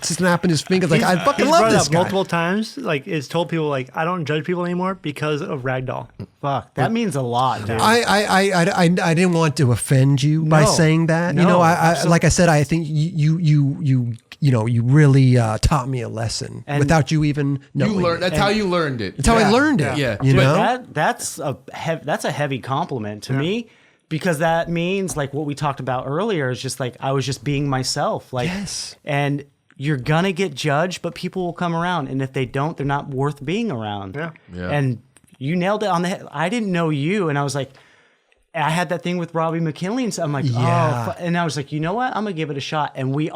snapping his fingers. Like, I fucking He's love brought this up guy. multiple times. Like, it's told people like I don't judge people anymore because of Ragdoll. Fuck. That means a lot, dude. I didn't want to offend you by No. saying that. No, I like I said, I think you really taught me a lesson And without you even knowing. You learned. it. That's how you learned it. That's how I learned it. Yeah. You know? But that's a heavy compliment to me because that means like what we talked about earlier is just like I was just being myself. Like, Yes. And you're gonna get judged, but people will come around, and if they don't, they're not worth being around. Yeah. Yeah. And you nailed it on the head. I didn't know you, and I was like, I had that thing with Robbie McKinley, and so I'm like, Yeah. and I was like, you know what? I'm gonna give it a shot. And we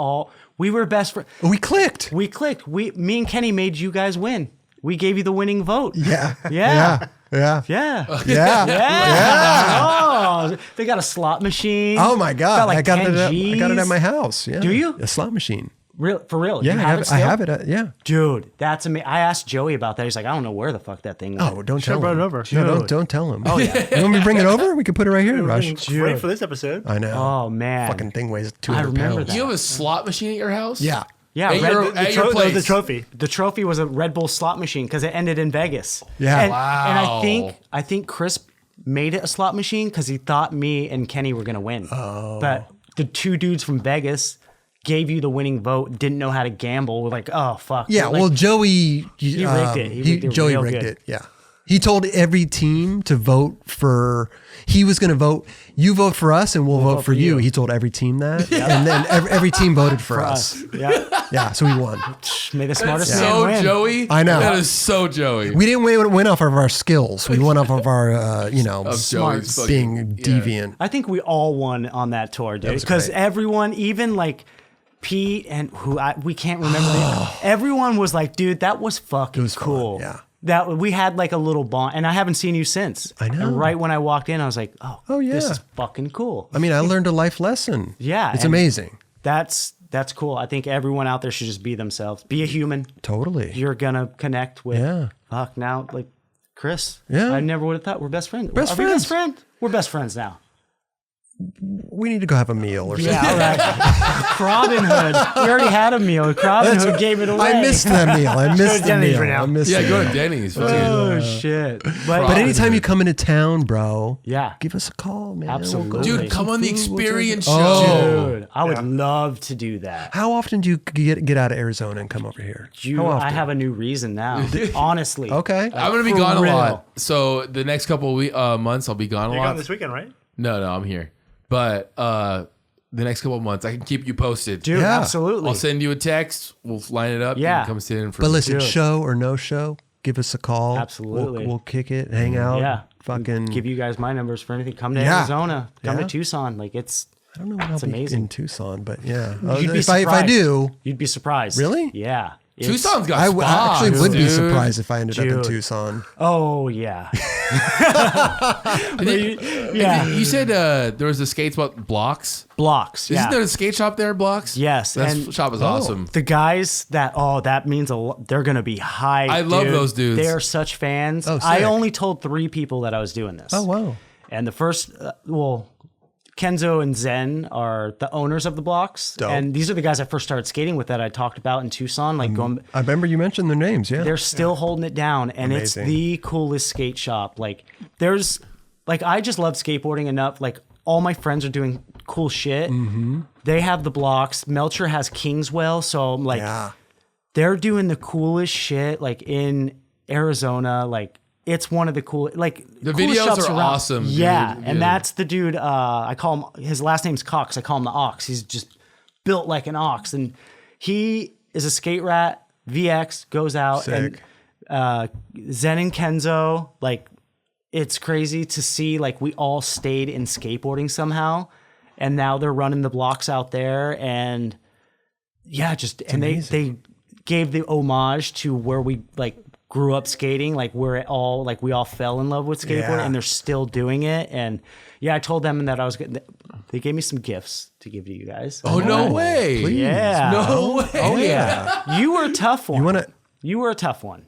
were best friends. We clicked. We clicked. Me and Kenny made you guys win. We gave you the winning vote. Yeah. Yeah. Yeah. Yeah. Yeah. Yeah. Oh, they got a slot machine. Oh my God. Got like I got 10 it I got it at Gs. my house. Yeah. Do you? A slot machine. Real, for real. Yeah, You I have it. Yeah. Dude, that's amazing. I asked Joey about that. He's like, I don't know where the fuck that thing went. Oh, don't Should've tell brought him. it over. No, Dude. don't tell him. Oh yeah. You want me to bring it over? We could put it right here, Rush. Great for this episode. I know. Oh, man. Fucking thing weighs 200 remember pounds. that. You have a slot machine at your house? Yeah. Yeah, At Red- your, the at your place. The trophy. The trophy was a Red Bull slot machine because it ended in Vegas. Yeah. And, Wow. and I think Chris made it a slot machine because he thought me and Kenny were gonna win. Oh. But the two dudes from Vegas gave you the winning vote. Didn't know how to gamble. We're like, oh fuck. Yeah, Like, well, Joey, He rigged it. He rigged it Joey real rigged good. it. Yeah, he told every team to vote for. He was going to vote. You vote for us, and we'll vote for you. He told every team that, and then every team voted for us. Yeah. Yeah, so we won. May the That's smartest man so win. Joey. I know. That is so Joey. We didn't win off of our skills. We won off of our, Of Joey's fucking- being yeah. deviant. I think we all won on that tour, dude. was Because great. everyone, even like Pete and we can't remember. Everyone was like, dude, that was fucking was fun, cool. yeah. That we had like a little bond, and I haven't seen you since. I know. And right when I walked in, I was like, oh Oh, this yeah. is fucking cool. I mean, I learned a life lesson. Yeah, it's and amazing. That's that's cool. I think everyone out there should just be themselves. Be a human. Totally. You're gonna connect with. Yeah. Fuck now, like Chris. Yeah. I never would have thought we're best friends. Best Are we friends. best friend? We're best friends now. We need to go have a meal or something. Yeah, all right. Robin Hood. We already had a meal. Robin Hood gave it away. I missed that meal. I missed the Denny's meal. right now. I missed Yeah, the go meal. to Denny's. Oh shit! But anytime you come into town, bro, Yeah. give us a call, man. Absolutely. Dude, come on the experience show. Oh. Dude, I would love to do that. How often do you get out of Arizona and come over here? How often? I have a new reason now. Honestly. Okay. I'm gonna be For gone a real. lot. So the next couple of months, I'll be gone a You're lot. gone this weekend, right? No, I'm here. But the next couple of months, I can keep you posted. Dude, Yeah. absolutely. I'll send you a text. We'll line it up. Yeah. You can come sit in for. But listen, Dude. show or no show, give us a call. Absolutely. We'll kick it, hang out. Yeah. Fucking. Give you guys my numbers for anything. Come to Yeah. Arizona. Come Yeah. to Tucson. Like it's I don't know when I'll be amazing. in Tucson, but yeah. You'd be if I surprised. do, You'd be surprised. Really? Yeah. It's- Tucson's got I spots, actually would be dude. surprised if I ended up in Dude. Tucson. Oh yeah. Yeah. You said there was a skate spot, Blocks. Blocks. Yeah. Isn't there a skate shop there, Blocks? Yes, That and- shop is awesome. The guys that means a lot. They're gonna be hyped. I love dude. those dudes. They are such fans. Oh, I sick. only told 3 people that I was doing this. Oh, wow. And the first, Kenzo and Zen are the owners of the Blocks, Dope. and these are the guys I first started skating with that I talked about in Tucson. Like going, I remember you mentioned their names, yeah. they're still holding it down, and Amazing. it's the coolest skate shop. Like there's, like I just love skateboarding enough. Like all my friends are doing cool shit. Mm-hmm. They have the Blocks. Melcher has Kingswell, so I'm like. Yeah. They're doing the coolest shit like in Arizona. Like it's one of the cool like The coolest videos shops are around. awesome, dude. Yeah, Dude. and that's the dude. I call him. His last name's Cox. I call him the Ox. He's just built like an ox, and he is a skate rat. VX goes out Sick. and Zen and Kenzo. Like it's crazy to see. Like we all stayed in skateboarding somehow, and now they're running the Blocks out there and. Yeah, just and they gave the homage to where we like grew up skating, like where it all like we all fell in love with skateboarding, Yeah. and they're still doing it. And yeah, I told them that I was getting. They gave me some gifts to give to you guys. Oh, no way. Please. Yeah. No way. Oh yeah. You were a tough one. You wanna- You were a tough one.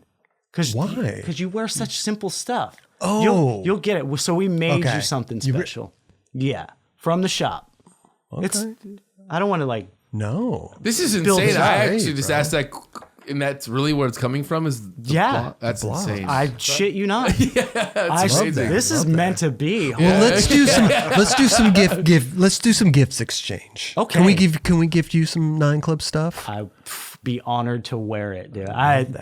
Why? Because you wear such simple stuff. Oh. You'll get it. So we made Okay. you something You re- special. Yeah, from the shop. It's. I don't want to like. No. This is Build insane. it I up. actually just Bro. asked that, and that's really where it's coming from. Is the Yeah. block. That's block. insane. I shit you not. I amazing. This is meant to be. Well, let's do some gifts exchange. Okay. Can we gift you some 9 Club stuff? I'd be honored to wear it, dude.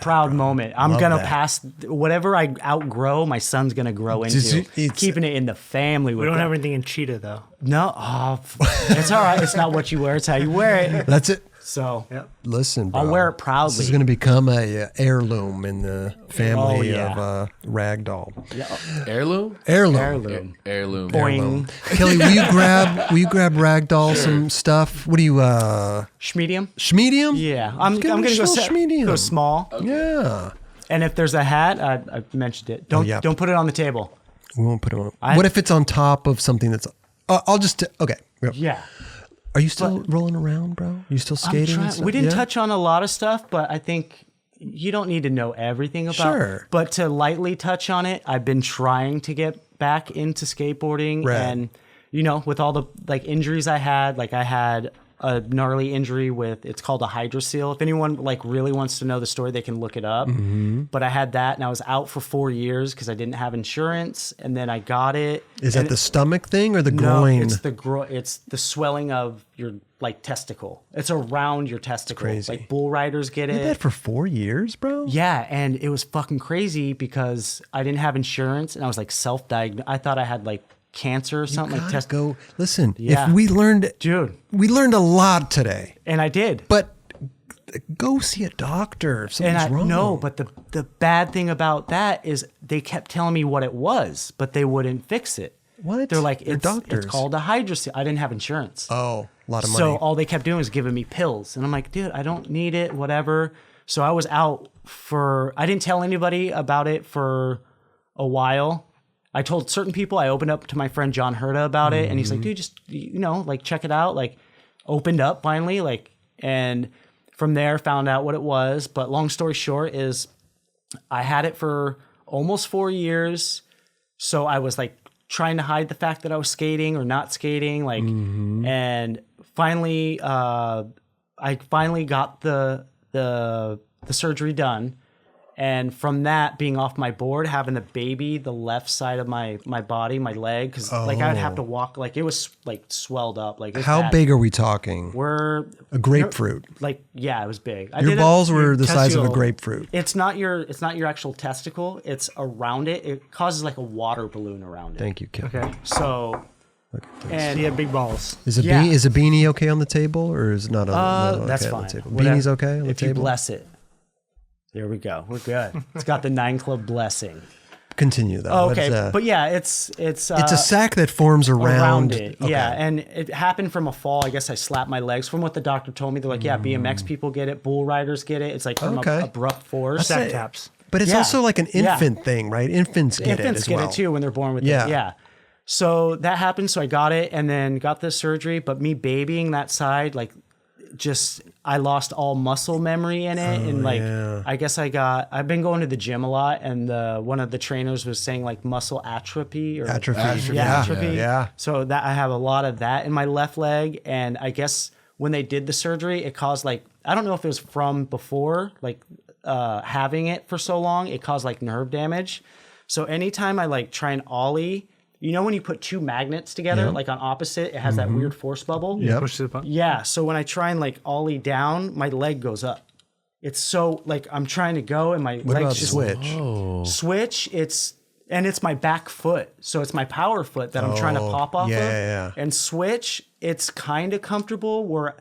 Proud moment. I'm Love gonna that. pass whatever I outgrow. My son's gonna grow Just- into. it's- Keeping it in the family. We don't have anything in cheetah though. No, it's all right. It's not what you wear. It's how you wear it. That's it. So Listen, bro. I'll wear it This proudly. is going to become a heirloom in the family Oh, yeah. of Ragdoll. Heirloom. Heirloom. Heirloom. Boing. Kelly, will you grab Ragdoll some stuff? What do you Schmedium. Schmedium? Yeah, I'm Give him gonna a go little schmedium. go small. Yeah. And if there's a hat, I mentioned it. Don't yeah. don't put it on the table. We won't put it on. What if it's on top of something that's I'll just okay. Yeah. Are you still rolling around, bro? You still skating? and stuff? We didn't Yeah? touch on a lot of stuff, but I think you don't need to know everything about Sure. But to lightly touch on it, I've been trying to get back into skateboarding. Right. And, you know, with all the like injuries I had a gnarly injury with, it's called a hydrocele. If anyone like really wants to know the story, they can look it up. Mm-hmm. But I had that and I was out for 4 years because I didn't have insurance. And then I got it. Is And that the stomach thing or the no, groin? it's the it's the swelling of your like testicle. It's around your testicle. crazy. Like bull riders get You did it. that for 4 years, bro? Yeah, and it was fucking crazy because I didn't have insurance and I was like self-diagnosed. I thought I had like cancer or something. Like Gotta go. Listen, Yeah. if we learned a lot today, And I did. but go see a doctor if And something's I wrong. no, but the bad thing about that is they kept telling me what it was, but they wouldn't fix it. What? They're like, They're it's doctors. called a hydrocele. I didn't have insurance. Oh, a lot of money. So all they kept doing was giving me pills. And I'm like, dude, I don't need it, whatever. So I was out I didn't tell anybody about it for a while. I told certain people, I opened up to my friend John Herta about it. And he's like, dude, just, like check it out. Like opened up finally, like And from there, found out what it was. But long story short is I had it for almost 4 years. So I was like trying to hide the fact that I was skating or not skating. Like, and finally, I finally got the surgery done. And from that, being off my board, having a baby, the left side of my body, my leg, because like I would have to walk, like it was like swelled up. Like it was How bad. big are we talking? We're A grapefruit. like, yeah, it was big. Your balls were the size of a testicle. grapefruit. It's not your actual testicle. It's around it. It causes like a water balloon around it. Thank you, Kim. Okay. So, and He had big balls. Is a Yeah. is a beanie okay on the table, or is it not on? that's okay on fine. the table? Whatever. Beanie's okay on the if you table. bless it. There we go. We're good. It's got the 9 Club blessing. Continue though. Oh, What is okay, that? but yeah, it's it's a sac that forms around it. Okay. Yeah, and it happened from a fall. I guess I slapped my legs. From what the doctor told me, they're like, yeah, BMX people get it, bull riders get it. It's like from Okay. a abrupt force. Sack taps. But it's Yeah. also like an Yeah. infant thing, right? Infants get Infants it as get well. it too when they're born with Yeah. it. Yeah. So that happened. So I got it and then got the surgery. But me babying that side, like, just I lost all muscle memory in it, and like yeah. I guess I've been going to the gym a lot, and one of the trainers was saying like muscle atrophy or Atrophy. Yeah, atrophy. Yeah. So that I have a lot of that in my left leg, and I guess when they did the surgery, it caused like I don't know if it was from before like having it for so long, it caused like nerve damage. So anytime I like try and ollie, you know when you put two magnets together like on opposite, it has that weird force bubble. Yep. Push the button. Yeah. So when I try and like ollie down, my leg goes up. It's so like I'm trying to go and my What about legs just switch? switch. It's my back foot. So it's my power foot that I'm trying to pop off of. yeah. And switch, it's kind of comfortable where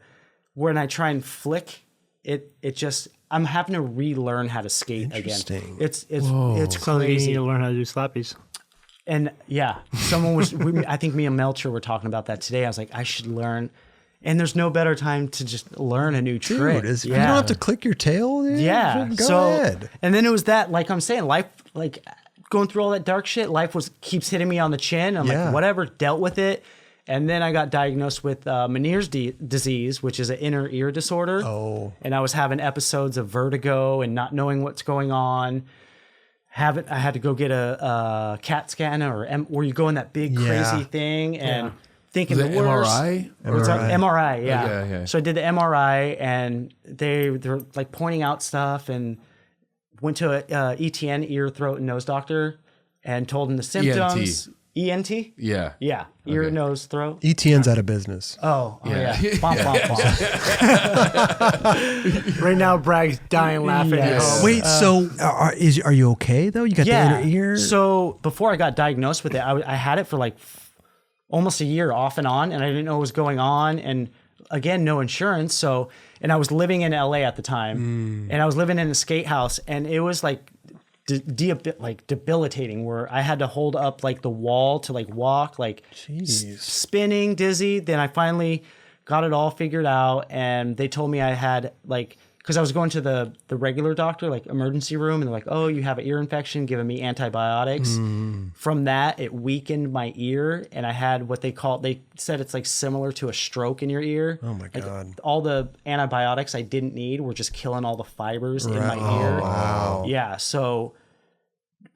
when I try and flick, it just I'm having to relearn how to skate again. Interesting. It's Sounds like you need crazy. to learn how to do slappies. And yeah, someone was, I think me and Melcher were talking about that today. I was like, I should learn. And there's no better time to just learn a new trick. Dude, you don't have to click your tail. Dude. Yeah. Go ahead. And then it was that, like I'm saying, life, like going through all that dark shit, life keeps hitting me on the chin. I'm Yeah. like, whatever, dealt with it. And then I got diagnosed with Meniere's disease, which is an inner ear disorder. Oh. And I was having episodes of vertigo and not knowing what's going on. I had to go get a CAT scan where you go in that big crazy thing and thinking Was the it worst. MRI? What's up? MRI, yeah. Okay. So I did the MRI and they're like pointing out stuff and went to a ETN, ear, throat, and nose doctor and told him the symptoms. ENT? Yeah. Yeah. Ear, Okay. nose, throat. ETN's out of business. Oh yeah. Yeah. Bom, bom, bom. Right now, Bragg's dying laughing at Yes. home. Wait, so are you okay though? You got the inner ear? So before I got diagnosed with it, I had it for like almost a year off and on, and I didn't know what was going on. And again, no insurance. So, and I was living in LA at the time, and I was living in a skate house, and it was like debilitating where I had to hold up like the wall to like walk, like spinning, dizzy. Then I finally got it all figured out, and they told me I had like, because I was going to the regular doctor, like emergency room, and they're like, oh, you have an ear infection, giving me antibiotics. From that, it weakened my ear, and I had what they said it's like similar to a stroke in your ear. Oh my Like, God. all the antibiotics I didn't need were just killing all the fibers in my Oh, ear. wow. Yeah, so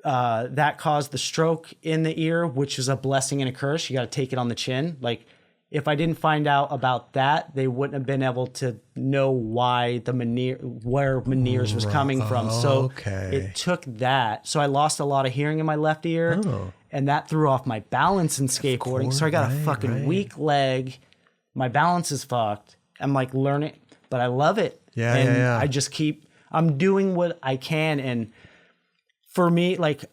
that caused the stroke in the ear, which is a blessing and a curse. You got to take it on the chin. Like, if I didn't find out about that, they wouldn't have been able to know why where Meniere's was coming from. So Okay. it took that. So I lost a lot of hearing in my left ear, and that threw off my balance in skateboarding. So I got a fucking weak leg. My balance is fucked. I'm like learning, but I love it. Yeah, and yeah. I just I'm doing what I can. And for me, like,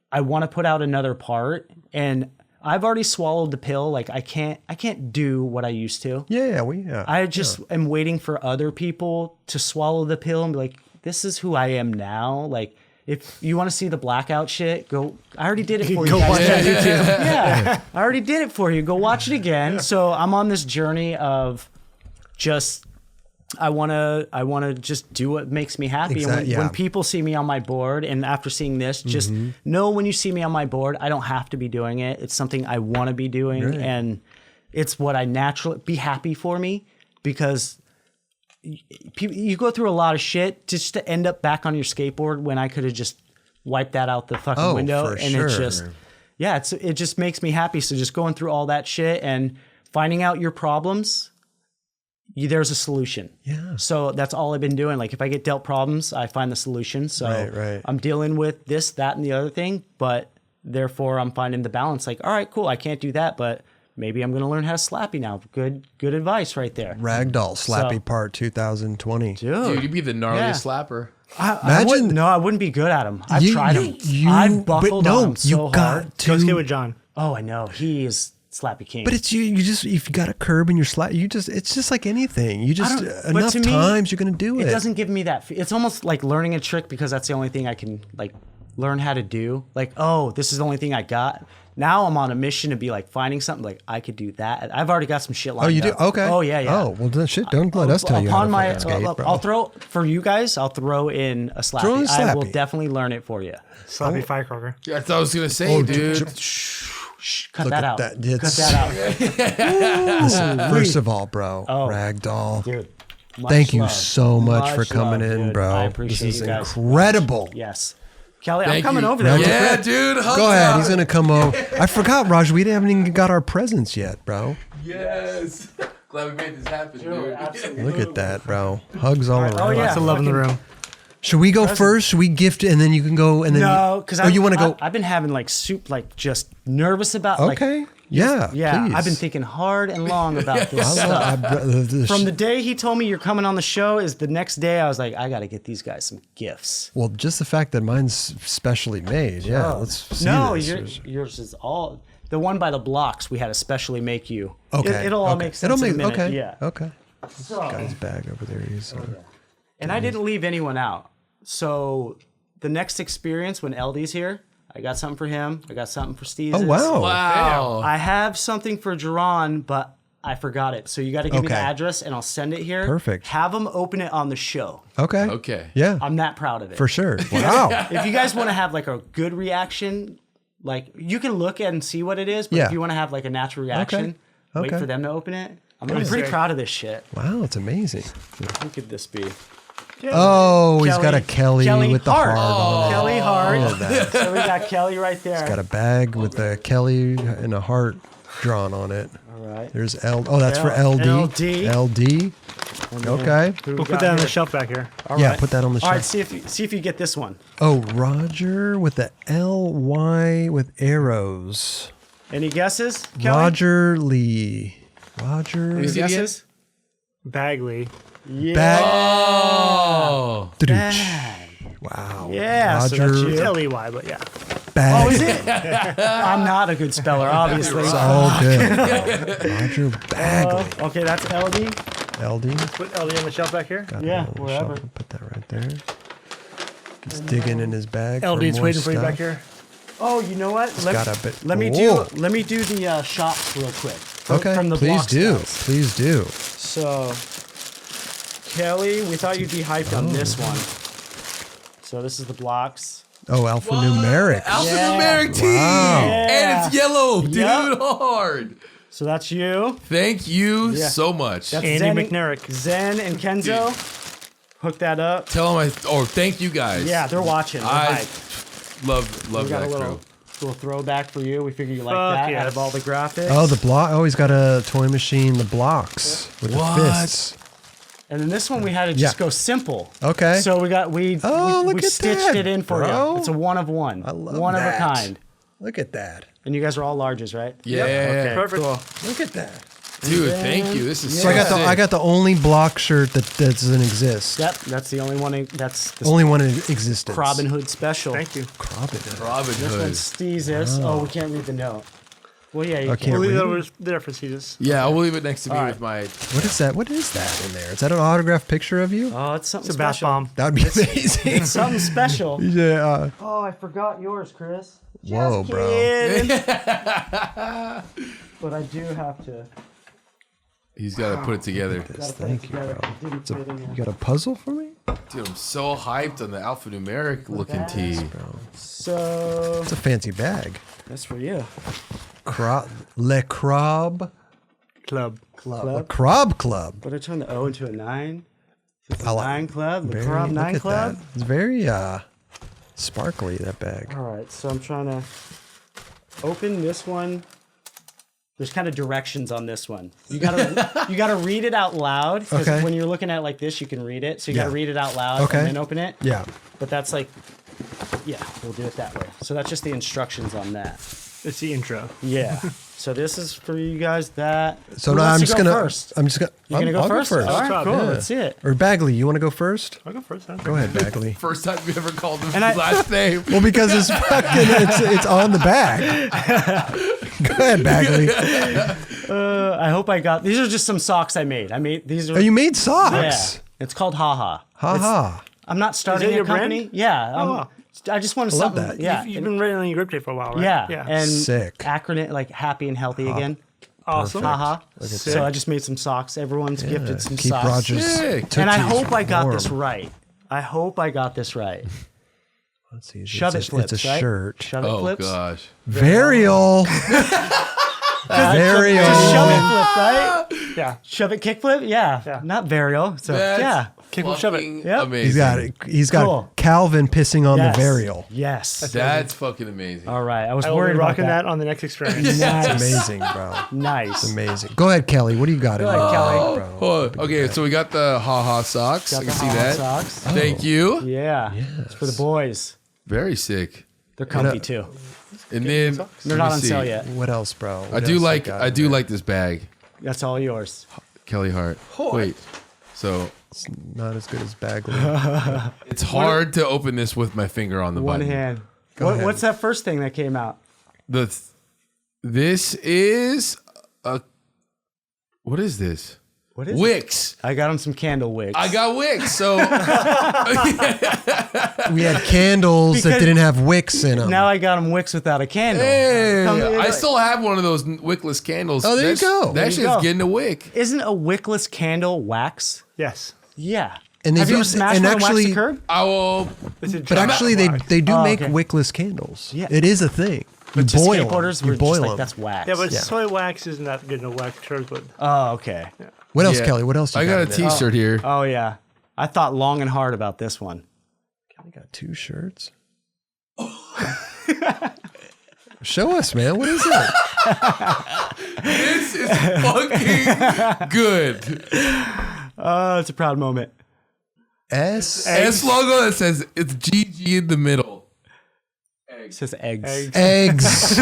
I want to put out another part, and I've already swallowed the pill. Like, I can't do what I used to. Yeah. I just am waiting for other people to swallow the pill and be like, this is who I am now. Like, if you want to see the blackout shit, I already did it for you. Go guys. watch that YouTube. Yeah, I already did it for you. Go watch it again. So I'm on this journey of just, I want to just do what makes me happy. And when people see me on my board, and after seeing this, just know when you see me on my board, I don't have to be doing it. It's something I want to be doing. Right. And it's what I naturally, be happy for me, because you go through a lot of shit just to end up back on your skateboard when I could have just wiped that out the fucking window. For And sure. it's just, it just makes me happy. So just going through all that shit and finding out your problems, there's a solution. Yeah. So that's all I've been doing. Like if I get dealt problems, I find the solution. So Right. I'm dealing with this, that, and the other thing, but therefore I'm finding the balance. Like, all right, cool. I can't do that, but maybe I'm going to learn how to slappy now. Good advice right there. Ragdoll Slappy Part 2020. Dude, you'd be the gnarliest slapper. I wouldn't be good at them. I've tried them. I've buckled on them so hard. Go skate with John. Oh, I know. He is Slappy King. But it's you just if you got a curb in your slap, it's just like anything. You just but enough to me, times you're gonna do it. It doesn't give me that. It's almost like learning a trick because that's the only thing I can like learn how to do. Like, oh, this is the only thing I got. Now I'm on a mission to be like finding something like I could do that. I've already got some shit lined up. Oh, you do? Okay. Oh yeah. Oh well, then shit. Don't let us tell you how to fucking skate, bro. I'll throw for you guys. I'll throw in a slappy. Throw in a I will slappy. definitely learn it for you. Slappy firecracker. Yeah, I thought I was gonna say, dude. Cut Look that at out. that. Cut It's- that out. Listen, first of all, bro, Oh. Ragdoll. Dude. much Thank you love. so much for Much coming love, in, dude. bro. I appreciate this is you guys. incredible. Yes. Kelly, I'm Thank coming you. over there. Yeah, dude. Hug Go ahead. time. He's gonna come over. I forgot, Raj. We haven't even got our presents yet, bro. Yes. Glad we made this happen, dude. Absolutely. Look at that, bro. Hugs all around. Oh, yeah. Lots of love in the room. Should we go first? Should we gift and then you can go and then? No, because you want to go? I've been having like just nervous about. Okay. Yeah. Yeah, Please. I've been thinking hard and long about this stuff. From the day he told me you're coming on the show is the next day I was like, I got to get these guys some gifts. well, just the fact that mine's specially made. Yeah. Let's see No, this. yours is all the one by the blocks. We had to specially make you. Okay. It'll all okay. make sense in a minute. Okay. Yeah. Okay. So, Guy's bag over there. He's. and I didn't leave anyone out. So the next experience when LD's here, I got something for him. I got something for Steve. Oh wow. Wow. I have something for Jerron, but I forgot it. So you got to give me the Okay. address, and I'll send it here. Perfect. Have them open it on the show. Okay. Okay. Yeah. I'm that proud of it. For sure. Wow. If you guys want to have like a good reaction, like you can look at and see what it is, but Yeah. if you want to have like a natural reaction, wait Okay. for them to open it. I'm pretty sick. proud of this shit. Wow. It's amazing. Who could this be? Oh, he's got a Kelly with the Hart. heart on it. Kelly Hart. Look at that. So we got Kelly right there. Got a bag with a Kelly and a heart drawn on it. All right. There's L. Oh, that's for LD. LD. LD. Okay. Who we We'll got put that on here? the shelf back here. All Yeah, right. put that on the All right, shelf. see if you get this one. Oh, Roger with the LY with arrows. Any guesses, Kelly? Roger Lee. Roger. Any see it again? guesses? Bagley. Yeah. Bag. Oh. Wow. Yeah, so Roger that's you. It's L-E-Y, but yeah. Bag. Oh, is it? I'm not a good speller, obviously. It's all good. Roger Bagley. Okay, that's LD. LD. Put L-E on the shelf back here. Got Yeah, that on the wherever. shelf. Put that right there. He's digging in his bag. for LD's more waiting for you stuff. back here. Oh, you know what? got a bit- let me Whoa. do the shots real quick. Okay. From the Please blocks do. guys. Please do. So, Kelly, we thought you'd be hyped on this one. So this is the blocks. Oh, alphanumeric. Alphanumeric team. Wow. And it's yellow, dude. Yep. Hard. So that's you. Thank you Yeah. so much. That's Andy Zen, McNarrick. Zen and Kenzo. Hook that up. Tell them thank you guys. Yeah, they're watching. They're I hyped. love We got that a little crew. throwback for you. We figure you like Fuck that yes. out of all the graphics. Oh, the block. Oh, he's got a toy machine. The blocks with What? the fists. And then this one we had to just Yeah. go simple. Okay. So we Oh, look at stitched that, it in for bro. you. It's a one of one. I love one that. of a kind. Look at that. And you guys are all larges, right? Yeah. Okay. Perfect. Cool. Look at that. Dude, thank you. This is So I got sick. the the only block shirt that doesn't exist. Yep, that's the only one. That's the Only one in existence. Robin Hood special. Thank you. Robin Hood. Robin This Hood. one's Steezus. Oh, we can't read the note. Well, yeah, you I can. can't We'll leave read that it. over there for Jesus. Yeah, I'll leave it next to me All with my. What is that? What is that in there? Is that an autographed picture of you? Oh, it's something It's a bath special. bomb. That would be amazing. It's something special. Yeah. Oh, I forgot yours, Chris. Whoa, Just bro. kidding. But I do have to. He's got to put it together. Gotta put it Thank you, together. bro. It didn't fit in You here. got a puzzle for me? Dude, I'm so hyped on the alphanumeric looking tee. So It's a fancy bag. that's for you. Le Crob Club. Le Crob Club. But I turned the O into a 9. I like- 9 Club, the very- Club look 9 at Club. that. It's very sparkly, that bag. All right, so I'm trying to open this one. There's kind of directions on this one. You gotta read it out loud because Okay. when you're looking at it like this, you can read it. So you gotta Yeah. read it out loud Okay. and then open it. Yeah. But that's like, yeah, we'll do it that way. So that's just the instructions on that. It's the intro. Yeah. So this is for you guys. That. So Who now wants I'm to just go gonna. First? I'm just gonna. You're gonna go I'll first. Go first. All right, cool. Yeah. Let's see it. Or Bagley, you want to go first? I'll go first. Go ahead, Bagley. First time you ever called him And his I- last name. Well, because it's fucking, it's on the bag. Go ahead, Bagley. I hope I got. These are just some socks I made. I made these are. Oh, you made Yeah. socks. It's called Haha. Ha ha. I'm not starting that a your brand? company. Yeah. Oh. I just wanted I love something. that. Yeah. You've been writing on your grip tape for a while, right? Yeah. And Sick. acronym like happy and healthy again. Awesome. Haha. at So I just made some socks. Everyone's gifted some Keep socks. Rogers. Sick. And I Tootsies hope I got this warm. right. I hope I got this right. Let's see. Shove it It's flips, a right? shirt. Shove it Oh flips. gosh. Varial. Varial. Just shove it flip, right? Yeah. Shove it kick flip? Yeah. Yeah. Not varial. So That's yeah. Kick will shove it. fucking Yep. amazing. He's got it. He's got Cool. Calvin pissing on Yes. the varial. Yes. That's fucking amazing. All right. I was I will worried be about rocking that. that on the next experience. Nice. Amazing, bro. Nice. Amazing. Go ahead, Kelly. What do you got? Go in ahead, there? Kelly. Bro. Oh, okay, so we got the haha socks. Got I the can see Haha that. socks. Thank you. Yeah. It's for the boys. Very sick. They're comfy too. And then They're let not me on see. sale yet. What else, bro? I What do else you like got I in do there? like this bag. That's all yours. Kelly Hart. Wait. So It's not as good as Bagley. it's hard to open this with my finger on the One button. hand. ahead. What's that first thing that came out? This is a what is this? What is it? Wicks. I got him some candle wicks. I got wicks. So We had candles that Because- didn't have wicks in them. Now I got him wicks without a candle. hey, Come- I still have one of those wickless candles. Oh, there you go. That There you shit's go. getting a wick. Isn't a wickless candle wax? Yes. Yeah. And they Have you do- ever smashed and one and waxed actually- the curb? I will. It's a But giant actually, wax. they do Oh, make okay. wickless candles. Yeah. It is a thing. You But to boil 'em. skateboarders, You we're boil just like, 'em. that's wax. Yeah, but Yeah. soy wax isn't that good to wax curbs with. Oh, okay. What else, Yeah. Kelly? What else? You I got a in there? T-shirt here. Oh, yeah. I thought long and hard about this one. Kelly got 2 shirts. Show us, man. What is it? This is fucking good. Oh, it's a proud moment. S logo that says it's GG in the middle. It says eggs. Eggs.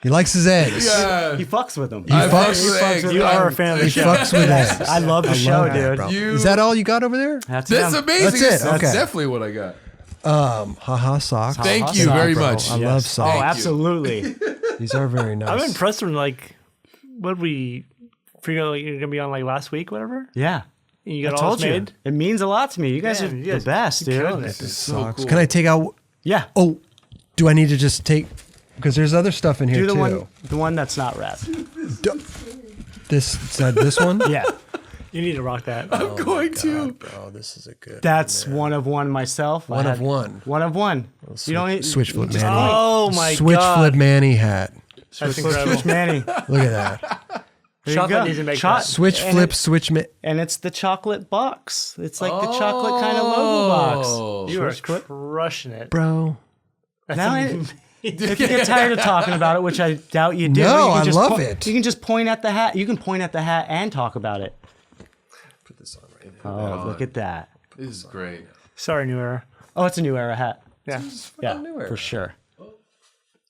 He likes his eggs. Yeah. He fucks with them. I fucks fucks with with eggs. You are a fan of the He show. fucks with eggs. I love the show, love that, dude. bro. You- Is that all you got over there? That's That's him. amazing. That's it, That's okay. definitely what I got. Haha socks. Thank Haha you sock, very bro. much. I Yes. love socks. Oh, you. absolutely. These are very nice. I'm impressed when like what we figured out like, you're gonna be on like last week, whatever. Yeah. And you I got all told this you. made. It means a lot to me. You guys Man, are you the guys best, killing dude. it. So socks. cool. Can I take out? Yeah. Oh, do I need to just take? Because there's other stuff in here Do the too. one that's not wrapped. This said this one. Yeah. You need to rock that. I'm going to. Bro, this is a good. That's one of one myself. One of one. One of one. You don't need Switch flip just- Manny. Oh my Switch god. flip Manny hat. That's Switch incredible. Manny. Look at that. There you Chocolate go. needs to make Cho- that. Switch and flip it- switch. and it's the chocolate box. It's like the chocolate kind of logo box. Oh. You are Switch flip. crushing it. Bro. Now, if you get tired of talking about it, which I doubt you do, No, you can I just love it. You can just point at the hat. You can point at the hat and talk about it. Put this on right Oh, look at that. This is great. Sorry, New Era. Oh, it's a new era hat. Yeah. Yeah, for sure.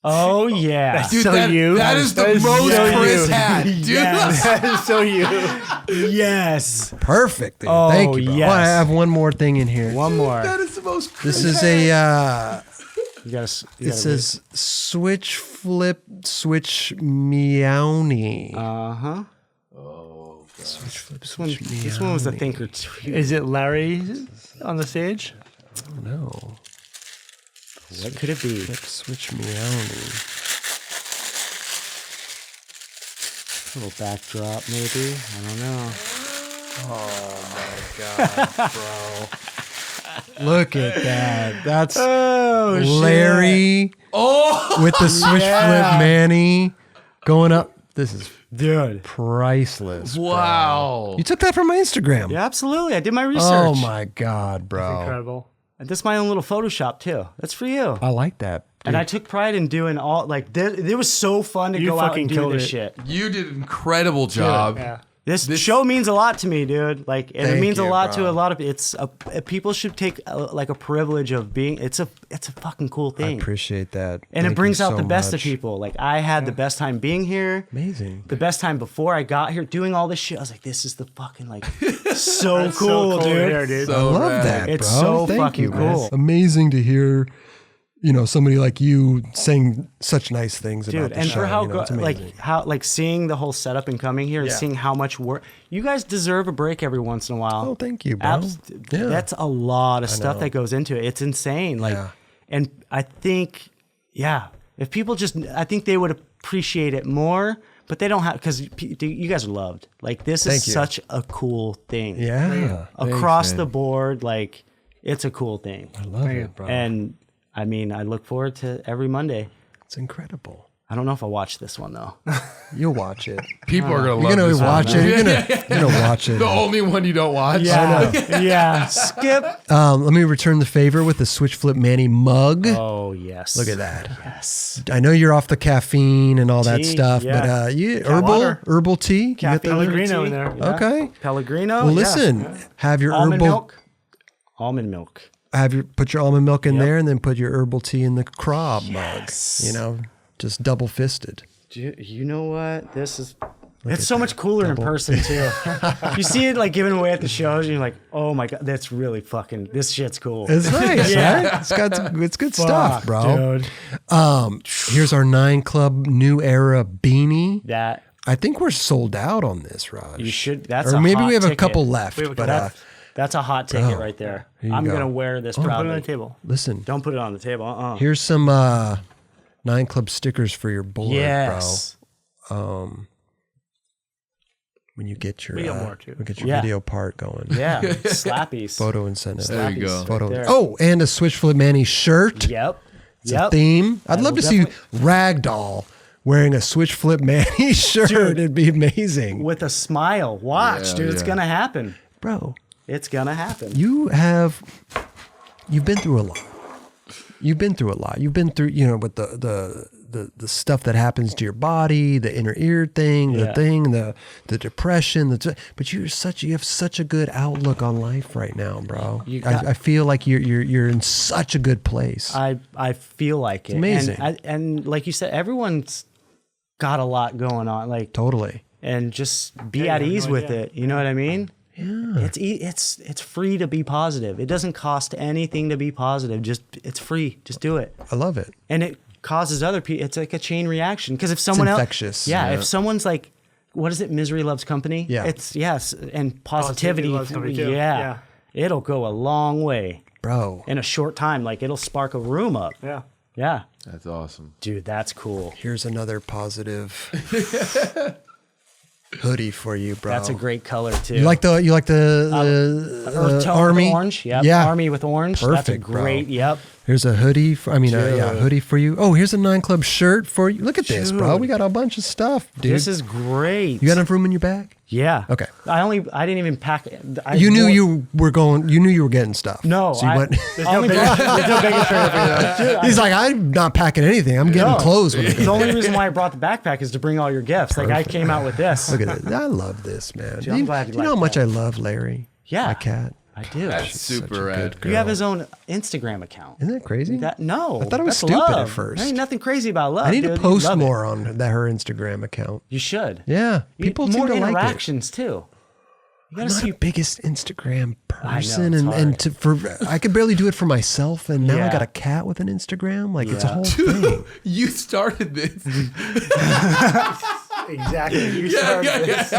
Oh yeah. Dude, So that, you. that is the That is most so Chris you. hat, dude. Yes. That is so you. Yes. Perfect. Dude. Oh, Thank you. Bro. yes. Well, I have one more thing in here. One more. That is the most Chris This is hat. a. You gotta. It says switch flip switch meowny. Uh huh. Switch flip This one. switch This one was a meowny. thinker too. Is it Larry on the stage? No. What could it be? Flip switch meowny. Little backdrop, maybe. I don't know. Look at that. That's Oh, Larry Oh, with the switch flip Manny going up This is Dude. priceless. Wow. You took that from my Instagram. Yeah, absolutely. I did my research. Oh my God, bro. Incredible. And this is my own little Photoshop too. That's for you. I like that. Dude. And I took pride in doing all like it was so fun to You go out fucking and do killed this it. shit. You did an incredible job. Yeah. This show means a lot to me, dude. Like, and it Thank means a you, lot bro. to a lot of. People should take like a privilege of being. It's a fucking cool I thing, appreciate that. and Thank it brings you out so the best of much. people. Like, I had the best time being here. Amazing. The best time before I got here, doing all this shit. I was like, this is the fucking like so That's cool, so cool dude. here, dude. I So love rad. that, It's bro. so Thank fucking you, man. cool. Amazing to hear, somebody like you saying such nice things about Dude, the and show. for how it's amazing. like seeing the whole setup and coming here and Yeah. seeing how much work you guys deserve a break every once in a while. Oh, thank you, bro. Yeah. That's a lot of stuff know. that goes into it. It's insane. Like, Yeah. and I think, if people I think they would appreciate it more, but they don't have, because you guys are loved. Like, this Thank is you. such a cool thing. Yeah. Across man. the board, like, it's a cool thing. I love it, bro. And I mean, I look forward to every Monday. It's incredible. I don't know if I'll watch this one though. You'll watch it. People are gonna You're love gonna this watch one. it. You're gonna watch it. The only one you don't watch. Yeah. Skip. Let me return the favor with the Switch Flip Manny mug. Oh yes. Look at that. Yes. I know you're off the caffeine and all that Tea, stuff, yeah. but you water. herbal tea. You got Caffeine that? Pellegrino tea. in there. Yeah. Okay. Pellegrino. Well, yeah. listen. Have your Almond herbal. milk. Almond milk. Put your almond milk in Yep. there, and then put your herbal tea in the crab mug. Just double fisted. You know what? This is. It's so much cooler in person too. You see it like given away at the shows, and you're like, "Oh my god, that's really fucking. This shit's cool." It's nice, Yeah. right? It's good stuff, Fuck, bro. Dude. Here's our 9 Club New Era beanie. That I think we're sold out on this, Raj. you should. That's or a maybe hot we have a ticket. couple left. We have a But couple. That's a hot ticket bro, right there. here you I'm go. gonna wear this Put it on proudly. the table. listen, Don't put it on the table. here's some 9 Club stickers for your board, Yes. bro. When you get your We got more, too. Yeah. video part going. Yeah. Slappies. Photo incentive. There you go. Photo. there. Oh, and a Switch Flip Manny shirt. Yep. It's a theme. I'd love will to see Ragdoll wearing a Switch Flip Manny shirt. It'd be amazing. With a smile. Watch, Yeah, dude. It's yeah. gonna happen. Bro, It's gonna happen. you've been through a lot. You've been through, with the stuff that happens to your body, the inner ear thing, Yeah. the depression, but you have such a good outlook on life right now, bro. I feel like you're in such a good place. I feel like it. amazing. And like you said, everyone's got a lot going on. Like, Totally. and just be Yeah, at no ease with idea. it. You know what I mean? Yeah. It's free to be positive. It doesn't cost anything to be positive. It's free. Just do it. I love it. And it causes other people. It's like a chain reaction. Because if someone infectious. else, if someone's like, what is it? Misery loves company. Yeah. It's and positivity. loves company too. Yeah. It'll go a long way Bro. in a short time. Like it'll spark a room up. Yeah. Yeah. That's awesome. Dude, that's cool. Here's another positive hoodie for you, bro. That's a great color too. You like the Earth tone army with orange. Yep. Yeah. Army with orange. That's a Perfect, bro. great. Yep. Here's a hoodie. Hoodie for you. Oh, here's a 9 Club shirt for you. Look at this, bro. Dude. We got a bunch of stuff, dude. This is great. You got enough room in your bag? Yeah. Okay. I didn't even pack it. You knew you were getting stuff. No. So you went. There's no bigger trailer for you. though. He's like, I'm not packing anything. I'm getting No. clothes with The it. only reason why I brought the backpack is to bring all your gifts. Like I came out with this. Look at it. I love this, man. Dude, I'm glad you know how like much that. I love Larry? Yeah. My cat. I do. That's Such super a rad. good girl. You have his own Instagram account. Isn't that crazy? No. I thought it was that's stupid at love. first. There ain't nothing crazy about love. I need to dude. post Love it. more on her Instagram account. You should. Yeah. People seem more to like it. interactions too. You I'm gotta not see. the biggest Instagram person, it's hard. I could barely do it for myself, and now I Yeah. got a cat with an Instagram. Like it's a Yeah. whole thing. You started this. Exactly. You started this.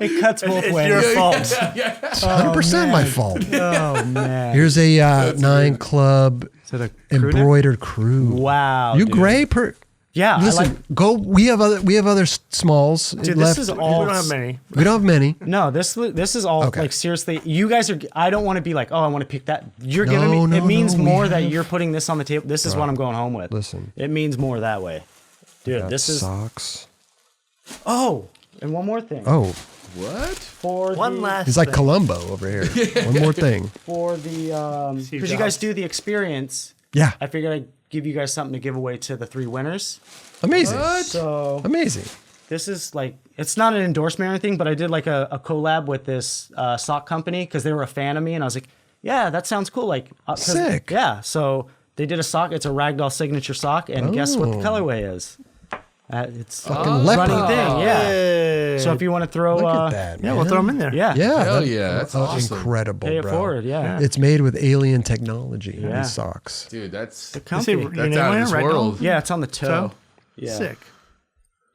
It cuts both It's ways. your fault. 100% my fault. Oh man. Here's a 9 Club Is it a crew neck? embroidered crew. Wow. You dude. gray Yeah. Listen, I like. go. We have other smalls Dude, left. this is We all. don't have many. We don't have many. No, this is all Okay. like seriously. You guys are. I don't want to be like, oh, I want to pick that. You're No, giving me. no, it means no, we more that have- you're putting this on the table. This is what I'm going home with. Listen. It means more that way. Dude, Got this is. socks. Oh, and one more thing. Oh, What? For One the, last. he's like thing. Columbo over here. One more thing. for the Steve because you guys Jobs. do the experience. Yeah, I figured I'd give you guys something to give away to the 3 winners. amazing. So Amazing. this is like, it's not an endorsement or anything, but I did like a collab with this sock company because they were a fan of me, and I was like, yeah, that sounds cool. Like, 'cause- Sick. Yeah. So they did a sock. It's a Ragdoll signature sock, and guess what the Oh. colorway is? It's Fucking a leopard. running thing. Yeah. Hey. So if you want to throw, Look at that, yeah, man. we'll throw them in there. yeah, Yeah. Hell yeah, that's awesome. Incredible, pay it bro. forward. Yeah. It's made with alien technology. Yeah. These socks. Dude, that's You say Comfy. your that's name out on of it, this Ragdoll? world. Yeah, it's on the toe. Toe? Yeah. Sick.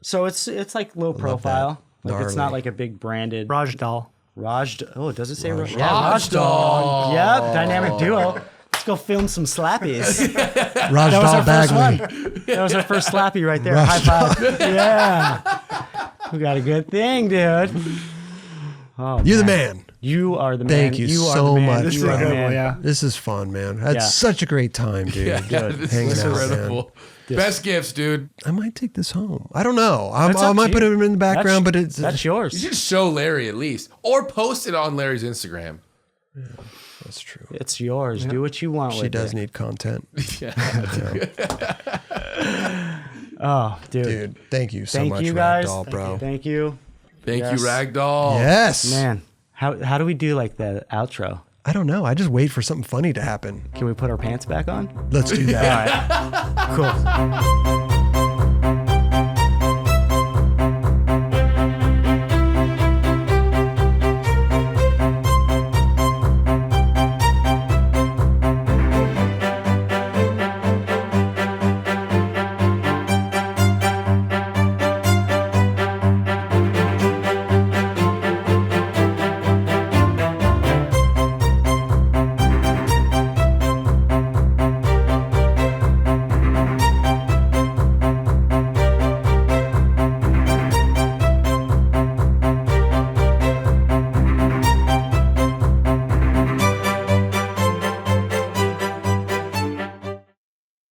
So it's like low profile. Like it's not Gnarly. like a big branded Ragdoll. Raj. Oh, does it say Raj? Ragdoll. Yeah, Ragdoll. Yep, dynamic duo. Let's go film some slappies. That was our Ragdoll first Bagley. one. That was our first slappy right there. High five. Yeah. We got a good thing, dude. Oh, You're the man. You are the man. Thank you are so the man. much, This is You a are the good man. one, yeah. This is fun, man. That's Yeah. such a great time, dude. Yeah, this Hanging is out, man. incredible. Best gifts, dude. I might take this home. I don't know. That's I up might to put you. it in the background, but it's That's You yours. should show Larry at least, or post it on Larry's Instagram. that's true. It's yours. Do what you want She with does it. need content, Oh, dude. dude. Thank you so Thank much, you guys. Ragdoll, bro. Thank you. Thank Yes. you, Ragdoll. Yes, Man, how do we do like the outro? I don't know. I just wait for something funny to happen. Can we put our pants back on? Let's do that. Cool.